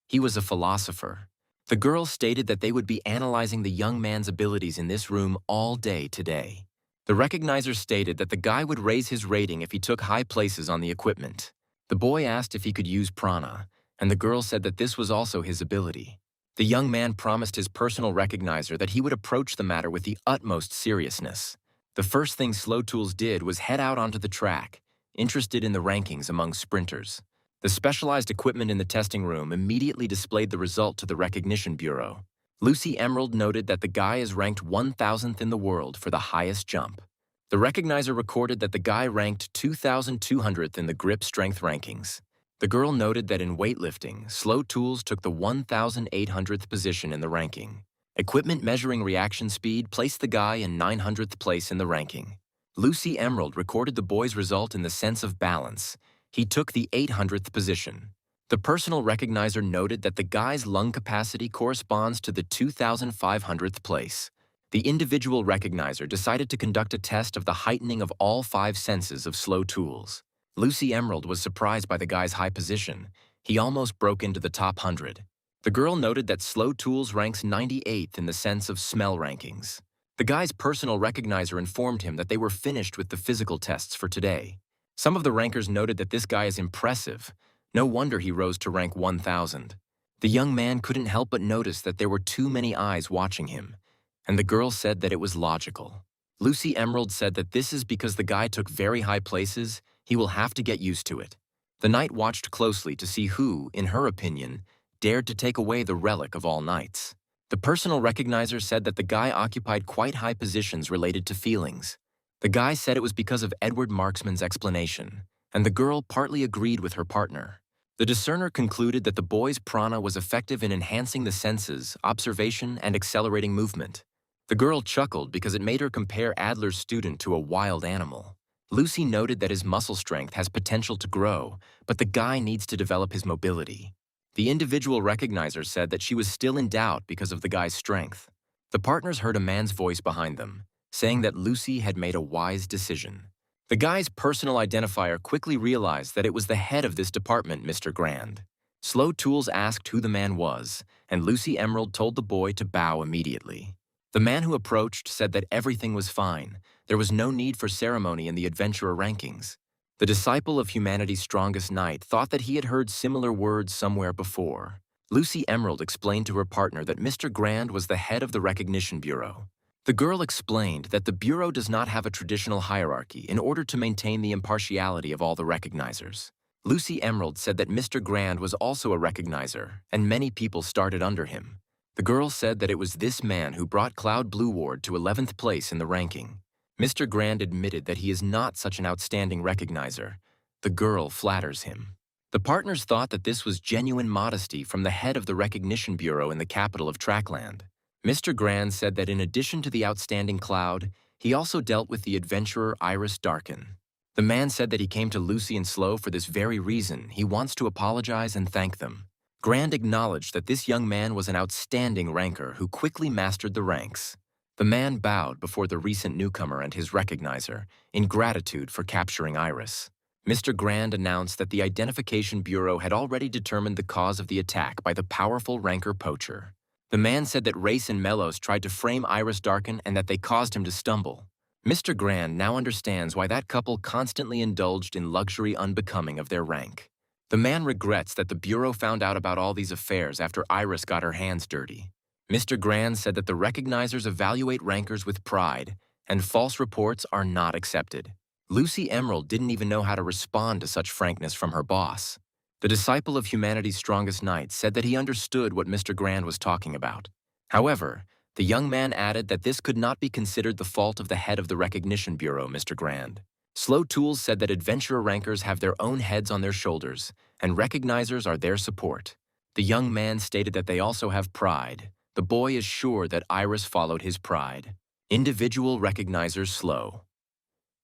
He was a philosopher. The girl stated that they would be analyzing the young man's abilities in this room all day today. The recognizer stated that the guy would raise his rating if he took high places on the equipment. The boy asked if he could use prana, and the girl said that this was also his ability. The young man promised his personal recognizer that he would approach the matter with the utmost seriousness. The first thing Slow Tools did was head out onto the track, interested in the rankings among sprinters. The specialized equipment in the testing room immediately displayed the result to the Recognition Bureau. Lucy Emerald noted that the guy is ranked 1,000th in the world for the highest jump. The recognizer recorded that the guy ranked 2,200th in the grip strength rankings. The girl noted that in weightlifting, Slow Tools took the 1,800th position in the ranking. Equipment measuring reaction speed placed the guy in 900th place in the ranking. Lucy Emerald recorded the boy's result in the sense of balance. He took the 800th position. The personal recognizer noted that the guy's lung capacity corresponds to the 2,500th place. The individual recognizer decided to conduct a test of the heightening of all 5 senses of Slow Tools. Lucy Emerald was surprised by the guy's high position. He almost broke into the top 100. The girl noted that Slow Tools ranks 98th in the sense of smell rankings. The guy's personal recognizer informed him that they were finished with the physical tests for today. Some of the rankers noted that this guy is impressive. No wonder he rose to rank 1,000. The young man couldn't help but notice that there were too many eyes watching him, and the girl said that it was logical. Lucy Emerald said that this is because the guy took very high places. He will have to get used to it. The knight watched closely to see who, in her opinion, dared to take away the relic of all knights. The personal recognizer said that the guy occupied quite high positions related to feelings. The guy said it was because of Edward Marksman's explanation, and the girl partly agreed with her partner. The discerner concluded that the boy's prana was effective in enhancing the senses, observation, and accelerating movement. The girl chuckled because it made her compare Adler's student to a wild animal. Lucy noted that his muscle strength has potential to grow, but the guy needs to develop his mobility. The individual recognizer said that she was still in doubt because of the guy's strength. The partners heard a man's voice behind them, saying that Lucy had made a wise decision. The guy's personal identifier quickly realized that it was the head of this department, Mr. Grenn. Slow Tools asked who the man was, and Lucy Emerald told the boy to bow immediately. The man who approached said that everything was fine. There was no need for ceremony in the adventurer rankings. The disciple of humanity's strongest knight thought that he had heard similar words somewhere before. Lucy Emerald explained to her partner that Mr. Grenn was the head of the Recognition Bureau. The girl explained that the Bureau does not have a traditional hierarchy in order to maintain the impartiality of all the recognizers. Lucy Emerald said that Mr. Grenn was also a recognizer, and many people started under him. The girl said that it was this man who brought Cloud Blue Ward to 11th place in the ranking. Mr. Grenn admitted that he is not such an outstanding recognizer. The girl flatters him. The partners thought that this was genuine modesty from the head of the Recognition Bureau in the capital of Trackland. Mr. Grenn said that in addition to the outstanding Cloud, he also dealt with the adventurer Iris Darkin. The man said that he came to Lucy and Slow for this very reason. He wants to apologize and thank them. Grenn acknowledged that this young man was an outstanding ranker who quickly mastered the ranks. The man bowed before the recent newcomer and his recognizer in gratitude for capturing Iris. Mr. Grenn announced that the Identification Bureau had already determined the cause of the attack by the powerful ranker Poacher. The man said that Race and Mellows tried to frame Iris Darkin and that they caused him to stumble. Mr. Grenn now understands why that couple constantly indulged in luxury unbecoming of their rank. The man regrets that the Bureau found out about all these affairs after Iris got her hands dirty. Mr. Grenn said that the recognizers evaluate rankers with pride, and false reports are not accepted. Lucy Emerald didn't even know how to respond to such frankness from her boss. The disciple of humanity's strongest knight said that he understood what Mr. Grenn was talking about. However, the young man added that this could not be considered the fault of the head of the Recognition Bureau, Mr. Grenn. Slow Tools said that adventurer rankers have their own heads on their shoulders, and recognizers are their support. The young man stated that they also have pride. The boy is sure that Iris followed his pride. Individual recognizers slow.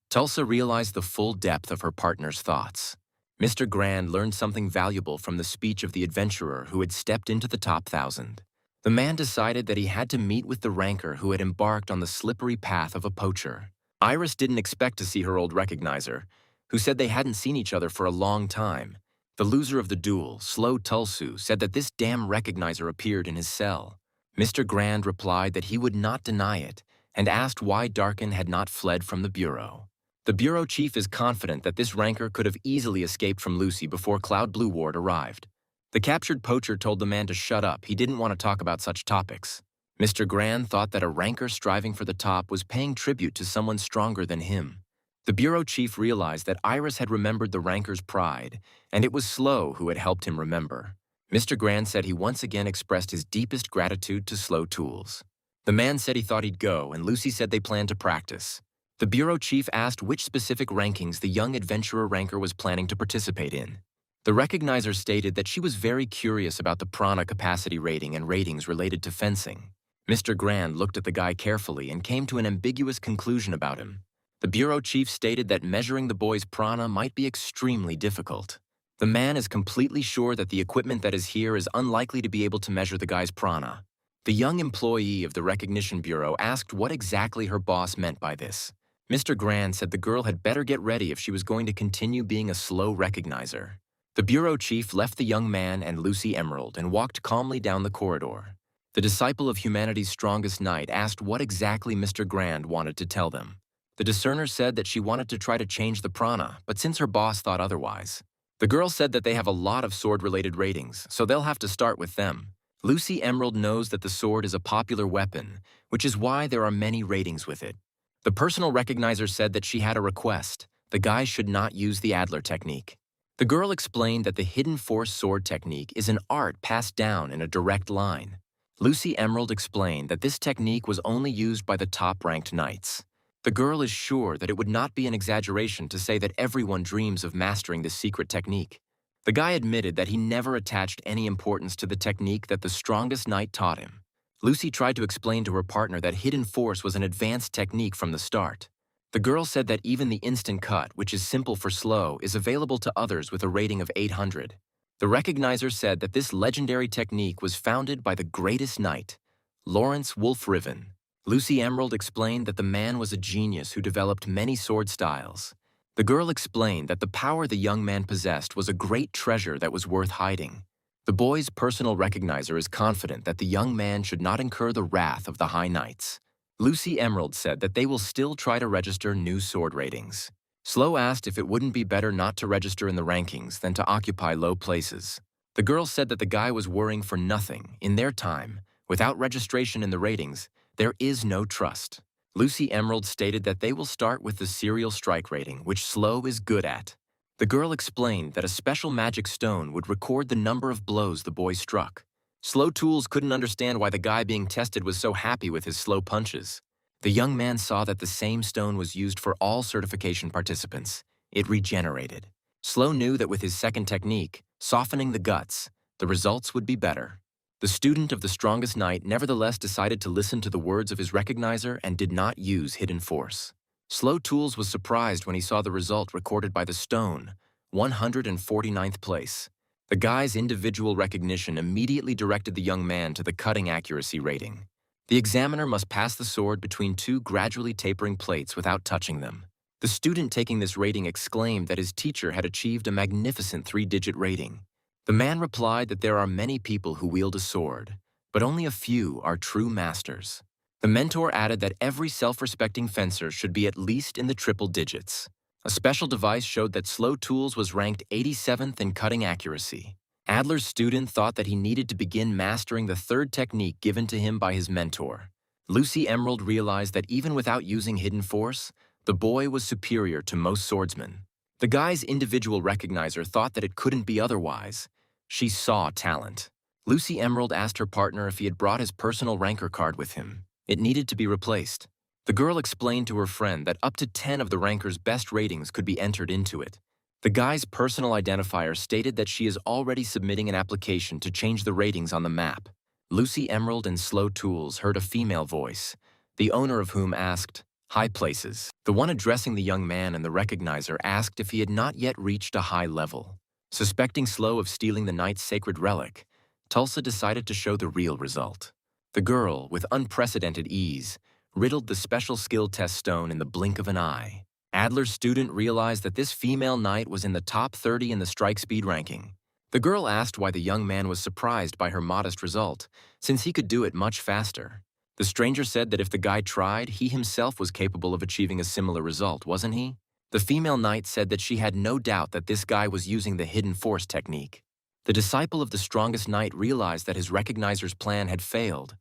Tulsa realized the full depth of her partner's thoughts. Mr. Grenn learned something valuable from the speech of the adventurer who had stepped into the top 1,000. The man decided that he had to meet with the ranker who had embarked on the slippery path of a poacher. Iris didn't expect to see her old recognizer, who said they hadn't seen each other for a long time. The loser of the duel, Slow Tulsu, said that this damn recognizer appeared in his cell. Mr. Grenn replied that he would not deny it, and asked why Darkin had not fled from the Bureau. The Bureau chief is confident that this ranker could have easily escaped from Lucy before Cloud Blue Ward arrived. The captured poacher told the man to shut up. He didn't want to talk about such topics. Mr. Grenn thought that a ranker striving for the top was paying tribute to someone stronger than him. The Bureau chief realized that Iris had remembered the ranker's pride, and it was Slow who had helped him remember. Mr. Grenn said he once again expressed his deepest gratitude to Slow Tools. The man said he thought he'd go, and Lucy said they planned to practice. The Bureau chief asked which specific rankings the young adventurer ranker was planning to participate in. The recognizer stated that she was very curious about the prana capacity rating and ratings related to fencing. Mr. Grenn looked at the guy carefully and came to an ambiguous conclusion about him. The Bureau chief stated that measuring the boy's prana might be extremely difficult. The man is completely sure that the equipment that is here is unlikely to be able to measure the guy's prana. The young employee of the Recognition Bureau asked what exactly her boss meant by this. Mr. Grenn said the girl had better get ready if she was going to continue being a slow recognizer. The Bureau chief left the young man and Lucy Emerald and walked calmly down the corridor. The disciple of humanity's strongest knight asked what exactly Mr. Grenn wanted to tell them. The discerner said that she wanted to try to change the prana, but since her boss thought otherwise. The girl said that they have a lot of sword-related ratings, so they'll have to start with them. Lucy Emerald knows that the sword is a popular weapon, which is why there are many ratings with it. The personal recognizer said that she had a request. The guy should not use the Adler technique. The girl explained that the hidden force sword technique is an art passed down in a direct line. Lucy Emerald explained that this technique was only used by the top-ranked knights. The girl is sure that it would not be an exaggeration to say that everyone dreams of mastering this secret technique. The guy admitted that he never attached any importance to the technique that the strongest knight taught him. Lucy tried to explain to her partner that hidden force was an advanced technique from the start. The girl said that even the instant cut, which is simple for slow, is available to others with a rating of 800. The recognizer said that this legendary technique was founded by the greatest knight, Lawrence Wolf-Riven. Lucy Emerald explained that the man was a genius who developed many sword styles. The girl explained that the power the young man possessed was a great treasure that was worth hiding. The boy's personal recognizer is confident that the young man should not incur the wrath of the High Knights. Lucy Emerald said that they will still try to register new sword ratings. Slow asked if it wouldn't be better not to register in the rankings than to occupy low places. The girl said that the guy was worrying for nothing. In their time, without registration in the ratings, there is no trust. Lucy Emerald stated that they will start with the serial strike rating, which Slow is good at. The girl explained that a special magic stone would record the number of blows the boy struck. Slow Tools couldn't understand why the guy being tested was so happy with his slow punches. The young man saw that the same stone was used for all certification participants. It regenerated. Slow knew that with his second technique, softening the guts, the results would be better. The student of the strongest knight nevertheless decided to listen to the words of his recognizer and did not use hidden force. Slow Tools was surprised when he saw the result recorded by the stone, 149th place. The guy's individual recognition immediately directed the young man to the cutting accuracy rating. The examiner must pass the sword between two gradually tapering plates without touching them. The student taking this rating exclaimed that his teacher had achieved a magnificent 3-digit rating. The man replied that there are many people who wield a sword, but only a few are true masters. The mentor added that every self-respecting fencer should be at least in the triple digits. A special device showed that Slow Tools was ranked 87th in cutting accuracy. Adler's student thought that he needed to begin mastering the third technique given to him by his mentor. Lucy Emerald realized that even without using hidden force, the boy was superior to most swordsmen. The guy's individual recognizer thought that it couldn't be otherwise. She saw talent. Lucy Emerald asked her partner if he had brought his personal ranker card with him. It needed to be replaced. The girl explained to her friend that up to 10 of the ranker's best ratings could be entered into it. The guy's personal identifier stated that she is already submitting an application to change the ratings on the map. Lucy Emerald and Slow Tools heard a female voice, the owner of whom asked, "High places." The one addressing the young man and the recognizer asked if he had not yet reached a high level. Suspecting Slow of stealing the knight's sacred relic, Tulsa decided to show the real result. The girl, with unprecedented ease, riddled the special skill test stone in the blink of an eye. Adler's student realized that this female knight was in the top 30 in the strike speed ranking. The girl asked why the young man was surprised by her modest result, since he could do it much faster. The stranger said that if the guy tried, he himself was capable of achieving a similar result, wasn't he? The female knight said that she had no doubt that this guy was using the hidden force technique. The disciple of the strongest knight realized that his recognizer's plan had failed.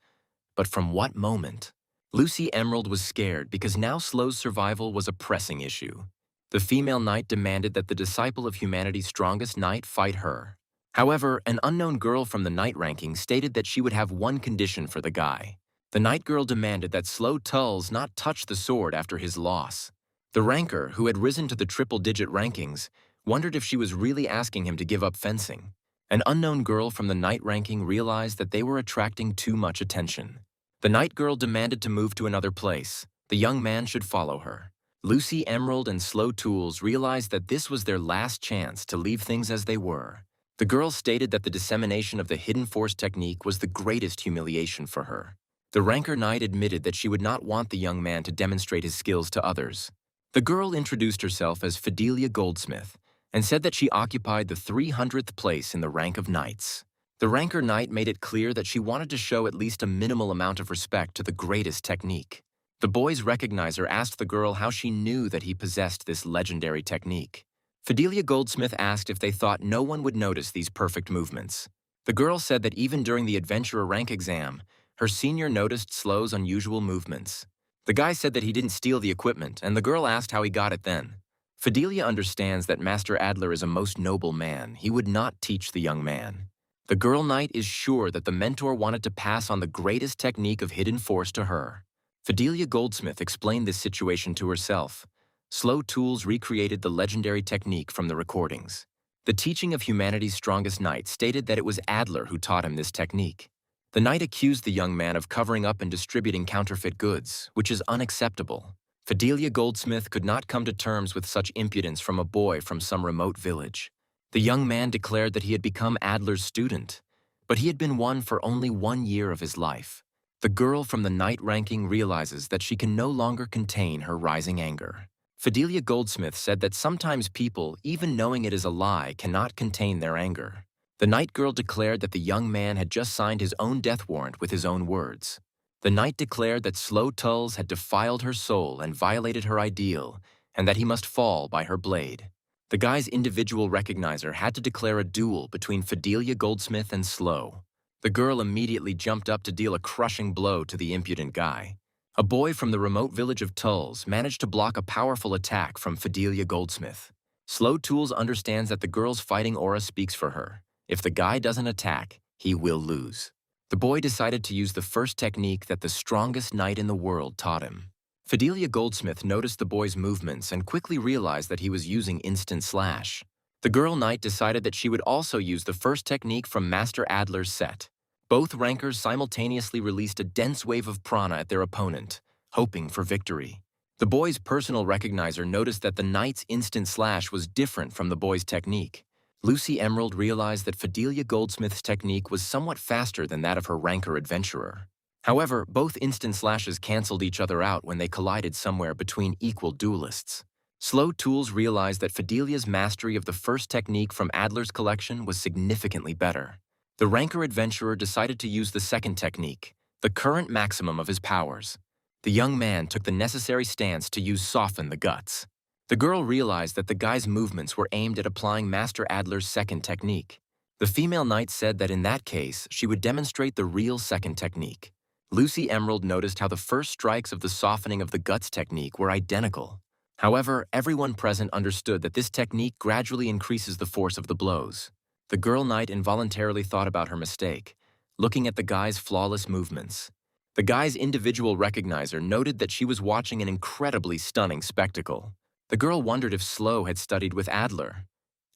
But from what moment? Lucy Emerald was scared because now Slow's survival was a pressing issue. The female knight demanded that the disciple of humanity's strongest knight fight her. However, an unknown girl from the knight ranking stated that she would have one condition for the guy. The knight girl demanded that Slow Tulls not touch the sword after his loss. The ranker, who had risen to the triple-digit rankings, wondered if she was really asking him to give up fencing. An unknown girl from the knight ranking realized that they were attracting too much attention. The knight girl demanded to move to another place. The young man should follow her. Lucy Emerald and Slow Tools realized that this was their last chance to leave things as they were. The girl stated that the dissemination of the hidden force technique was the greatest humiliation for her. The ranker knight admitted that she would not want the young man to demonstrate his skills to others. The girl introduced herself as Fidelia Goldsmith and said that she occupied the 300th place in the rank of knights. The ranker knight made it clear that she wanted to show at least a minimal amount of respect to the greatest technique. The boy's recognizer asked the girl how she knew that he possessed this legendary technique. Fidelia Goldsmith asked if they thought no one would notice these perfect movements. The girl said that even during the adventurer rank exam, her senior noticed Slow's unusual movements. The guy said that he didn't steal the equipment, and the girl asked how he got it then. Fidelia understands that Master Adler is a most noble man. He would not teach the young man. The girl knight is sure that the mentor wanted to pass on the greatest technique of hidden force to her. Fidelia Goldsmith explained this situation to herself. Slow Tools recreated the legendary technique from the recordings. The teaching of humanity's strongest knight stated that it was Adler who taught him this technique. The knight accused the young man of covering up and distributing counterfeit goods, which is unacceptable. Fidelia Goldsmith could not come to terms with such impudence from a boy from some remote village. The young man declared that he had become Adler's student, but he had been one for only 1 year of his life. The girl from the knight ranking realizes that she can no longer contain her rising anger. Fidelia Goldsmith said that sometimes people, even knowing it is a lie, cannot contain their anger. The knight girl declared that the young man had just signed his own death warrant with his own words. The knight declared that Slow Tulls had defiled her soul and violated her ideal, and that he must fall by her blade. The guy's individual recognizer had to declare a duel between Fidelia Goldsmith and Slow. The girl immediately jumped up to deal a crushing blow to the impudent guy. A boy from the remote village of Tulls managed to block a powerful attack from Fidelia Goldsmith. Slow Tools understands that the girl's fighting aura speaks for her. If the guy doesn't attack, he will lose. The boy decided to use the first technique that the strongest knight in the world taught him. Fidelia Goldsmith noticed the boy's movements and quickly realized that he was using instant slash. The girl knight decided that she would also use the first technique from Master Adler's set. Both rankers simultaneously released a dense wave of prana at their opponent, hoping for victory. The boy's personal recognizer noticed that the knight's instant slash was different from the boy's technique. Lucy Emerald realized that Fidelia Goldsmith's technique was somewhat faster than that of her ranker adventurer. However, both instant slashes canceled each other out when they collided somewhere between equal duelists. Slow Tools realized that Fidelia's mastery of the first technique from Adler's collection was significantly better. The ranker adventurer decided to use the second technique, the current maximum of his powers. The young man took the necessary stance to use soften the guts. The girl realized that the guy's movements were aimed at applying Master Adler's second technique. The female knight said that in that case, she would demonstrate the real second technique. Lucy Emerald noticed how the first strikes of the softening of the guts technique were identical. However, everyone present understood that this technique gradually increases the force of the blows. The girl knight involuntarily thought about her mistake, looking at the guy's flawless movements. The guy's individual recognizer noted that she was watching an incredibly stunning spectacle. The girl wondered if Slow had studied with Adler.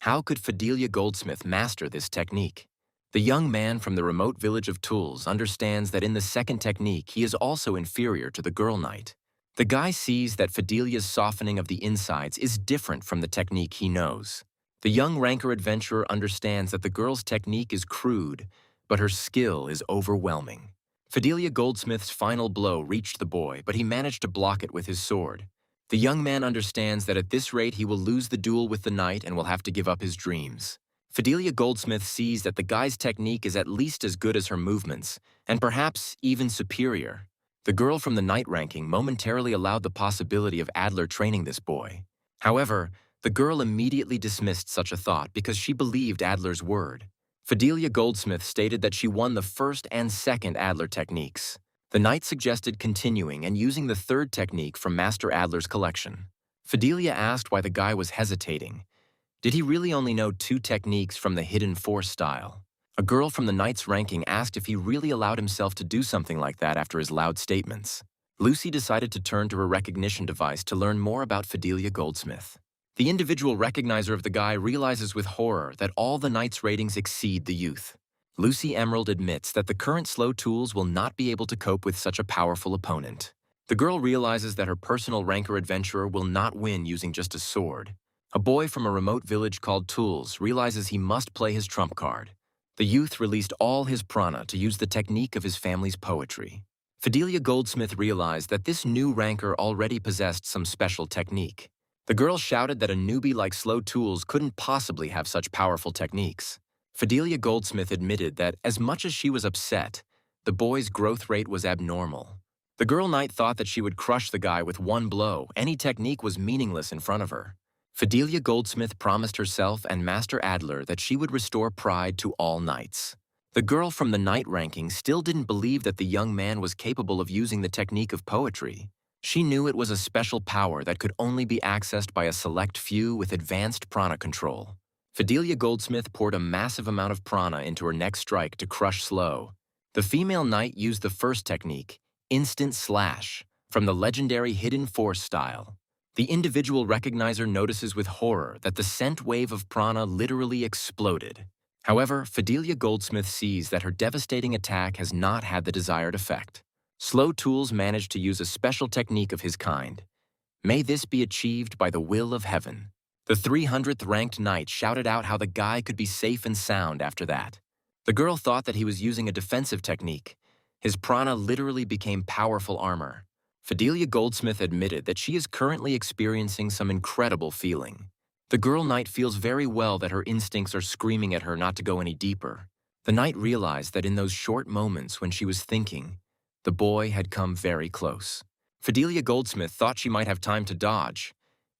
How could Fidelia Goldsmith master this technique? The young man from the remote village of Tools understands that in the second technique he is also inferior to the girl knight. The guy sees that Fidelia's softening of the insides is different from the technique he knows. The young ranker adventurer understands that the girl's technique is crude, but her skill is overwhelming. Fidelia Goldsmith's final blow reached the boy, but he managed to block it with his sword. The young man understands that at this rate he will lose the duel with the knight and will have to give up his dreams. Fidelia Goldsmith sees that the guy's technique is at least as good as her movements, and perhaps even superior. The girl from the knight ranking momentarily allowed the possibility of Adler training this boy. However, the girl immediately dismissed such a thought because she believed Adler's word. Fidelia Goldsmith stated that she won the first and second Adler techniques. The knight suggested continuing and using the third technique from Master Adler's collection. Fidelia asked why the guy was hesitating. Did he really only know 2 techniques from the hidden force style? A girl from the knight's ranking asked if he really allowed himself to do something like that after his loud statements. Lucy decided to turn to her recognition device to learn more about Fidelia Goldsmith. The individual recognizer of the guy realizes with horror that all the knight's ratings exceed the youth. Lucy Emerald admits that the current slow tools will not be able to cope with such a powerful opponent. The girl realizes that her personal ranker adventurer will not win using just a sword. A boy from a remote village called Tools realizes he must play his trump card. The youth released all his prana to use the technique of his family's poetry. Fidelia Goldsmith realized that this new ranker already possessed some special technique. The girl shouted that a newbie like Slow Tools couldn't possibly have such powerful techniques. Fidelia Goldsmith admitted that as much as she was upset, the boy's growth rate was abnormal. The girl knight thought that she would crush the guy with one blow. Any technique was meaningless in front of her. Fidelia Goldsmith promised herself and Master Adler that she would restore pride to all knights. The girl from the knight ranking still didn't believe that the young man was capable of using the technique of poetry. She knew it was a special power that could only be accessed by a select few with advanced prana control. Fidelia Goldsmith poured a massive amount of prana into her next strike to crush Slow. The female knight used the first technique, Instant Slash, from the legendary Hidden Force style. The individual recognizer notices with horror that the scent wave of prana literally exploded. However, Fidelia Goldsmith sees that her devastating attack has not had the desired effect. Slow Tools managed to use a special technique of his kind. May this be achieved by the will of heaven. The 300th ranked knight shouted out how the guy could be safe and sound after that. The girl thought that he was using a defensive technique. His prana literally became powerful armor. Fidelia Goldsmith admitted that she is currently experiencing some incredible feeling. The girl knight feels very well that her instincts are screaming at her not to go any deeper. The knight realized that in those short moments when she was thinking, the boy had come very close. Fidelia Goldsmith thought she might have time to dodge.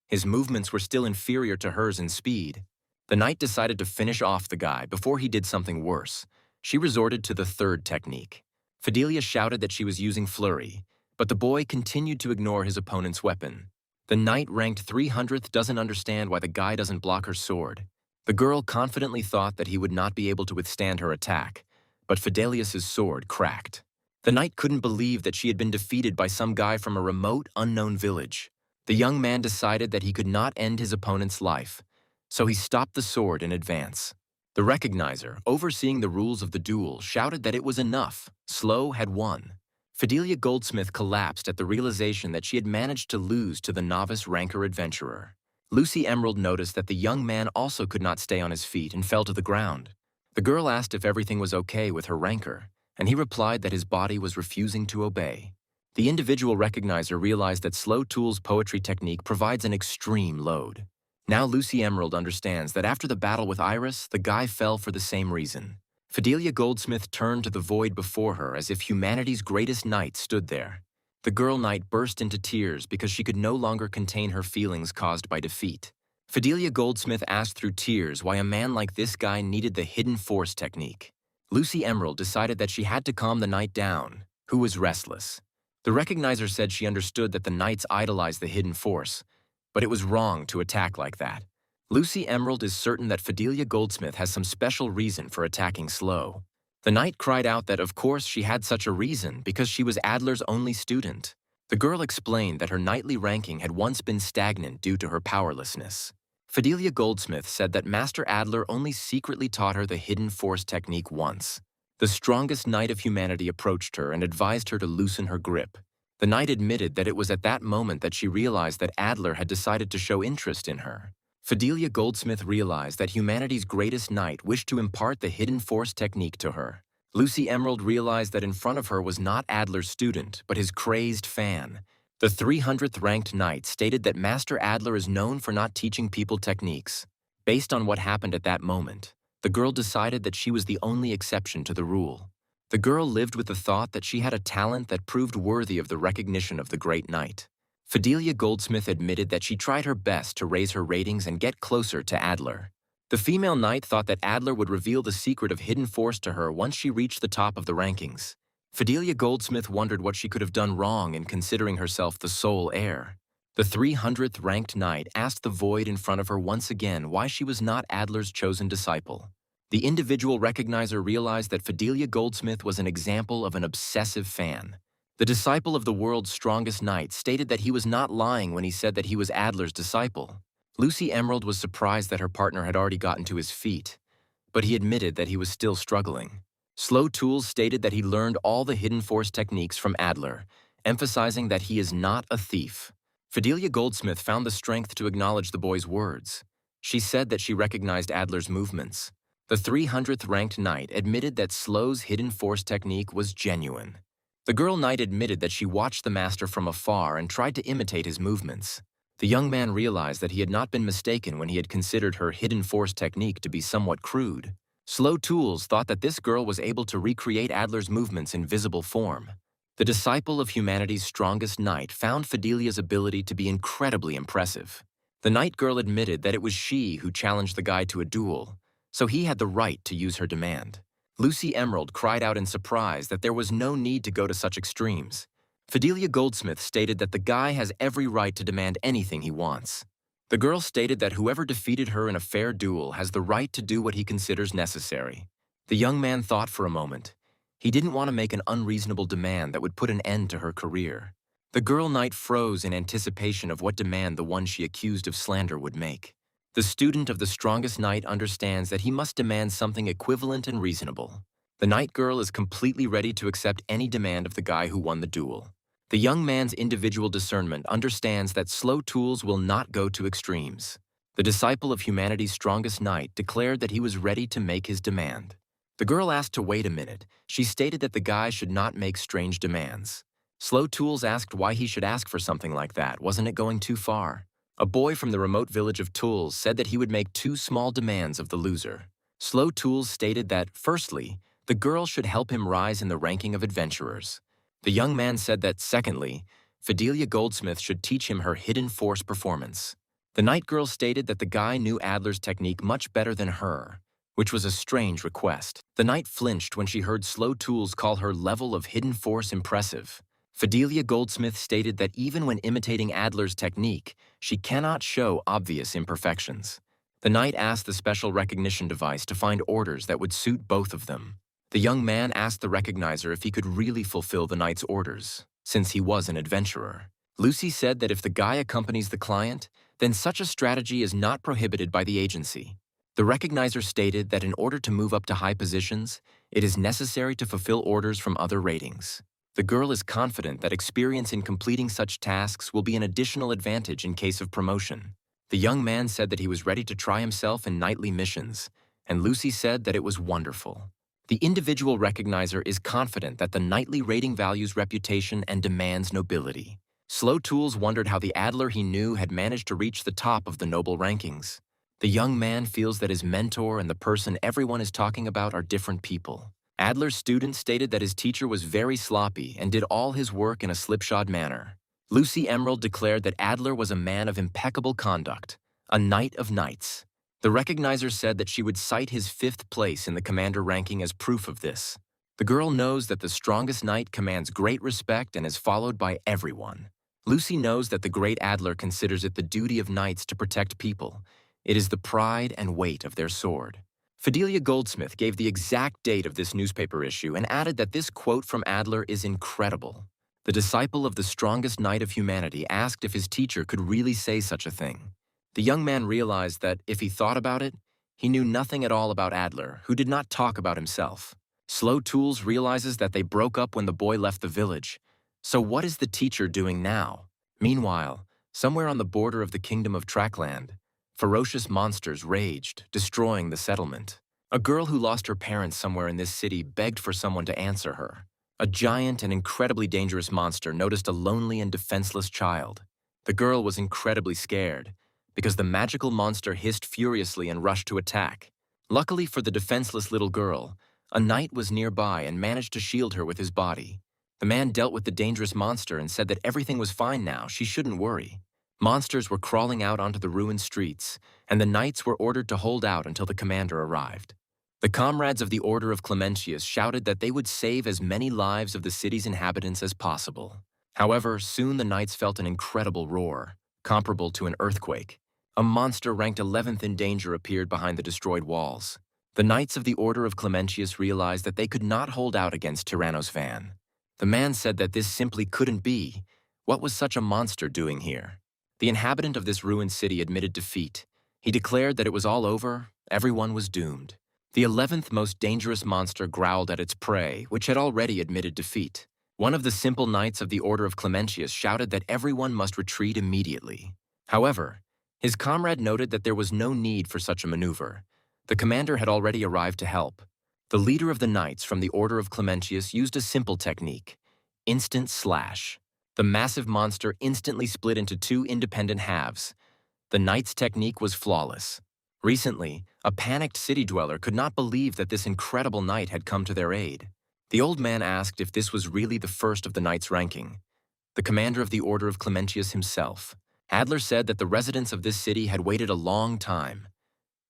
His movements were still inferior to hers in speed. The knight decided to finish off the guy before he did something worse. She resorted to the third technique. Fidelia shouted that she was using flurry, but the boy continued to ignore his opponent's weapon. The knight ranked 300th doesn't understand why the guy doesn't block her sword. The girl confidently thought that he would not be able to withstand her attack, but Fidelius's sword cracked. The knight couldn't believe that she had been defeated by some guy from a remote, unknown village. The young man decided that he could not end his opponent's life, so he stopped the sword in advance. The recognizer, overseeing the rules of the duel, shouted that it was enough. Slow had won. Fidelia Goldsmith collapsed at the realization that she had managed to lose to the novice ranker adventurer. Lucy Emerald noticed that the young man also could not stay on his feet and fell to the ground. The girl asked if everything was okay with her ranker, and he replied that his body was refusing to obey. The individual recognizer realized that Slow Tool's poetry technique provides an extreme load. Now Lucy Emerald understands that after the battle with Iris, the guy fell for the same reason. Fidelia Goldsmith turned to the void before her as if humanity's greatest knight stood there. The girl knight burst into tears because she could no longer contain her feelings caused by defeat. Fidelia Goldsmith asked through tears why a man like this guy needed the hidden force technique. Lucy Emerald decided that she had to calm the knight down, who was restless. The recognizer said she understood that the knights idolized the hidden force, but it was wrong to attack like that. Lucy Emerald is certain that Fidelia Goldsmith has some special reason for attacking slow. The knight cried out that of course she had such a reason because she was Adler's only student. The girl explained that her knightly ranking had once been stagnant due to her powerlessness. Fidelia Goldsmith said that Master Adler only secretly taught her the hidden force technique once. The strongest knight of humanity approached her and advised her to loosen her grip. The knight admitted that it was at that moment that she realized that Adler had decided to show interest in her. Fidelia Goldsmith realized that humanity's greatest knight wished to impart the hidden force technique to her. Lucy Emerald realized that in front of her was not Adler's student, but his crazed fan. The 300th ranked knight stated that Master Adler is known for not teaching people techniques. Based on what happened at that moment, the girl decided that she was the only exception to the rule. The girl lived with the thought that she had a talent that proved worthy of the recognition of the great knight. Fidelia Goldsmith admitted that she tried her best to raise her ratings and get closer to Adler. The female knight thought that Adler would reveal the secret of hidden force to her once she reached the top of the rankings. Fidelia Goldsmith wondered what she could have done wrong in considering herself the sole heir. The 300th ranked knight asked the void in front of her once again why she was not Adler's chosen disciple. The individual recognizer realized that Fidelia Goldsmith was an example of an obsessive fan. The disciple of the world's strongest knight stated that he was not lying when he said that he was Adler's disciple. Lucy Emerald was surprised that her partner had already gotten to his feet, but he admitted that he was still struggling. Slow Tools stated that he learned all the hidden force techniques from Adler, emphasizing that he is not a thief. Fidelia Goldsmith found the strength to acknowledge the boy's words. She said that she recognized Adler's movements. The 300th ranked knight admitted that Slow's hidden force technique was genuine. The girl knight admitted that she watched the master from afar and tried to imitate his movements. The young man realized that he had not been mistaken when he had considered her hidden force technique to be somewhat crude. Slow Tools thought that this girl was able to recreate Adler's movements in visible form. The disciple of humanity's strongest knight found Fidelia's ability to be incredibly impressive. The knight girl admitted that it was she who challenged the guy to a duel, so he had the right to use her demand. Lucy Emerald cried out in surprise that there was no need to go to such extremes. Fidelia Goldsmith stated that the guy has every right to demand anything he wants. The girl stated that whoever defeated her in a fair duel has the right to do what he considers necessary. The young man thought for a moment. He didn't want to make an unreasonable demand that would put an end to her career. The girl knight froze in anticipation of what demand the one she accused of slander would make. The student of the strongest knight understands that he must demand something equivalent and reasonable. The knight girl is completely ready to accept any demand of the guy who won the duel. The young man's individual discernment understands that Slow Tools will not go to extremes. The disciple of humanity's strongest knight declared that he was ready to make his demand. The girl asked to wait a minute. She stated that the guy should not make strange demands. Slow Tools asked why he should ask for something like that. Wasn't it going too far? A boy from the remote village of Tools said that he would make 2 small demands of the loser. Slow Tools stated that, firstly, the girl should help him rise in the ranking of adventurers. The young man said that, secondly, Fidelia Goldsmith should teach him her hidden force performance. The knight girl stated that the guy knew Adler's technique much better than her, which was a strange request. The knight flinched when she heard Slow Tools call her level of hidden force impressive. Fidelia Goldsmith stated that even when imitating Adler's technique, she cannot show obvious imperfections. The knight asked the special recognition device to find orders that would suit both of them. The young man asked the recognizer if he could really fulfill the knight's orders, since he was an adventurer. Lucy said that if the guy accompanies the client, then such a strategy is not prohibited by the agency. The recognizer stated that in order to move up to high positions, it is necessary to fulfill orders from other ratings. The girl is confident that experience in completing such tasks will be an additional advantage in case of promotion. The young man said that he was ready to try himself in knightly missions, and Lucy said that it was wonderful. The individual recognizer is confident that the knightly rating values reputation and demands nobility. Slow Tools wondered how the Adler he knew had managed to reach the top of the noble rankings. The young man feels that his mentor and the person everyone is talking about are different people. Adler's student stated that his teacher was very sloppy and did all his work in a slipshod manner. Lucy Emerald declared that Adler was a man of impeccable conduct, a knight of knights. The recognizer said that she would cite his 5th place in the commander ranking as proof of this. The girl knows that the strongest knight commands great respect and is followed by everyone. Lucy knows that the great Adler considers it the duty of knights to protect people. It is the pride and weight of their sword. Fidelia Goldsmith gave the exact date of this newspaper issue and added that this quote from Adler is incredible. The disciple of the strongest knight of humanity asked if his teacher could really say such a thing. The young man realized that, if he thought about it, he knew nothing at all about Adler, who did not talk about himself. Slow Tools realizes that they broke up when the boy left the village. So what is the teacher doing now? Meanwhile, somewhere on the border of the kingdom of Trackland, ferocious monsters raged, destroying the settlement. A girl who lost her parents somewhere in this city begged for someone to answer her. A giant and incredibly dangerous monster noticed a lonely and defenseless child. The girl was incredibly scared, because the magical monster hissed furiously and rushed to attack. Luckily for the defenseless little girl, a knight was nearby and managed to shield her with his body. The man dealt with the dangerous monster and said that everything was fine now, she shouldn't worry. Monsters were crawling out onto the ruined streets, and the knights were ordered to hold out until the commander arrived. The comrades of the Order of Clementius shouted that they would save as many lives of the city's inhabitants as possible. However, soon the knights felt an incredible roar, comparable to an earthquake. A monster ranked 11th in danger appeared behind the destroyed walls. The knights of the Order of Clementius realized that they could not hold out against Tyrannos Van. The man said that this simply couldn't be. What was such a monster doing here? The inhabitant of this ruined city admitted defeat. He declared that it was all over, everyone was doomed. The 11th most dangerous monster growled at its prey, which had already admitted defeat. One of the simple knights of the Order of Clementius shouted that everyone must retreat immediately. However, his comrade noted that there was no need for such a maneuver. The commander had already arrived to help. The leader of the knights from the Order of Clementius used a simple technique: instant slash. The massive monster instantly split into 2 independent halves. The knight's technique was flawless. Recently, a panicked city dweller could not believe that this incredible knight had come to their aid. The old man asked if this was really the first of the knights' ranking. The commander of the Order of Clementius himself. Adler said that the residents of this city had waited a long time.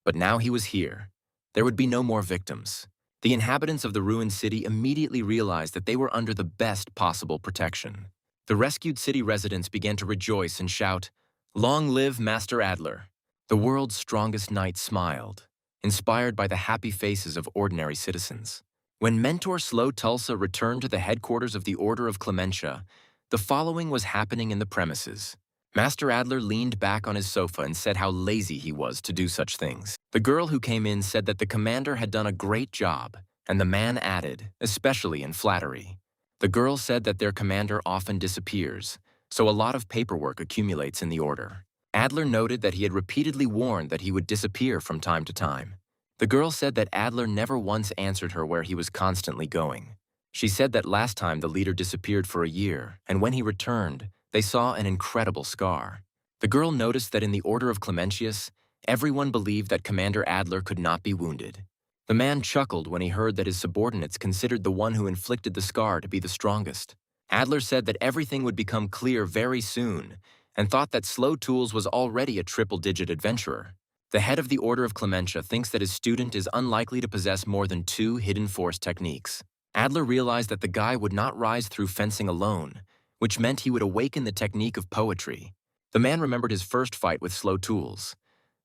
But now he was here. There would be no more victims. The inhabitants of the ruined city immediately realized that they were under the best possible protection. The rescued city residents began to rejoice and shout, "Long live Master Adler!" The world's strongest knight smiled, inspired by the happy faces of ordinary citizens. When Mentor Slow Tulsa returned to the headquarters of the Order of Clementia, the following was happening in the premises. Master Adler leaned back on his sofa and said how lazy he was to do such things. The girl who came in said that the commander had done a great job, and the man added, especially in flattery. The girl said that their commander often disappears, so a lot of paperwork accumulates in the order. Adler noted that he had repeatedly warned that he would disappear from time to time. The girl said that Adler never once answered her where he was constantly going. She said that last time the leader disappeared for a year, and when he returned, they saw an incredible scar. The girl noticed that in the Order of Clementius, everyone believed that Commander Adler could not be wounded. The man chuckled when he heard that his subordinates considered the one who inflicted the scar to be the strongest. Adler said that everything would become clear very soon, and thought that Slow Tools was already a triple-digit adventurer. The head of the Order of Clementia thinks that his student is unlikely to possess more than 2 hidden force techniques. Adler realized that the guy would not rise through fencing alone, which meant he would awaken the technique of poetry. The man remembered his first fight with Slow Tools.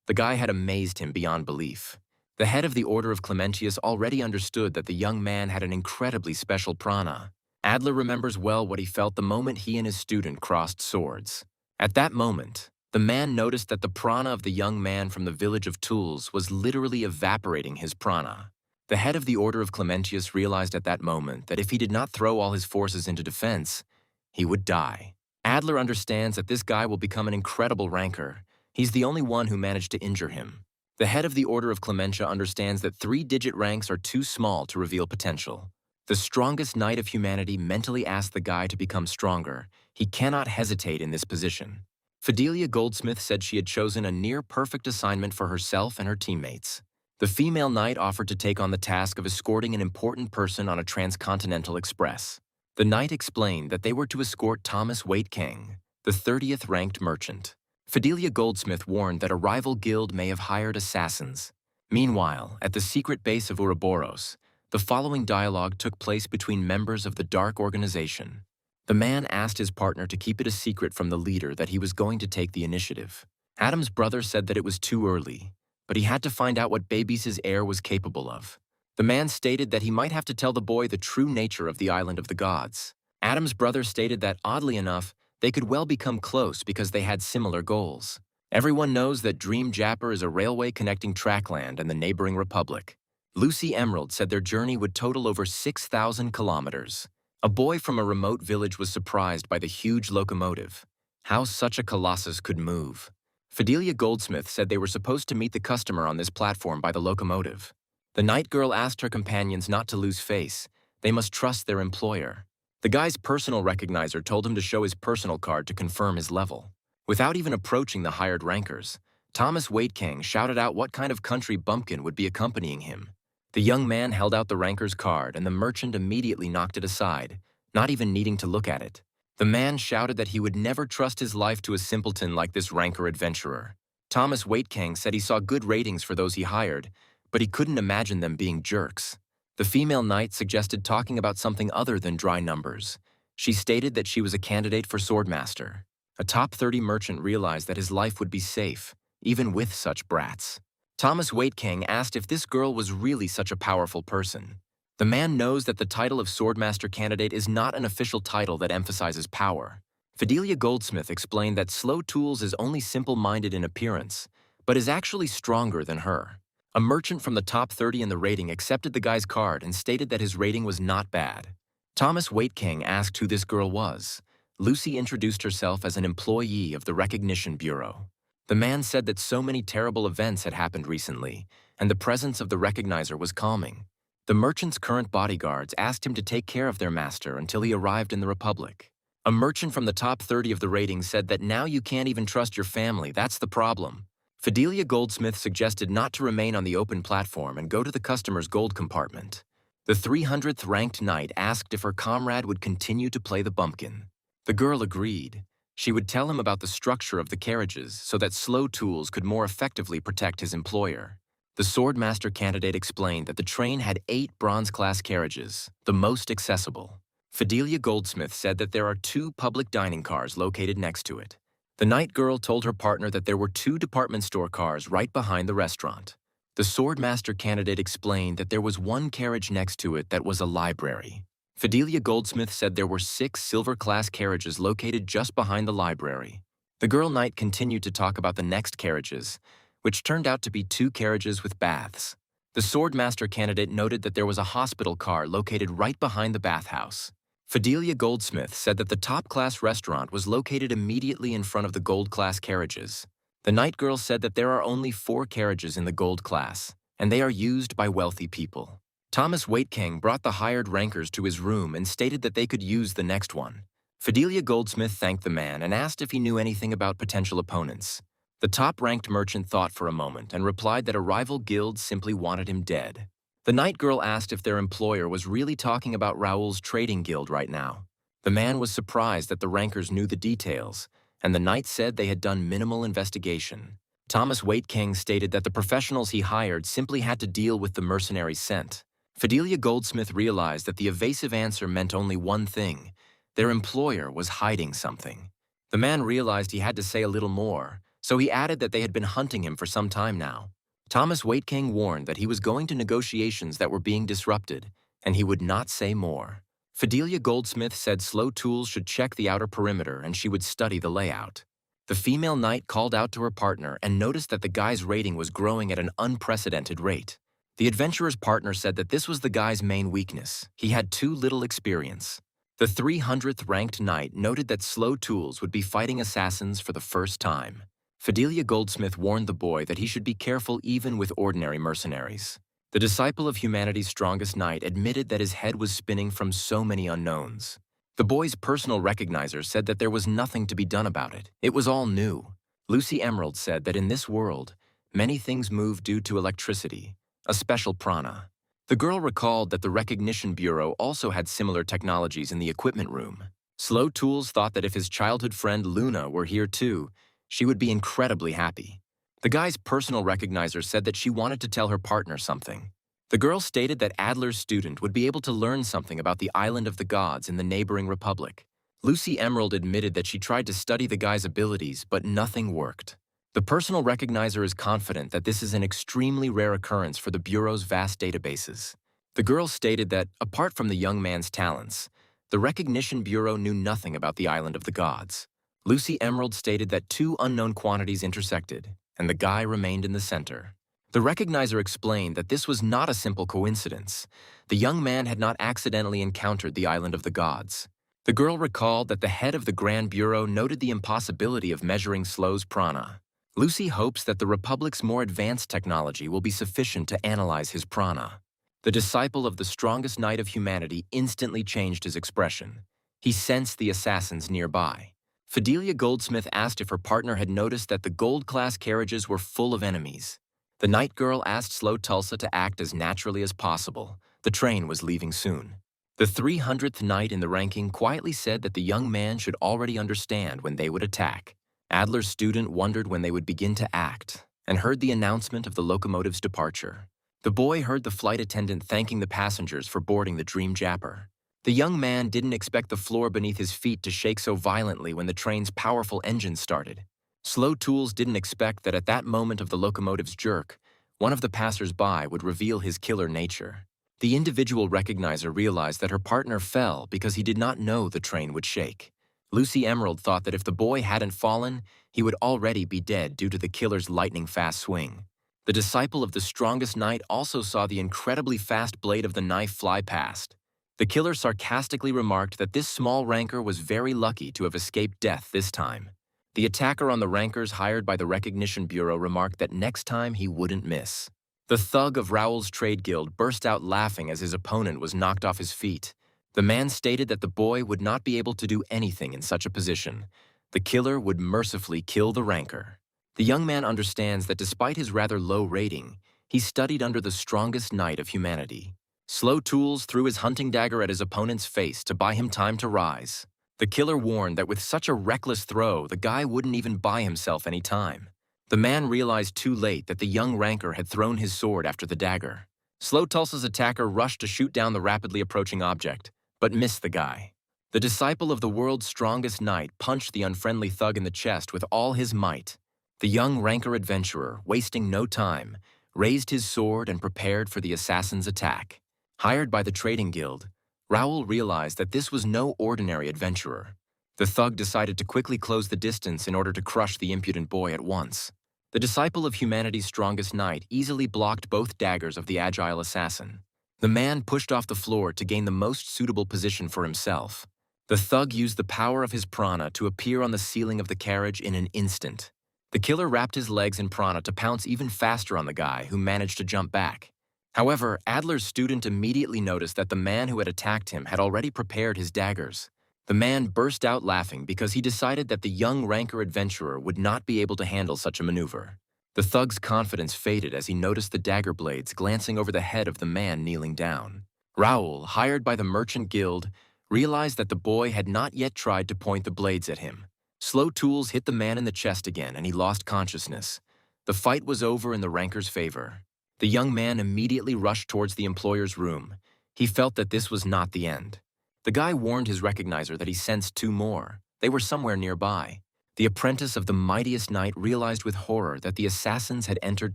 The guy had amazed him beyond belief. The head of the Order of Clementius already understood that the young man had an incredibly special prana. Adler remembers well what he felt the moment he and his student crossed swords. At that moment, the man noticed that the prana of the young man from the village of Tools was literally evaporating his prana. The head of the Order of Clementius realized at that moment that if he did not throw all his forces into defense, he would die. Adler understands that this guy will become an incredible ranker. He's the only one who managed to injure him. The head of the Order of Clementia understands that 3-digit ranks are too small to reveal potential. The strongest knight of humanity mentally asked the guy to become stronger. He cannot hesitate in this position. Fidelia Goldsmith said she had chosen a near-perfect assignment for herself and her teammates. The female knight offered to take on the task of escorting an important person on a transcontinental express. The knight explained that they were to escort Thomas Waitking, the 30th ranked merchant. Fidelia Goldsmith warned that a rival guild may have hired assassins. Meanwhile, at the secret base of Ouroboros, the following dialogue took place between members of the Dark Organization. The man asked his partner to keep it a secret from the leader that he was going to take the initiative. Adam's brother said that it was too early, but he had to find out what Baby's heir was capable of. The man stated that he might have to tell the boy the true nature of the Island of the Gods. Adam's brother stated that, oddly enough, they could well become close because they had similar goals. Everyone knows that Dream Japper is a railway connecting Trackland and the neighboring Republic. Lucy Emerald said their journey would total over 6,000 kilometers. A boy from a remote village was surprised by the huge locomotive. How such a colossus could move. Fidelia Goldsmith said they were supposed to meet the customer on this platform by the locomotive. The night girl asked her companions not to lose face. They must trust their employer. The guy's personal recognizer told him to show his personal card to confirm his level. Without even approaching the hired rankers, Thomas Waitking shouted out what kind of country bumpkin would be accompanying him. The young man held out the ranker's card, and the merchant immediately knocked it aside, not even needing to look at it. The man shouted that he would never trust his life to a simpleton like this ranker adventurer. Thomas Waitking said he saw good ratings for those he hired, but he couldn't imagine them being jerks. The female knight suggested talking about something other than dry numbers. She stated that she was a candidate for Swordmaster. A top 30 merchant realized that his life would be safe, even with such brats. Thomas Waitking asked if this girl was really such a powerful person. The man knows that the title of Swordmaster candidate is not an official title that emphasizes power. Fidelia Goldsmith explained that Slow Tools is only simple-minded in appearance, but is actually stronger than her. A merchant from the top 30 in the rating accepted the guy's card and stated that his rating was not bad. Thomas Waitking asked who this girl was. Lucy introduced herself as an employee of the Recognition Bureau. The man said that so many terrible events had happened recently, and the presence of the recognizer was calming. The merchant's current bodyguards asked him to take care of their master until he arrived in the Republic. A merchant from the top 30 of the rating said that now you can't even trust your family, that's the problem. Fidelia Goldsmith suggested not to remain on the open platform and go to the customer's gold compartment. The 300th ranked knight asked if her comrade would continue to play the bumpkin. The girl agreed. She would tell him about the structure of the carriages so that Slow Tools could more effectively protect his employer. The Swordmaster candidate explained that the train had 8 bronze-class carriages, the most accessible. Fidelia Goldsmith said that there are 2 public dining cars located next to it. The night girl told her partner that there were 2 department store cars right behind the restaurant. The Swordmaster candidate explained that there was 1 carriage next to it that was a library. Fidelia Goldsmith said there were 6 silver-class carriages located just behind the library. The girl knight continued to talk about the next carriages, which turned out to be 2 carriages with baths. The Swordmaster candidate noted that there was a hospital car located right behind the bathhouse. Fidelia Goldsmith said that the top-class restaurant was located immediately in front of the gold-class carriages. The night girl said that there are only 4 carriages in the gold class, and they are used by wealthy people. Thomas Waitking brought the hired rankers to his room and stated that they could use the next one. Fidelia Goldsmith thanked the man and asked if he knew anything about potential opponents. The top-ranked merchant thought for a moment and replied that a rival guild simply wanted him dead. The night girl asked if their employer was really talking about Raoul's trading guild right now. The man was surprised that the rankers knew the details, and the knight said they had done minimal investigation. Thomas Waitking stated that the professionals he hired simply had to deal with the mercenary scent. Fidelia Goldsmith realized that the evasive answer meant only one thing: their employer was hiding something. The man realized he had to say a little more, so he added that they had been hunting him for some time now. Thomas Waitking warned that he was going to negotiations that were being disrupted, and he would not say more. Fidelia Goldsmith said Slow Tools should check the outer perimeter and she would study the layout. The female knight called out to her partner and noticed that the guy's rating was growing at an unprecedented rate. The adventurer's partner said that this was the guy's main weakness. He had too little experience. The 300th ranked knight noted that Slow Tools would be fighting assassins for the first time. Fidelia Goldsmith warned the boy that he should be careful even with ordinary mercenaries. The disciple of humanity's strongest knight admitted that his head was spinning from so many unknowns. The boy's personal recognizer said that there was nothing to be done about it. It was all new. Lucy Emerald said that in this world, many things move due to electricity, a special prana. The girl recalled that the Recognition Bureau also had similar technologies in the equipment room. Slow Tools thought that if his childhood friend Luna were here too, she would be incredibly happy. The guy's personal recognizer said that she wanted to tell her partner something. The girl stated that Adler's student would be able to learn something about the island of the gods in the neighboring republic. Lucy Emerald admitted that she tried to study the guy's abilities, but nothing worked. The personal recognizer is confident that this is an extremely rare occurrence for the Bureau's vast databases. The girl stated that, apart from the young man's talents, the Recognition Bureau knew nothing about the island of the gods. Lucy Emerald stated that two unknown quantities intersected, and the guy remained in the center. The recognizer explained that this was not a simple coincidence. The young man had not accidentally encountered the island of the gods. The girl recalled that the head of the Grand Bureau noted the impossibility of measuring Slow's prana. Lucy hopes that the Republic's more advanced technology will be sufficient to analyze his prana. The disciple of the strongest knight of humanity instantly changed his expression. He sensed the assassins nearby. Fidelia Goldsmith asked if her partner had noticed that the gold-class carriages were full of enemies. The night girl asked Slow Tulsa to act as naturally as possible. The train was leaving soon. The 300th knight in the ranking quietly said that the young man should already understand when they would attack. Adler's student wondered when they would begin to act, and heard the announcement of the locomotive's departure. The boy heard the flight attendant thanking the passengers for boarding the Dream Japper. The young man didn't expect the floor beneath his feet to shake so violently when the train's powerful engines started. Slow Tools didn't expect that at that moment of the locomotive's jerk, one of the passers-by would reveal his killer nature. The individual recognizer realized that her partner fell because he did not know the train would shake. Lucy Emerald thought that if the boy hadn't fallen, he would already be dead due to the killer's lightning-fast swing. The disciple of the strongest knight also saw the incredibly fast blade of the knife fly past. The killer sarcastically remarked that this small ranker was very lucky to have escaped death this time. The attacker on the rankers hired by the Recognition Bureau remarked that next time he wouldn't miss. The thug of Raoul's trade guild burst out laughing as his opponent was knocked off his feet. The man stated that the boy would not be able to do anything in such a position. The killer would mercifully kill the ranker. The young man understands that despite his rather low rating, he studied under the strongest knight of humanity. Slow Tools threw his hunting dagger at his opponent's face to buy him time to rise. The killer warned that with such a reckless throw, the guy wouldn't even buy himself any time. The man realized too late that the young ranker had thrown his sword after the dagger. Slow Tulsa's attacker rushed to shoot down the rapidly approaching object, but missed the guy. The disciple of the world's strongest knight punched the unfriendly thug in the chest with all his might. The young ranker adventurer, wasting no time, raised his sword and prepared for the assassin's attack. Hired by the trading guild, Raoul realized that this was no ordinary adventurer. The thug decided to quickly close the distance in order to crush the impudent boy at once. The disciple of humanity's strongest knight easily blocked both daggers of the agile assassin. The man pushed off the floor to gain the most suitable position for himself. The thug used the power of his prana to appear on the ceiling of the carriage in an instant. The killer wrapped his legs in prana to pounce even faster on the guy, who managed to jump back. However, Adler's student immediately noticed that the man who had attacked him had already prepared his daggers. The man burst out laughing because he decided that the young ranker adventurer would not be able to handle such a maneuver. The thug's confidence faded as he noticed the dagger blades glancing over the head of the man kneeling down. Raoul, hired by the Merchant Guild, realized that the boy had not yet tried to point the blades at him. Slow Tools hit the man in the chest again and he lost consciousness. The fight was over in the ranker's favor. The young man immediately rushed towards the employer's room. He felt that this was not the end. The guy warned his recognizer that he sensed two more. They were somewhere nearby. The apprentice of the mightiest knight realized with horror that the assassins had entered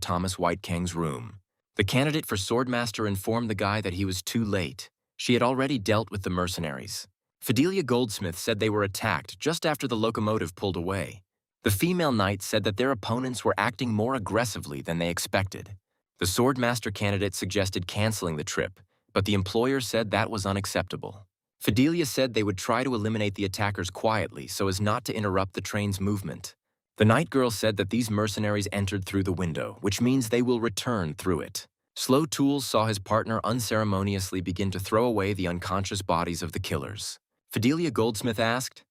Thomas Whitekang's room. The candidate for Swordmaster informed the guy that he was too late. She had already dealt with the mercenaries. Fidelia Goldsmith said they were attacked just after the locomotive pulled away. The female knight said that their opponents were acting more aggressively than they expected. The Swordmaster candidate suggested canceling the trip, but the employer said that was unacceptable. Fidelia said they would try to eliminate the attackers quietly so as not to interrupt the train's movement. The night girl said that these mercenaries entered through the window, which means they will return through it. Slow Tools saw his partner unceremoniously begin to throw away the unconscious bodies of the killers. Fidelia Goldsmith asked.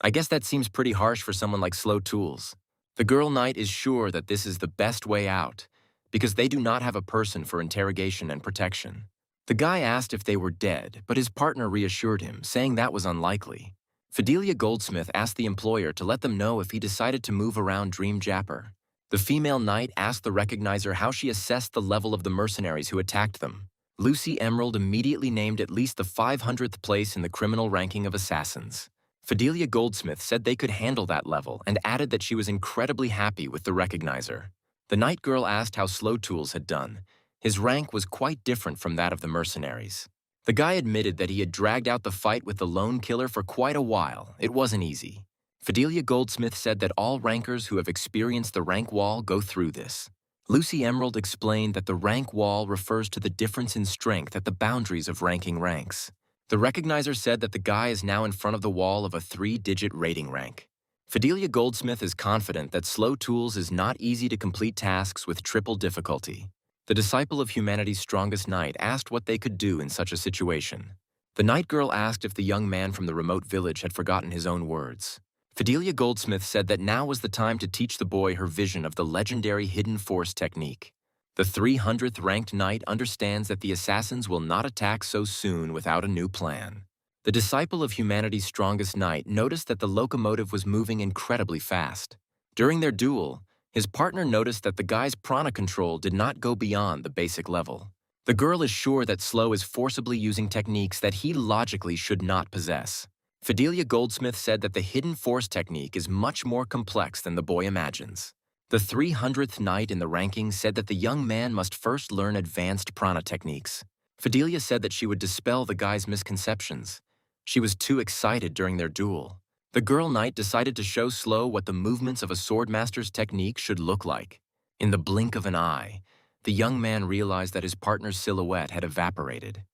I guess that seems pretty harsh for someone like Slow Tools. The girl knight is sure that this is the best way out, because they do not have a person for interrogation and protection. The guy asked if they were dead, but his partner reassured him, saying that was unlikely. Fidelia Goldsmith asked the employer to let them know if he decided to move around Dream Japper. The female knight asked the recognizer how she assessed the level of the mercenaries who attacked them. Lucy Emerald immediately named at least the 500th place in the criminal ranking of assassins. Fidelia Goldsmith said they could handle that level and added that she was incredibly happy with the recognizer. The night girl asked how Slow Tools had done. His rank was quite different from that of the mercenaries. The guy admitted that he had dragged out the fight with the lone killer for quite a while. It wasn't easy. Fidelia Goldsmith said that all rankers who have experienced the rank wall go through this. Lucy Emerald explained that the rank wall refers to the difference in strength at the boundaries of ranking ranks. The recognizer said that the guy is now in front of the wall of a 3-digit rating rank. Fidelia Goldsmith is confident that Slow Tools is not easy to complete tasks with triple difficulty. The disciple of humanity's strongest knight asked what they could do in such a situation. The night girl asked if the young man from the remote village had forgotten his own words. Fidelia Goldsmith said that now was the time to teach the boy her vision of the legendary hidden force technique. The 300th ranked knight understands that the assassins will not attack so soon without a new plan. The disciple of humanity's strongest knight noticed that the locomotive was moving incredibly fast. During their duel, his partner noticed that the guy's prana control did not go beyond the basic level. The girl is sure that Slow is forcibly using techniques that he logically should not possess. Fidelia Goldsmith said that the hidden force technique is much more complex than the boy imagines. The 300th knight in the ranking said that the young man must first learn advanced prana techniques. Fidelia said that she would dispel the guy's misconceptions. She was too excited during their duel. The girl knight decided to show Slow what the movements of a swordmaster's technique should look like. In the blink of an eye, the young man realized that his partner's silhouette had evaporated.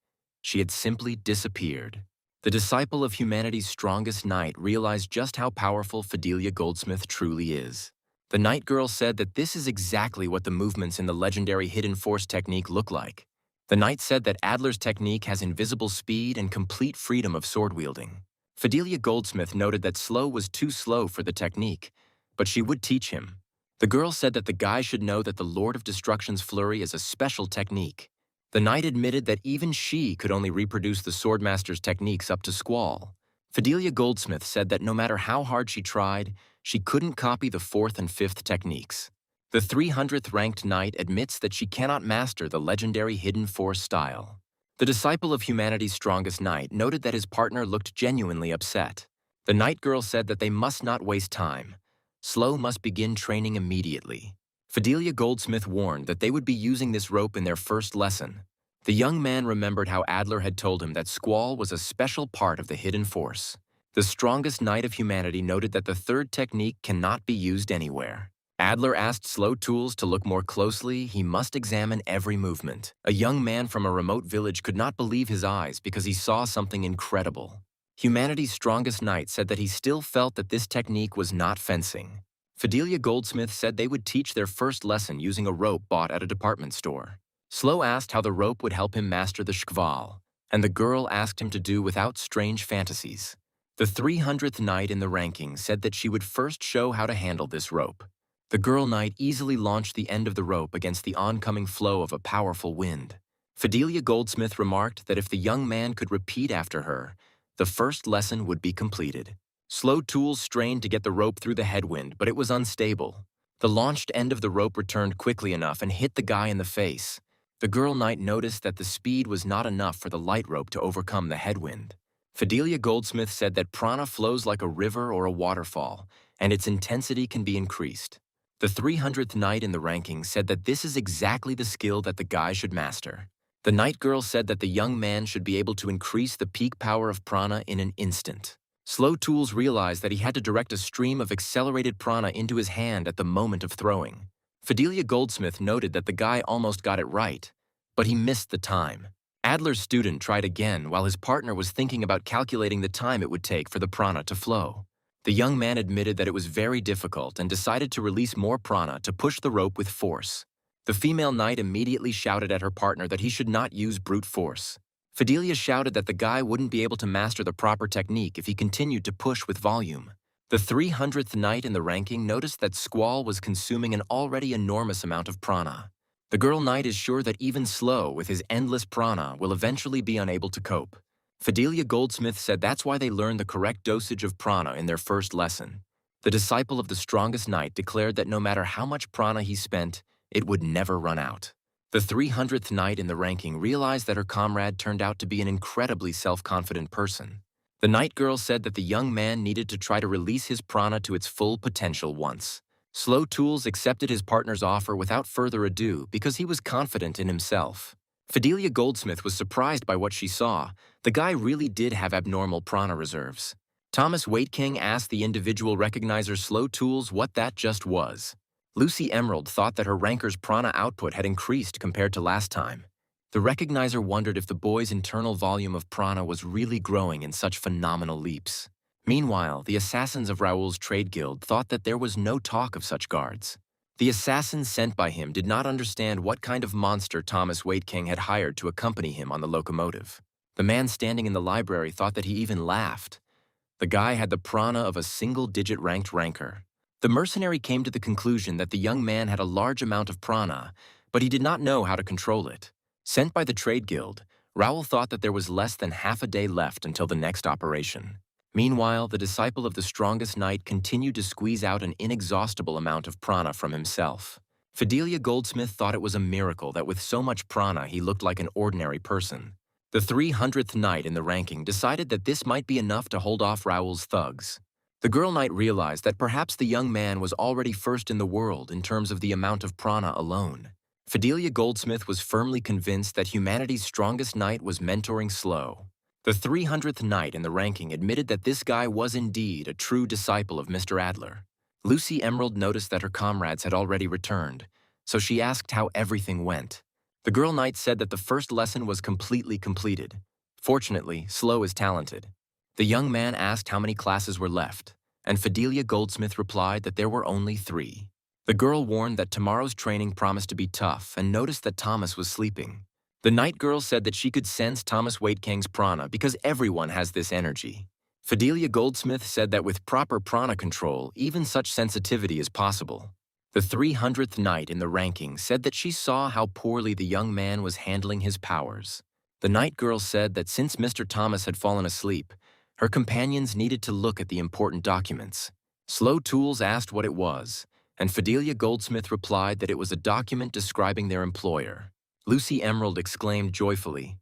She had simply disappeared. The disciple of humanity's strongest knight realized just how powerful Fidelia Goldsmith truly is. The night girl said that this is exactly what the movements in the legendary hidden force technique look like. The knight said that Adler's technique has invisible speed and complete freedom of sword wielding. Fidelia Goldsmith noted that Slow was too slow for the technique, but she would teach him. The girl said that the guy should know that the Lord of Destruction's flurry is a special technique. The knight admitted that even she could only reproduce the swordmaster's techniques up to Squall. Fidelia Goldsmith said that no matter how hard she tried, she couldn't copy the 4th and 5th techniques. The 300th ranked knight admits that she cannot master the legendary hidden force style. The disciple of humanity's strongest knight noted that his partner looked genuinely upset. The night girl said that they must not waste time. Slow must begin training immediately. Fidelia Goldsmith warned that they would be using this rope in their first lesson. The young man remembered how Adler had told him that Squall was a special part of the hidden force. The strongest knight of humanity noted that the 3rd technique cannot be used anywhere. Adler asked Slow Tools to look more closely. He must examine every movement. A young man from a remote village could not believe his eyes because he saw something incredible. Humanity's strongest knight said that he still felt that this technique was not fencing. Fidelia Goldsmith said they would teach their first lesson using a rope bought at a department store. Slow asked how the rope would help him master the shkval, and the girl asked him to do without strange fantasies. The 300th knight in the ranking said that she would first show how to handle this rope. The girl knight easily launched the end of the rope against the oncoming flow of a powerful wind. Fidelia Goldsmith remarked that if the young man could repeat after her, the first lesson would be completed. Slow Tools strained to get the rope through the headwind, but it was unstable. The launched end of the rope returned quickly enough and hit the guy in the face. The girl knight noticed that the speed was not enough for the light rope to overcome the headwind. Fidelia Goldsmith said that prana flows like a river or a waterfall, and its intensity can be increased. The 300th knight in the ranking said that this is exactly the skill that the guy should master. The night girl said that the young man should be able to increase the peak power of prana in an instant. Slow Tools realized that he had to direct a stream of accelerated prana into his hand at the moment of throwing. Fidelia Goldsmith noted that the guy almost got it right, but he missed the time. Adler's student tried again while his partner was thinking about calculating the time it would take for the prana to flow. The young man admitted that it was very difficult and decided to release more prana to push the rope with force. The female knight immediately shouted at her partner that he should not use brute force. Fidelia shouted that the guy wouldn't be able to master the proper technique if he continued to push with volume. The 300th knight in the ranking noticed that Squall was consuming an already enormous amount of prana. The girl knight is sure that even Slow, with his endless prana, will eventually be unable to cope. Fidelia Goldsmith said that's why they learned the correct dosage of prana in their first lesson. The disciple of the strongest knight declared that no matter how much prana he spent, it would never run out. The 300th knight in the ranking realized that her comrade turned out to be an incredibly self-confident person. The knight girl said that the young man needed to try to release his prana to its full potential once. Slow Tools accepted his partner's offer without further ado because he was confident in himself. Fidelia Goldsmith was surprised by what she saw. The guy really did have abnormal prana reserves. Thomas Waitking asked the individual recognizer Slow Tools what that just was. Lucy Emerald thought that her ranker's prana output had increased compared to last time. The recognizer wondered if the boy's internal volume of prana was really growing in such phenomenal leaps. Meanwhile, the assassins of Raoul's trade guild thought that there was no talk of such guards. The assassins sent by him did not understand what kind of monster Thomas Waitking had hired to accompany him on the locomotive. The man standing in the library thought that he even laughed. The guy had the prana of a single-digit ranked ranker. The mercenary came to the conclusion that the young man had a large amount of prana, but he did not know how to control it. Sent by the trade guild, Raoul thought that there was less than half a day left until the next operation. Meanwhile, the disciple of the strongest knight continued to squeeze out an inexhaustible amount of prana from himself. Fidelia Goldsmith thought it was a miracle that with so much prana he looked like an ordinary person. The 300th knight in the ranking decided that this might be enough to hold off Raoul's thugs. The girl knight realized that perhaps the young man was already first in the world in terms of the amount of prana alone. Fidelia Goldsmith was firmly convinced that humanity's strongest knight was mentoring Slow. The 300th knight in the ranking admitted that this guy was indeed a true disciple of Mr. Adler. Lucy Emerald noticed that her comrades had already returned, so she asked how everything went. The girl knight said that the first lesson was completely completed. Fortunately, Slow is talented. The young man asked how many classes were left, and Fidelia Goldsmith replied that there were only 3. The girl warned that tomorrow's training promised to be tough and noticed that Thomas was sleeping. The night girl said that she could sense Thomas Waitking's prana because everyone has this energy. Fidelia Goldsmith said that with proper prana control, even such sensitivity is possible. The 300th knight in the ranking said that she saw how poorly the young man was handling his powers. The night girl said that since Mr. Thomas had fallen asleep, her companions needed to look at the important documents. Slow Tools asked what it was, and Fidelia Goldsmith replied that it was a document describing their employer. Lucy Emerald exclaimed joyfully,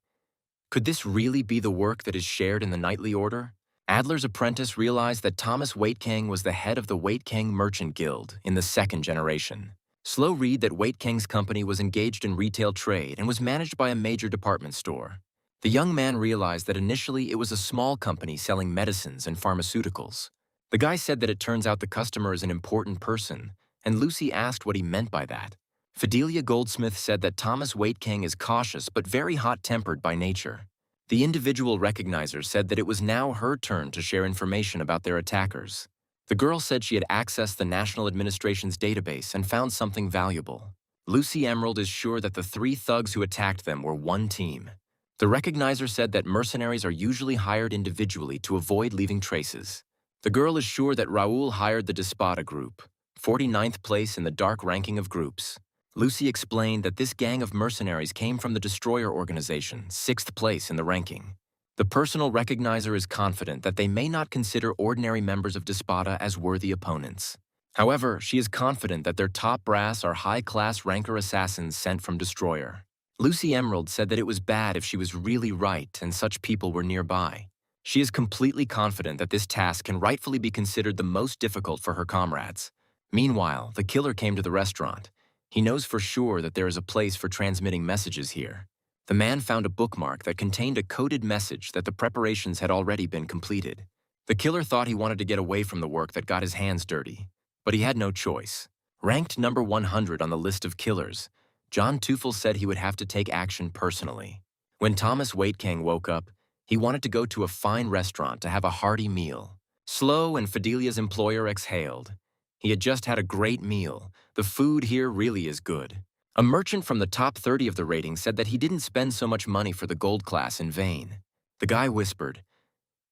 "Could this really be the work that is shared in the knightly order?" Adler's apprentice realized that Thomas Waitking was the head of the Waitking Merchant Guild in the 2nd generation. Slow read that Waitking's company was engaged in retail trade and was managed by a major department store. The young man realized that initially it was a small company selling medicines and pharmaceuticals. The guy said that it turns out the customer is an important person, and Lucy asked what he meant by that. Fidelia Goldsmith said that Thomas Waitking is cautious but very hot-tempered by nature. The individual recognizer said that it was now her turn to share information about their attackers. The girl said she had accessed the National Administration's database and found something valuable. Lucy Emerald is sure that the 3 thugs who attacked them were one team. The recognizer said that mercenaries are usually hired individually to avoid leaving traces. The girl is sure that Raoul hired the Despada group, 49th place in the dark ranking of groups. Lucy explained that this gang of mercenaries came from the Destroyer organization, 6th place in the ranking. The personal recognizer is confident that they may not consider ordinary members of Despada as worthy opponents. However, she is confident that their top brass are high-class ranker assassins sent from Destroyer. Lucy Emerald said that it was bad if she was really right and such people were nearby. She is completely confident that this task can rightfully be considered the most difficult for her comrades. Meanwhile, the killer came to the restaurant. He knows for sure that there is a place for transmitting messages here. The man found a bookmark that contained a coded message that the preparations had already been completed. The killer thought he wanted to get away from the work that got his hands dirty, but he had no choice. Ranked number 100 on the list of killers, John Teufel said he would have to take action personally. When Thomas Waitking woke up, he wanted to go to a fine restaurant to have a hearty meal. Slow and Fidelia's employer exhaled. He had just had a great meal. The food here really is good. A merchant from the top 30 of the rating said that he didn't spend so much money for the gold class in vain. The guy whispered,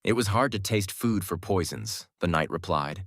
"It was hard to taste food for poisons," the knight replied.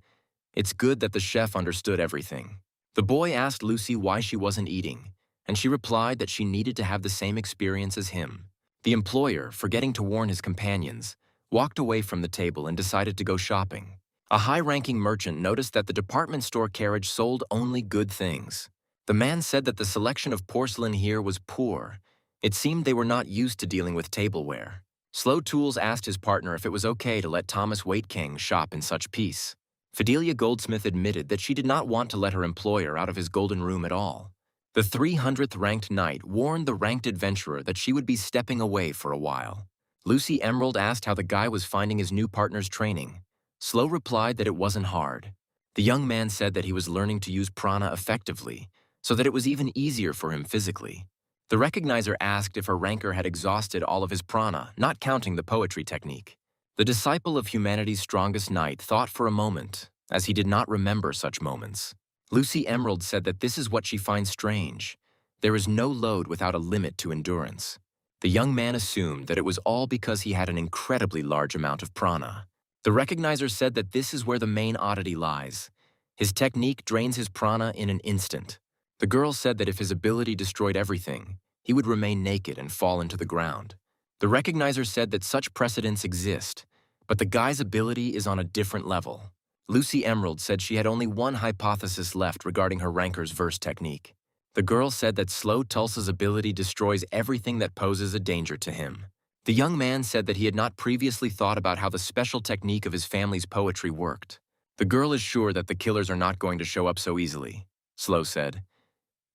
"It's good that the chef understood everything." The boy asked Lucy why she wasn't eating, and she replied that she needed to have the same experience as him. The employer, forgetting to warn his companions, walked away from the table and decided to go shopping. A high-ranking merchant noticed that the department store carriage sold only good things. The man said that the selection of porcelain here was poor. It seemed they were not used to dealing with tableware. Slow Tools asked his partner if it was okay to let Thomas Waitking shop in such peace. Fidelia Goldsmith admitted that she did not want to let her employer out of his golden room at all. The 300th ranked knight warned the ranked adventurer that she would be stepping away for a while. Lucy Emerald asked how the guy was finding his new partner's training. Slow replied that it wasn't hard. The young man said that he was learning to use prana effectively, so that it was even easier for him physically. The recognizer asked if her ranker had exhausted all of his prana, not counting the poetry technique. The disciple of humanity's strongest knight thought for a moment, as he did not remember such moments. Lucy Emerald said that this is what she finds strange. There is no load without a limit to endurance. The young man assumed that it was all because he had an incredibly large amount of prana. The recognizer said that this is where the main oddity lies. His technique drains his prana in an instant. The girl said that if his ability destroyed everything, he would remain naked and fall into the ground. The recognizer said that such precedents exist, but the guy's ability is on a different level. Lucy Emerald said she had only one hypothesis left regarding her ranker's verse technique. The girl said that Slow Tulsa's ability destroys everything that poses a danger to him. The young man said that he had not previously thought about how the special technique of his family's poetry worked. The girl is sure that the killers are not going to show up so easily, Slow said.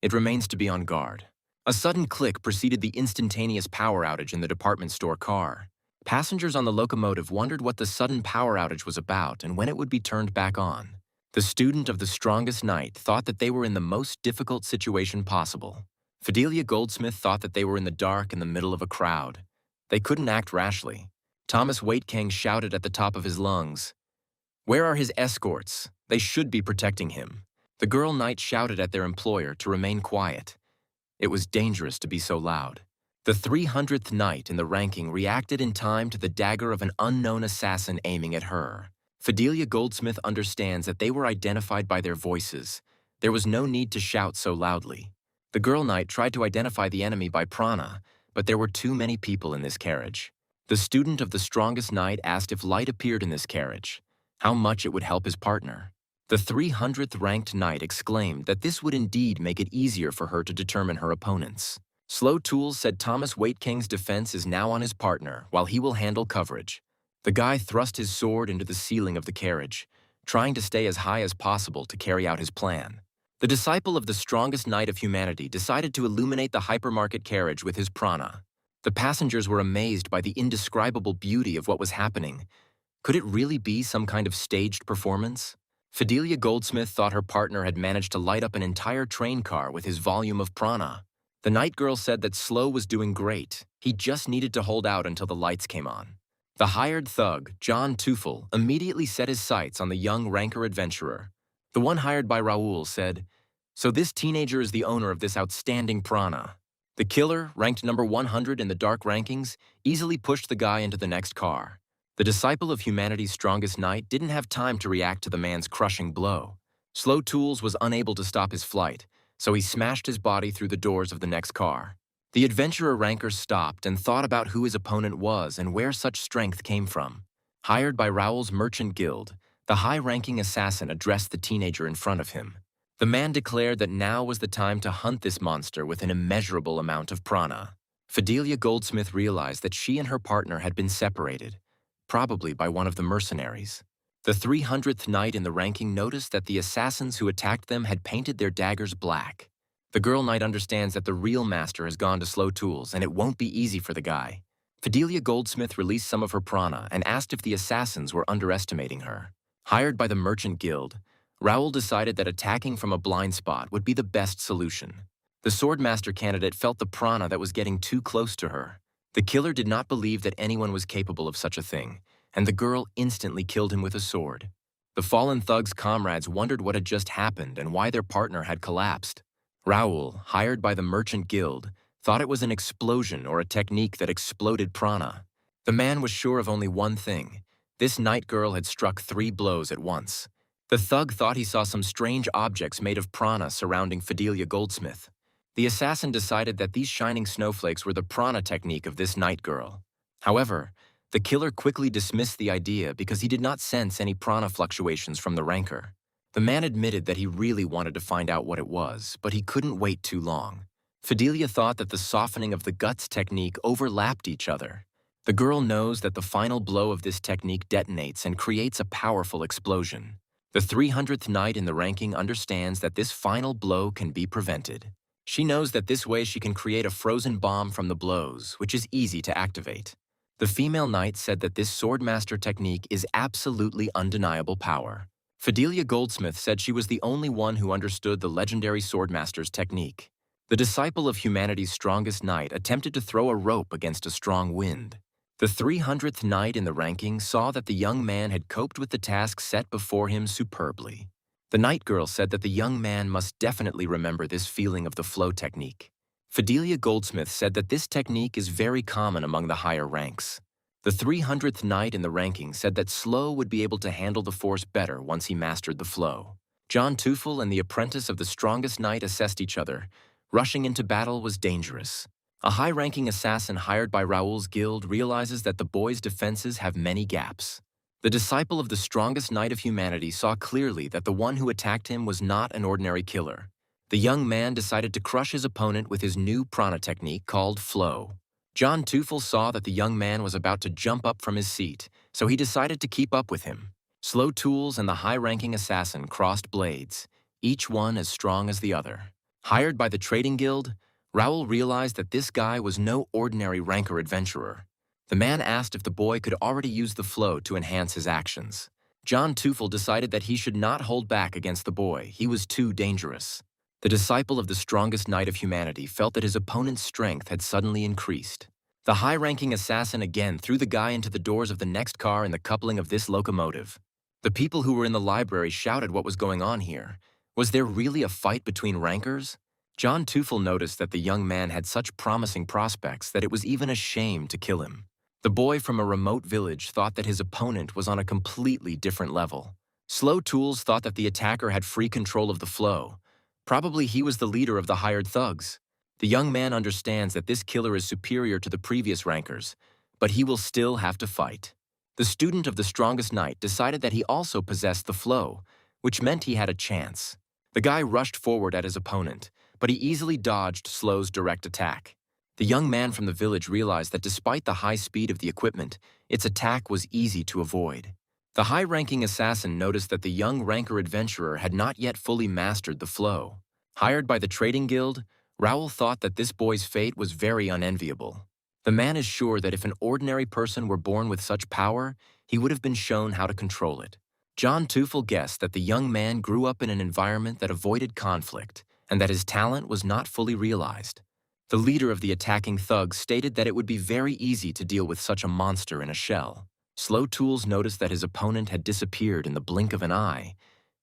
It remains to be on guard. A sudden click preceded the instantaneous power outage in the department store car. Passengers on the locomotive wondered what the sudden power outage was about and when it would be turned back on. The student of the strongest knight thought that they were in the most difficult situation possible. Fidelia Goldsmith thought that they were in the dark in the middle of a crowd. They couldn't act rashly. Thomas Waitking shouted at the top of his lungs, "Where are his escorts? They should be protecting him." The girl knights shouted at their employer to remain quiet. It was dangerous to be so loud. The 300th knight in the ranking reacted in time to the dagger of an unknown assassin aiming at her. Fidelia Goldsmith understands that they were identified by their voices. There was no need to shout so loudly. The girl knight tried to identify the enemy by prana, but there were too many people in this carriage. The student of the strongest knight asked if light appeared in this carriage, how much it would help his partner. The 300th ranked knight exclaimed that this would indeed make it easier for her to determine her opponents. Slow Tools said Thomas Waitking's defense is now on his partner, while he will handle coverage. The guy thrust his sword into the ceiling of the carriage, trying to stay as high as possible to carry out his plan. The disciple of the strongest knight of humanity decided to illuminate the hypermarket carriage with his prana. The passengers were amazed by the indescribable beauty of what was happening. Could it really be some kind of staged performance? Fidelia Goldsmith thought her partner had managed to light up an entire train car with his volume of prana. The night girl said that Slow was doing great. He just needed to hold out until the lights came on. The hired thug, John Teufel, immediately set his sights on the young ranker adventurer. The one hired by Raoul said, "So this teenager is the owner of this outstanding prana." The killer, ranked number 100 in the dark rankings, easily pushed the guy into the next car. The disciple of humanity's strongest knight didn't have time to react to the man's crushing blow. Slow Tools was unable to stop his flight, so he smashed his body through the doors of the next car. The adventurer ranker stopped and thought about who his opponent was and where such strength came from. Hired by Raoul's merchant guild, the high-ranking assassin addressed the teenager in front of him. The man declared that now was the time to hunt this monster with an immeasurable amount of prana. Fidelia Goldsmith realized that she and her partner had been separated, probably by one of the mercenaries. The 300th knight in the ranking noticed that the assassins who attacked them had painted their daggers black. The girl knight understands that the real master has gone to Slow Tools and it won't be easy for the guy. Fidelia Goldsmith released some of her prana and asked if the assassins were underestimating her. Hired by the merchant guild, Raoul decided that attacking from a blind spot would be the best solution. The swordmaster candidate felt the prana that was getting too close to her. The killer did not believe that anyone was capable of such a thing, and the girl instantly killed him with a sword. The fallen thug's comrades wondered what had just happened and why their partner had collapsed. Raoul, hired by the Merchant Guild, thought it was an explosion or a technique that exploded prana. The man was sure of only one thing. This night girl had struck 3 blows at once. The thug thought he saw some strange objects made of prana surrounding Fidelia Goldsmith. The assassin decided that these shining snowflakes were the prana technique of this night girl. However, the killer quickly dismissed the idea because he did not sense any prana fluctuations from the rancor. The man admitted that he really wanted to find out what it was, but he couldn't wait too long. Fidelia thought that the softening of the guts technique overlapped each other. The girl knows that the final blow of this technique detonates and creates a powerful explosion. The 300th knight in the ranking understands that this final blow can be prevented. She knows that this way she can create a frozen bomb from the blows, which is easy to activate. The female knight said that this swordmaster technique is absolutely undeniable power. Fidelia Goldsmith said she was the only one who understood the legendary swordmaster's technique. The disciple of humanity's strongest knight attempted to throw a rope against a strong wind. The 300th knight in the ranking saw that the young man had coped with the task set before him superbly. The night girl said that the young man must definitely remember this feeling of the flow technique. Fidelia Goldsmith said that this technique is very common among the higher ranks. The 300th knight in the ranking said that Slow would be able to handle the force better once he mastered the flow. John Teufel and the apprentice of the strongest knight assessed each other. Rushing into battle was dangerous. A high-ranking assassin hired by Raoul's guild realizes that the boy's defenses have many gaps. The disciple of the strongest knight of humanity saw clearly that the one who attacked him was not an ordinary killer. The young man decided to crush his opponent with his new prana technique called flow. John Teufel saw that the young man was about to jump up from his seat, so he decided to keep up with him. Slow Tools and the high-ranking assassin crossed blades, each one as strong as the other. Hired by the trading guild, Raoul realized that this guy was no ordinary rancor adventurer. The man asked if the boy could already use the flow to enhance his actions. John Teufel decided that he should not hold back against the boy. He was too dangerous. The disciple of the strongest knight of humanity felt that his opponent's strength had suddenly increased. The high-ranking assassin again threw the guy into the doors of the next car in the coupling of this locomotive. The people who were in the library shouted what was going on here. Was there really a fight between rankers? John Teufel noticed that the young man had such promising prospects that it was even a shame to kill him. The boy from a remote village thought that his opponent was on a completely different level. Slow Tools thought that the attacker had free control of the flow. Probably he was the leader of the hired thugs. The young man understands that this killer is superior to the previous rankers, but he will still have to fight. The student of the strongest knight decided that he also possessed the flow, which meant he had a chance. The guy rushed forward at his opponent, but he easily dodged Slow's direct attack. The young man from the village realized that despite the high speed of the equipment, its attack was easy to avoid. The high-ranking assassin noticed that the young rancor adventurer had not yet fully mastered the flow. Hired by the trading guild, Raoul thought that this boy's fate was very unenviable. The man is sure that if an ordinary person were born with such power, he would have been shown how to control it. John Teufel guessed that the young man grew up in an environment that avoided conflict, and that his talent was not fully realized. The leader of the attacking thugs stated that it would be very easy to deal with such a monster in a shell. Slow Tools noticed that his opponent had disappeared in the blink of an eye.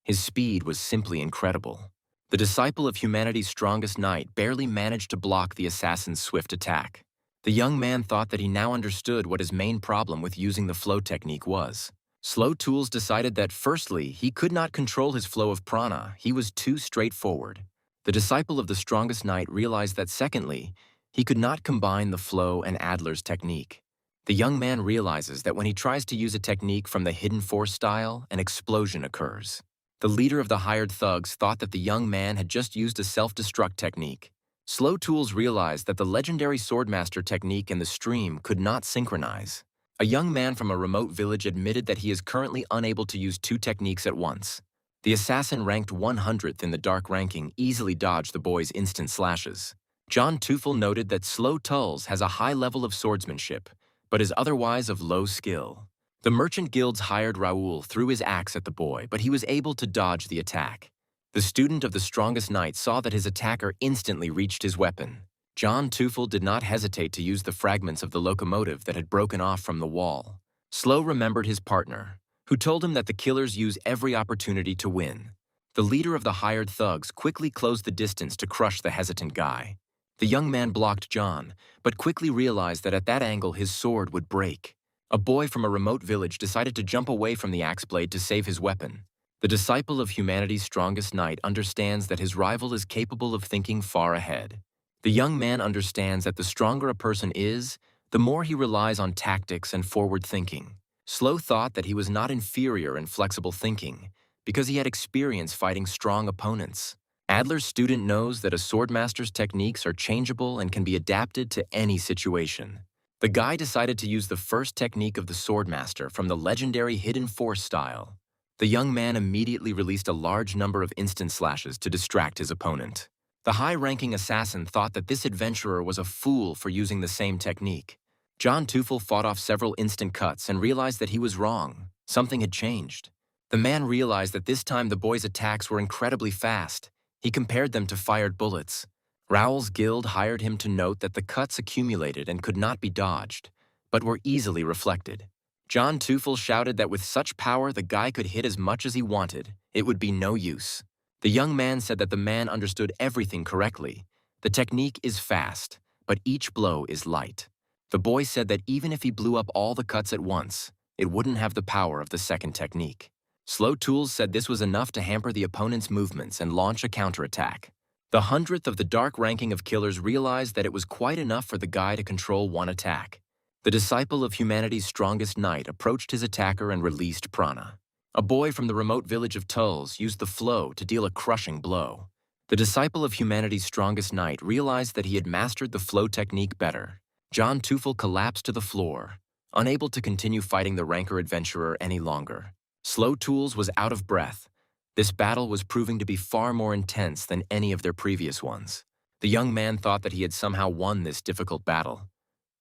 His speed was simply incredible. The disciple of humanity's strongest knight barely managed to block the assassin's swift attack. The young man thought that he now understood what his main problem with using the flow technique was. Slow Tools decided that, firstly, he could not control his flow of prana. He was too straightforward. The disciple of the strongest knight realized that, secondly, he could not combine the flow and Adler's technique. The young man realizes that when he tries to use a technique from the hidden force style, an explosion occurs. The leader of the hired thugs thought that the young man had just used a self-destruct technique. Slow Tools realized that the legendary swordmaster technique and the stream could not synchronize. A young man from a remote village admitted that he is currently unable to use 2 techniques at once. The assassin ranked 100th in the dark ranking easily dodged the boy's instant slashes. John Teufel noted that Slow Tools has a high level of swordsmanship, but is otherwise of low skill. The merchant guild's hired Raoul threw his axe at the boy, but he was able to dodge the attack. The student of the strongest knight saw that his attacker instantly reached his weapon. John Teufel did not hesitate to use the fragments of the locomotive that had broken off from the wall. Slow remembered his partner, who told him that the killers use every opportunity to win. The leader of the hired thugs quickly closed the distance to crush the hesitant guy. The young man blocked John, but quickly realized that at that angle his sword would break. A boy from a remote village decided to jump away from the axe blade to save his weapon. The disciple of humanity's strongest knight understands that his rival is capable of thinking far ahead. The young man understands that the stronger a person is, the more he relies on tactics and forward thinking. Slow thought that he was not inferior in flexible thinking, because he had experience fighting strong opponents. Adler's student knows that a swordmaster's techniques are changeable and can be adapted to any situation. The guy decided to use the first technique of the swordmaster from the legendary Hidden Force style. The young man immediately released a large number of instant slashes to distract his opponent. The high-ranking assassin thought that this adventurer was a fool for using the same technique. John Teufel fought off several instant cuts and realized that he was wrong. Something had changed. The man realized that this time the boy's attacks were incredibly fast. He compared them to fired bullets. Raoul's guild hired him to note that the cuts accumulated and could not be dodged, but were easily reflected. John Teufel shouted that with such power the guy could hit as much as he wanted. It would be no use. The young man said that the man understood everything correctly. The technique is fast, but each blow is light. The boy said that even if he blew up all the cuts at once, it wouldn't have the power of the second technique. Slow Tools said this was enough to hamper the opponent's movements and launch a counterattack. The 100th of the dark ranking of killers realized that it was quite enough for the guy to control one attack. The disciple of humanity's strongest knight approached his attacker and released prana. A boy from the remote village of Tulls used the flow to deal a crushing blow. The disciple of humanity's strongest knight realized that he had mastered the flow technique better. John Teufel collapsed to the floor, unable to continue fighting the ranker adventurer any longer. Slow Tools was out of breath. This battle was proving to be far more intense than any of their previous ones. The young man thought that he had somehow won this difficult battle,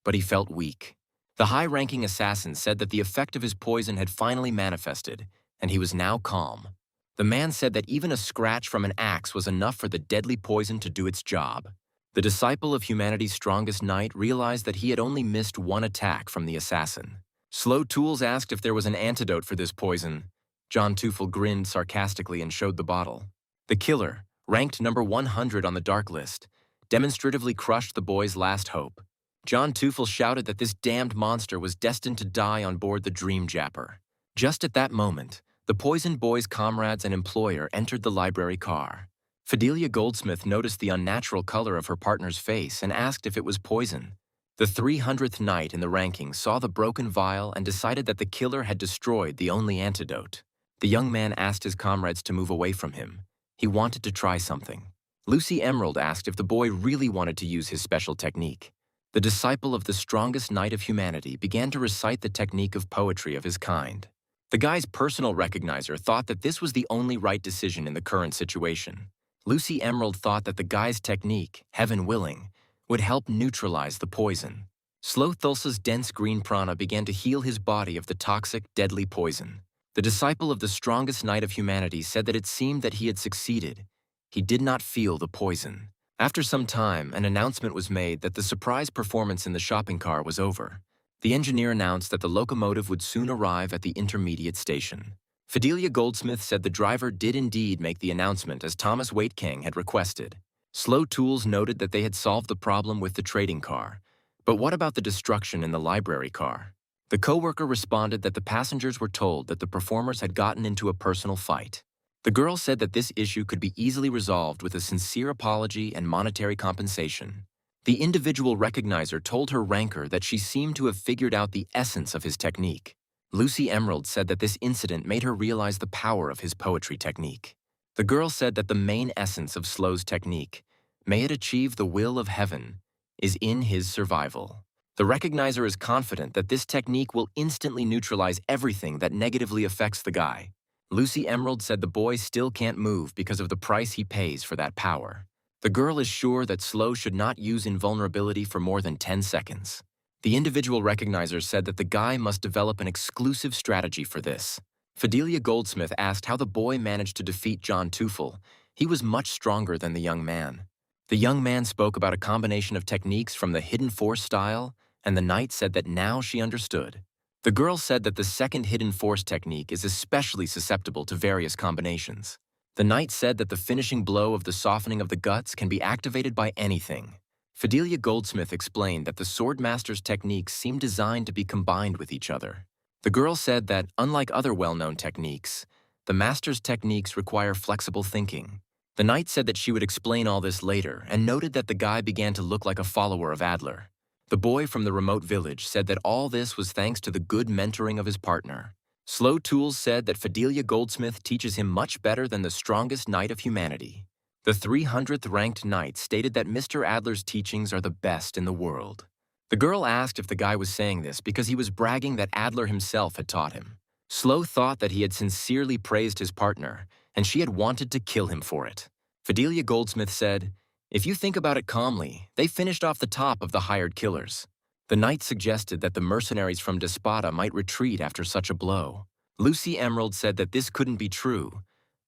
but he felt weak. The high-ranking assassin said that the effect of his poison had finally manifested, and he was now calm. The man said that even a scratch from an axe was enough for the deadly poison to do its job. The disciple of humanity's strongest knight realized that he had only missed one attack from the assassin. Slow Tools asked if there was an antidote for this poison. John Teufel grinned sarcastically and showed the bottle. The killer, ranked number 100 on the dark list, demonstratively crushed the boy's last hope. John Teufel shouted that this damned monster was destined to die on board the Dream Japper. Just at that moment, the poisoned boy's comrades and employer entered the library car. Fidelia Goldsmith noticed the unnatural color of her partner's face and asked if it was poison. The 300th knight in the ranking saw the broken vial and decided that the killer had destroyed the only antidote. The young man asked his comrades to move away from him. He wanted to try something. Lucy Emerald asked if the boy really wanted to use his special technique. The disciple of the strongest knight of humanity began to recite the technique of poetry of his kind. The guy's personal recognizer thought that this was the only right decision in the current situation. Lucy Emerald thought that the guy's technique, heaven willing, would help neutralize the poison. Slow Thulsa's dense green prana began to heal his body of the toxic, deadly poison. The disciple of the strongest knight of humanity said that it seemed that he had succeeded. He did not feel the poison. After some time, an announcement was made that the surprise performance in the shopping car was over. The engineer announced that the locomotive would soon arrive at the intermediate station. Fidelia Goldsmith said the driver did indeed make the announcement as Thomas Waitking had requested. Slow Tools noted that they had solved the problem with the trading car. But what about the destruction in the library car? The coworker responded that the passengers were told that the performers had gotten into a personal fight. The girl said that this issue could be easily resolved with a sincere apology and monetary compensation. The individual recognizer told her ranker that she seemed to have figured out the essence of his technique. Lucy Emerald said that this incident made her realize the power of his poetry technique. The girl said that the main essence of Slow's technique, may it achieve the will of heaven, is in his survival. The recognizer is confident that this technique will instantly neutralize everything that negatively affects the guy. Lucy Emerald said the boy still can't move because of the price he pays for that power. The girl is sure that Slow should not use invulnerability for more than 10 seconds. The individual recognizer said that the guy must develop an exclusive strategy for this. Fidelia Goldsmith asked how the boy managed to defeat John Teufel. He was much stronger than the young man. The young man spoke about a combination of techniques from the Hidden Force style, and the knight said that now she understood. The girl said that the second Hidden Force technique is especially susceptible to various combinations. The knight said that the finishing blow of the softening of the guts can be activated by anything. Fidelia Goldsmith explained that the swordmaster's techniques seem designed to be combined with each other. The girl said that, unlike other well-known techniques, the master's techniques require flexible thinking. The knight said that she would explain all this later and noted that the guy began to look like a follower of Adler. The boy from the remote village said that all this was thanks to the good mentoring of his partner. Slow Tools said that Fidelia Goldsmith teaches him much better than the strongest knight of humanity. The 300th ranked knight stated that Mr. Adler's teachings are the best in the world. The girl asked if the guy was saying this because he was bragging that Adler himself had taught him. Slow thought that he had sincerely praised his partner, and she had wanted to kill him for it. Fidelia Goldsmith said, "If you think about it calmly, they finished off the top of the hired killers." The knight suggested that the mercenaries from Despada might retreat after such a blow. Lucy Emerald said that this couldn't be true.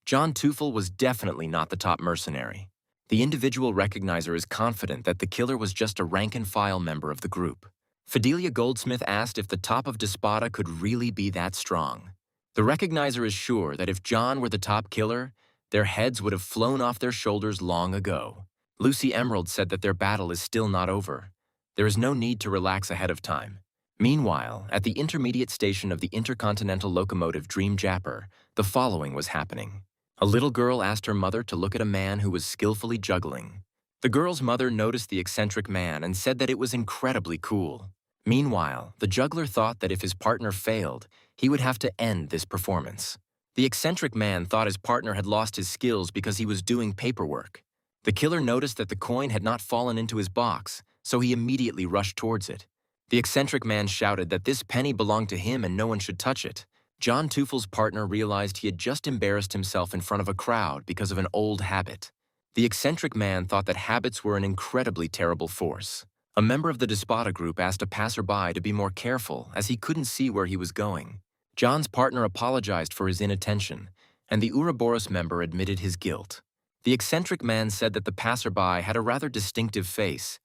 John Teufel was definitely not the top mercenary. The individual recognizer is confident that the killer was just a rank-and-file member of the group. Fidelia Goldsmith asked if the top of Despada could really be that strong. The recognizer is sure that if John were the top killer, their heads would have flown off their shoulders long ago. Lucy Emerald said that their battle is still not over. There is no need to relax ahead of time. Meanwhile, at the intermediate station of the intercontinental locomotive Dream Japper, the following was happening. A little girl asked her mother to look at a man who was skillfully juggling. The girl's mother noticed the eccentric man and said that it was incredibly cool. Meanwhile, the juggler thought that if his partner failed, he would have to end this performance. The eccentric man thought his partner had lost his skills because he was doing paperwork. The killer noticed that the coin had not fallen into his box, so he immediately rushed towards it. The eccentric man shouted that this penny belonged to him and no one should touch it. John Teufel's partner realized he had just embarrassed himself in front of a crowd because of an old habit. The eccentric man thought that habits were an incredibly terrible force. A member of the Despada group asked a passerby to be more careful as he couldn't see where he was going. John's partner apologized for his inattention, and the Ouroboros member admitted his guilt. The eccentric man said that the passerby had a rather distinctive face.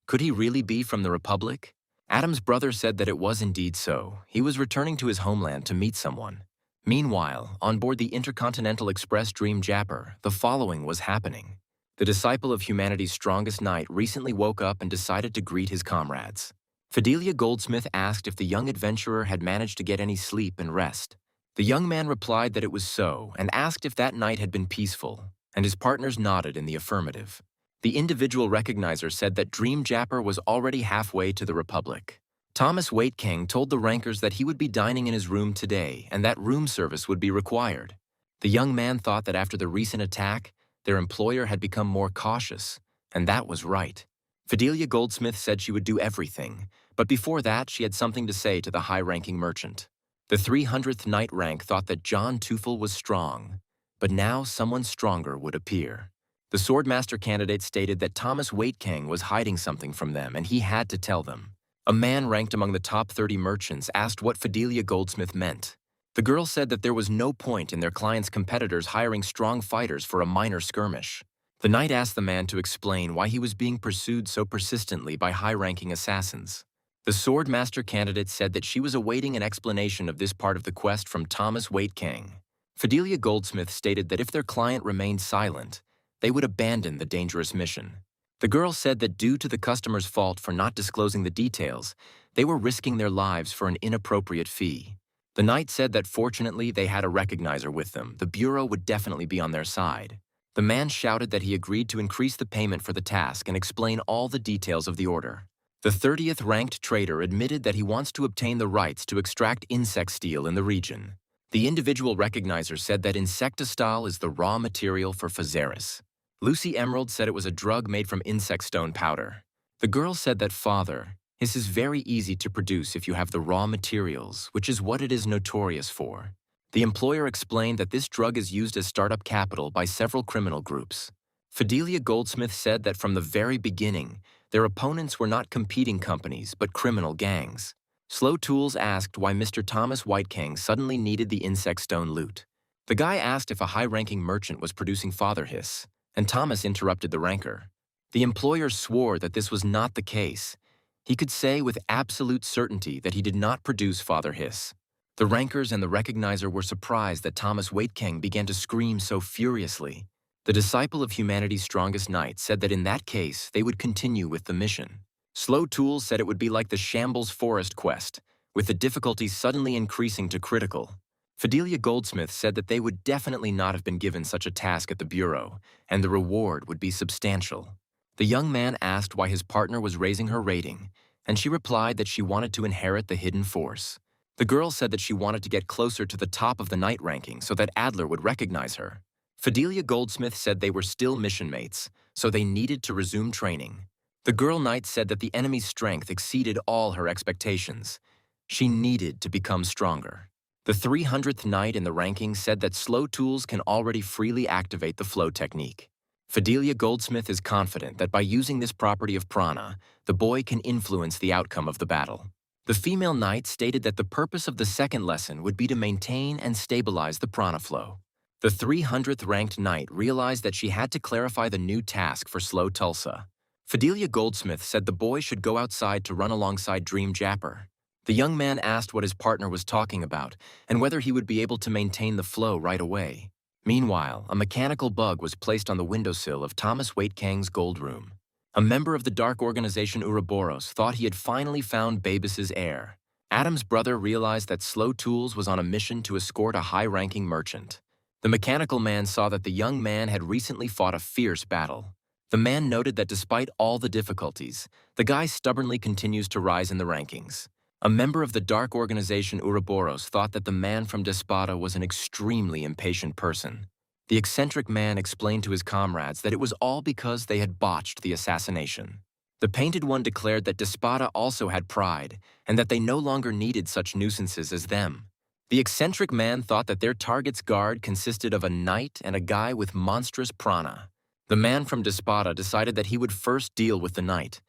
Could he really be from the Republic? Adam's brother said that it was indeed so. He was returning to his homeland to meet someone. Meanwhile, on board the Intercontinental Express Dream Japper, the following was happening. The disciple of humanity's strongest knight recently woke up and decided to greet his comrades. Fidelia Goldsmith asked if the young adventurer had managed to get any sleep and rest. The young man replied that it was so and asked if that night had been peaceful, and his partners nodded in the affirmative. The individual recognizer said that Dream Japper was already halfway to the Republic. Thomas Waitking told the rankers that he would be dining in his room today and that room service would be required. The young man thought that after the recent attack, their employer had become more cautious, and that was right. Fidelia Goldsmith said she would do everything, but before that she had something to say to the high-ranking merchant. The 300th knight rank thought that John Teufel was strong, but now someone stronger would appear. The Swordmaster candidate stated that Thomas Waitking was hiding something from them and he had to tell them. A man ranked among the top 30 merchants asked what Fidelia Goldsmith meant. The girl said that there was no point in their client's competitors hiring strong fighters for a minor skirmish. The knight asked the man to explain why he was being pursued so persistently by high-ranking assassins. The Swordmaster candidate said that she was awaiting an explanation of this part of the quest from Thomas Waitking. Fidelia Goldsmith stated that if their client remained silent, they would abandon the dangerous mission. The girl said that due to the customer's fault for not disclosing the details, they were risking their lives for an inappropriate fee. The knight said that fortunately they had a recognizer with them. The bureau would definitely be on their side. The man shouted that he agreed to increase the payment for the task and explain all the details of the order. The 30th ranked trader admitted that he wants to obtain the rights to extract insect steel in the region. The individual recognizer said that insectistyle is the raw material for Fazaris. Lucy Emerald said it was a drug made from insect stone powder. The girl said that father, this is very easy to produce if you have the raw materials, which is what it is notorious for. The employer explained that this drug is used as startup capital by several criminal groups. Fidelia Goldsmith said that from the very beginning, their opponents were not competing companies but criminal gangs. Slow Tools asked why Mr. Thomas Waitking suddenly needed the insect stone loot. The guy asked if a high-ranking merchant was producing Father Hiss, and Thomas interrupted the ranker. The employer swore that this was not the case. He could say with absolute certainty that he did not produce Father Hiss. The rankers and the recognizer were surprised that Thomas Waitking began to scream so furiously. The disciple of humanity's strongest knight said that in that case, they would continue with the mission. Slow Tools said it would be like the Shambles Forest quest, with the difficulty suddenly increasing to critical. Fidelia Goldsmith said that they would definitely not have been given such a task at the Bureau, and the reward would be substantial. The young man asked why his partner was raising her rating, and she replied that she wanted to inherit the hidden force. The girl said that she wanted to get closer to the top of the knight ranking so that Adler would recognize her. Fidelia Goldsmith said they were still mission mates, so they needed to resume training. The girl knight said that the enemy's strength exceeded all her expectations. She needed to become stronger. The 300th knight in the ranking said that Slow Tools can already freely activate the flow technique. Fidelia Goldsmith is confident that by using this property of prana, the boy can influence the outcome of the battle. The female knight stated that the purpose of the second lesson would be to maintain and stabilize the prana flow. The 300th ranked knight realized that she had to clarify the new task for Slow Tulsa. Fidelia Goldsmith said the boy should go outside to run alongside Dream Japper. The young man asked what his partner was talking about and whether he would be able to maintain the flow right away. Meanwhile, a mechanical bug was placed on the windowsill of Thomas Waitkang's gold room. A member of the dark organization Ouroboros thought he had finally found Babis's heir. Adam's brother realized that Slow Tools was on a mission to escort a high-ranking merchant. The mechanical man saw that the young man had recently fought a fierce battle. The man noted that despite all the difficulties, the guy stubbornly continues to rise in the rankings. A member of the dark organization Ouroboros thought that the man from Despada was an extremely impatient person. The eccentric man explained to his comrades that it was all because they had botched the assassination. The painted one declared that Despada also had pride and that they no longer needed such nuisances as them. The eccentric man thought that their target's guard consisted of a knight and a guy with monstrous prana. The man from Despada decided that he would first deal with the knight.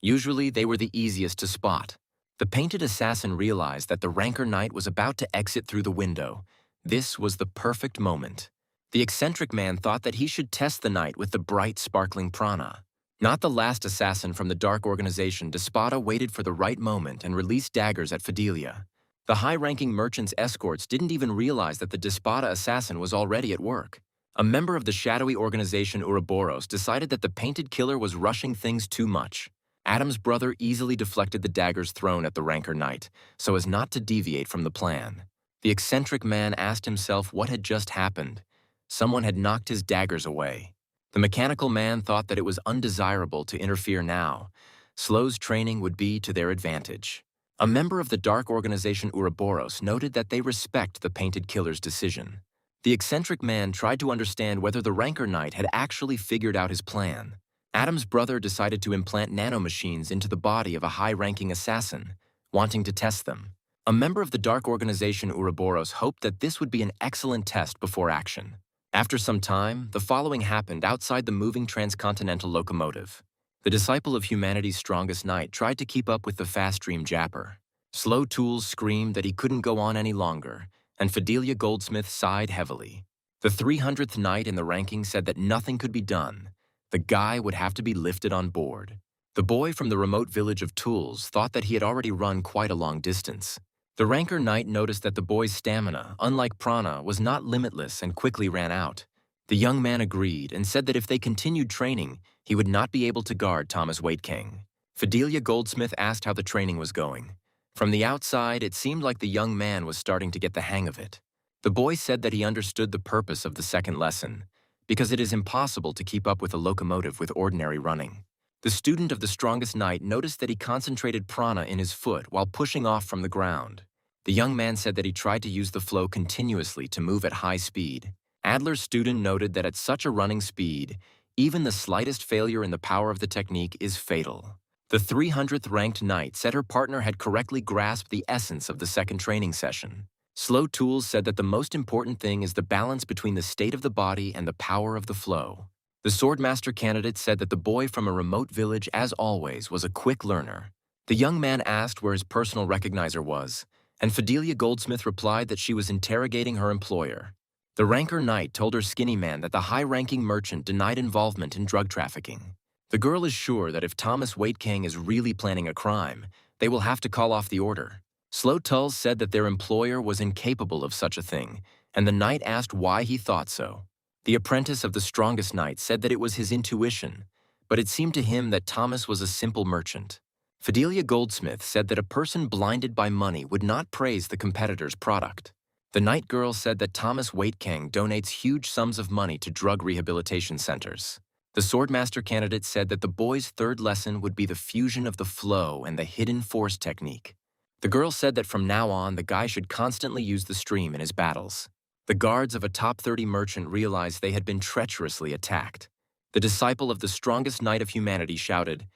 Usually, they were the easiest to spot. The painted assassin realized that the ranker knight was about to exit through the window. This was the perfect moment. The eccentric man thought that he should test the knight with the bright, sparkling prana. Not the last assassin from the dark organization, Despada waited for the right moment and released daggers at Fidelia. The high-ranking merchant's escorts didn't even realize that the Despada assassin was already at work. A member of the shadowy organization Ouroboros decided that the painted killer was rushing things too much. Adam's brother easily deflected the daggers thrown at the ranker knight, so as not to deviate from the plan. The eccentric man asked himself what had just happened. Someone had knocked his daggers away. The mechanical man thought that it was undesirable to interfere now. Slow's training would be to their advantage. A member of the dark organization Ouroboros noted that they respect the painted killer's decision. The eccentric man tried to understand whether the ranker knight had actually figured out his plan. Adam's brother decided to implant nanomachines into the body of a high-ranking assassin, wanting to test them. A member of the dark organization Ouroboros hoped that this would be an excellent test before action. After some time, the following happened outside the moving transcontinental locomotive. The disciple of humanity's strongest knight tried to keep up with the fast Dream Japper. Slow Tools screamed that he couldn't go on any longer, and Fidelia Goldsmith sighed heavily. The 300th knight in the ranking said that nothing could be done. The guy would have to be lifted on board. The boy from the remote village of Tools thought that he had already run quite a long distance. The ranker knight noticed that the boy's stamina, unlike prana, was not limitless and quickly ran out. The young man agreed and said that if they continued training, he would not be able to guard Thomas Waitking. Fidelia Goldsmith asked how the training was going. From the outside, it seemed like the young man was starting to get the hang of it. The boy said that he understood the purpose of the second lesson, because it is impossible to keep up with a locomotive with ordinary running. The student of the strongest knight noticed that he concentrated prana in his foot while pushing off from the ground. The young man said that he tried to use the flow continuously to move at high speed. Adler's student noted that at such a running speed, even the slightest failure in the power of the technique is fatal. The 300th ranked knight said her partner had correctly grasped the essence of the second training session. Slow Tools said that the most important thing is the balance between the state of the body and the power of the flow. The Swordmaster candidate said that the boy from a remote village, as always, was a quick learner. The young man asked where his personal recognizer was, and Fidelia Goldsmith replied that she was interrogating her employer. The ranker knight told her skinny man that the high-ranking merchant denied involvement in drug trafficking. The girl is sure that if Thomas Waitking is really planning a crime, they will have to call off the order. Slow Tulls said that their employer was incapable of such a thing, and the knight asked why he thought so. The apprentice of the strongest knight said that it was his intuition, but it seemed to him that Thomas was a simple merchant. Fidelia Goldsmith said that a person blinded by money would not praise the competitor's product. The night girl said that Thomas Waitkang donates huge sums of money to drug rehabilitation centers. The swordmaster candidate said that the boy's third lesson would be the fusion of the flow and the hidden force technique. The girl said that from now on, the guy should constantly use the stream in his battles. The guards of a top 30 merchant realized they had been treacherously attacked. The disciple of the strongest knight of humanity shouted,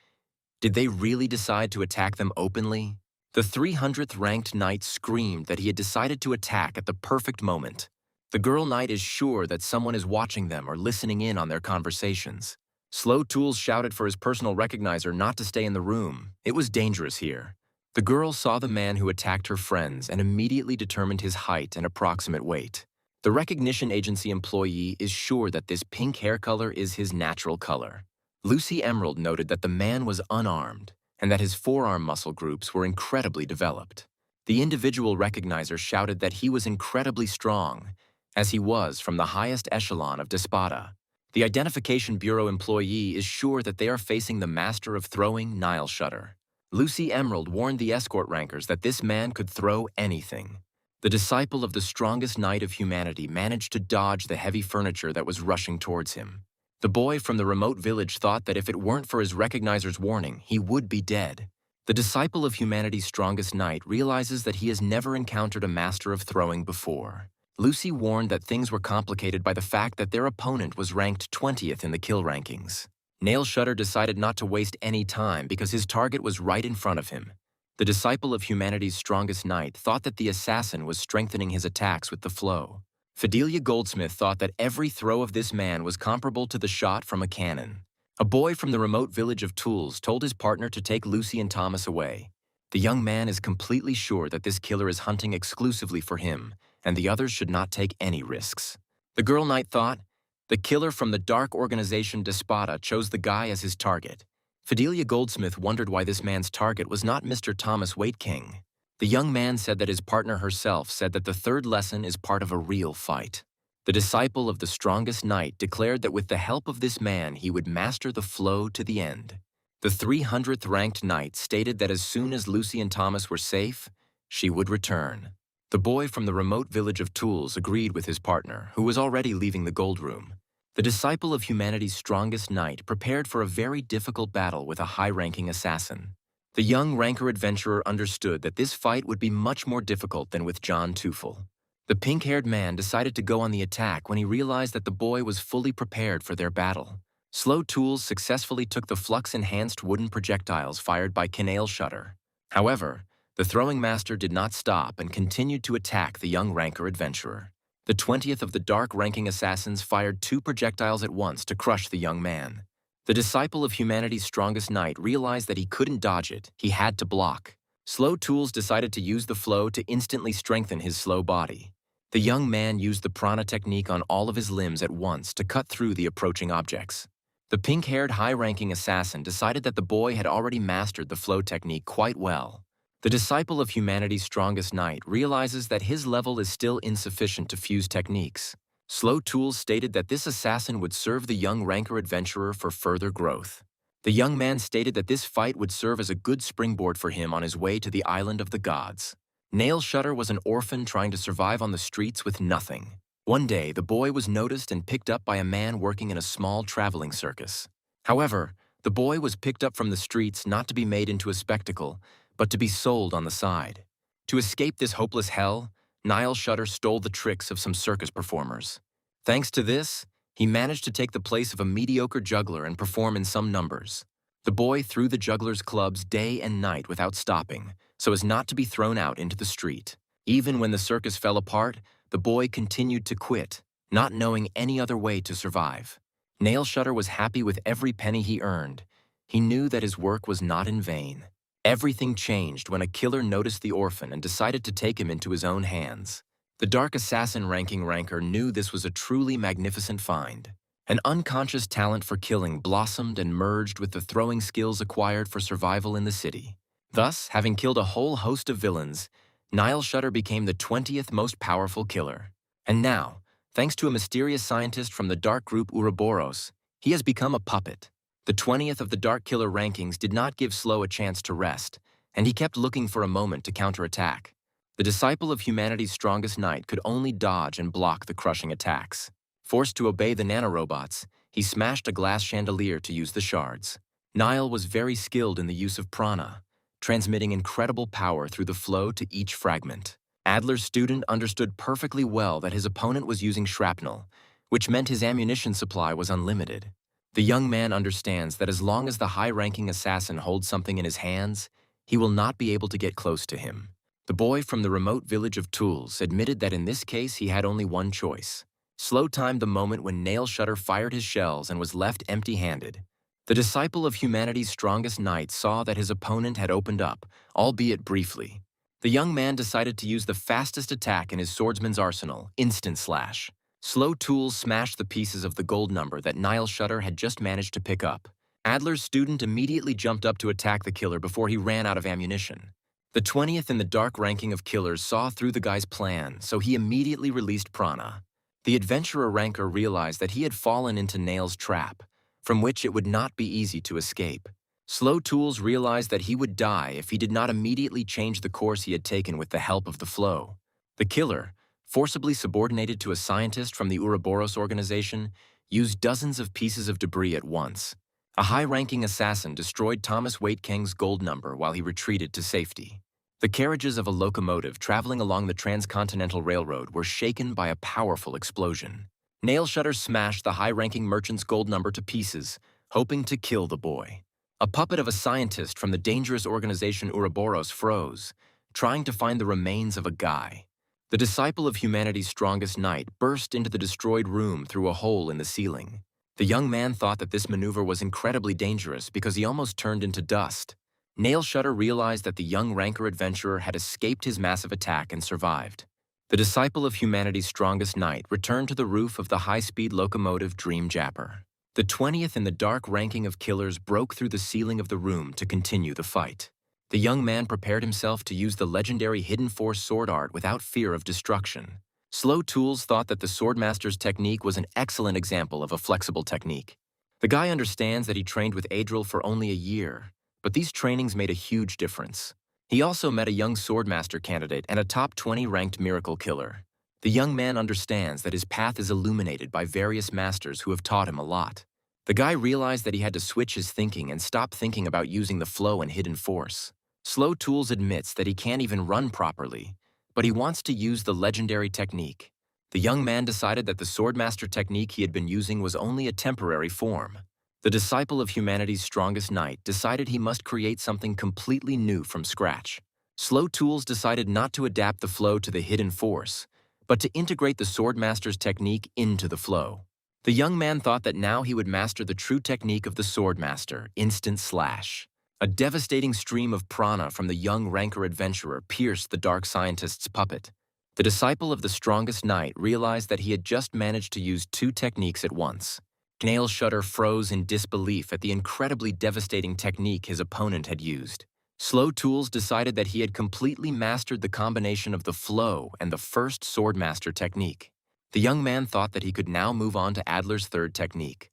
"Did they really decide to attack them openly?" The 300th ranked knight screamed that he had decided to attack at the perfect moment. The girl knight is sure that someone is watching them or listening in on their conversations. Slow Tools shouted for his personal recognizer not to stay in the room. It was dangerous here. The girl saw the man who attacked her friends and immediately determined his height and approximate weight. The recognition agency employee is sure that this pink hair color is his natural color. Lucy Emerald noted that the man was unarmed and that his forearm muscle groups were incredibly developed. The individual recognizer shouted that he was incredibly strong, as he was from the highest echelon of Despada. The Identification Bureau employee is sure that they are facing the master of throwing, Nile Shutter. Lucy Emerald warned the escort rankers that this man could throw anything. The disciple of the strongest knight of humanity managed to dodge the heavy furniture that was rushing towards him. The boy from the remote village thought that if it weren't for his recognizer's warning, he would be dead. The disciple of humanity's strongest knight realizes that he has never encountered a master of throwing before. Lucy warned that things were complicated by the fact that their opponent was ranked 20th in the kill rankings. Nail Shutter decided not to waste any time because his target was right in front of him. The disciple of humanity's strongest knight thought that the assassin was strengthening his attacks with the flow. Fidelia Goldsmith thought that every throw of this man was comparable to the shot from a cannon. A boy from the remote village of Tools told his partner to take Lucy and Thomas away. The young man is completely sure that this killer is hunting exclusively for him, and the others should not take any risks. The girl knight thought, the killer from the dark organization Despada chose the guy as his target. Fidelia Goldsmith wondered why this man's target was not Mr. Thomas Waitking. The young man said that his partner herself said that the third lesson is part of a real fight. The disciple of the strongest knight declared that with the help of this man he would master the flow to the end. The 300th ranked knight stated that as soon as Lucy and Thomas were safe, she would return. The boy from the remote village of Tools agreed with his partner, who was already leaving the gold room. The disciple of humanity's strongest knight prepared for a very difficult battle with a high-ranking assassin. The young ranker adventurer understood that this fight would be much more difficult than with John Teufel. The pink-haired man decided to go on the attack when he realized that the boy was fully prepared for their battle. Slow Tools successfully took the flux-enhanced wooden projectiles fired by Nail Shutter. However, the throwing master did not stop and continued to attack the young ranker adventurer. The 20th of the dark-ranking assassins fired 2 projectiles at once to crush the young man. The disciple of humanity's strongest knight realized that he couldn't dodge it, he had to block. Slow Tools decided to use the flow to instantly strengthen his slow body. The young man used the prana technique on all of his limbs at once to cut through the approaching objects. The pink-haired high-ranking assassin decided that the boy had already mastered the flow technique quite well. The disciple of humanity's strongest knight realizes that his level is still insufficient to fuse techniques. Slow Tools stated that this assassin would serve the young ranker adventurer for further growth. The young man stated that this fight would serve as a good springboard for him on his way to the island of the gods. Nail Shutter was an orphan trying to survive on the streets with nothing. One day, the boy was noticed and picked up by a man working in a small traveling circus. However, the boy was picked up from the streets not to be made into a spectacle, but to be sold on the side. To escape this hopeless hell, Nail Shutter stole the tricks of some circus performers. Thanks to this, he managed to take the place of a mediocre juggler and perform in some numbers. The boy threw the juggler's clubs day and night without stopping, so as not to be thrown out into the street. Even when the circus fell apart, the boy continued to quit, not knowing any other way to survive. Nail Shutter was happy with every penny he earned. He knew that his work was not in vain. Everything changed when a killer noticed the orphan and decided to take him into his own hands. The dark assassin ranking ranker knew this was a truly magnificent find. An unconscious talent for killing blossomed and merged with the throwing skills acquired for survival in the city. Thus, having killed a whole host of villains, Nile Shutter became the 20th most powerful killer. And now, thanks to a mysterious scientist from the dark group Ouroboros, he has become a puppet. The 20th of the Dark Killer rankings did not give Slow a chance to rest, and he kept looking for a moment to counterattack. The disciple of humanity's strongest knight could only dodge and block the crushing attacks. Forced to obey the nanorobots, he smashed a glass chandelier to use the shards. Nile was very skilled in the use of prana, transmitting incredible power through the flow to each fragment. Adler's student understood perfectly well that his opponent was using shrapnel, which meant his ammunition supply was unlimited. The young man understands that as long as the high-ranking assassin holds something in his hands, he will not be able to get close to him. The boy from the remote village of Tools admitted that in this case he had only one choice. Slow timed the moment when Nail Shutter fired his shells and was left empty-handed. The disciple of humanity's strongest knight saw that his opponent had opened up, albeit briefly. The young man decided to use the fastest attack in his swordsman's arsenal, Instant Slash. Slow tools smashed the pieces of the gold number that Nile Shutter had just managed to pick up. Adler's student immediately jumped up to attack the killer before he ran out of ammunition. The 20th in the dark ranking of killers saw through the guy's plan, so he immediately released prana. The adventurer ranker realized that he had fallen into Nail's trap, from which it would not be easy to escape. Slow Tools realized that he would die if he did not immediately change the course he had taken with the help of the flow. The killer, forcibly subordinated to a scientist from the Ouroboros organization, used dozens of pieces of debris at once. A high-ranking assassin destroyed Thomas Waitkeng's gold number while he retreated to safety. The carriages of a locomotive traveling along the Transcontinental Railroad were shaken by a powerful explosion. Nail Shutter smashed the high-ranking merchant's gold number to pieces, hoping to kill the boy. A puppet of a scientist from the dangerous organization Ouroboros froze, trying to find the remains of a guy. The disciple of humanity's strongest knight burst into the destroyed room through a hole in the ceiling. The young man thought that this maneuver was incredibly dangerous because he almost turned into dust. Nail Shutter realized that the young ranker adventurer had escaped his massive attack and survived. The disciple of humanity's strongest knight returned to the roof of the high-speed locomotive Dream Japper. The 20th in the dark ranking of killers broke through the ceiling of the room to continue the fight. The young man prepared himself to use the legendary Hidden Force sword art without fear of destruction. Slow Tools thought that the Swordmaster's technique was an excellent example of a flexible technique. The guy understands that he trained with Adler for only a year, but these trainings made a huge difference. He also met a young Swordmaster candidate and a top 20 ranked miracle killer. The young man understands that his path is illuminated by various masters who have taught him a lot. The guy realized that he had to switch his thinking and stop thinking about using the flow and hidden force. Slow Tools admits that he can't even run properly, but he wants to use the legendary technique. The young man decided that the Swordmaster technique he had been using was only a temporary form. The disciple of humanity's strongest knight decided he must create something completely new from scratch. Slow Tools decided not to adapt the flow to the hidden force, but to integrate the Swordmaster's technique into the flow. The young man thought that now he would master the true technique of the Swordmaster, Instant Slash. A devastating stream of prana from the young ranker adventurer pierced the dark scientist's puppet. The disciple of the strongest knight realized that he had just managed to use two techniques at once. Nail Shutter froze in disbelief at the incredibly devastating technique his opponent had used. Slow Tools decided that he had completely mastered the combination of the flow and the first Swordmaster technique. The young man thought that he could now move on to Adler's third technique,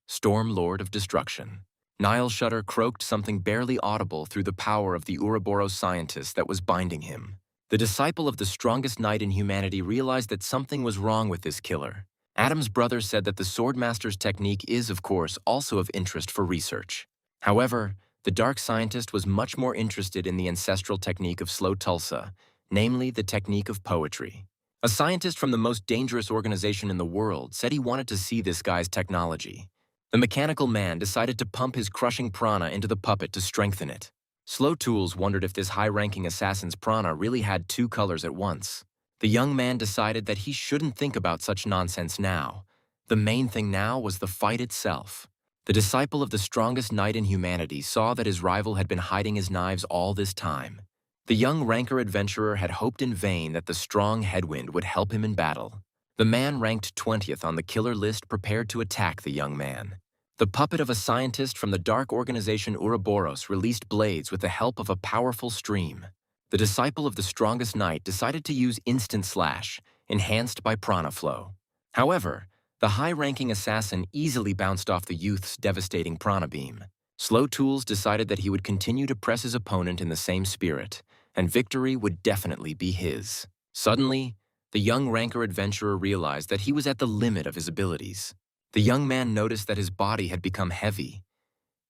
Storm Lord of Destruction. Nile Shutter croaked something barely audible through the power of the Ouroboros scientist that was binding him. The disciple of the strongest knight in humanity realized that something was wrong with this killer. Adam's brother said that the Swordmaster's technique is, of course, also of interest for research. However, the dark scientist was much more interested in the ancestral technique of Slow Tulsa, namely the technique of poetry. A scientist from the most dangerous organization in the world said he wanted to see this guy's technology. The mechanical man decided to pump his crushing prana into the puppet to strengthen it. Slow Tools wondered if this high-ranking assassin's prana really had two colors at once. The young man decided that he shouldn't think about such nonsense now. The main thing now was the fight itself. The disciple of the strongest knight in humanity saw that his rival had been hiding his knives all this time. The young ranker adventurer had hoped in vain that the strong headwind would help him in battle. The man ranked 20th on the killer list prepared to attack the young man. The puppet of a scientist from the dark organization Ouroboros released blades with the help of a powerful stream. The disciple of the strongest knight decided to use instant slash, enhanced by prana flow. However, the high-ranking assassin easily bounced off the youth's devastating prana beam. Slow Tools decided that he would continue to press his opponent in the same spirit, and victory would definitely be his. Suddenly, the young ranker adventurer realized that he was at the limit of his abilities. The young man noticed that his body had become heavy.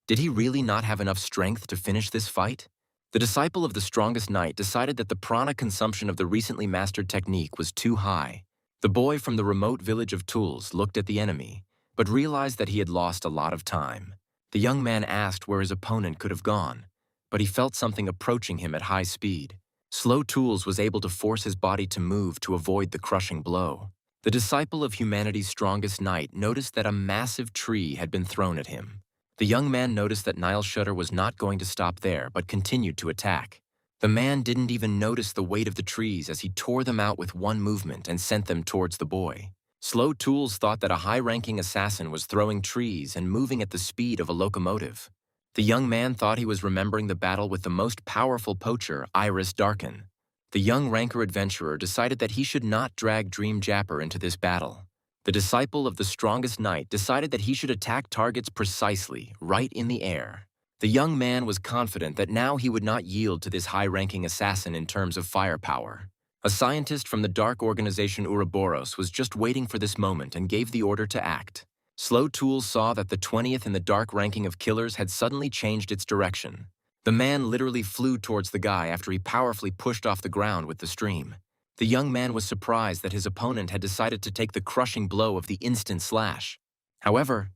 Did he really not have enough strength to finish this fight? The disciple of the strongest knight decided that the prana consumption of the recently mastered technique was too high. The boy from the remote village of Tools looked at the enemy, but realized that he had lost a lot of time. The young man asked where his opponent could have gone, but he felt something approaching him at high speed. Slow Tools was able to force his body to move to avoid the crushing blow. The disciple of humanity's strongest knight noticed that a massive tree had been thrown at him. The young man noticed that Nile Shutter was not going to stop there but continued to attack. The man didn't even notice the weight of the trees as he tore them out with one movement and sent them towards the boy. Slow Tools thought that a high-ranking assassin was throwing trees and moving at the speed of a locomotive. The young man thought he was remembering the battle with the most powerful poacher, Iris Darkin. The young ranker adventurer decided that he should not drag Dream Japper into this battle. The disciple of the strongest knight decided that he should attack targets precisely, right in the air. The young man was confident that now he would not yield to this high-ranking assassin in terms of firepower. A scientist from the dark organization Ouroboros was just waiting for this moment and gave the order to act. Slow Tools saw that the 20th in the dark ranking of killers had suddenly changed its direction. The man literally flew towards the guy after he powerfully pushed off the ground with the stream. The young man was surprised that his opponent had decided to take the crushing blow of the instant slash. However,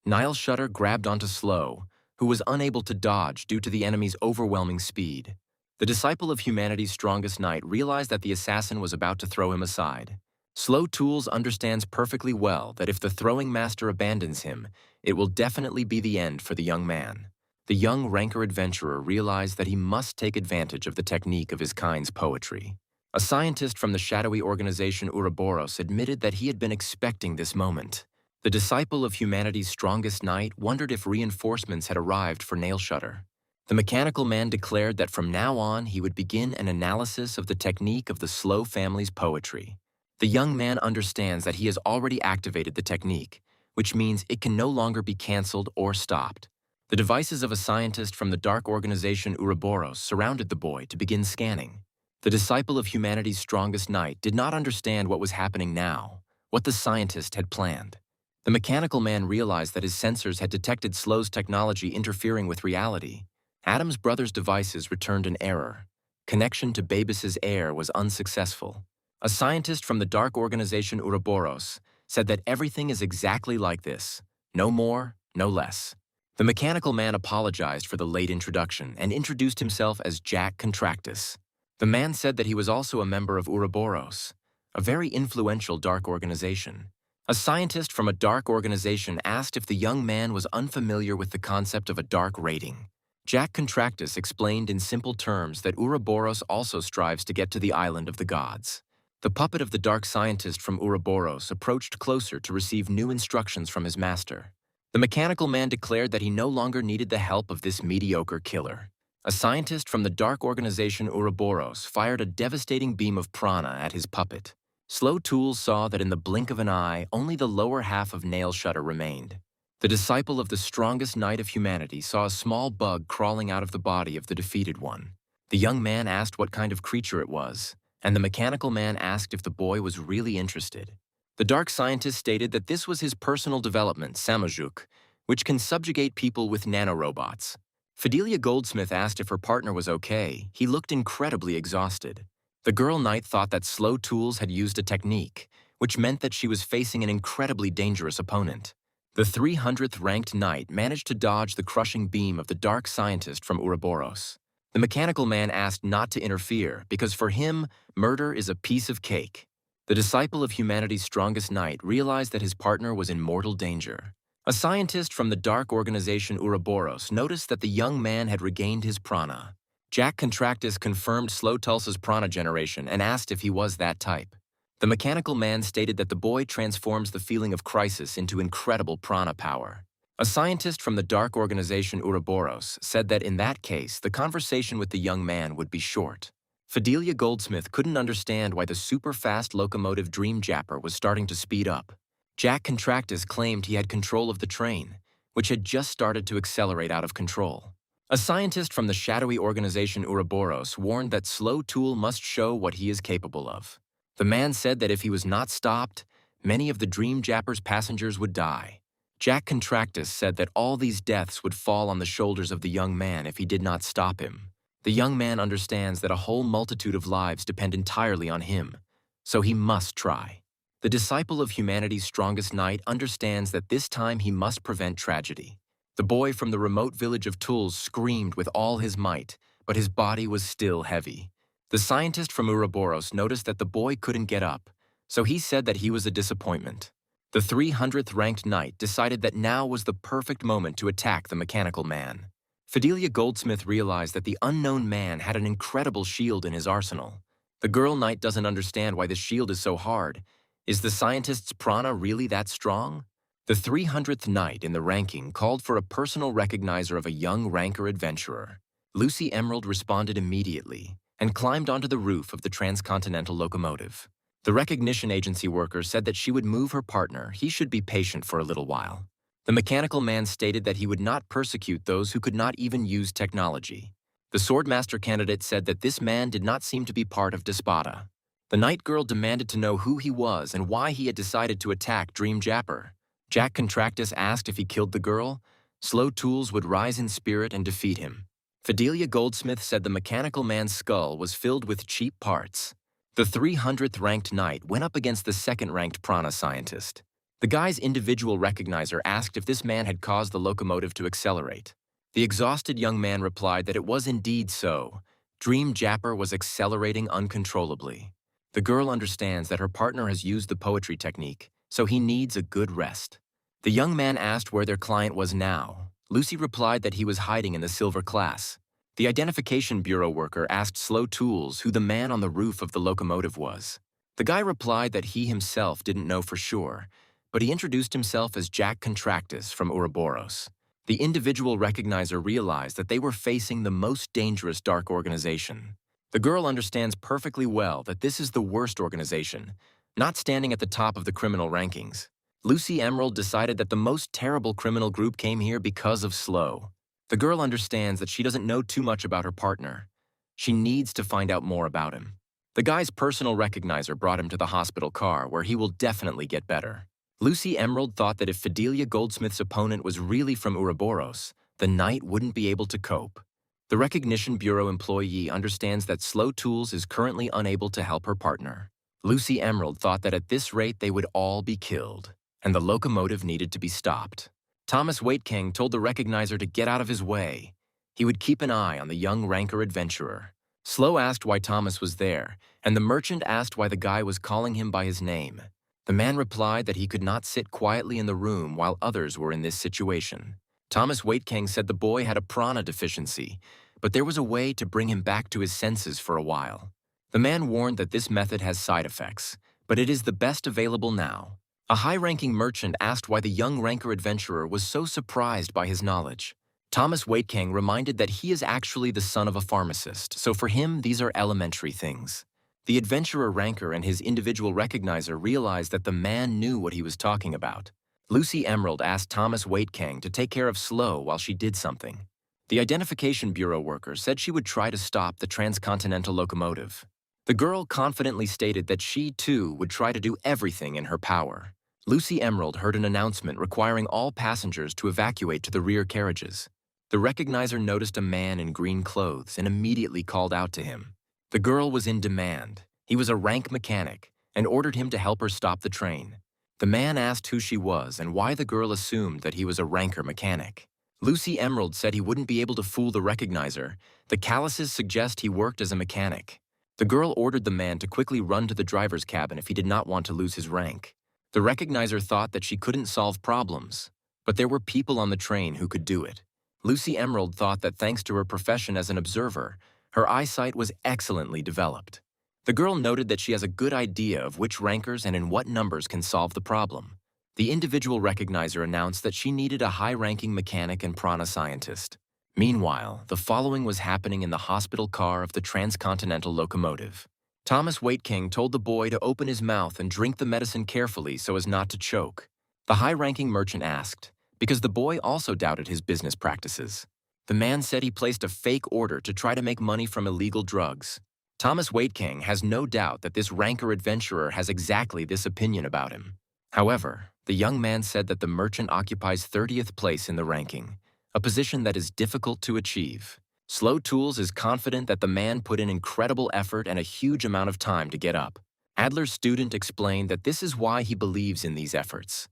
Nile Shutter grabbed onto Slow, who was unable to dodge due to the enemy's overwhelming speed. The disciple of humanity's strongest knight realized that the assassin was about to throw him aside. Slow Tools understands perfectly well that if the throwing master abandons him, it will definitely be the end for the young man. The young ranker adventurer realized that he must take advantage of the technique of his kind's poetry. A scientist from the shadowy organization Ouroboros admitted that he had been expecting this moment. The disciple of humanity's strongest knight wondered if reinforcements had arrived for Nail Shutter. The mechanical man declared that from now on he would begin an analysis of the technique of the Slow family's poetry. The young man understands that he has already activated the technique, which means it can no longer be cancelled or stopped. The devices of a scientist from the dark organization Ouroboros surrounded the boy to begin scanning. The disciple of humanity's strongest knight did not understand what was happening now, what the scientist had planned. The mechanical man realized that his sensors had detected Slow's technology interfering with reality. Adam's brother's devices returned an error. Connection to Babis's heir was unsuccessful. A scientist from the dark organization Ouroboros said that everything is exactly like this, no more, no less. The mechanical man apologized for the late introduction and introduced himself as Jack Contractus. The man said that he was also a member of Ouroboros, a very influential dark organization. A scientist from a dark organization asked if the young man was unfamiliar with the concept of a dark rating. Jack Contractus explained in simple terms that Ouroboros also strives to get to the island of the gods. The puppet of the dark scientist from Ouroboros approached closer to receive new instructions from his master. The mechanical man declared that he no longer needed the help of this mediocre killer. A scientist from the dark organization Ouroboros fired a devastating beam of prana at his puppet. Slow Tools saw that in the blink of an eye, only the lower half of Nail Shutter remained. The disciple of the strongest knight of humanity saw a small bug crawling out of the body of the defeated one. The young man asked what kind of creature it was, and the mechanical man asked if the boy was really interested. The dark scientist stated that this was his personal development, Samajuk, which can subjugate people with nanorobots. Fidelia Goldsmith asked if her partner was okay. He looked incredibly exhausted. The girl knight thought that Slow Tools had used a technique, which meant that she was facing an incredibly dangerous opponent. The 300th ranked knight managed to dodge the crushing beam of the dark scientist from Ouroboros. The mechanical man asked not to interfere because for him, murder is a piece of cake. The disciple of humanity's strongest knight realized that his partner was in mortal danger. A scientist from the dark organization Ouroboros noticed that the young man had regained his prana. Jack Contractus confirmed Slow Tulsa's prana generation and asked if he was that type. The mechanical man stated that the boy transforms the feeling of crisis into incredible prana power. A scientist from the dark organization Ouroboros said that in that case, the conversation with the young man would be short. Fidelia Goldsmith couldn't understand why the super-fast locomotive Dream Japper was starting to speed up. Jack Contractus claimed he had control of the train, which had just started to accelerate out of control. A scientist from the shadowy organization Ouroboros warned that Slow Tool must show what he is capable of. The man said that if he was not stopped, many of the Dream Japper's passengers would die. Jack Contractus said that all these deaths would fall on the shoulders of the young man if he did not stop him. The young man understands that a whole multitude of lives depend entirely on him, so he must try. The disciple of humanity's strongest knight understands that this time he must prevent tragedy. The boy from the remote village of Tulle screamed with all his might, but his body was still heavy. The scientist from Ouroboros noticed that the boy couldn't get up, so he said that he was a disappointment. The 300th ranked knight decided that now was the perfect moment to attack the mechanical man. Fidelia Goldsmith realized that the unknown man had an incredible shield in his arsenal. The girl knight doesn't understand why the shield is so hard. Is the scientist's prana really that strong? The 300th knight in the ranking called for a personal recognizer of a young ranker adventurer. Lucy Emerald responded immediately and climbed onto the roof of the transcontinental locomotive. The recognition agency worker said that she would move her partner. He should be patient for a little while. The mechanical man stated that he would not persecute those who could not even use technology. The swordmaster candidate said that this man did not seem to be part of Despada. The night girl demanded to know who he was and why he had decided to attack Dream Japper. Jack Contractus asked if he killed the girl, Slow Tools would rise in spirit and defeat him. Fidelia Goldsmith said the mechanical man's skull was filled with cheap parts. The 300th ranked knight went up against the second-ranked prana scientist. The guy's individual recognizer asked if this man had caused the locomotive to accelerate. The exhausted young man replied that it was indeed so. Dream Japper was accelerating uncontrollably. The girl understands that her partner has used the poetry technique, so he needs a good rest. The young man asked where their client was now. Lucy replied that he was hiding in the silver class. The identification bureau worker asked Slow Tools who the man on the roof of the locomotive was. The guy replied that he himself didn't know for sure, but he introduced himself as Jack Contractus from Ouroboros. The individual recognizer realized that they were facing the most dangerous dark organization. The girl understands perfectly well that this is the worst organization, not standing at the top of the criminal rankings. Lucy Emerald decided that the most terrible criminal group came here because of Slow. The girl understands that she doesn't know too much about her partner. She needs to find out more about him. The guy's personal recognizer brought him to the hospital car, where he will definitely get better. Lucy Emerald thought that if Fidelia Goldsmith's opponent was really from Ouroboros, the knight wouldn't be able to cope. The Recognition Bureau employee understands that Slow Tools is currently unable to help her partner. Lucy Emerald thought that at this rate they would all be killed, and the locomotive needed to be stopped. Thomas Waitking told the recognizer to get out of his way. He would keep an eye on the young ranker adventurer. Slow asked why Thomas was there, and the merchant asked why the guy was calling him by his name. The man replied that he could not sit quietly in the room while others were in this situation. Thomas Waitking said the boy had a prana deficiency, but there was a way to bring him back to his senses for a while. The man warned that this method has side effects, but it is the best available now. A high-ranking merchant asked why the young ranker adventurer was so surprised by his knowledge. Thomas Waitking reminded that he is actually the son of a pharmacist, so for him these are elementary things. The adventurer ranker and his individual recognizer realized that the man knew what he was talking about. Lucy Emerald asked Thomas Waitking to take care of Slow while she did something. The Identification Bureau worker said she would try to stop the transcontinental locomotive. The girl confidently stated that she, too, would try to do everything in her power. Lucy Emerald heard an announcement requiring all passengers to evacuate to the rear carriages. The recognizer noticed a man in green clothes and immediately called out to him. The girl was in demand. He was a rank mechanic and ordered him to help her stop the train. The man asked who she was and why the girl assumed that he was a ranker mechanic. Lucy Emerald said he wouldn't be able to fool the recognizer. The calluses suggest he worked as a mechanic. The girl ordered the man to quickly run to the driver's cabin if he did not want to lose his rank. The recognizer thought that she couldn't solve problems, but there were people on the train who could do it. Lucy Emerald thought that thanks to her profession as an observer, her eyesight was excellently developed. The girl noted that she has a good idea of which rankers and in what numbers can solve the problem. The individual recognizer announced that she needed a high-ranking mechanic and prana scientist. Meanwhile, the following was happening in the hospital car of the transcontinental locomotive. Thomas Waitking told the boy to open his mouth and drink the medicine carefully so as not to choke. The high-ranking merchant asked, because the boy also doubted his business practices. The man said he placed a fake order to try to make money from illegal drugs. Thomas Waitking has no doubt that this ranker adventurer has exactly this opinion about him. However, the young man said that the merchant occupies 30th place in the ranking, a position that is difficult to achieve. Slow Tools is confident that the man put in incredible effort and a huge amount of time to get up. Adler's student explained that this is why he believes in these efforts,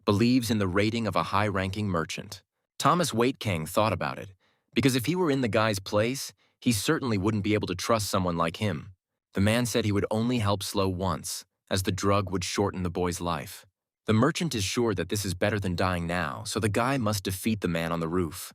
believes in the rating of a high-ranking merchant. Thomas Waitking thought about it, because if he were in the guy's place, he certainly wouldn't be able to trust someone like him. The man said he would only help Slow once, as the drug would shorten the boy's life. The merchant is sure that this is better than dying now, so the guy must defeat the man on the roof.